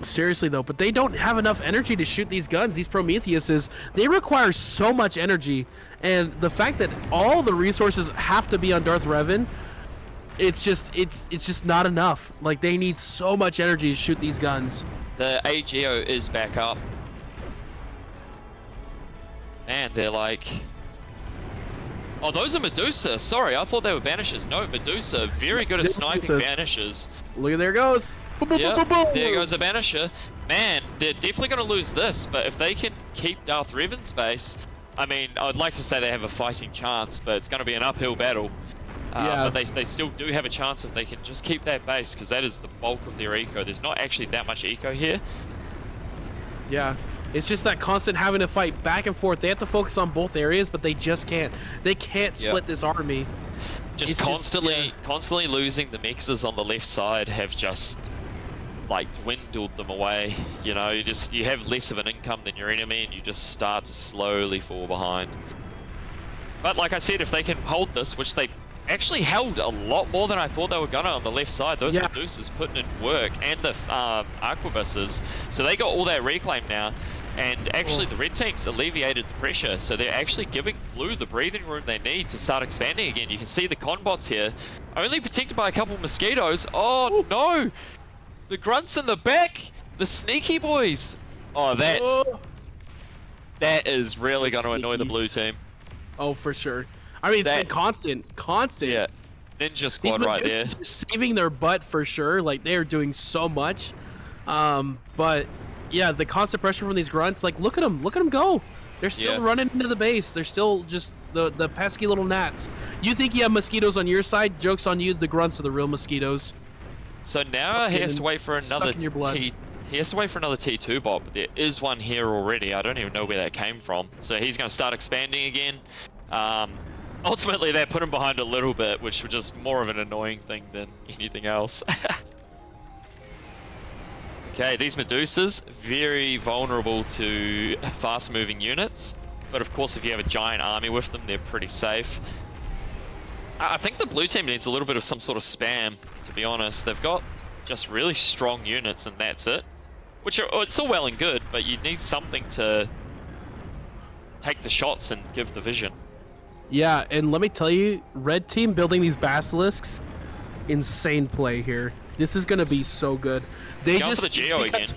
Seriously though, but they don't have enough energy to shoot these guns. These Prometheuses, they require so much energy, and the fact that all the resources have to be on Darth Revan, it's just not enough. Like, they need so much energy to shoot these guns. The AGO is back up. Man, they're like... Oh, those are Medusa. Sorry, I thought they were Banishers. No, Medusa. Very good at sniping Banishers. Look, there it goes. Yep, there goes a Banisher. Man, they're definitely going to lose this, but if they can keep Darth Revan's base, I mean, I'd like to say they have a fighting chance, but it's going to be an uphill battle. But they still do have a chance if they can just keep that base, because that is the bulk of their eco. There's not actually that much eco here. Yeah, it's just that constant having to fight back and forth. They have to focus on both areas, but they just can't. They can't split this army. Just constantly losing the mexes on the left side have just like dwindled them away. You know, you have less of an income than your enemy, and you just start to slowly fall behind. But like I said, if they can hold this, which they actually held a lot more than I thought they were gonna on the left side. Those Medusas putting in work, and the Arquebuses, so they got all that reclaim now. And actually the red team's alleviated the pressure, so they're actually giving blue the breathing room they need to start expanding again. You can see the conbots here, only protected by a couple of mosquitoes. Oh no! The grunts in the back! The sneaky boys! Oh, that is really going to annoy the blue team. Oh, for sure. I mean, it's been constant. Yeah, Ninja Squad right there. Saving their butt for sure. Like, they are doing so much. But yeah, the constant pressure from these grunts. Like, look at them go. They're still running into the base. They're still just the pesky little gnats. You think you have mosquitoes on your side? Joke's on you. The grunts are the real mosquitoes. So now he has to wait for another He has to wait for another T2 bot, but there is one here already. I don't even know where that came from. So he's going to start expanding again. Ultimately, that put him behind a little bit, which was just more of an annoying thing than anything else. Okay, these Medusas, very vulnerable to fast-moving units. But of course, if you have a giant army with them, they're pretty safe. I think the blue team needs a little bit of some sort of spam, to be honest. They've got just really strong units, and that's it. Which it's all well and good, but you need something to take the shots and give the vision. Yeah, and let me tell you, red team building these basilisks, insane play here. This is going to be so good. They just for the Geo again.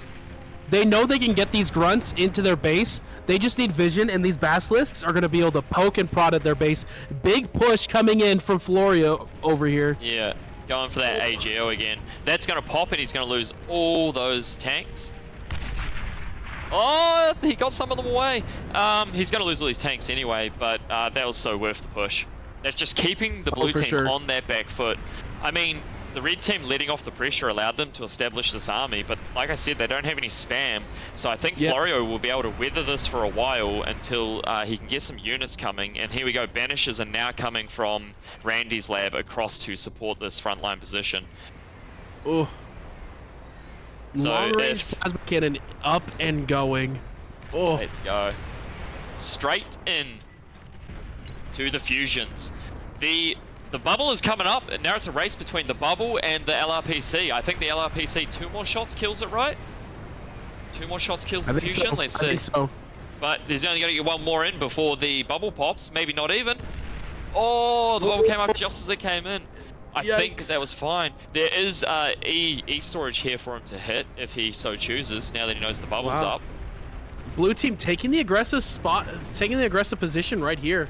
They know they can get these grunts into their base. They just need vision, and these basilisks are going to be able to poke and prod at their base. Big push coming in from Florio over here. Yeah, going for that AGO again. That's going to pop, and he's going to lose all those tanks. Oh, he got some of them away. He's going to lose all these tanks anyway, but that was so worth the push. That's just keeping the blue team on their back foot. I mean, the red team letting off the pressure allowed them to establish this army, but like I said, they don't have any spam, so I think Florio will be able to weather this for a while until he can get some units coming. And here we go, Banishers are now coming from Randy's lab across to support this frontline position. Oh. So long range plasma cannon up and going. Oh. Let's go. Straight in to the fusions. The bubble is coming up, and now it's a race between the bubble and the LRPC. I think the LRPC 2 more shots kills it, right? 2 more shots kills the fusion. Let's see. I think so. But there's only going to get 1 more in before the bubble pops. Maybe not even. Oh, the bubble came up just as it came in. I think that was fine. There is E storage here for him to hit if he so chooses. Now that he knows the bubble's up. blue team taking the aggressive spot, taking the aggressive position right here.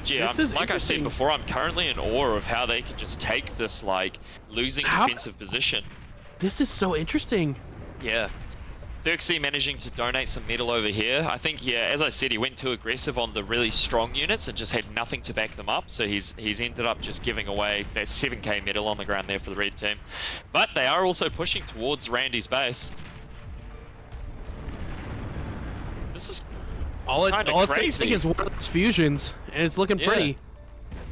This is like I said interesting. before, I'm currently in awe of how they can just take this like losing defensive position. This is so interesting. Yeah. Xerxes managing to donate some metal over here. I think, yeah, as I said, he went too aggressive on the really strong units and just had nothing to back them up. So he's ended up just giving away that 7k metal on the ground there for the red team. But they are also pushing towards Randy's base. This is All it's gonna crazy. take is one of those fusions, and it's looking pretty.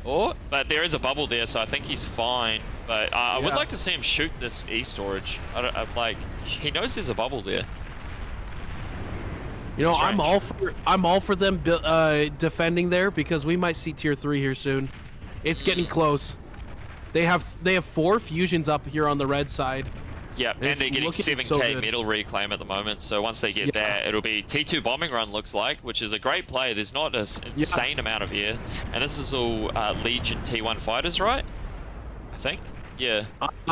But there is a bubble there, so I think he's fine. But I would like to see him shoot this E-storage. Like, he knows there's a bubble there. You know, Strange. I'm all for them defending there because we might see tier 3 here soon. It's getting close. They have 4 fusions up here on the red side. Yeah, and they're getting 7k so good. metal reclaim at the moment. So once they get that, it'll be T2 bombing run looks like, which is a great play. There's not an insane amount of air, and this is all Legion T1 fighters, right? I think. Yeah.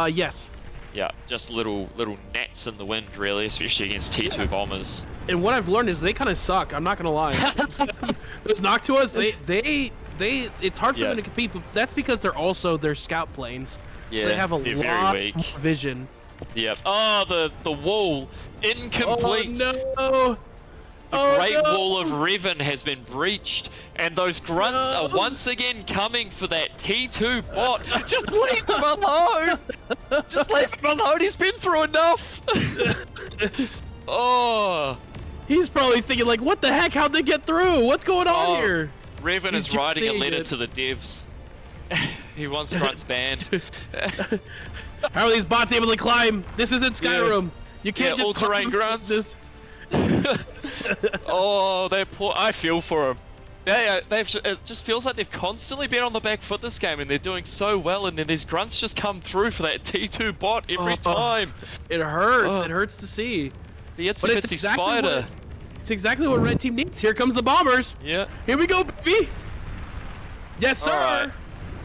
Yes. Yeah, just little gnats in the wind, really, especially against T2 bombers. And what I've learned is they kind of suck. I'm not gonna lie. Those Noctuas, they it's hard for them to compete, but that's because they're scout planes. Yeah, so they have a they're lot very weak. more vision. Yep. Oh, the wall incomplete. Oh no! The Great Wall of Revan has been breached, and those grunts are once again coming for that T2 bot. Just leave him alone! Just leave him alone, he's been through enough! Oh! He's probably thinking like, what the heck, how'd they get through? What's going on here? Revan He's is writing a saying letter it. to the devs. He wants grunts banned. How are these bots able to climb? This isn't Skyrim. You can't just all-terrain climb grunts. This. Oh, they're poor. I feel for them. It just feels like they've constantly been on the back foot this game, and they're doing so well, and then these grunts just come through for that T2 bot every time. It hurts. It hurts to see. The itsy But it's bitsy exactly spider. It's exactly what red team needs. Here comes the bombers. Yeah. Here we go, baby. Yes, sir. All right.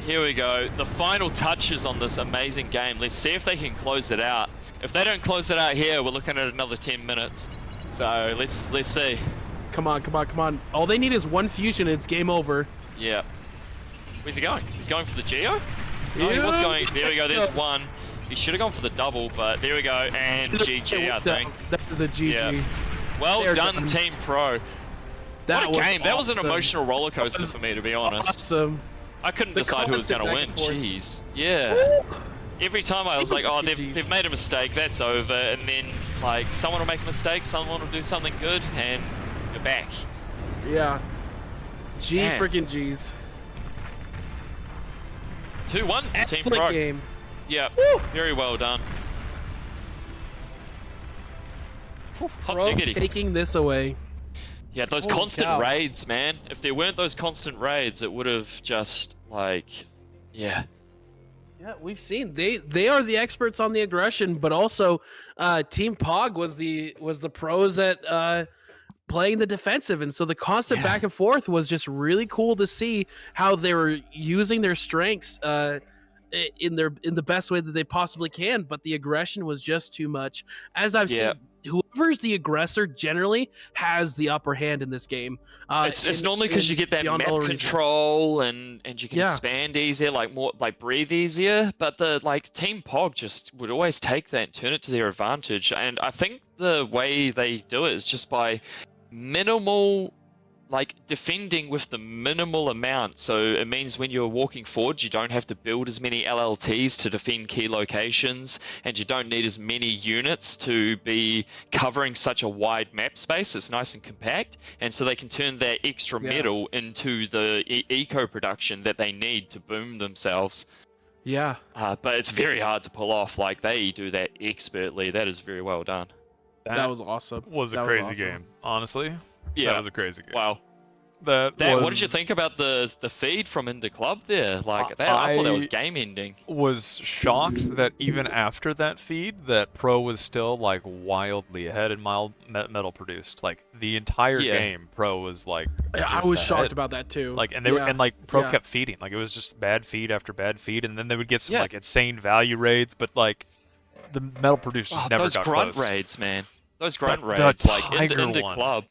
Here we go. The final touches on this amazing game. Let's see if they can close it out. If they don't close it out here, we're looking at another 10 minutes. So let's see. Come on, come on, come on. All they need is one fusion and it's game over. Yeah. Where's he going? He's going for the Geo? No, he was going. There we go. There's one. He should have gone for the double, but there we go. And GG, I think. That was a GG. Yeah. Well done, Team Pro. That what a game. was That was an awesome. emotional roller coaster for me, to be honest. Awesome. I couldn't The decide who was going to win. constant back and Jeez. Yeah. Woo. Every time I was like, oh, GGs. they've made a mistake, that's over. And then, like, someone will make a mistake, someone will do something good, and you're back. Yeah. G Man. freaking G's. 2-1 to Team Excellent Pro. game. Yeah, Woo. very well done. Whew, hot Pro diggity. taking this away. Yeah, those Holy constant cow. raids, man. If there weren't those constant raids, it would have just, like, yeah. Yeah, we've seen they are the experts on the aggression, but also Team Pog was the pros at playing the defensive, and so the constant back and forth was just really cool to see how they were using their strengths in the best way that they possibly can. But the aggression was just too much. As I've seen, whoever's the aggressor generally has the upper hand in this game. It's normally because you get that beyond map all reason. control and you can expand easier, like breathe easier. But the Team Pog just would always take that and turn it to their advantage. And I think the way they do it is just by minimal, like defending with the minimal amount. So it means when you're walking forward, you don't have to build as many LLTs to defend key locations, and you don't need as many units to be covering such a wide map space. It's nice and compact, and so they can turn that extra metal into the eco production that they need to boom themselves. Yeah. But it's very hard to pull off. Like, they do that expertly. That is very well done. That was awesome. Was a crazy game, honestly. Yeah, that was a crazy game. Wow. What did you think about the feed from Into Club there? Like, I thought that was game ending. Was shocked that even after that feed, that Pro was still like wildly ahead in metal produced. Like the entire game, Pro was like. I was shocked about that too. Like, and they were, and like Pro kept feeding. Like, it was just bad feed after bad feed, and then they would get some like insane value raids, but like the metal produced just never got close. Those grunt close. raids, man. those grunt The raids, like tiger into one. club.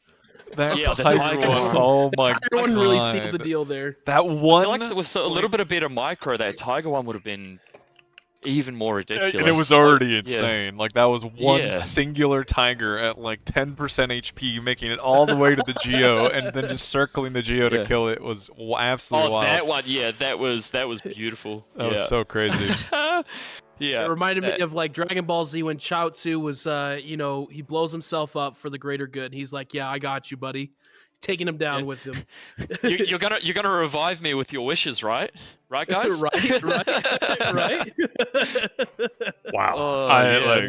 That Yeah, the tiger tiger one. one. Oh my Tiger one really God. sealed the deal there. That I one. feel like with a little bit of better micro, that tiger one would have been even more ridiculous. And it was Like, already yeah. insane. Like that was one Yeah. singular tiger at like 10% HP, making it all the way to the Geo, and then just circling the Geo to Yeah. kill it was absolutely Oh, wild. that one, yeah, that was beautiful. That was so crazy. Yeah. It reminded that- me of like Dragon Ball Z when Chaozu was, he blows himself up for the greater good. He's like, "Yeah, I got you, buddy." Taking him down Yeah. with him. you're gonna revive me with your wishes, right? Right, guys? right. Wow. Oh, I, yeah, like,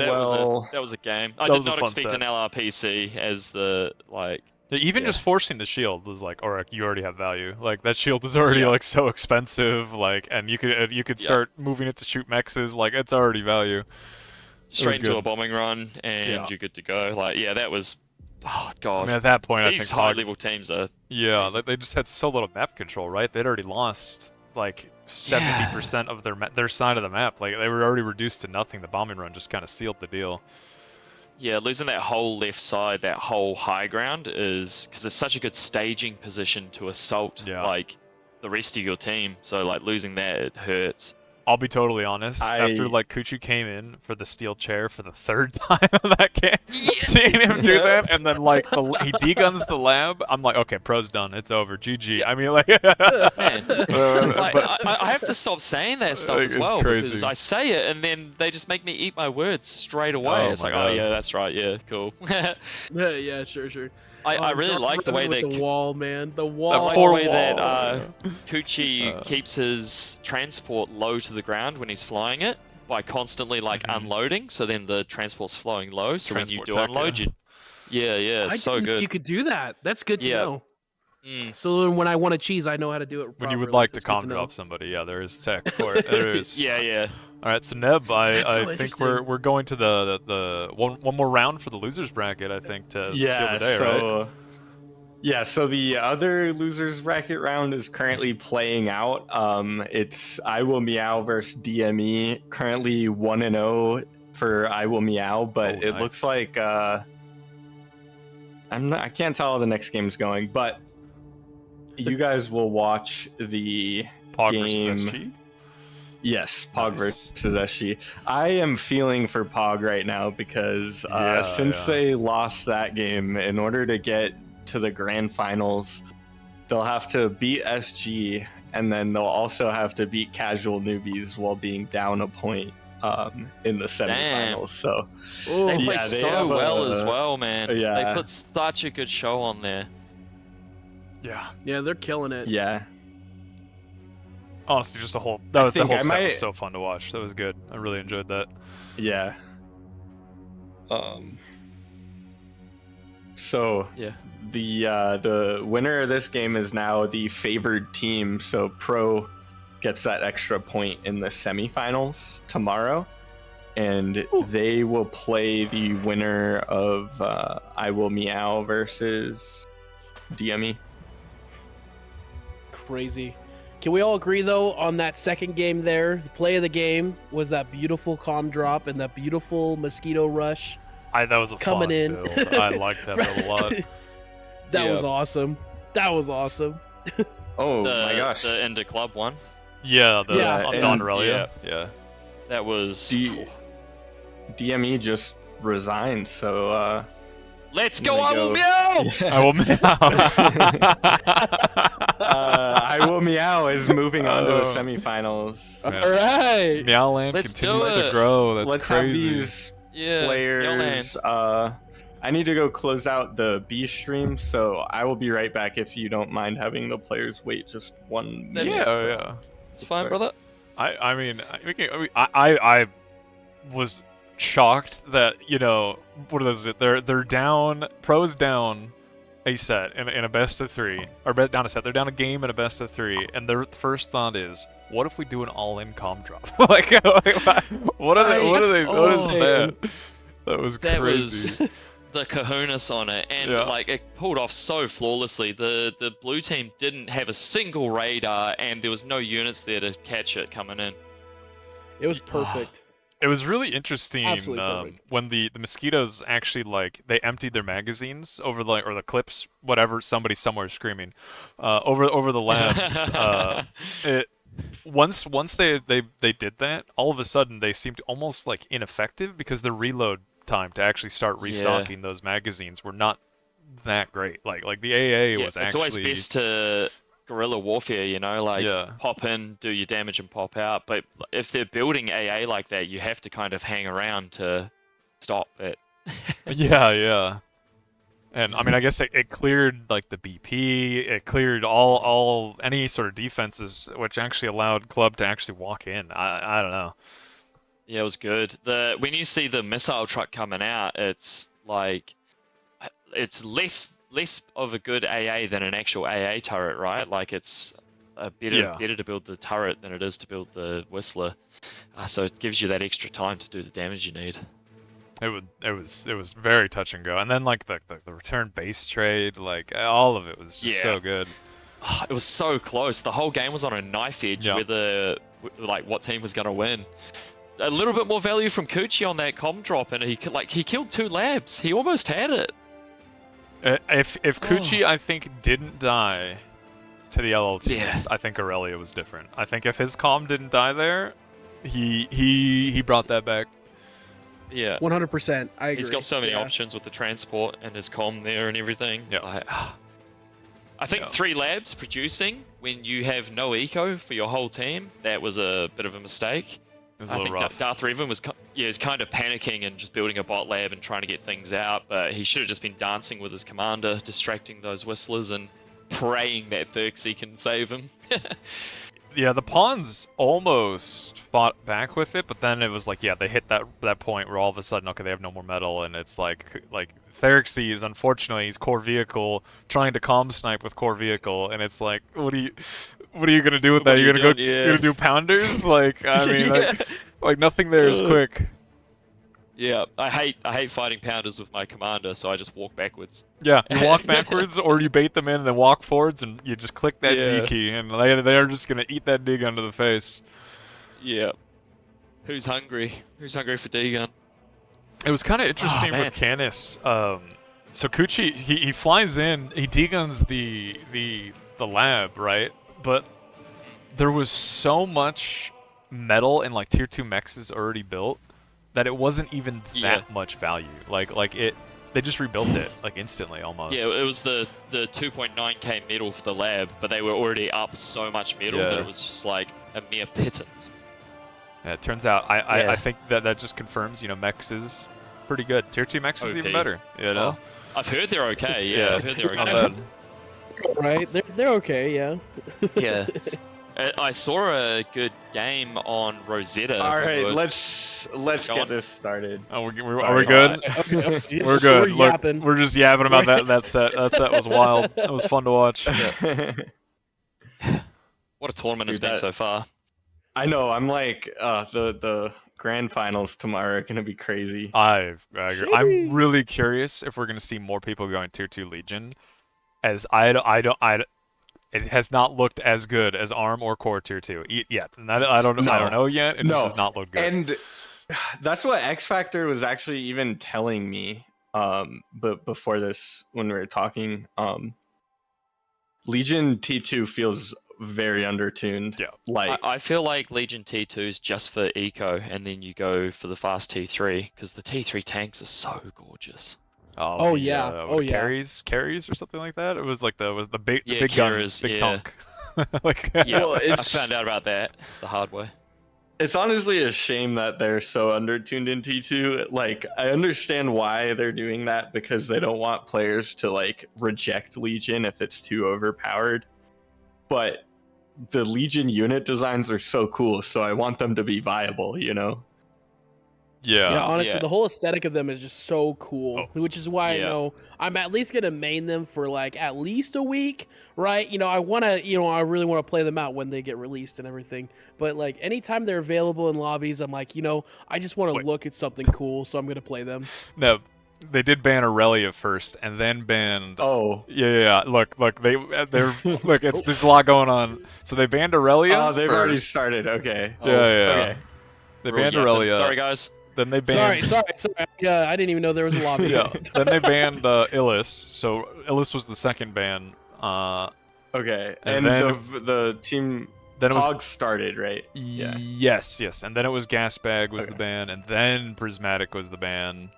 that was a game. I that did was a not fun expect set. an LRPC as the like. Even Yeah. just forcing the shield was like, alright, you already have value. Like that shield is already Yeah. like so expensive. Like, and you could Yeah. start moving it to shoot mexes. Like it's already value. Straight into good. a bombing run, and Yeah. you're good to go. Like, yeah, that was. Oh I god. mean, at that point, I These think high Hog, level teams are. yeah, amazing. they just had so little map control, right? They'd already lost like 70% of their side of the map. Like they were already reduced to nothing. The bombing run just kind of sealed the deal. Yeah, losing that whole left side, that whole high ground is because it's such a good staging position to assault like the rest of your team. So like losing that, it hurts. I'll be totally honest. After like Kuchu came in for the steel chair for the 3rd time of that game, seeing him do that, and then like he deguns the lab, I'm like, okay, pro's done. It's over. GG. I mean, like, Man, like, I have to stop saying that stuff Like, as it's well crazy. because I say it and then they just make me eat my words straight away. Oh It's my like, oh God. yeah, that's right, yeah, cool. Yeah, sure. I really Dark like the way Revan with that the wall, man. The I wall. like poor the way wall, that Kuchi keeps his transport low to the ground when he's flying it by constantly like unloading. So then the transport's flowing low. So when you Transport do tech, unload, yeah. it's so didn't know good. You could do that. That's good to Yeah. know. Mm. So when I want to cheese, I know how to do it. when you would properly. like to That's good com know. drop somebody, yeah, there is tech for it. There is. Yeah. All right, so Neb, I That's so think interesting. we're going to the one more round for the losers bracket. I think to seal the day, right? Yeah, so the other losers bracket round is currently playing out. It's I Will Meow versus DME. Currently 1-0 for I Will Meow, but it nice. looks like I can't tell how the next game's going, but you guys will watch the Pog game. versus SG. Yes, Pog Nice. versus SG. I am feeling for Pog right now because since they lost that game, in order to get to the grand finals, they'll have to beat SG, and then they'll also have to beat casual newbies while being down a point in the semifinals. So Oh, They played yeah, they so have well a- as well, man. yeah. They put such a good show on there. yeah, they're killing it. yeah, Honestly, just a whole I the think whole I set might- was so fun to watch. That was good. I really enjoyed that. yeah. So Yeah. the winner of this game is now the favored team. So Pro gets that extra point in the semifinals tomorrow, and they will play the winner of I Will Meow versus DME. Crazy. Can we all agree though on that second game there? The play of the game was that beautiful calm drop and that beautiful mosquito rush. That was a Coming fun in. build. I liked that build a lot. That Yeah. was awesome. That was awesome. Oh The, my gosh! The Ender Club one. Yeah, Yeah, on and- Aurelia. Yeah. That was. DME just resigned, so Let's I'm go, gonna I will go- meow! I will I Will Meow is moving on to the Oh. semifinals. Yeah. All right. Meowland Let's continues do to it. grow. That's Let's crazy. have these Yeah. players. I need to go close out the B stream, so I will be right back if you don't mind having the players wait just 1 minute. That's- Yeah. It's fine, brother. I mean, I was shocked that what is it? They're down. Pro's down a set in a best of 3, or down a set. They're down a game in a best of 3, and their first thought is, what if we do an all-in com drop? what are they? What is that? That was That crazy. was the kahunas on it, and Yeah. like it pulled off so flawlessly. The blue team didn't have a single radar, and there was no units there to catch it coming in. It was perfect. It was really interesting Absolutely perfect. when the mosquitoes actually like they emptied their magazines over the or the clips, whatever. Somebody somewhere screaming over the labs. It once they did that, all of a sudden they seemed almost like ineffective because the reload time to actually start restocking those magazines were not that great. Like the AA was it's actually always best to guerrilla warfare, you know, like Yeah. pop in, do your damage, and pop out. But if they're building AA like that, you have to kind of hang around to stop it. yeah. And I mean, I guess it cleared like the BP, it cleared all any sort of defenses, which actually allowed Club to actually walk in. I don't know. Yeah, it was good. When you see the missile truck coming out, it's like it's less of a good AA than an actual AA turret, right? Like it's better to build the turret than it is to build the Whistler. So it gives you that extra time to do the damage you need. It was very touch and go, and then like the return base trade, like all of it was just so good. It was so close. The whole game was on a knife edge whether like what team was gonna win. A little bit more value from Kuchi on that comm drop, and he killed 2 labs. He almost had it. If Kuchi, I think, didn't die to the LLTs, I think Aurelia was different. I think if his comm didn't die there, he brought that back. Yeah. 100%. I agree. He's got so many options with the transport and his comm there and everything. Yeah. I think 3 labs producing when you have no eco for your whole team, that was a bit of a mistake. It was a little rough. Darth Revan was kind of panicking and just building a bot lab and trying to get things out, but he should have just been dancing with his commander, distracting those whistlers and praying that Xerxes can save him. Yeah, the pawns almost fought back with it, but then it was like, they hit that point where all of a sudden, okay, they have no more metal, and it's like Xerxes, unfortunately, he's core vehicle trying to comm snipe with core vehicle, and it's like, what are you gonna do with that? You're gonna do pounders? Like, I mean, like nothing there is quick. Yeah, I hate fighting pounders with my commander, so I just walk backwards. Yeah, you walk backwards, or you bait them in and then walk forwards, and you just click that D key, and they are just gonna eat that D gun to the face. Yeah. Who's hungry? Who's hungry for D gun? It was kind of interesting with Canis. So Kuchi, he flies in, he D guns the lab, right? But there was so much metal and like tier 2 mechs already built that it wasn't even that much value. Like they just rebuilt it like instantly almost. Yeah, it was the 2.9k metal for the lab, but they were already up so much metal that it was just like a mere pittance. Yeah, it turns out I think that just confirms, mechs is pretty good. Tier 2 mechs is even better, Oh, I've heard they're okay. Yeah, I've heard they're okay. Right, they're okay. Yeah. Yeah. I saw a good game on Rosetta. All right, let's get this started. Oh, are we good? Okay. We're good. We're Look, yapping. we're just yapping about that set. That set was wild. It was fun to watch. What a tournament it's been so far. I know. I'm like, the grand finals tomorrow are gonna be crazy. I'm really curious if we're gonna see more people going tier 2 Legion, as it has not looked as good as ARM or Core Tier 2 yet. And I don't know yet. It just does not look good. And that's what X Factor was actually even telling me. But before this, when we were talking, Legion T2 feels very undertuned. Yeah. Like I feel like Legion T2 is just for eco, and then you go for the fast T3 because the T3 tanks are so gorgeous. Carries or something like that. It was like the big carriers, gun, big tonk. I found out about that the hard way. It's honestly a shame that they're so undertuned in T2. Like, I understand why they're doing that, because they don't want players to like reject Legion if it's too overpowered. But the Legion unit designs are so cool, so I want them to be viable, Yeah, honestly, the whole aesthetic of them is just so cool, which is why I know I'm at least gonna main them for like at least a week, right? I really want to play them out when they get released and everything. But like anytime they're available in lobbies, I'm like, I just want to look at something cool, so I'm gonna play them. No, they did ban Aurelia first, and then banned. Oh, yeah. Look, they're look. There's a lot going on. So they banned Aurelia. Oh, they've already started. Okay. Yeah. They Rule banned yapping. Aurelia. Sorry, guys. Then they banned. Sorry. I didn't even know there was a lobby. Yeah. Then they banned Ilys. So Ilys was the second ban. Okay, And and then the team then it was Pog started, right? Yeah. Yes. And then it was Gasbag was the Okay. ban, and then Prismatic was the ban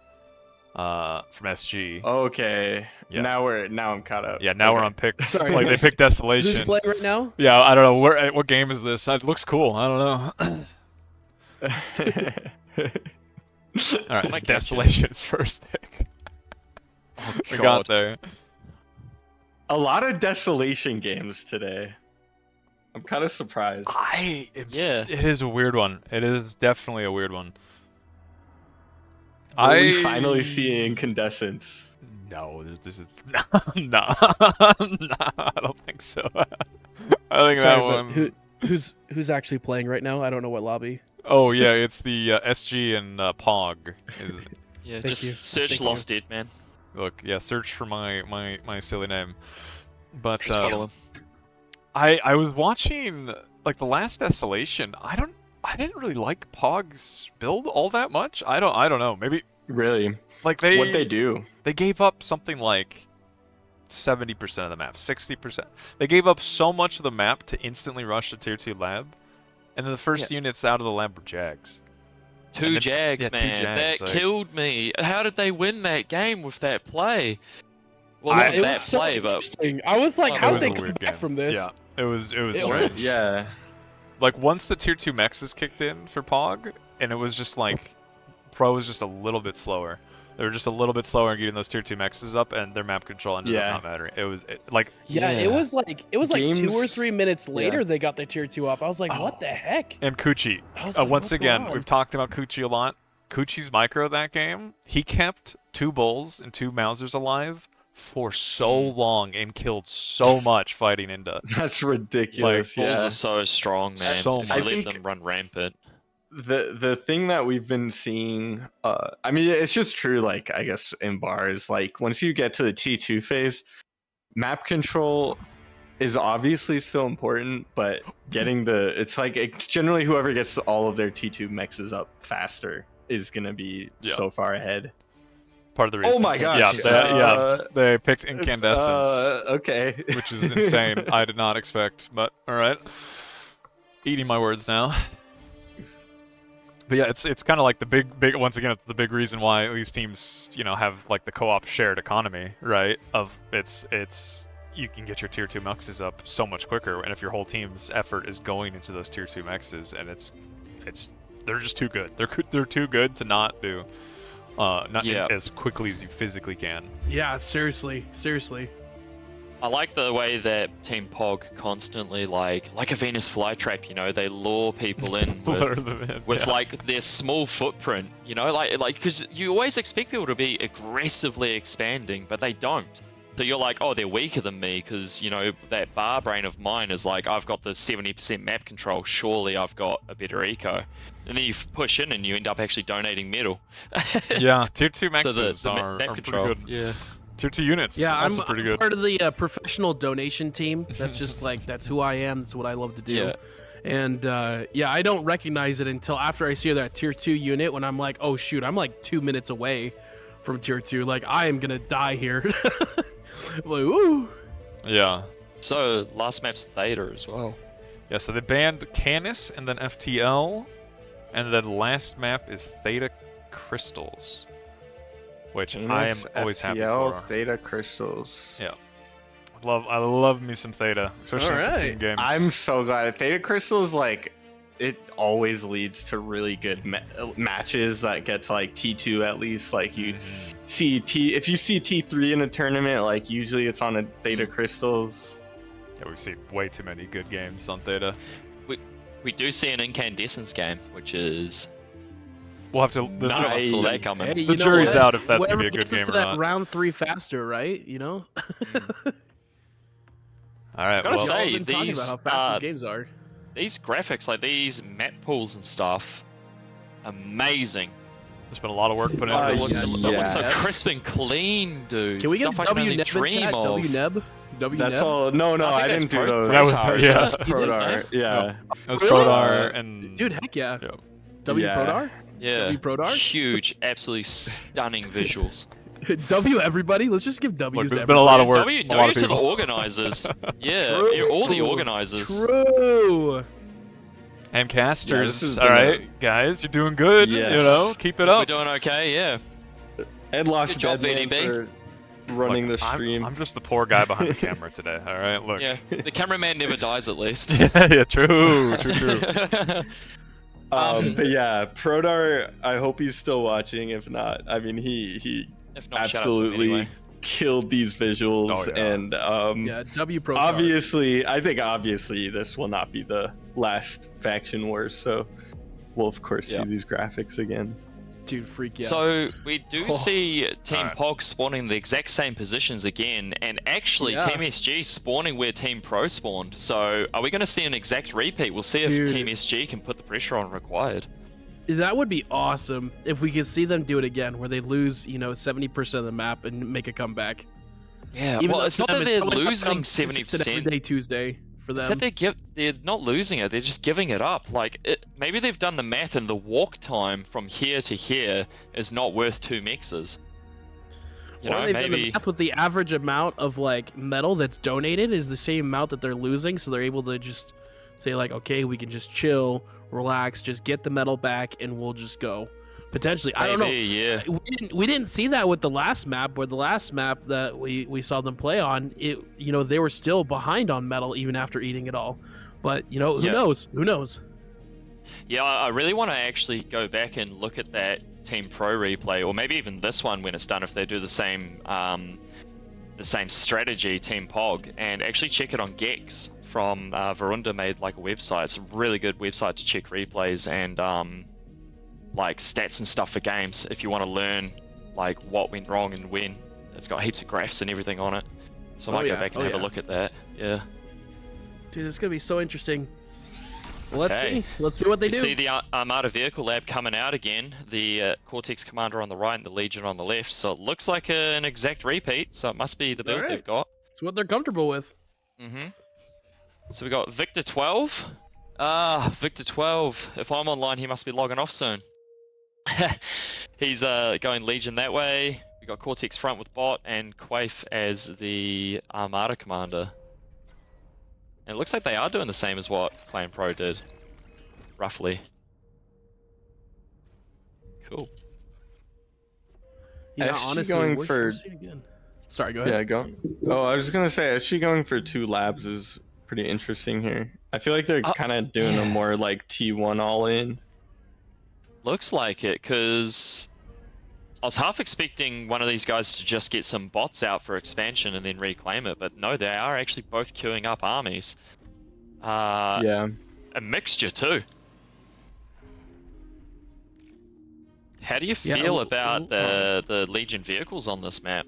from SG. Okay. Yeah. Now I'm caught up. Yeah, now we're Okay. on pick. Sorry, Like they who's- picked Who's Desolation. playing right now? Yeah, I don't know what game is this. It looks cool. I don't know. All right, so Like Desolation's first pick. We got there. A lot of Desolation games today. I'm kind of surprised. Yeah. It is a weird one. It is definitely a weird one. Will we finally see Incandescence? No, this is no, I don't think so. I think that Sorry, one. but who's actually playing right now? I don't know what lobby. Oh yeah, it's the SG and Pog. Is Yeah, Thank just you. search Thank you. Lost Dead, man. look, yeah, search for my silly name. But Just follow him. I was watching like the last Desolation. I didn't really like Pog's build all that much. I don't know. Maybe Really? like What they do? They gave up something like 70% of the map, 60%. They gave up so much of the map to instantly rush the tier 2 lab, and then the first units out of the lab were Jags. Two and then- Jags, yeah, two man. Jags, That like- killed me. How did they win that game with that play? Well, I- not It that was so play, but interesting. I was like, Oh, how It did was they a come weird back game. from this? Yeah, it was It strange. Yeah. Like once the tier 2 mexes kicked in for Pog, and it was just like Pro was just a little bit slower. They were just a little bit slower in getting those tier 2 mexes up, and their map control ended Yeah. up not mattering. It was like Yeah, it was like 2 or Games- 3 minutes later yeah. they got their tier 2 up. I was like, Oh. what the heck? and Kuchi. I was like, Once what's going again, on? we've talked about Kuchi a lot. Kuchi's micro that game, he kept 2 bulls and 2 Mausers alive for so long and killed so much fighting into. That's ridiculous. Bulls yeah. are so strong, man. So if much. you I let think- them run rampant. The thing that we've been seeing, I mean, it's just true. Like, I guess in bars, like once you get to the T2 phase, map control is obviously still important, but getting it's generally whoever gets all of their T2 mexes up faster is gonna be Yeah. so far ahead. Part of the Oh reason. my gosh! Yeah, they picked Incandescence, Okay. which is insane. I did not expect, but all right. Eating my words now. But yeah, it's kind of like the big once again, it's the big reason why these teams, have like the co-op shared economy, right? Of it's you can get your tier 2 mexes up so much quicker, and if your whole team's effort is going into those tier 2 mexes, and they're just too good. They're too good to not do Yeah. as quickly as you physically can. Yeah, seriously. I like the way that Team Pog constantly, like a Venus flytrap, they lure people in with like their small footprint, like because you always expect people to be aggressively expanding, but they don't. So you're like, oh, they're weaker than me because that bar brain of mine is like, I've got the 70% map control. Surely I've got a better eco, and then you push in and you end up actually donating metal. Yeah, tier 2 So maxes the are map pretty control. good. Yeah. Tier 2 units, Yeah, also I'm pretty good. part of the professional donation team. That's just like, that's who I am. That's what I love to do. Yeah. And I don't recognize it until after I see that tier 2 unit when I'm like, oh shoot, I'm like 2 minutes away from tier 2. Like, I am gonna die here. I'm like, ooh. Yeah. So last map's Theta as well. Yeah, so they banned Canis and then FTL, and then last map is Theta Crystals, which I am always happy for. Theta Crystals. Yeah. I love me some Theta, especially in some team Alright. games. I'm so glad. Theta Crystals, like, it always leads to really good matches that get to like T2 at least. Like you see if you see T3 in a tournament, like usually it's on a Theta Crystals. Yeah, we've seen way too many good games on Theta. We do see an Incandescence game, which is We'll have to. none of us saw that coming. Hey, The you know jury's what? out if that's gonna Whoever be a good gets us game to or that not. round 3 faster, right? All right. Gotta Well, say, Y'all been talking these, about how fast these games are. These graphics, like these map pools and stuff, amazing. there's been a lot of work put It into it. looks so yeah. crisp and clean, dude. Can we get Stuff I can only WNEB in dream chat? of. WNEB? WNEB? That's all. No, I I think didn't that's do those. That was Protar, yeah. isn't it? Protar. Yeah. That was Really? Protar and Dude, heck yeah. Yeah. W Yeah. Prodar? Yeah, W Prodar? huge, absolutely stunning visuals. W everybody? Let's just give W's Look, there's to been a lot of everybody. work. W, a lot W of to the people. organizers. Yeah, all the organizers. True. And Yeah, this casters. has All been right, guys, you're doing good. Yes. You know, keep it We're up. doing okay, yeah. And lost Good job, Deadman VDB. for running Look, the stream. I'm just the poor guy behind the camera today. All right, look. Yeah, the cameraman never dies at least. Yeah, true. But yeah, Prodar, I hope he's still watching. If not, I mean, he If not, shout out to him absolutely anyway. killed these visuals. Oh, yeah. And Yeah, W Prodar. I think obviously this will not be the last faction wars, so we'll of course see these graphics again. Dude, freak yeah. So we do Oh. see Team Alright. POG spawning the exact same positions again, and actually Yeah. Team SG spawning where Team Pro spawned. So are we going to see an exact repeat? We'll see if Dude. Team SG can put the pressure on required. That would be awesome if we could see them do it again, where they lose, 70% of the map and make a comeback. Yeah, Even well, though it's to not them that they're probably not losing come- it's just an 70%. everyday Tuesday for It's them. that they're not losing it, they're just giving it up. Like, maybe they've done the math and the walk time from here to here is not worth 2 mexes. You Or know, they've done the maybe... math with the average amount of like metal that's donated is the same amount that they're losing, so they're able to just say like, okay, we can just chill, relax, just get the metal back, and we'll just go. Potentially, I don't know. Maybe, yeah. We didn't see that with the last map, where the last map that we saw them play on, they were still behind on metal even after eating it all. But who Yeah. knows? Who knows? Yeah, I really want to actually go back and look at that Team Pro replay, or maybe even this one when it's done, if they do the same strategy, Team POG, and actually check it on Gex from Varunda made like a website. It's a really good website to check replays and like stats and stuff for games if you want to learn like what went wrong and when. It's got heaps of graphs and everything on it. So I might go back and have a look at that. Yeah. Dude, it's gonna be so interesting. Well, let's Okay. see. Let's see what they You do. see the Armada Vehicle Lab coming out again, the Cortex Commander on the right and the Legion on the left, so it looks like an exact repeat, so it must be the build Alright. they've got. It's what they're comfortable with. So we got Victor 12. Victor 12. If I'm online, he must be logging off soon. He's going Legion that way. We got Cortex front with bot and Quaif as the Armada Commander. And it looks like they are doing the same as what Clan Pro did, roughly. Cool. You know, Is she honestly, going we're for- seeing it again. Sorry, go ahead. Yeah, go. Oh, I was just gonna say, she going for 2 labs is pretty interesting here. I feel like they're kind of doing yeah. a more like T1 all in. Looks like it, because I was half expecting one of these guys to just get some bots out for expansion and then reclaim it, but no, they are actually both queuing up armies. Yeah. A mixture too. How do you Yeah, feel about the Legion vehicles on this map?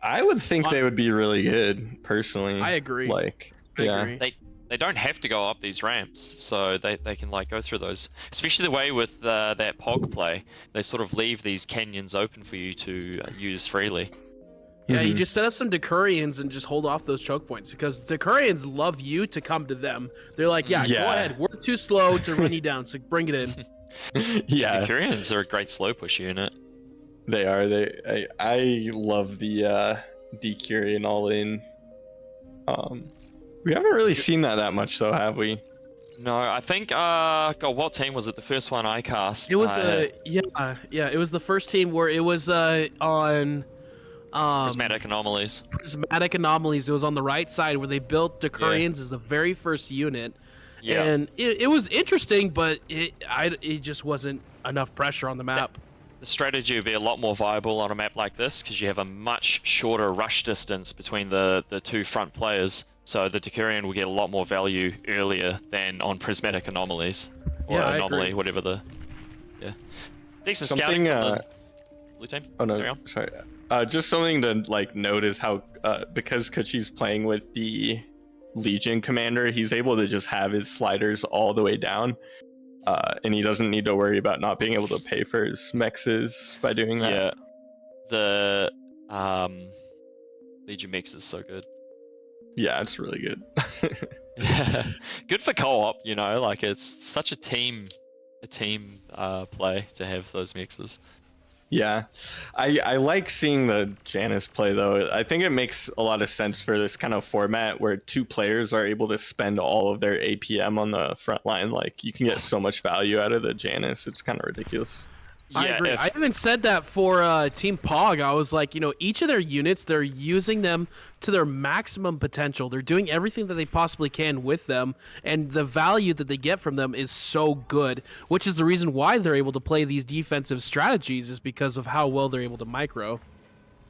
I would think they would be really good, personally. I agree. Like, I yeah. agree. They don't have to go up these ramps, so they can like go through those. Especially the way with that POG play, they sort of leave these canyons open for you to use freely. Yeah, you Mhm. just set up some Decurions and just hold off those choke points, because Decurions love you to come to them. They're like, yeah, go Yeah. ahead. We're too slow to run you down, so bring it in. Yeah, The Curians are a great slow push unit. they are. I love the Decurion all in. We haven't really seen that much though, have we? No, I think God, what team was it? The first one I cast. It was it was the first team where it was on Prismatic Anomalies. Prismatic Anomalies. It was on the right side where they built Decurions as the very first unit. Yeah. And it was interesting, but it just wasn't enough pressure on the map. The strategy would be a lot more viable on a map like this because you have a much shorter rush distance between the two front players. So the Decurion will get a lot more value earlier than on Prismatic Anomalies. Or Yeah, I Anomaly, agree. whatever the... Yeah. Decent Something, scouting from the blue team. Oh Carry no, on. sorry. Just something to like note is how because Kuchi's playing with the Legion commander, he's able to just have his sliders all the way down, and he doesn't need to worry about not being able to pay for his mexes by doing that. Yeah. The Legion mix is so good. Yeah, it's really good. Yeah. Good for co-op, you know, like it's such a team a team play to have those mixes. Yeah, I like seeing the Janus play though. I think it makes a lot of sense for this kind of format where two players are able to spend all of their APM on the front line. Like you can get so much value out of the Janus. It's kind of ridiculous. I agree. I even said that for Team Pog. I was like, each of their units, they're using them to their maximum potential. They're doing everything that they possibly can with them, and the value that they get from them is so good, which is the reason why they're able to play these defensive strategies is because of how well they're able to micro.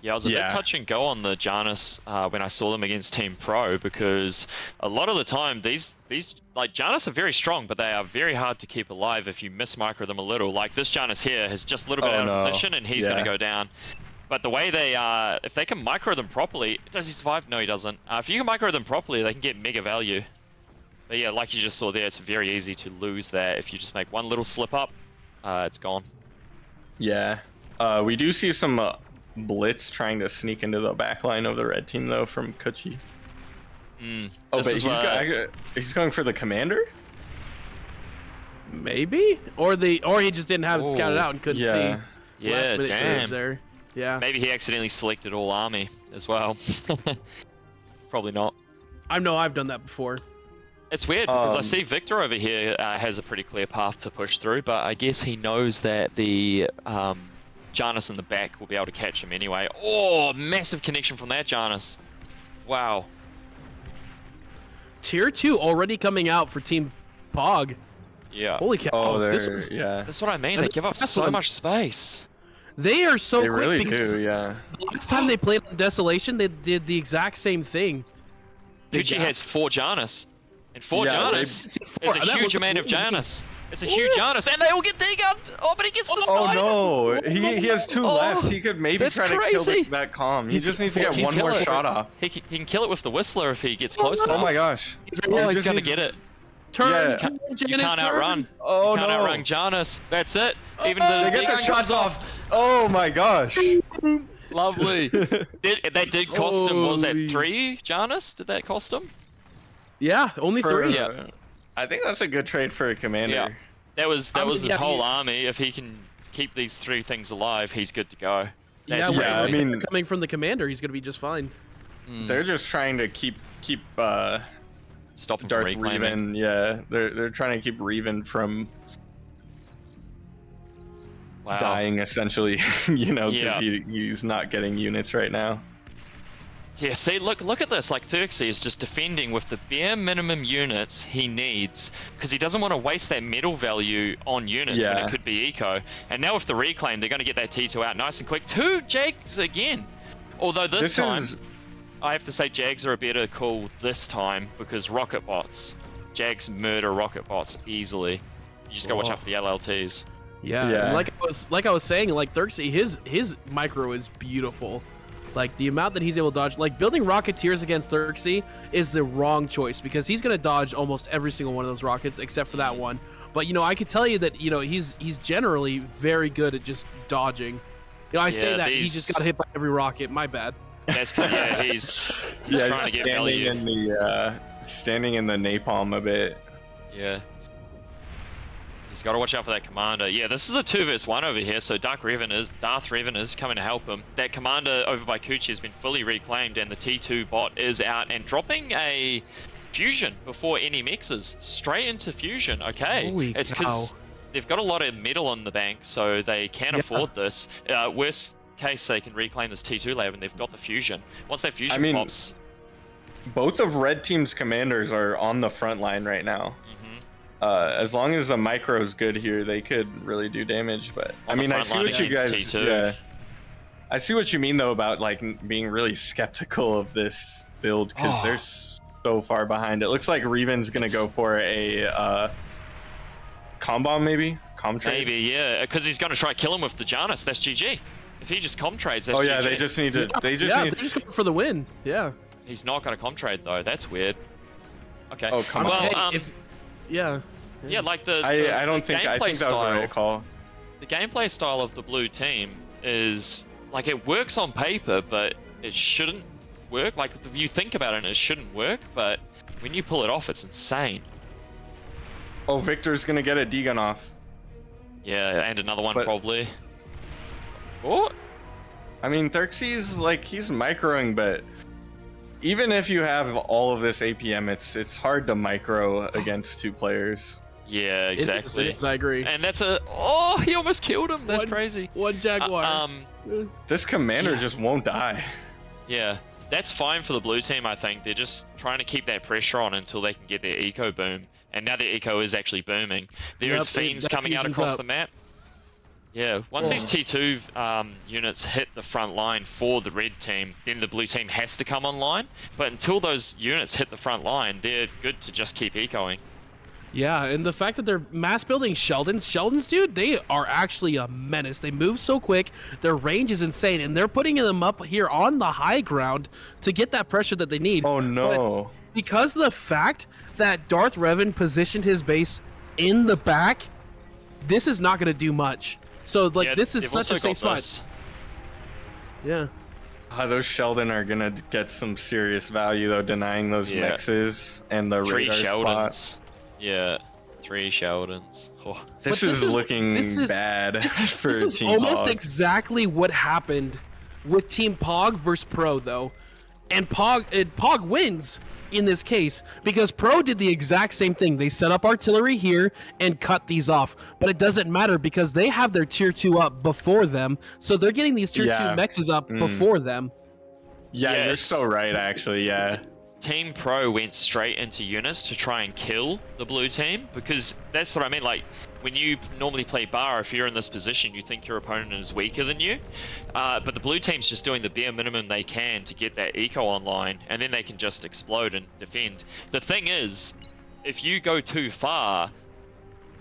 Yeah, I was a bit touch and go on the Janus when I saw them against Team Pro, because a lot of the time these like Janus are very strong, but they are very hard to keep alive if you miss micro them a little. Like this Janus here is just a little bit out of position and he's going to go down. But the way they if they can micro them properly, does he survive? No, he doesn't. If you can micro them properly, they can get mega value. But yeah, like you just saw there, it's very easy to lose that if you just make one little slip up, it's gone. Yeah, we do see some blitz trying to sneak into the back line of the red team though from Kuchi. Oh, but he's going for the commander? Maybe? Or he just didn't have it scouted out and couldn't see. Yeah, damn. There. Yeah. Maybe he accidentally selected all army as well. Probably not. I know I've done that before. It's weird because I see Victor over here has a pretty clear path to push through, but I guess he knows that the Janus in the back will be able to catch him anyway. Oh, massive connection from that Janus. Wow. Tier 2 already coming out for Team Pog. Yeah. Holy cow. Oh, yeah. That's what I mean. They give up so much space. They are so quick. They really do, yeah. Last time they played on Desolation, they did the exact same thing. Kuchi has 4 Janus. And 4 Janus is a huge amount of Janus. It's a huge Janus, and they all get degunned. Oh, but he gets the sniper. Oh no, he has 2 left. He could maybe try to kill that calm. He just needs to get one more shot off. He can kill it with the Whistler if he gets close enough. Oh my gosh. He's gonna get it. Turn. You can't outrun. Oh you can't outrun Janus. That's it. Even they get the shots off. Oh my gosh. Lovely. That did cost him. Was that 3 Janus? Did that cost him? Yeah, only 3. Yeah. I think that's a good trade for a commander. Yeah. That was his whole army. If he can keep these 3 things alive, he's good to go. That's I mean, coming from the commander, he's gonna be just fine. They're just trying to keep stop him Darth from reclaiming. Reven. Yeah, they're trying to keep Reven from dying essentially. Because he's not getting units right now. Yeah, see, look at this. Like, Xerxes is just defending with the bare minimum units he needs, because he doesn't want to waste that metal value on units when it could be eco. And now with the reclaim, they're going to get that T2 out nice and quick. 2 Jags again. Although this time, I have to say Jags are a better call this time, because rocket bots. Jags murder rocket bots easily. You just got to watch out for the LLTs. Yeah. Like I was saying, like Xerxes, his micro is beautiful. Like, the amount that he's able to dodge, like, building Rocketeers against Xerxes is the wrong choice, because he's going to dodge almost every single one of those rockets, except for that one. But, I could tell you that, he's generally very good at just dodging. I say that, he just got hit by every rocket, my bad. That's he's trying to get value. Standing in the napalm a bit. Yeah. He's got to watch out for that commander. Yeah, this is a 2 vs 1 over here, so Darth Reven is coming to help him. That commander over by Kuchi has been fully reclaimed, and the T2 bot is out and dropping a fusion before any mixes. Straight into fusion, okay. It's because they've got a lot of metal on the bank, so they can afford this. Worst case, they can reclaim this T2 lab, and they've got the fusion. Once that fusion pops... Both of Red Team's commanders are on the front line right now. As long as the micro is good here, they could really do damage. But I mean, I see what you guys. T2. Yeah, I see what you mean though about like being really skeptical of this build because they're so far behind. It looks like Reven's gonna go for a com bomb, maybe com trade. Maybe, yeah, because he's gonna try to kill him with the Janus. That's GG. If he just com trades, that's GG. Yeah, they just need to. They just they're just going for the win. Yeah. He's not gonna com trade though. That's weird. Okay. Oh come on. Well, yeah, like I think that was the right call. The gameplay style of the blue team is like it works on paper, but it shouldn't work. Like if you think about it, it shouldn't work, but when you pull it off, it's insane. Oh, Victor's gonna get a D-gun off. Yeah, and another one But- probably. Oh, I mean, Xerxes, like, he's microing, but even if you have all of this APM, it's hard to micro against 2 players. yeah, exactly. It is, I agree. And that's a. Oh, he almost killed him. That's crazy. One Jaguar. This commander Yeah. just won't die. Yeah, that's fine for the blue team, I think. They're just trying to keep that pressure on until they can get their eco boom. And now their eco is actually booming. There is fiends that coming out fusion's across up. the map. Yeah, once these T2 units hit the front line for the red team, then the blue team has to come online. But until those units hit the front line, they're good to just keep ecoing. Yeah, and the fact that they're mass building Sheldons, dude, they are actually a menace. They move so quick, their range is insane, and they're putting them up here on the high ground to get that pressure that they need. Oh no. Because of the fact that Darth Revan positioned his base in the back, this is not going to do much. So, like, Yeah, this is they've such a also safe got spot. this. Yeah. Those Sheldon are gonna get some serious value though, denying those Yeah. mixes and the 3 radar Sheldons. spot. Yeah, 3 Sheldons. Oh. This But is looking bad for This is Team almost Pog. exactly what happened with Team Pog versus Pro, though. And Pog wins in this case because Pro did the exact same thing. They set up artillery here and cut these off. But it doesn't matter because they have their tier 2 up before them. So they're getting these tier 2 mexes up before them. Yeah, you're Yes. so right, actually. Yeah. Team Pro went straight into Eunice to try and kill the blue team because that's what I mean. Like, when you normally play bar, if you're in this position, you think your opponent is weaker than you. But the blue team's just doing the bare minimum they can to get that eco online, and then they can just explode and defend. The thing is, if you go too far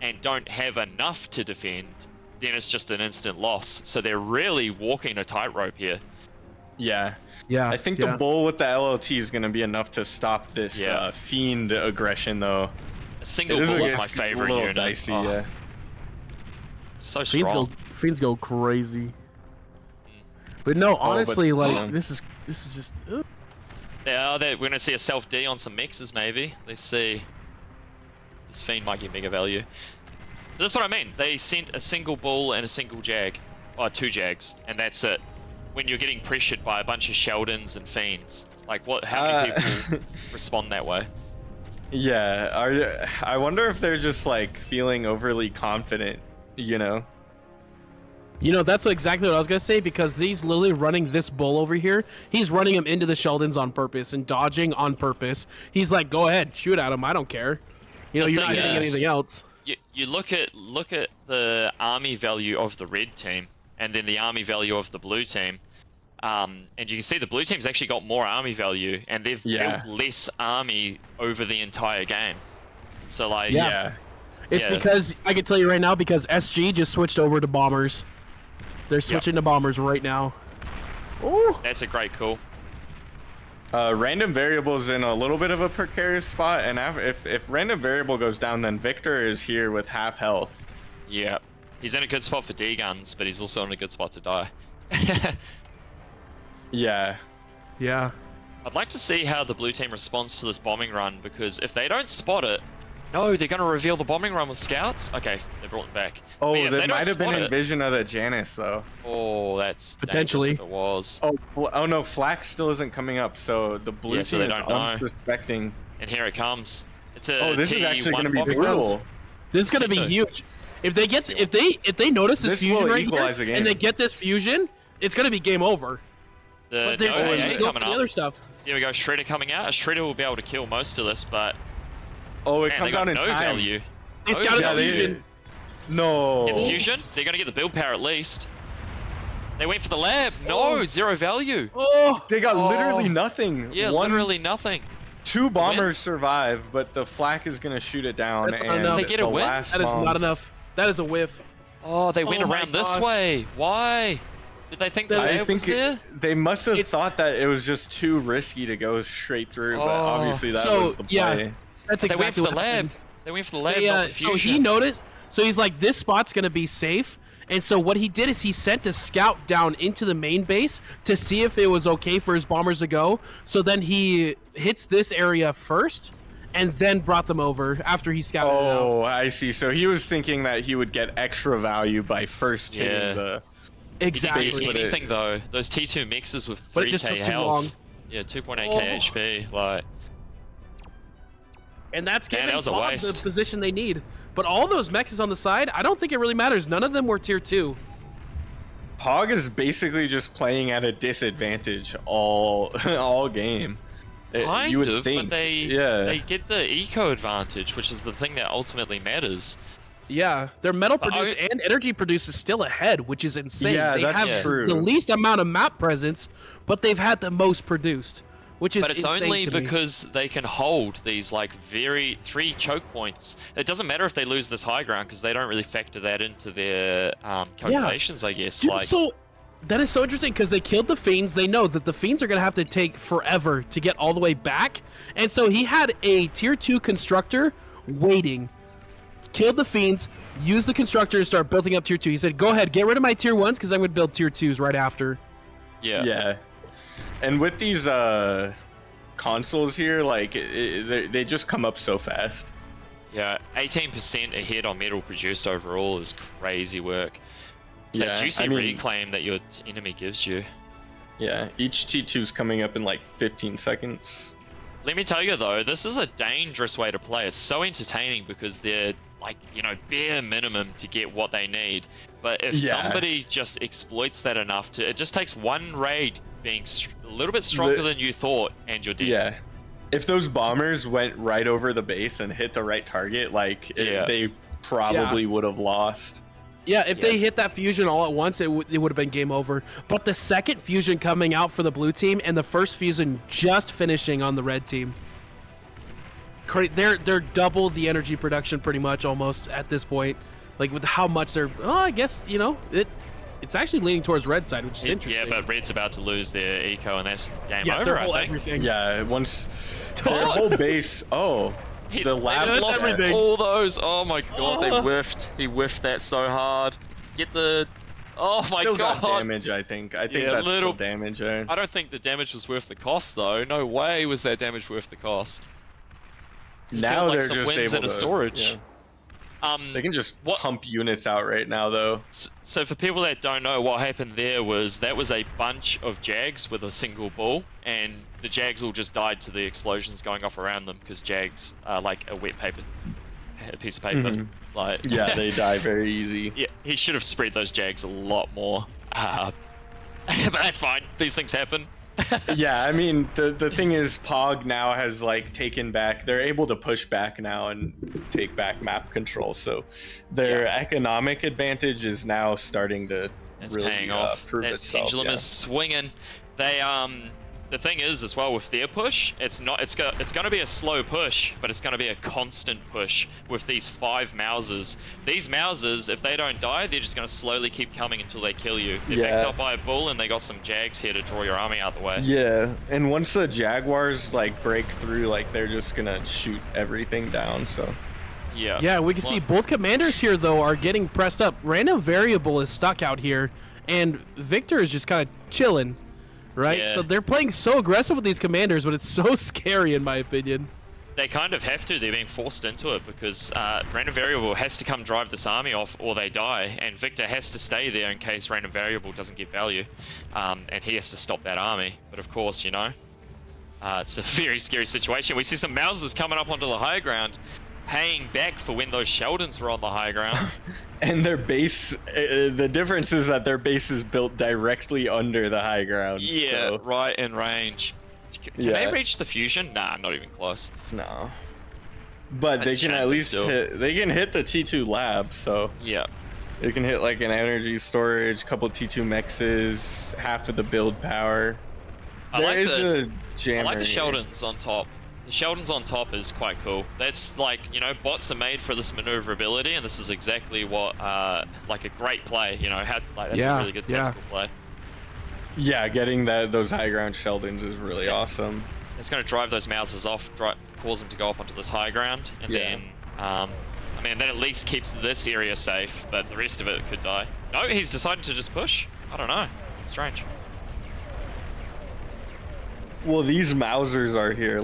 and don't have enough to defend, then it's just an instant loss. So they're really walking a tightrope here. Yeah. Yeah. I think the bull with the LLT is going to be enough to stop this Yeah. fiend aggression, though. A single It is bull is a my favorite little unit. dicey, Oh, yeah. So strong. Fiends go crazy. But no, honestly, like yeah. this is just. Yeah, we're gonna see a self D on some mixes maybe. Let's see. This fiend might get mega value. But that's what I mean. They sent a single bull and a single jag, or 2 jags, and that's it. When you're getting pressured by a bunch of Sheldons and fiends, like what? How many people respond that way? Yeah. I wonder if they're just like feeling overly confident, you know? You know, that's exactly what I was gonna say because he's literally running this bull over here. He's running him into the Sheldons on purpose and dodging on purpose. He's like, "Go ahead, shoot at him. I don't care." You know, The you're not thing hitting is- anything else. You look at the army value of the red team, and then the army value of the blue team. And you can see the blue team's actually got more army value, and they've built less army over the entire game. So like, Yeah. It's Yeah. because I can tell you right now because SG just switched over to bombers. They're switching to bombers right now. Oh, that's a great call. Random variable's in a little bit of a precarious spot, and if random variable goes down, then Victor is here with half health. Yeah, he's in a good spot for D guns, but he's also in a good spot to die. Yeah. yeah. I'd like to see how the blue team responds to this bombing run, because if they don't spot it, no, they're going to reveal the bombing run with scouts? Okay, they brought it back. Oh, But yeah, if they that don't might have been spot in it- vision of the Janice, though. Oh, that's Potentially. dangerous if it was. Oh no, Flax still isn't coming up, so the blue Yeah, so team they is don't know. unsuspecting. And here it comes. It's a Oh, this is T1 actually going to be bombing brutal. run. This is gonna be T2. huge. If they get if they notice this, This fusion will right equalize here, the and they game. get this fusion, it's gonna be game over. The But they're no trying AA to go for coming the up. other stuff. Here we go, Shredder coming out. A Shredder will be able to kill most of this, but Oh, it man, they comes got out in no time. value. They Oh, scouted yeah, the they- fusion. No. Get the fusion. They're going to get the build power at least. They went for the lab. No, zero value. Oh, They got literally nothing. Yeah, One, literally nothing. 2 bombers survive, but the flak is gonna shoot it down. That's not and enough. They get a the win? last that is bomb- not enough. That is a whiff. Oh, they went Oh my around this gosh. way. Why? Did they think the That- I lab think was there? they must have It's- thought that it was just too risky to go straight through, but Oh. obviously that So, was the yeah. play. That's They went exactly for the what lab. happened. They went for the lab, They, not the so fusion. he noticed. So he's like, this spot's gonna be safe. And so what he did is he sent a scout down into the main base to see if it was okay for his bombers to go. So then he hits this area first, and then brought them over after he scouted it out. Oh, I see. So he was thinking that he would get extra value by first hitting Yeah. the. Exactly. He didn't But get it- anything though. Those T2 mixes with But it 3k just took too health. long. Yeah, 2.8k Oh. HP. Like, And that's Man, giving that was a Bob the waste. position they need. But all those mexes on the side, I don't think it really matters. None of them were tier 2. Pog is basically just playing at a disadvantage all all game. kind you would of, think, but they get the eco advantage, which is the thing that ultimately matters. Yeah, their metal But produced and energy produced is still ahead, which is insane. Yeah, they that's have true. the least amount of map presence, but they've had the most produced, which is But it's insane only to me. because they can hold these like 3 choke points. It doesn't matter if they lose this high ground because they don't really factor that into their calculations, I guess. Dude, Like, so that is so interesting because they killed the fiends. They know that the fiends are gonna have to take forever to get all the way back, and so he had a tier 2 constructor waiting. Killed the fiends, used the constructor to start building up tier 2. He said, "Go ahead, get rid of my tier 1s because I'm gonna build tier 2s right after." yeah. And with these consoles here, like they just come up so fast. Yeah, 18% ahead on metal produced overall is crazy work. It's that juicy reclaim that your enemy gives you. Yeah, each T2's coming up in like 15 seconds. Let me tell you though, this is a dangerous way to play. It's so entertaining because they're like, bare minimum to get what they need. But if somebody just exploits that enough it just takes one raid being a little bit stronger than you thought and you're dead. Yeah. If those bombers went right over the base and hit the right target, they probably would have lost. Yeah, if they hit that fusion all at once, it would have been game over. But the second fusion coming out for the blue team and the first fusion just finishing on the red team. They're double the energy production pretty much almost at this point. Like with how much they're, I guess, it's actually leaning towards red side, which is interesting. Yeah, but red's about to lose their eco and that's game Yeah, over, their I whole think. everything. Yeah, once their whole base. The last They lost everything. all those. Oh my god, they whiffed. He whiffed that so hard. Get the. Oh my still god. got damage. I think that's still damage there. I don't think the damage was worth the cost though. No way was that damage worth the cost. He Now killed, like, they're some just wins able in a to storage. yeah. They can just pump units out right now, though. So for people that don't know, what happened there was that was a bunch of Jags with a single bull, and the Jags all just died to the explosions going off around them because Jags are like a piece of paper. Like Yeah, they die very easy. Yeah, he should have spread those Jags a lot more. But that's fine. These things happen. Yeah, I mean, the thing is, Pog now has taken back. They're able to push back now and take back map control. So their economic advantage is now starting to really paying off. prove That itself. pendulum is swinging. They the thing is as well with their push, it's going to be a slow push, but it's going to be a constant push with these 5 Mausers. These Mausers, if they don't die, they're just going to slowly keep coming until they kill you. They're backed up by a bull, and they got some Jags here to draw your army out the way. Yeah, and once the Jaguars break through, they're just gonna shoot everything down. So Yeah, we can see both commanders here though are getting pressed up. Random variable is stuck out here, and Victor is just kind of chilling. Right? Yeah. So they're playing so aggressive with these commanders, but it's so scary in my opinion. They kind of have to. They're being forced into it because Random Variable has to come drive this army off or they die, and Victor has to stay there in case Random Variable doesn't get value, and he has to stop that army. But of course, it's a very scary situation. We see some Mausers coming up onto the high ground, paying back for when those Sheldons were on the high ground. And their base, the difference is that their base is built directly under the high ground. Yeah, so. right in range. Can they reach the fusion? Nah, not even close. No. But That's they a can shame, at but least still. they can hit the T2 lab, so Yeah. they can hit an energy storage, couple T2 mexes, half of the build power. I like this. a jammer. I like the here. Sheldons on top. The Sheldons on top is quite cool. That's bots are made for this maneuverability, and this is exactly what a great play. That's a really good tactical play. Yeah, getting those high ground Sheldons is really awesome. It's going to drive those Mausers off, cause them to go up onto this high ground, and then that at least keeps this area safe, but the rest of it could die. No, he's decided to just push. I don't know. Strange. Well, these Mausers are here,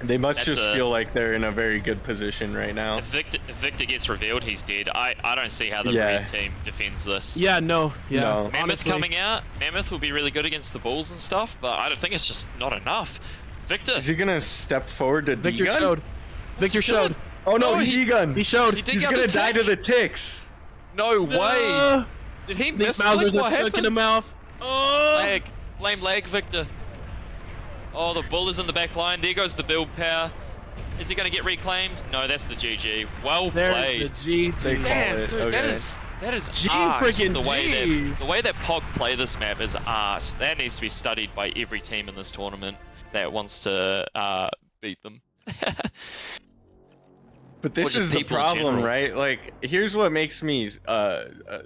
They must That's just feel like they're in a very good position right now. If Victor gets revealed, he's dead. I don't see how the Yeah. red team defends this. Yeah, no. No. Mammoth honestly. coming out. Mammoth will be really good against the bulls and stuff, but I don't think it's just not enough. Victor. Is he gonna step forward to Victor D-gun? showed. Victor showed. Oh no, Oh, he D-gunned. He showed. He did He's get gonna the die tick. to the ticks. No way. Did he These miss Mausers what are cooking happened? him off. Oh! Lag. Blame lag, Victor. Oh, the bull is in the back line. There goes the build power. Is he going to get reclaimed? No, that's the GG. Well There's played. the GG. They call Damn, it. dude, Okay. that is G art. freaking the way Gs. that Pog play this map is art. That needs to be studied by every team in this tournament that wants to beat them. But this just is the people in problem, general. right? Like, here's what makes me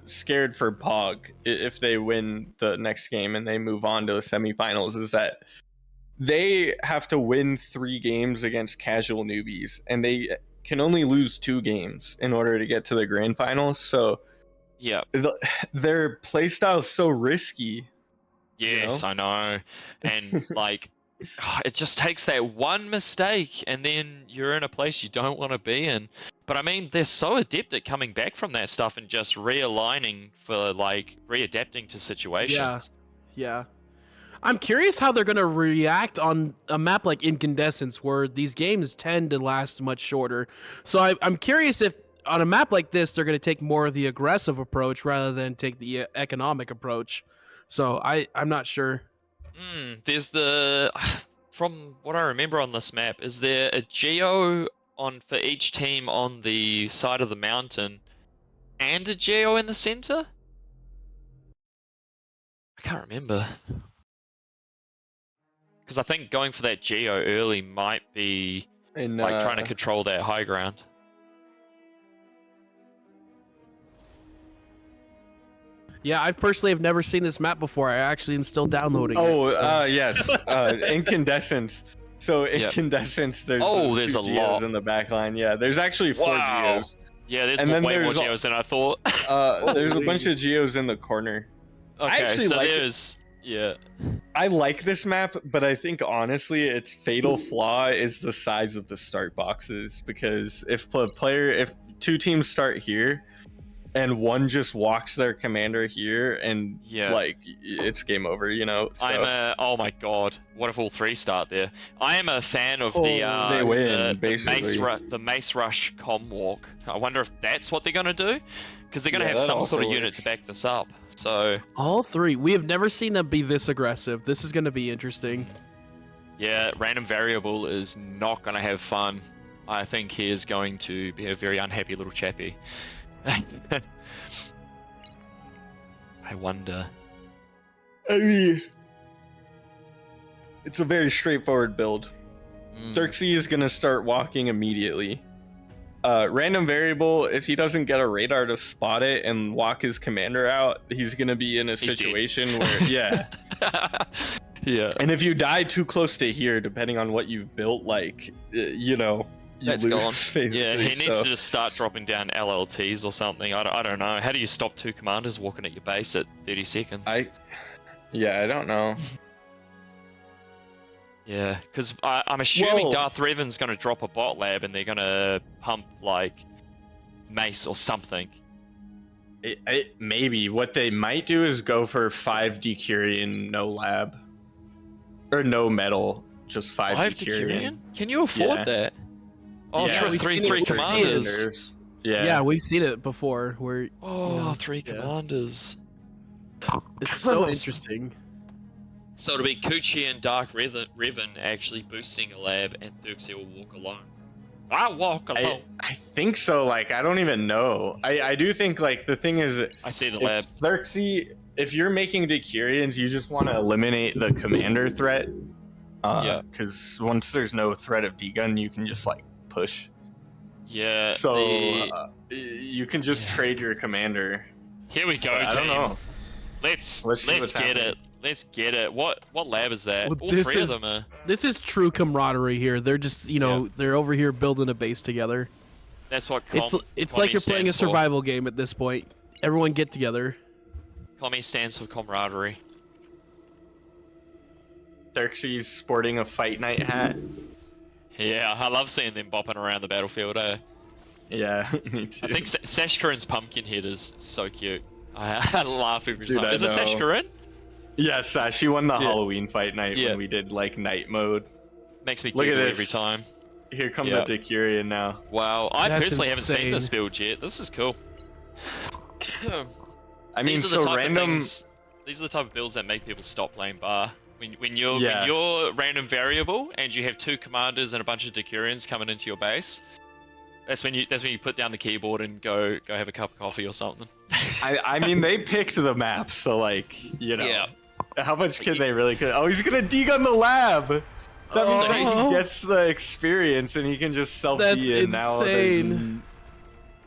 scared for Pog if they win the next game and they move on to the semifinals is that they have to win 3 games against casual newbies, and they can only lose 2 games in order to get to the grand finals. So Yeah. their playstyle is so risky. Yes, I know. And like, it just takes that one mistake, and then you're in a place you don't want to be in. But I mean, they're so adept at coming back from that stuff and just realigning for like readapting to situations. Yeah. I'm curious how they're going to react on a map like Incandescence, where these games tend to last much shorter. So I'm curious if on a map like this, they're going to take more of the aggressive approach rather than take the economic approach. So I'm not sure. There's the, from what I remember on this map, is there a geo on for each team on the side of the mountain, and a geo in the center? I can't remember. Because I think going for that geo early might be And like trying to control that high ground. Yeah, I personally have never seen this map before. I actually am still downloading it. Yes, Incandescence. So Incandescence, there's there's 2 a geos lot. in the back line. Yeah, there's actually 4 Wow. geos. Yeah, there's And then way more there's geos than I thought. There's a Holy. bunch of geos in the corner. Okay, actually so like it. there's I like this map, but I think honestly its fatal flaw is the size of the start boxes, because if 2 teams start here and one just walks their commander here and like it's game over, you know. So oh my god, what if all 3 start there? I am a fan of they win, the mace rush com walk. I wonder if that's what they're gonna do, because they're gonna have that some also sort of unit works. to back this up. So All 3. We have never seen them be this aggressive. This is going to be interesting. yeah, random variable is not gonna have fun. I think he is going to be a very unhappy little chappy. I wonder. I mean, it's a very straightforward build. Xerxes is gonna start walking immediately. Random variable, if he doesn't get a radar to spot it and walk his commander out, he's gonna be in a situation where yeah. And if you die too close to here, depending on what you've built, like you know, you That's lose. gone. Basically, Yeah, he needs so. to just start dropping down LLTs or something. I don't know. How do you stop 2 commanders walking at your base at 30 seconds? I don't know. Yeah, because I'm assuming Darth Revan's going to drop a bot lab and they're going to pump, like, mace or something. Maybe. What they might do is go for 5 Decurion, no lab. Or no metal, just 5 Decurion. Can you afford that? Oh, Yeah, trust we've 3 seen it. commanders. Yeah, we've seen it before. Where Oh, 3 commanders. it's so interesting. So it'll be Kuchi and Dark Revan actually boosting a lab, and Xerxes will walk alone. I walk alone. I think so. Like, I don't even know. I do think, like, the thing is, I see the lab. Xerxes, if you're making Decurions, you just want to eliminate the commander threat. Because once there's no threat of D-gun, you can just, like, push. Yeah. So you can just trade your commander. Here we go, I don't team. know. Let's see what's get happening. it. Let's get it. What lab is that? Well, All this 3 is- of them are. This is true camaraderie here. They're just, they're over here building a base together. That's what It's like you're playing a survival game at this point. Everyone get together. Commie stands for camaraderie. Xerxes sporting a fight night hat. Yeah, I love seeing them bopping around the battlefield. Yeah, me too. I think Sash Karin's pumpkin head is so cute. I laugh every Dude, time. I Is it Sash know. Karin? Yes, she won the Yeah. Halloween fight night Yeah. when we did like night mode. Makes me Look at giggle this. every time. Here come Yep. the Decurion now. Wow, I That's personally haven't seen insane. this build yet. This is cool. I mean, These are the so type random. of things. These are the type of builds that make people stop playing bar. When you're Yeah. when you're random variable and you have 2 commanders and a bunch of Decurions coming into your base. That's when you put down the keyboard and go have a cup of coffee or something. I mean, they picked the map, so like, you know, Yeah. how much can they really? Oh, he's gonna degun the lab. That means that Oh. he gets the experience and he can just self That's D and now there's insane.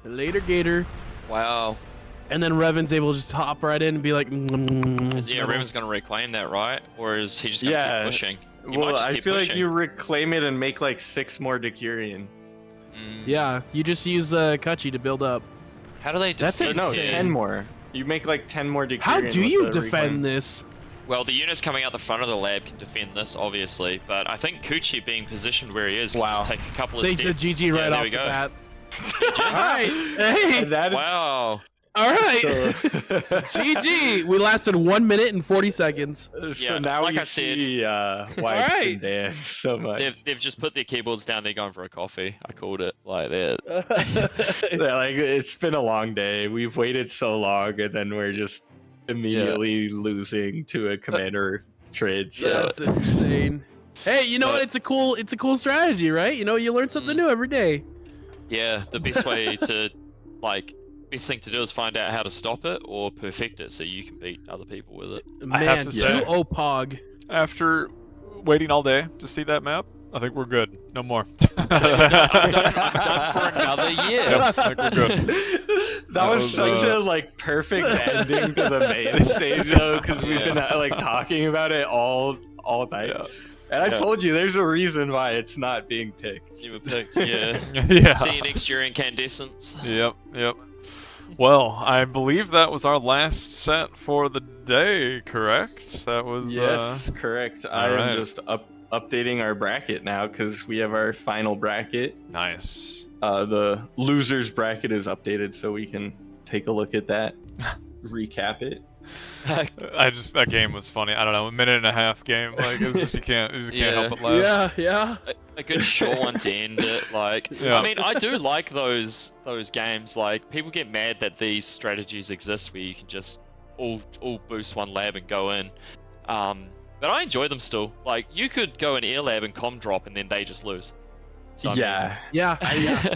Later, Gator. Wow. And then Revan's able to just hop right in and be like, Yeah, Revan's gonna reclaim that, right? Or is he just gonna Yeah. keep pushing? He might Well, just I keep feel like pushing. you reclaim it and make like 6 more Decurion. Yeah, you just use Kachi to build up. How do they That's defend No, insane. 10 more. You make like 10 more Decurion. How do with you the defend reclaim. this? Well, the units coming out the front of the lab can defend this, obviously, but I think Kuchi being positioned where he is can Wow. just take a couple of They steps. did GG right there off we the go. bat. Alright, hey, And that is- Wow. alright. So, GG. We lasted 1 minute and 40 seconds. so Yeah, now like you I said- see why it's Alright. been banned so much. They've just put their keyboards down, they're going for a coffee. I called it like that. They're like, it's been a long day. We've waited so long, and then we're just immediately losing to a commander trade. So That's insane. Hey, you know what? It's a cool strategy, right? You know, you learn something new every day. Yeah, the best way to, best thing to do is find out how to stop it or perfect it so you can beat other people with it. I have Man, to say- 2-0 Pog. After waiting all day to see that map, I think we're good. No more. I'm done for another year. Yep, I think we're good. that was such a like perfect ending to the main stage though, because we've been like talking about it all night. Yeah. And I Yeah. told you there's a reason why it's not being picked. You were picked, yeah. Yeah. See you next year, Incandescence. Yep, yep. Well, I believe that was our last set for the day, correct? That was Yes, correct. I alright. am just updating our bracket now because we have our final bracket. nice. The losers bracket is updated, so we can take a look at that, recap it. That game was funny. I don't know, a minute and a half game. Like it's just you can't help but laugh. Yeah. A good short one to end it. Like, Yeah. I mean, I do like those games. Like, people get mad that these strategies exist where you can just all boost one lab and go in. But I enjoy them still. Like, you could go in air lab and com drop and then they just lose. So, I mean, Yeah.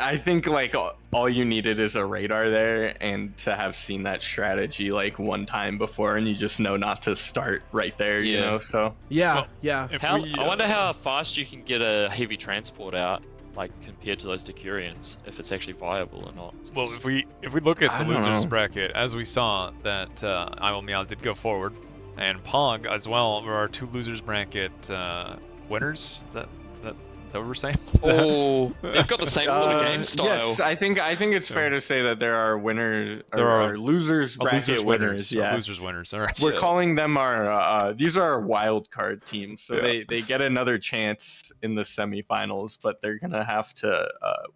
I think like all you needed is a radar there and to have seen that strategy like one time before, and you just know not to start right there, you Yeah. know. So Yeah. Well, Yeah. If How, we, I wonder how fast you can get a heavy transport out, like compared to those Decurions, if it's actually viable or not. Well, if we look at I the don't losers know. bracket, as we saw that I Meow did go forward, and Pog as well were our 2 losers bracket winners. Is that what we're saying? Oh, they've got the same sort of game style. Yes, I think it's fair to say that there are winners. There are losers Oh, bracket losers winners. Yeah, losers winners. All right. we're Yeah. calling them our. These are our wild card teams, so Yeah. they get another chance in the semifinals, but they're gonna have to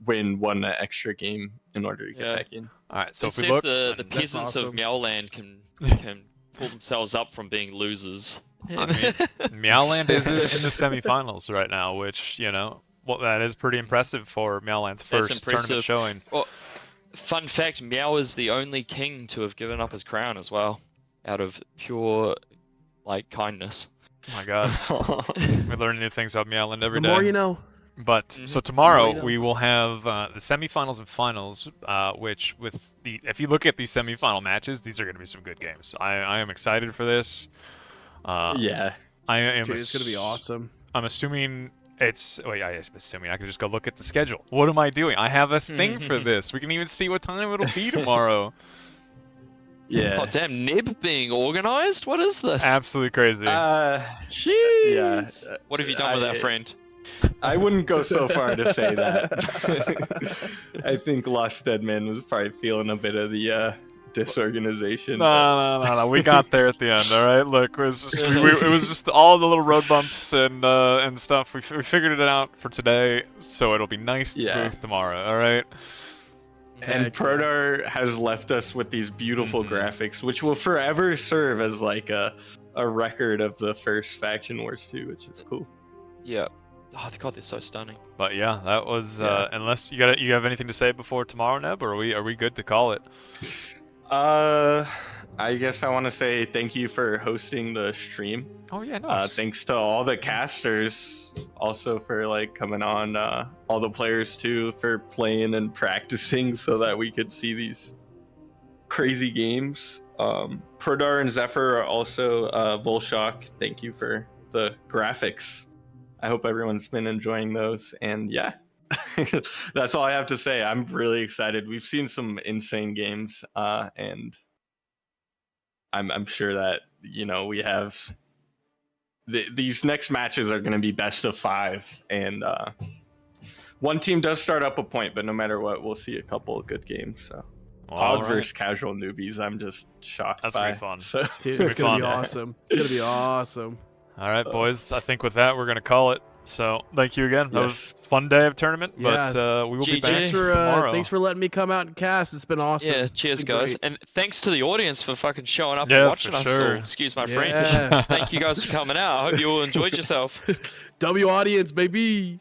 win one extra game in order to get Yeah. back in. All right. So Let's if see we look, the That's peasants of awesome. Meowland can pull themselves up from being losers. I mean, Meowland is in the semifinals right now, which that is pretty impressive for Meowland's first impressive. tournament showing. Well, fun fact, Meow is the only king to have given up his crown as well, out of pure, kindness. Oh my God, we learn new things about Meowland every The day. more you know. But so tomorrow Well, we will have the semifinals and finals, which if you look at these semifinal matches, these are going to be some good games. I am excited for this. Yeah, I am. Dude, it's gonna be awesome. I'm assuming it's. Wait, I'm assuming I can just go look at the schedule. What am I doing? I have a thing for this. We can even see what time it'll be tomorrow. yeah. Oh damn, Nib being organized? What is this? Absolutely crazy. Sheesh. Yeah. What have you done with that friend? I wouldn't go so far to say that. I think Lost Dead Man was probably feeling a bit of the disorganization. No. We got there at the end. All right. Look, it was just, it was just all the little road bumps and stuff. We figured it out for today, so it'll be nice and smooth tomorrow. All right. And Prodar has left us with these beautiful graphics, which will forever serve as like a record of the first Faction Wars 2, which is cool. Yeah. Oh God, they're so stunning. But yeah, that was. Unless you have anything to say before tomorrow, Neb, or are we good to call it? I guess I want to say thank you for hosting the stream. Oh yeah, nice. Thanks to all the casters, also for like coming on. All the players too for playing and practicing so that we could see these crazy games. Prodar and Zephyr are also Volshock. Thank you for the graphics. I hope everyone's been enjoying those, and yeah, that's all I have to say. I'm really excited. We've seen some insane games, and I'm sure that we have these next matches are going to be best of 5, and one team does start up a point, but no matter what, we'll see a couple of good games. So, Hog versus casual newbies, I'm just shocked. That's by. gonna be fun. So, Dude, it's gonna be awesome. It's gonna be awesome. All right, boys. I think with that, we're going to call it. So, thank you again. That was a fun day of tournament, but we will be back tomorrow. Thanks for letting me come out and cast. It's been awesome. Yeah, cheers, guys. And thanks to the audience for fucking showing up Yeah, and watching for us. sure. All. Excuse my French. Thank you guys for coming out. I hope you all enjoyed yourself. W audience, baby.